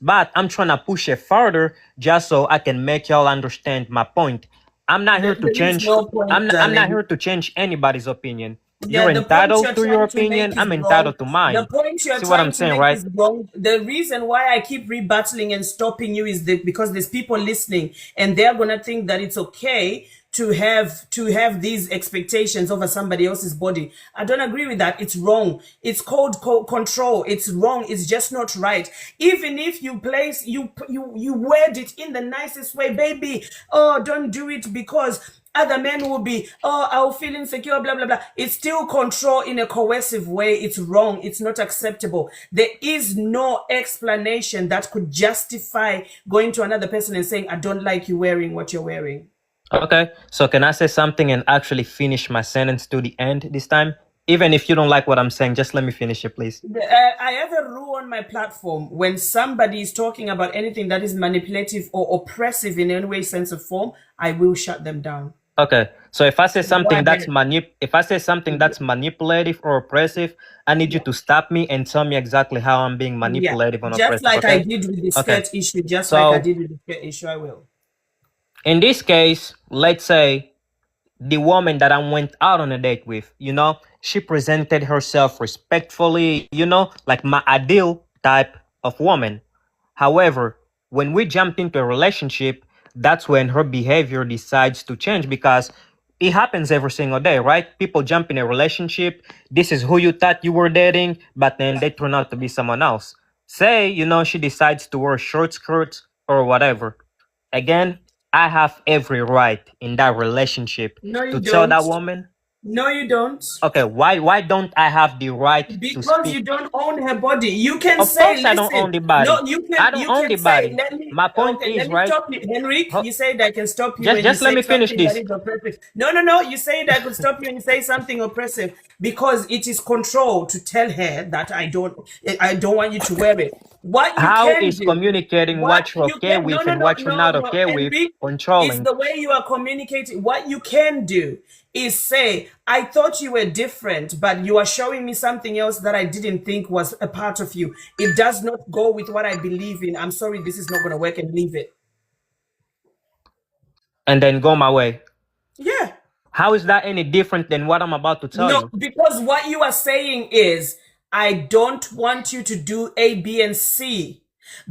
But I'm trying to push it further just so I can make y'all understand my point. I'm not here to There is change. no point, I'm not here darling. to change anybody's opinion. Yeah, You're the point entitled you're to your trying to opinion. make is I'm wrong. entitled to The mine. point you're See what I'm trying to saying, make right? is wrong. The reason why I keep rebattling and stopping you is that because there's people listening and they're gonna think that it's okay to have these expectations over somebody else's body. I don't agree with that. It's wrong. It's called control. It's wrong. It's just not right. Even if you word it in the nicest way, baby. Oh, don't do it because other men will be, oh, I'll feel insecure, blah, blah, blah. It's still control in a coercive way. It's wrong. It's not acceptable. There is no explanation that could justify going to another person and saying, I don't like you wearing what you're wearing. Okay, so can I say something and actually finish my sentence to the end this time? Even if you don't like what I'm saying, just let me finish it, please. I have a rule on my platform. When somebody is talking about anything that is manipulative or oppressive in any way, sense, or form, I will shut them down. Okay, so if I say Go something that's ahead. that's manipulative or oppressive, I need you to stop me and tell me exactly how I'm being Yeah, manipulative and just oppressive. like I Okay. did with the Okay. skirt issue, just like I So did with the skirt issue, I will. in this case, let's say the woman that I went out on a date with, you know, she presented herself respectfully, you know, like my ideal type of woman. However, when we jumped into a relationship, that's when her behavior decides to change because it happens every single day, right? People jump in a relationship. This is who you thought you were dating, but then they turn out to be someone else. Say, you know, she decides to wear short skirts or whatever. Again, I have every right in that relationship No, to you tell don't. that woman, No, you don't. okay, why don't I have the right to Because you speak? don't own her body. You can Of say, course I don't own listen. the body. No, I don't you own the can say, body. let me My point okay, let is, me right? stop you. Henrik, Ho- you said I can stop you Just when you just let say me finish something that this. is oppressive. No. You said I could stop you when you say something oppressive because it is control to tell her that I don't want you to wear it. What you How can is do, communicating what what you're you okay can with and what you're not no, okay with Henrik, it's controlling? the way you are communicating. What you can do is say, I thought you were different, but you are showing me something else that I didn't think was a part of you. It does not go with what I believe in. I'm sorry, this is not going to work, and leave it. And then go my way. Yeah. How is that any different than what I'm about to tell No, you? because what you are saying is, I don't want you to do A, B, and C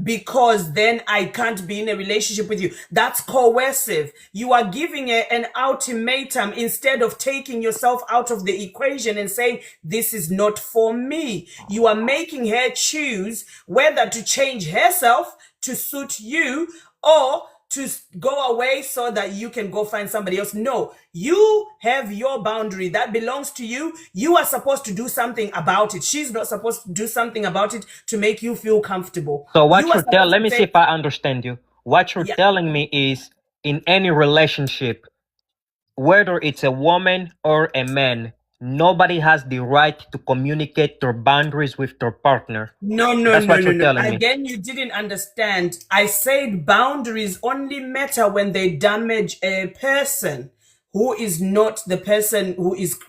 because then I can't be in a relationship with you. That's coercive. You are giving an ultimatum instead of taking yourself out of the equation and saying, this is not for me. You are making her choose whether to change herself to suit you or to go away so that you can go find somebody else. No, you have your boundary that belongs to you. You are supposed to do something about it. She's not supposed to do something about it to make you feel comfortable. So You what are you're telling, supposed let to me see say, if I understand you. What you're yeah, telling me is in any relationship, whether it's a woman or a man, nobody has the right to communicate their boundaries with their partner. That's what you're no. telling me. Again, you didn't understand. I said boundaries only matter when they damage a person who is not the person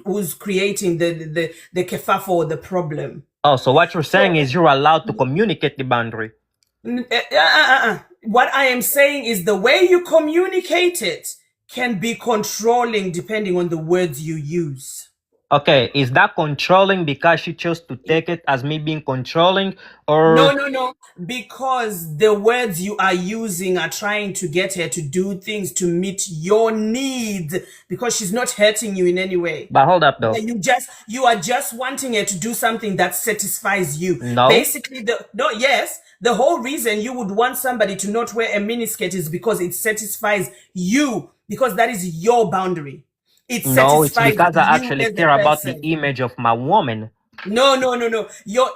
who's creating the kerfuffle or the problem. Oh, so what you're saying So is you're allowed to communicate the boundary. What I am saying is the way you communicate it can be controlling depending on the words you use. Okay, is that controlling because she chose to take it as me being controlling, or No. Because the words you are using are trying to get her to do things to meet your needs because she's not hurting you in any way. but hold up though. You are just wanting her to do something that satisfies you. No, Basically, the whole reason you would want somebody to not wear a miniskirt is because it satisfies you, because that is your boundary. It no, it's satisfies because I you actually as a care about the person. image of my woman. No.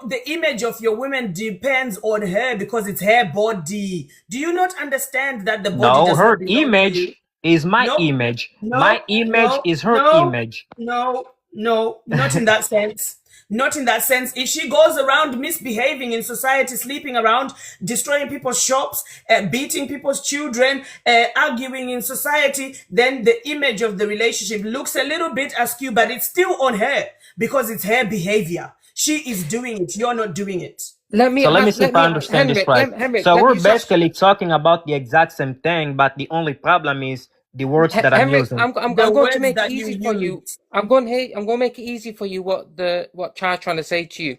The image of your woman depends on her because it's her body. Do you not understand that the body No, does not her belong to you? image is my No, image. My no, image no, is her no, image. not in that sense. Not in that sense. If she goes around misbehaving in society, sleeping around, destroying people's shops, beating people's children, arguing in society, then the image of the relationship looks a little bit askew, but it's still on her because it's her behavior. She is doing it. You're not doing it. So let me see if I understand this right. Henrik, So let we're me just basically talking about the exact same thing, but the only problem is the words that I'm Henrik, using. The I'm going to words make it that you easy for you. use. I'm going to make it easy for you what Char's trying to say to you.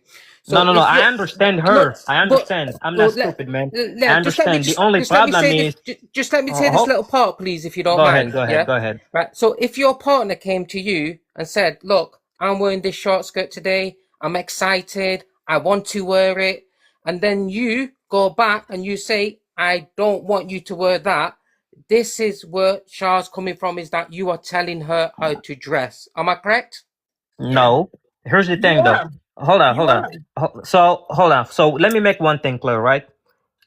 No, So no, no. if I you understand no, her. I but understand. I'm not well, stupid, man. I just let me understand. The only just let me problem say is, just let me say this little part, please, if you don't go mind. ahead, go ahead, Yeah, go ahead. right. So if your partner came to you and said, "Look, I'm wearing this short skirt today. I'm excited. I want to wear it," and then you go back and you say, "I don't want you to wear that," this is where Char's coming from, is that you are telling her how to dress. Am I correct? No. Here's the You thing, though. are. Hold on, You hold on. are. So hold on. So let me make one thing clear, right?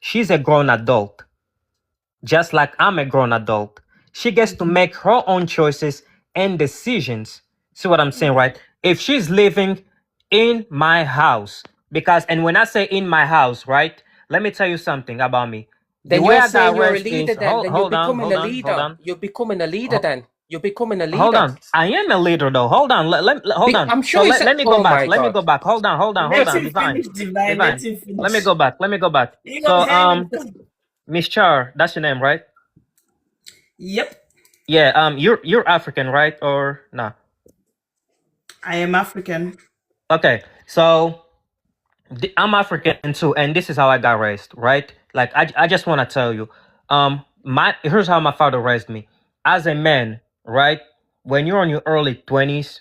She's a grown adult, just like I'm a grown adult. She gets to make her own choices and decisions. See what I'm saying, right? If she's living in my house, and when I say in my house, right? Let me tell you something about me. The Then way you're I got saying you're a raised leader is then. Then you're becoming a hold leader. on. You're becoming a leader Ho- then. You're becoming a Hold leader. on. I am a leader though. Hold on. Hold on. I'm So sure it's... let me go Oh back. my Let me God. go back. Hold on. Let him Divine. finish, Divine. Let Divine. him Let me finish. go back. He So was hanging. Miss Char, that's your name, right? Yep, Yeah, you're African, right? Or nah? I am African. Okay. So I'm African too, and this is how I got raised, right? Like I just want to tell you, here's how my father raised me. As a man, right? When you're in your early 20s,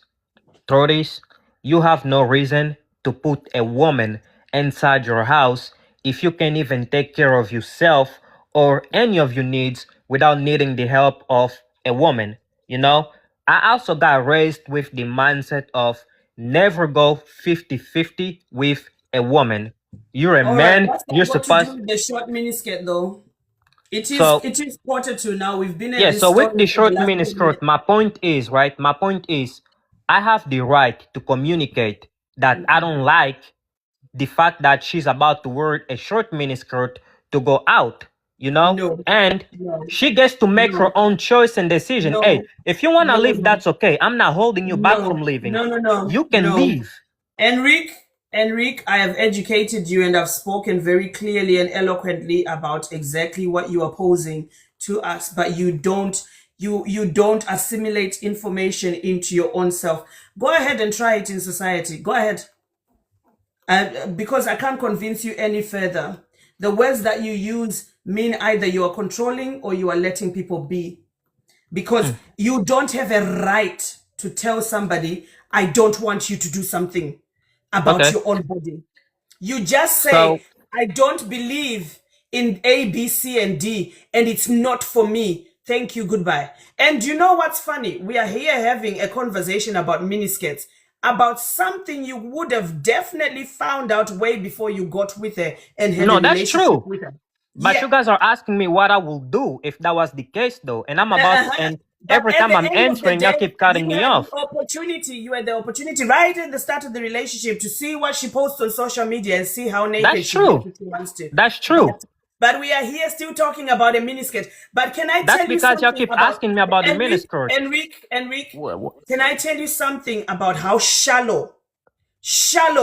30s, you have no reason to put a woman inside your house if you can even take care of yourself or any of your needs without needing the help of a woman. You know, I also got raised with the mindset of never go 50-50 with a woman. You're a All right, man, what's you're that got to do supposed. with the short miniskirt, though? So It is quarter to now. We've been at yeah, this so with story the for the short last 10 miniskirt, minutes. my point is, right? My point is, I have the right to communicate that I don't like the fact that she's about to wear a short miniskirt to go out, you know? No, And no, she gets to make her no, own choice and decision. Hey, no, if you want to no, leave, no, that's okay. I'm not holding you back from no, leaving. no, no, no, You can no. leave. Enrique, I have educated you and I've spoken very clearly and eloquently about exactly what you are posing to us, but you don't assimilate information into your own self. Go ahead and try it in society. Go ahead. Because I can't convince you any further. The words that you use mean either you are controlling or you are letting people be. Because you don't have a right to tell somebody, I don't want you to do something about Okay. your own body. You just say, So I don't believe in A, B, C, and D, and it's not for me. Thank you, goodbye. And you know what's funny? We are here having a conversation about miniskirts, about something you would have definitely found out way before you got with her and had a no, that's relationship true. with her. But Yeah. you guys are asking me what I will do if that was the case, though. And I'm about to Uh-huh. end. But Every at time the I'm end of the answering, y'all day, keep cutting me off. you had the opportunity right at the start of the relationship to see what she posts on social media and see how naked That's she gets true. if she wants to. That's true. But we are here still talking about a miniskirt. But can I That's tell you because y'all something keep about asking me about the Enrique? miniskirt. Enrique, can I tell you something about how shallow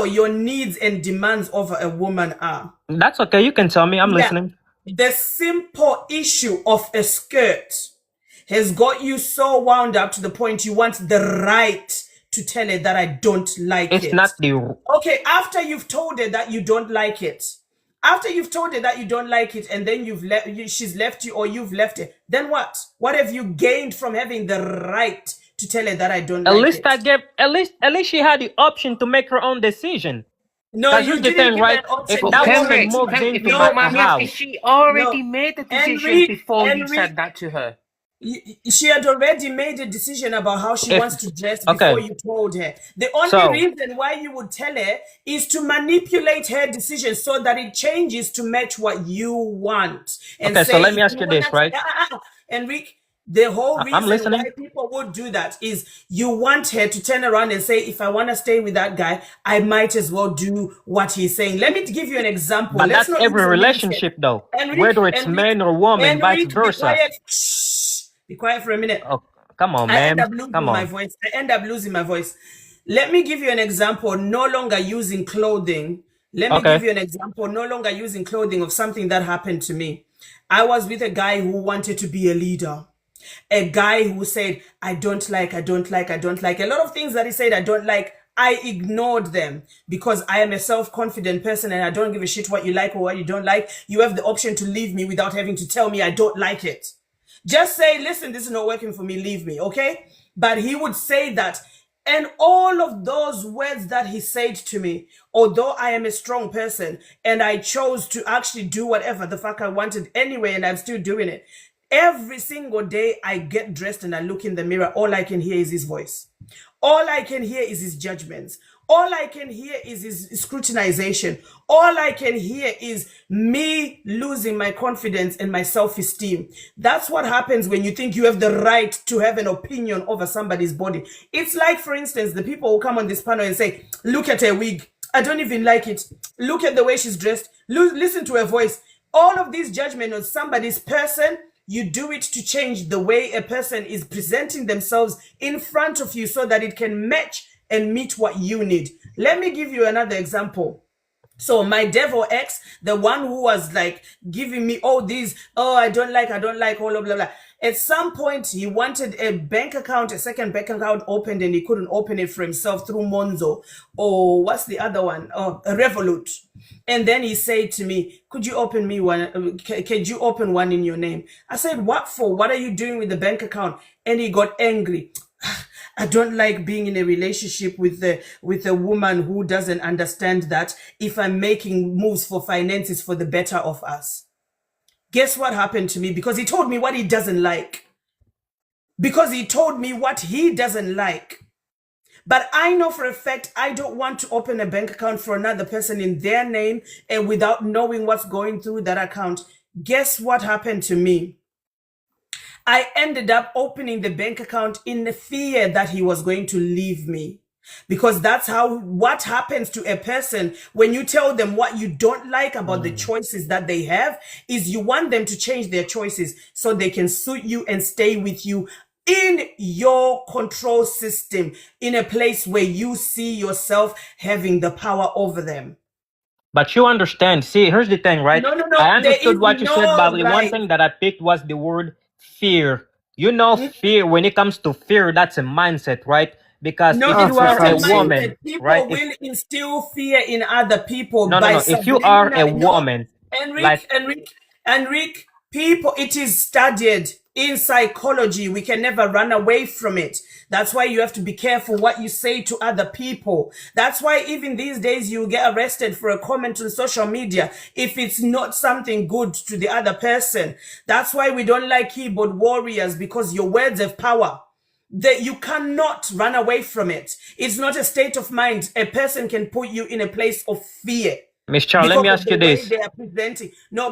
your needs and demands over a woman are? That's okay. You can tell me. I'm Yeah. listening. The simple issue of a skirt has got you so wound up to the point you want the right to tell her that I don't like It's it. not the. Okay, after you've told her that you don't like it, and then she's left you or you've left her, then what? What have you gained from having the right to tell her that I don't At like least it? I gave. At least she had the option to make her own decision. No, Cause you here's the didn't thing, give her right? an option. If But You that were woman talking Henrik, about moves Henrik, if into you my don't no, mind me asking, house, she already no, made the decision Enrique, before you said that to her. She had already made a decision about how she if wants to dress before okay, you told her. The only so reason why you would tell her is to manipulate her decision so that it changes to match what you want. And okay, so say, let me if ask you you want this, to, right? Enrique, the whole I'm reason why listening. people would do that is you want her to turn around and say, if I want to stay with that guy, I might as well do what he's saying. Let me give you an example. But Let's that's not use every a miniskirt. relationship, though, Enrique, whether it's man or woman, vice Be versa. quiet. Shh. Be quiet for a minute. Oh, come on, I end man. up losing Come my on. voice. Let me give you an example. No longer using clothing. Let me give Okay. you an example. No longer using clothing of something that happened to me. I was with a guy who wanted to be a leader. A guy who said, I don't like. A lot of things that he said, I don't like. I ignored them because I am a self-confident person and I don't give a shit what you like or what you don't like. You have the option to leave me without having to tell me I don't like it. Just say, listen, this is not working for me, leave me, okay? But he would say that. And all of those words that he said to me, although I am a strong person and I chose to actually do whatever the fuck I wanted anyway, and I'm still doing it. Every single day I get dressed and I look in the mirror, all I can hear is his voice. All I can hear is his judgments. All I can hear is his scrutinization. All I can hear is me losing my confidence and my self-esteem. That's what happens when you think you have the right to have an opinion over somebody's body. It's like, for instance, the people who come on this panel and say, look at her wig. I don't even like it. Look at the way she's dressed. Listen to her voice. All of these judgments on somebody's person, you do it to change the way a person is presenting themselves in front of you so that it can match and meet what you need. Let me give you another example. So my devil ex, the one who was like giving me all these, I don't like, all of blah, blah. At some point, he wanted a bank account, a second bank account opened, and he couldn't open it for himself through Monzo. Or what's the other one? Revolut. And then he said to me, could you open me one? Could you open one in your name? I said, what for? What are you doing with the bank account? And he got angry. I don't like being in a relationship with a woman who doesn't understand that if I'm making moves for finances for the better of us. Guess what happened to me? Because he told me what he doesn't like. Because he told me what he doesn't like. But I know for a fact I don't want to open a bank account for another person in their name and without knowing what's going through that account. Guess what happened to me? I ended up opening the bank account in the fear that he was going to leave me. Because that's what happens to a person when you tell them what you don't like about the choices that they have, is you want them to change their choices so they can suit you and stay with you in your control system, in a place where you see yourself having the power over them. But you understand, see, here's the thing, right? No. I There understood is what you said, no but the one right. thing that I picked was the word fear. You know, fear, when it comes to fear, that's a mindset, right? Because No, if it's you are not a a mindset. woman, People right? will instill fear in other people No, by if you are a subliminal. No, woman, like, Enrique, people, it is studied in psychology. We can never run away from it. That's why you have to be careful what you say to other people. That's why even these days you get arrested for a comment on social media if it's not something good to the other person. That's why we don't like keyboard warriors, because your words have power. That you cannot run away from it. It's not a state of mind. A person can put you in a place of fear. Miss Charles, let me ask you this.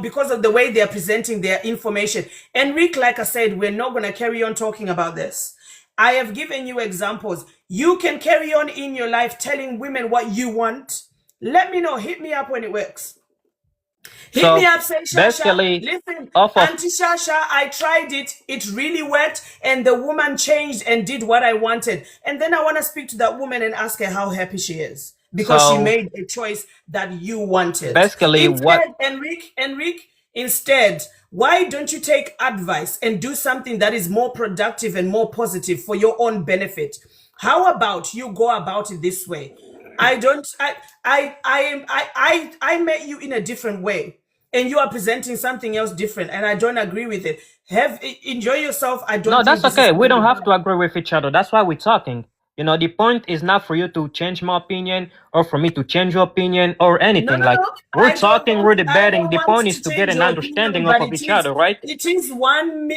Because of the way they are presenting their information. Enrique, like I said, we're not going to carry on talking about this. I have given you examples. You can carry on in your life telling women what you want. Let me know. Hit me up when it works. Hit me up, say, Shasha, listen, Auntie Shasha, I tried it. It really worked. And the woman changed and did what I wanted. And then I want to speak to that woman and ask her how happy she is. Because she made a choice that you wanted. Instead, why don't you take advice and do something that is more productive and more positive for your own benefit? How about you go about it this way? I met you in a different way, and you are presenting something else different, and I don't agree with it. Enjoy yourself. I don't. No, that's okay. We don't have to agree with each other. That's why we're talking. You know, the point is not for you to change my opinion or for me to change your opinion or anything. We're talking, we're debating. The point is to get an understanding of each other, right? It is 1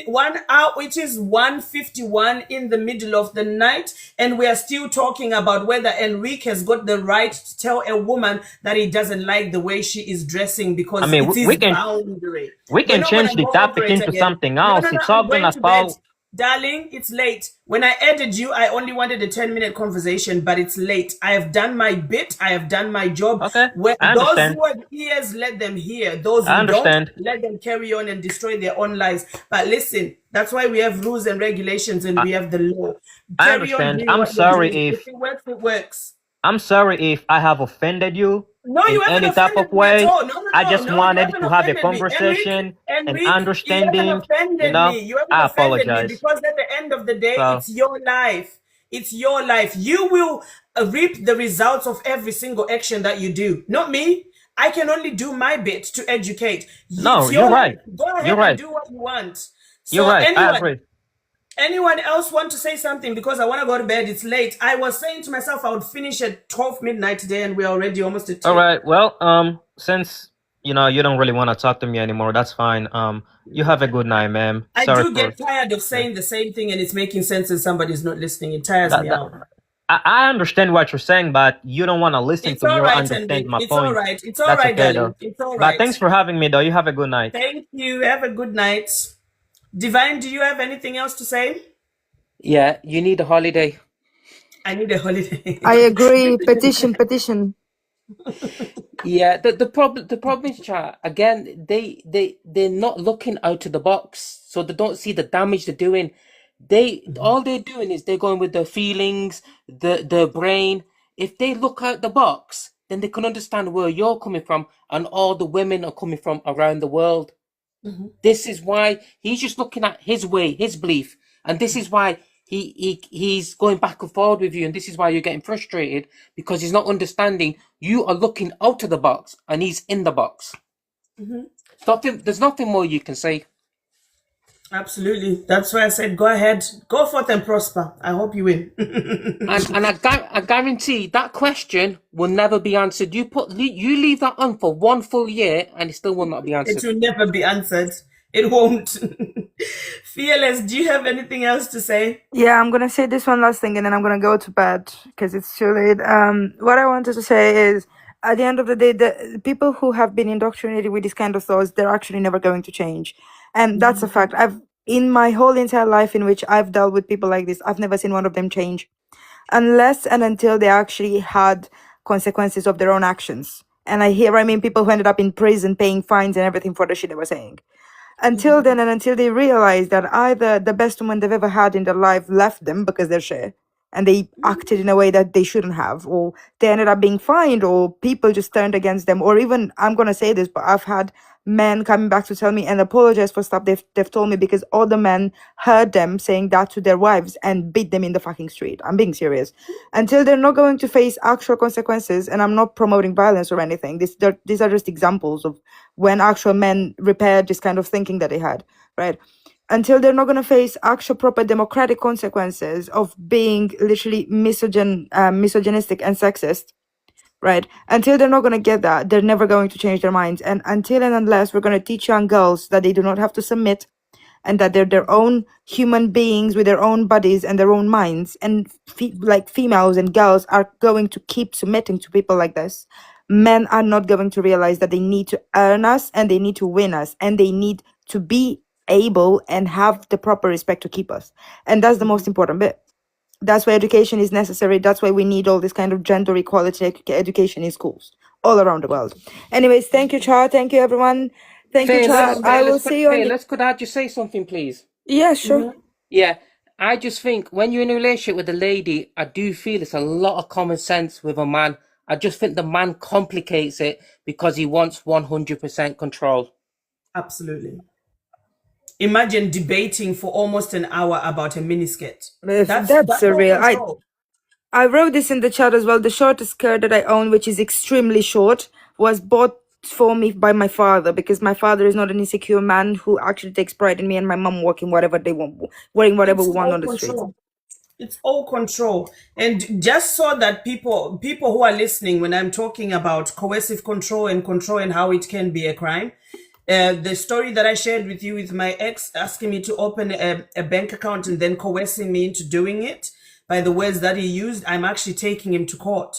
hour. It is 1:51 in the middle of the night, and we are still talking about whether Enrique has got the right to tell a woman that he doesn't like the way she is dressing because it is boundary. We can change the topic into something else. It's all gonna fall. Darling, it's late. When I added you, I only wanted a 10-minute conversation, but it's late. I have done my bit. I have done my job. Okay, those who have ears, let them hear. Those who don't, let them carry on and destroy their own lives. But listen, that's why we have rules and regulations and we have the law. I understand. I'm sorry if it works, it works. I'm sorry if I have offended you. No, you haven't any type of way. I just wanted to have a conversation and understanding. You haven't offended me. You haven't I offended apologize. me because at the end of the day, it's your life. It's your life. You will reap the results of every single action that you do. Not me. I can only do my bit to educate. No, you're right. Go ahead and do what you want. So you're right. I agree. Anyone else want to say something? Because I want to go to bed. It's late. I was saying to myself I would finish at 12 midnight today, and we're already almost at 2. All right. Well, since you know, you don't really want to talk to me anymore. That's fine. You have a good night, ma'am. I Sorry do for get tired of yeah. saying the same thing and it's making sense and somebody's not listening. It tires that, me that out. I understand what you're saying, but you don't want to listen It's to me all or right, understand Envy. my It's all point. right. It's all That's right, okay though. darling. It's all But right. thanks for having me though. You have a good night. Thank you. Have a good night. Divine, do you have anything else to say? Yeah, you need a holiday. I need a holiday. I agree. Petition. Yeah, the problem is, chat, again, they're not looking out of the box, so they don't see the damage they're doing. All they're doing is they're going with their feelings, their brain. If they look out the box, then they can understand where you're coming from and all the women are coming from around the world. This is why he's just looking at his way, his belief, and this is why he's going back and forward with you, and this is why you're getting frustrated because he's not understanding. You are looking out of the box, and he's in the box. There's nothing more you can say. Absolutely. That's why I said go ahead, go forth and prosper. I hope you win. And I guarantee that question will never be answered. You leave that on for 1 full year, and it still will not be It answered. will never be answered. It won't. Fearless, do you have anything else to say? Yeah, I'm gonna say this one last thing and then I'm gonna go to bed because it's too late. What I wanted to say is, at the end of the day, the people who have been indoctrinated with these kind of thoughts, they're actually never going to change, and that's a fact. In my whole entire life in which I've dealt with people like this, I've never seen one of them change, unless and until they actually had consequences of their own actions. And I mean people who ended up in prison paying fines and everything for the shit they were saying. Until then, and until they realize that either the best woman they've ever had in their life left them because they're shit and they acted in a way that they shouldn't have, or they ended up being fined, or people just turned against them, or even, I'm gonna say this, but I've had men coming back to tell me and apologize for stuff they've told me because other men heard them saying that to their wives and beat them in the fucking street. I'm being serious. Until they're not going to face actual consequences, and I'm not promoting violence or anything. These are just examples of when actual men repaired this kind of thinking that they had, right? Until they're not going to face actual proper democratic consequences of being literally misogynistic and sexist, right? Until they're not going to get that, they're never going to change their minds. And until and unless we're going to teach young girls that they do not have to submit and that they're their own human beings with their own bodies and their own minds, and like females and girls are going to keep submitting to people like this, men are not going to realize that they need to earn us and they need to win us and they need to be able and have the proper respect to keep us. And that's the most important bit. That's why education is necessary. That's why we need all this kind of gender equality education in schools all around the world. Anyways, thank you, Char. Thank you, everyone. Thank you, Char. I will see you on the... Could I just say something, please? Yeah, sure. Yeah, I just think when you're in a relationship with a lady, I do feel it's a lot of common sense with a man. I just think the man complicates it because he wants 100% control. Absolutely. Imagine debating for almost an hour about a miniskirt. That's surreal. control. I wrote this in the chat as well. The shortest skirt that I own, which is extremely short, was bought for me by my father because my father is not an insecure man who actually takes pride in me and my mom walking whatever they want, wearing whatever we want on the street. It's all control. And just so that people who are listening, when I'm talking about coercive control and how it can be a crime, the story that I shared with you with my ex asking me to open a bank account and then coercing me into doing it by the words that he used, I'm actually taking him to court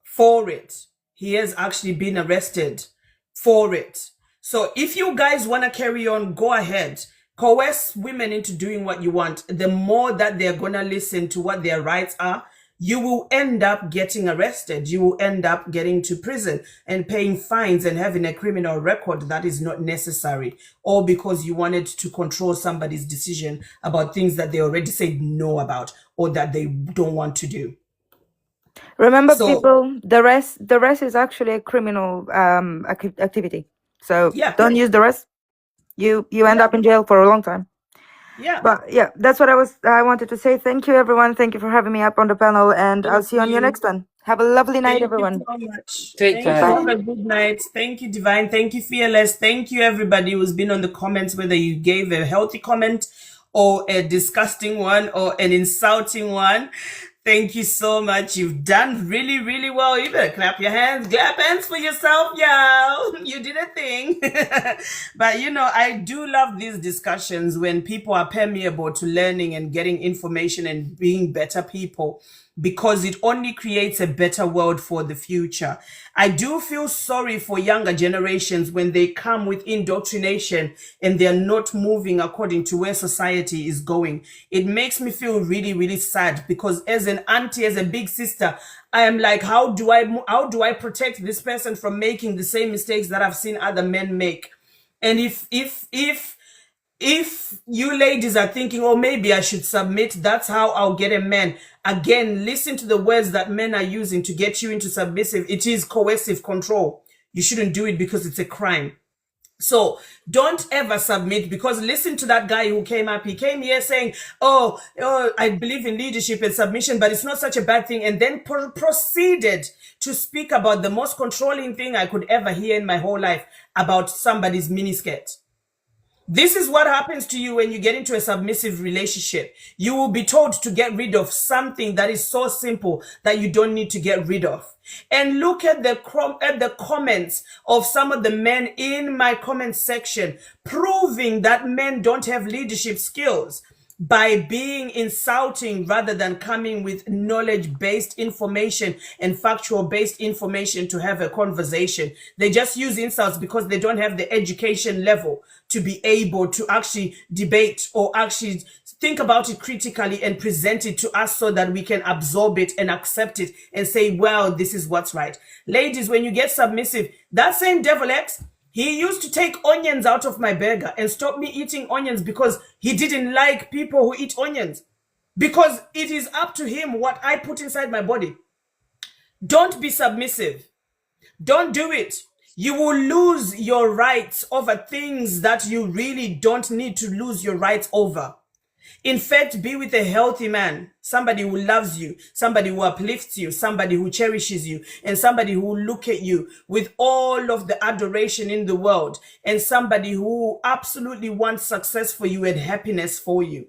for it. He has actually been arrested for it. So if you guys want to carry on, go ahead. Coerce women into doing what you want. The more that they're going to listen to what their rights are, you will end up getting arrested. You will end up getting to prison and paying fines and having a criminal record that is not necessary, all because you wanted to control somebody's decision about things that they already said no about or that they don't want to do. Remember, people, the rest is actually a criminal activity. So don't use the rest. You end up in jail for a long time. Yeah. But yeah, that's what I wanted to say. Thank you, everyone. Thank you for having me up on the panel, and I'll see you on your next one. Have a lovely night, everyone. Thank you so much. Take care. Have a good night. Thank you, Divine. Thank you, Fearless. Thank you, everybody who's been on the comments, whether you gave a healthy comment or a disgusting one or an insulting one. Thank you so much. You've done really, really well. You better clap your hands. Clap hands for yourself, y'all. You did a thing. But you know, I do love these discussions when people are permeable to learning and getting information and being better people, because it only creates a better world for the future. I do feel sorry for younger generations when they come with indoctrination and they're not moving according to where society is going. It makes me feel really, really sad, because as an auntie, as a big sister, I am like, how do I protect this person from making the same mistakes that I've seen other men make? And if you ladies are thinking, oh, maybe I should submit, that's how I'll get a man. Again, listen to the words that men are using to get you into submissive. It is coercive control. You shouldn't do it because it's a crime. So don't ever submit, because listen to that guy who came up. He came here saying, oh, I believe in leadership and submission, but it's not such a bad thing. And then proceeded to speak about the most controlling thing I could ever hear in my whole life, about somebody's miniskirt. This is what happens to you when you get into a submissive relationship. You will be told to get rid of something that is so simple that you don't need to get rid of. And look at the comments of some of the men in my comment section, proving that men don't have leadership skills by being insulting rather than coming with knowledge-based information and factual-based information to have a conversation. They just use insults because they don't have the education level to be able to actually debate or actually think about it critically and present it to us so that we can absorb it and accept it and say, well, this is what's right. Ladies, when you get submissive, that same devil X, he used to take onions out of my burger and stop me eating onions because he didn't like people who eat onions. Because it is up to him what I put inside my body. Don't be submissive. Don't do it. You will lose your rights over things that you really don't need to lose your rights over. In fact, be with a healthy man, somebody who loves you, somebody who uplifts you, somebody who cherishes you, and somebody who will look at you with all of the adoration in the world, and somebody who absolutely wants success for you and happiness for you.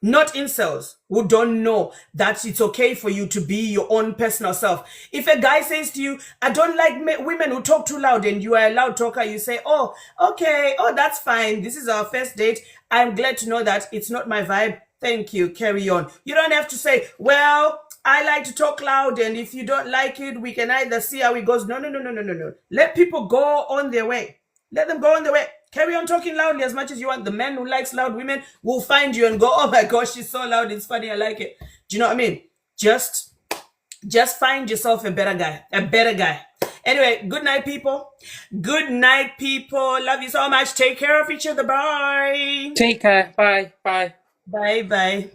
Not incels who don't know that it's okay for you to be your own personal self. If a guy says to you, I don't like women who talk too loud, and you are a loud talker, you say, oh, okay, oh, that's fine. This is our first date. I'm glad to know that it's not my vibe. Thank you. Carry on. You don't have to say, well, I like to talk loud, and if you don't like it, we can either see how it goes. No. Let people go on their way. Let them go on their way. Carry on talking loudly as much as you want. The man who likes loud women will find you and go, oh my gosh, she's so loud. It's funny. I like it. Do you know what I mean? Just find yourself a better guy. Anyway, good night, people. Good night, people. Love you so much. Take care of each other. Bye. Take care. Bye. Bye.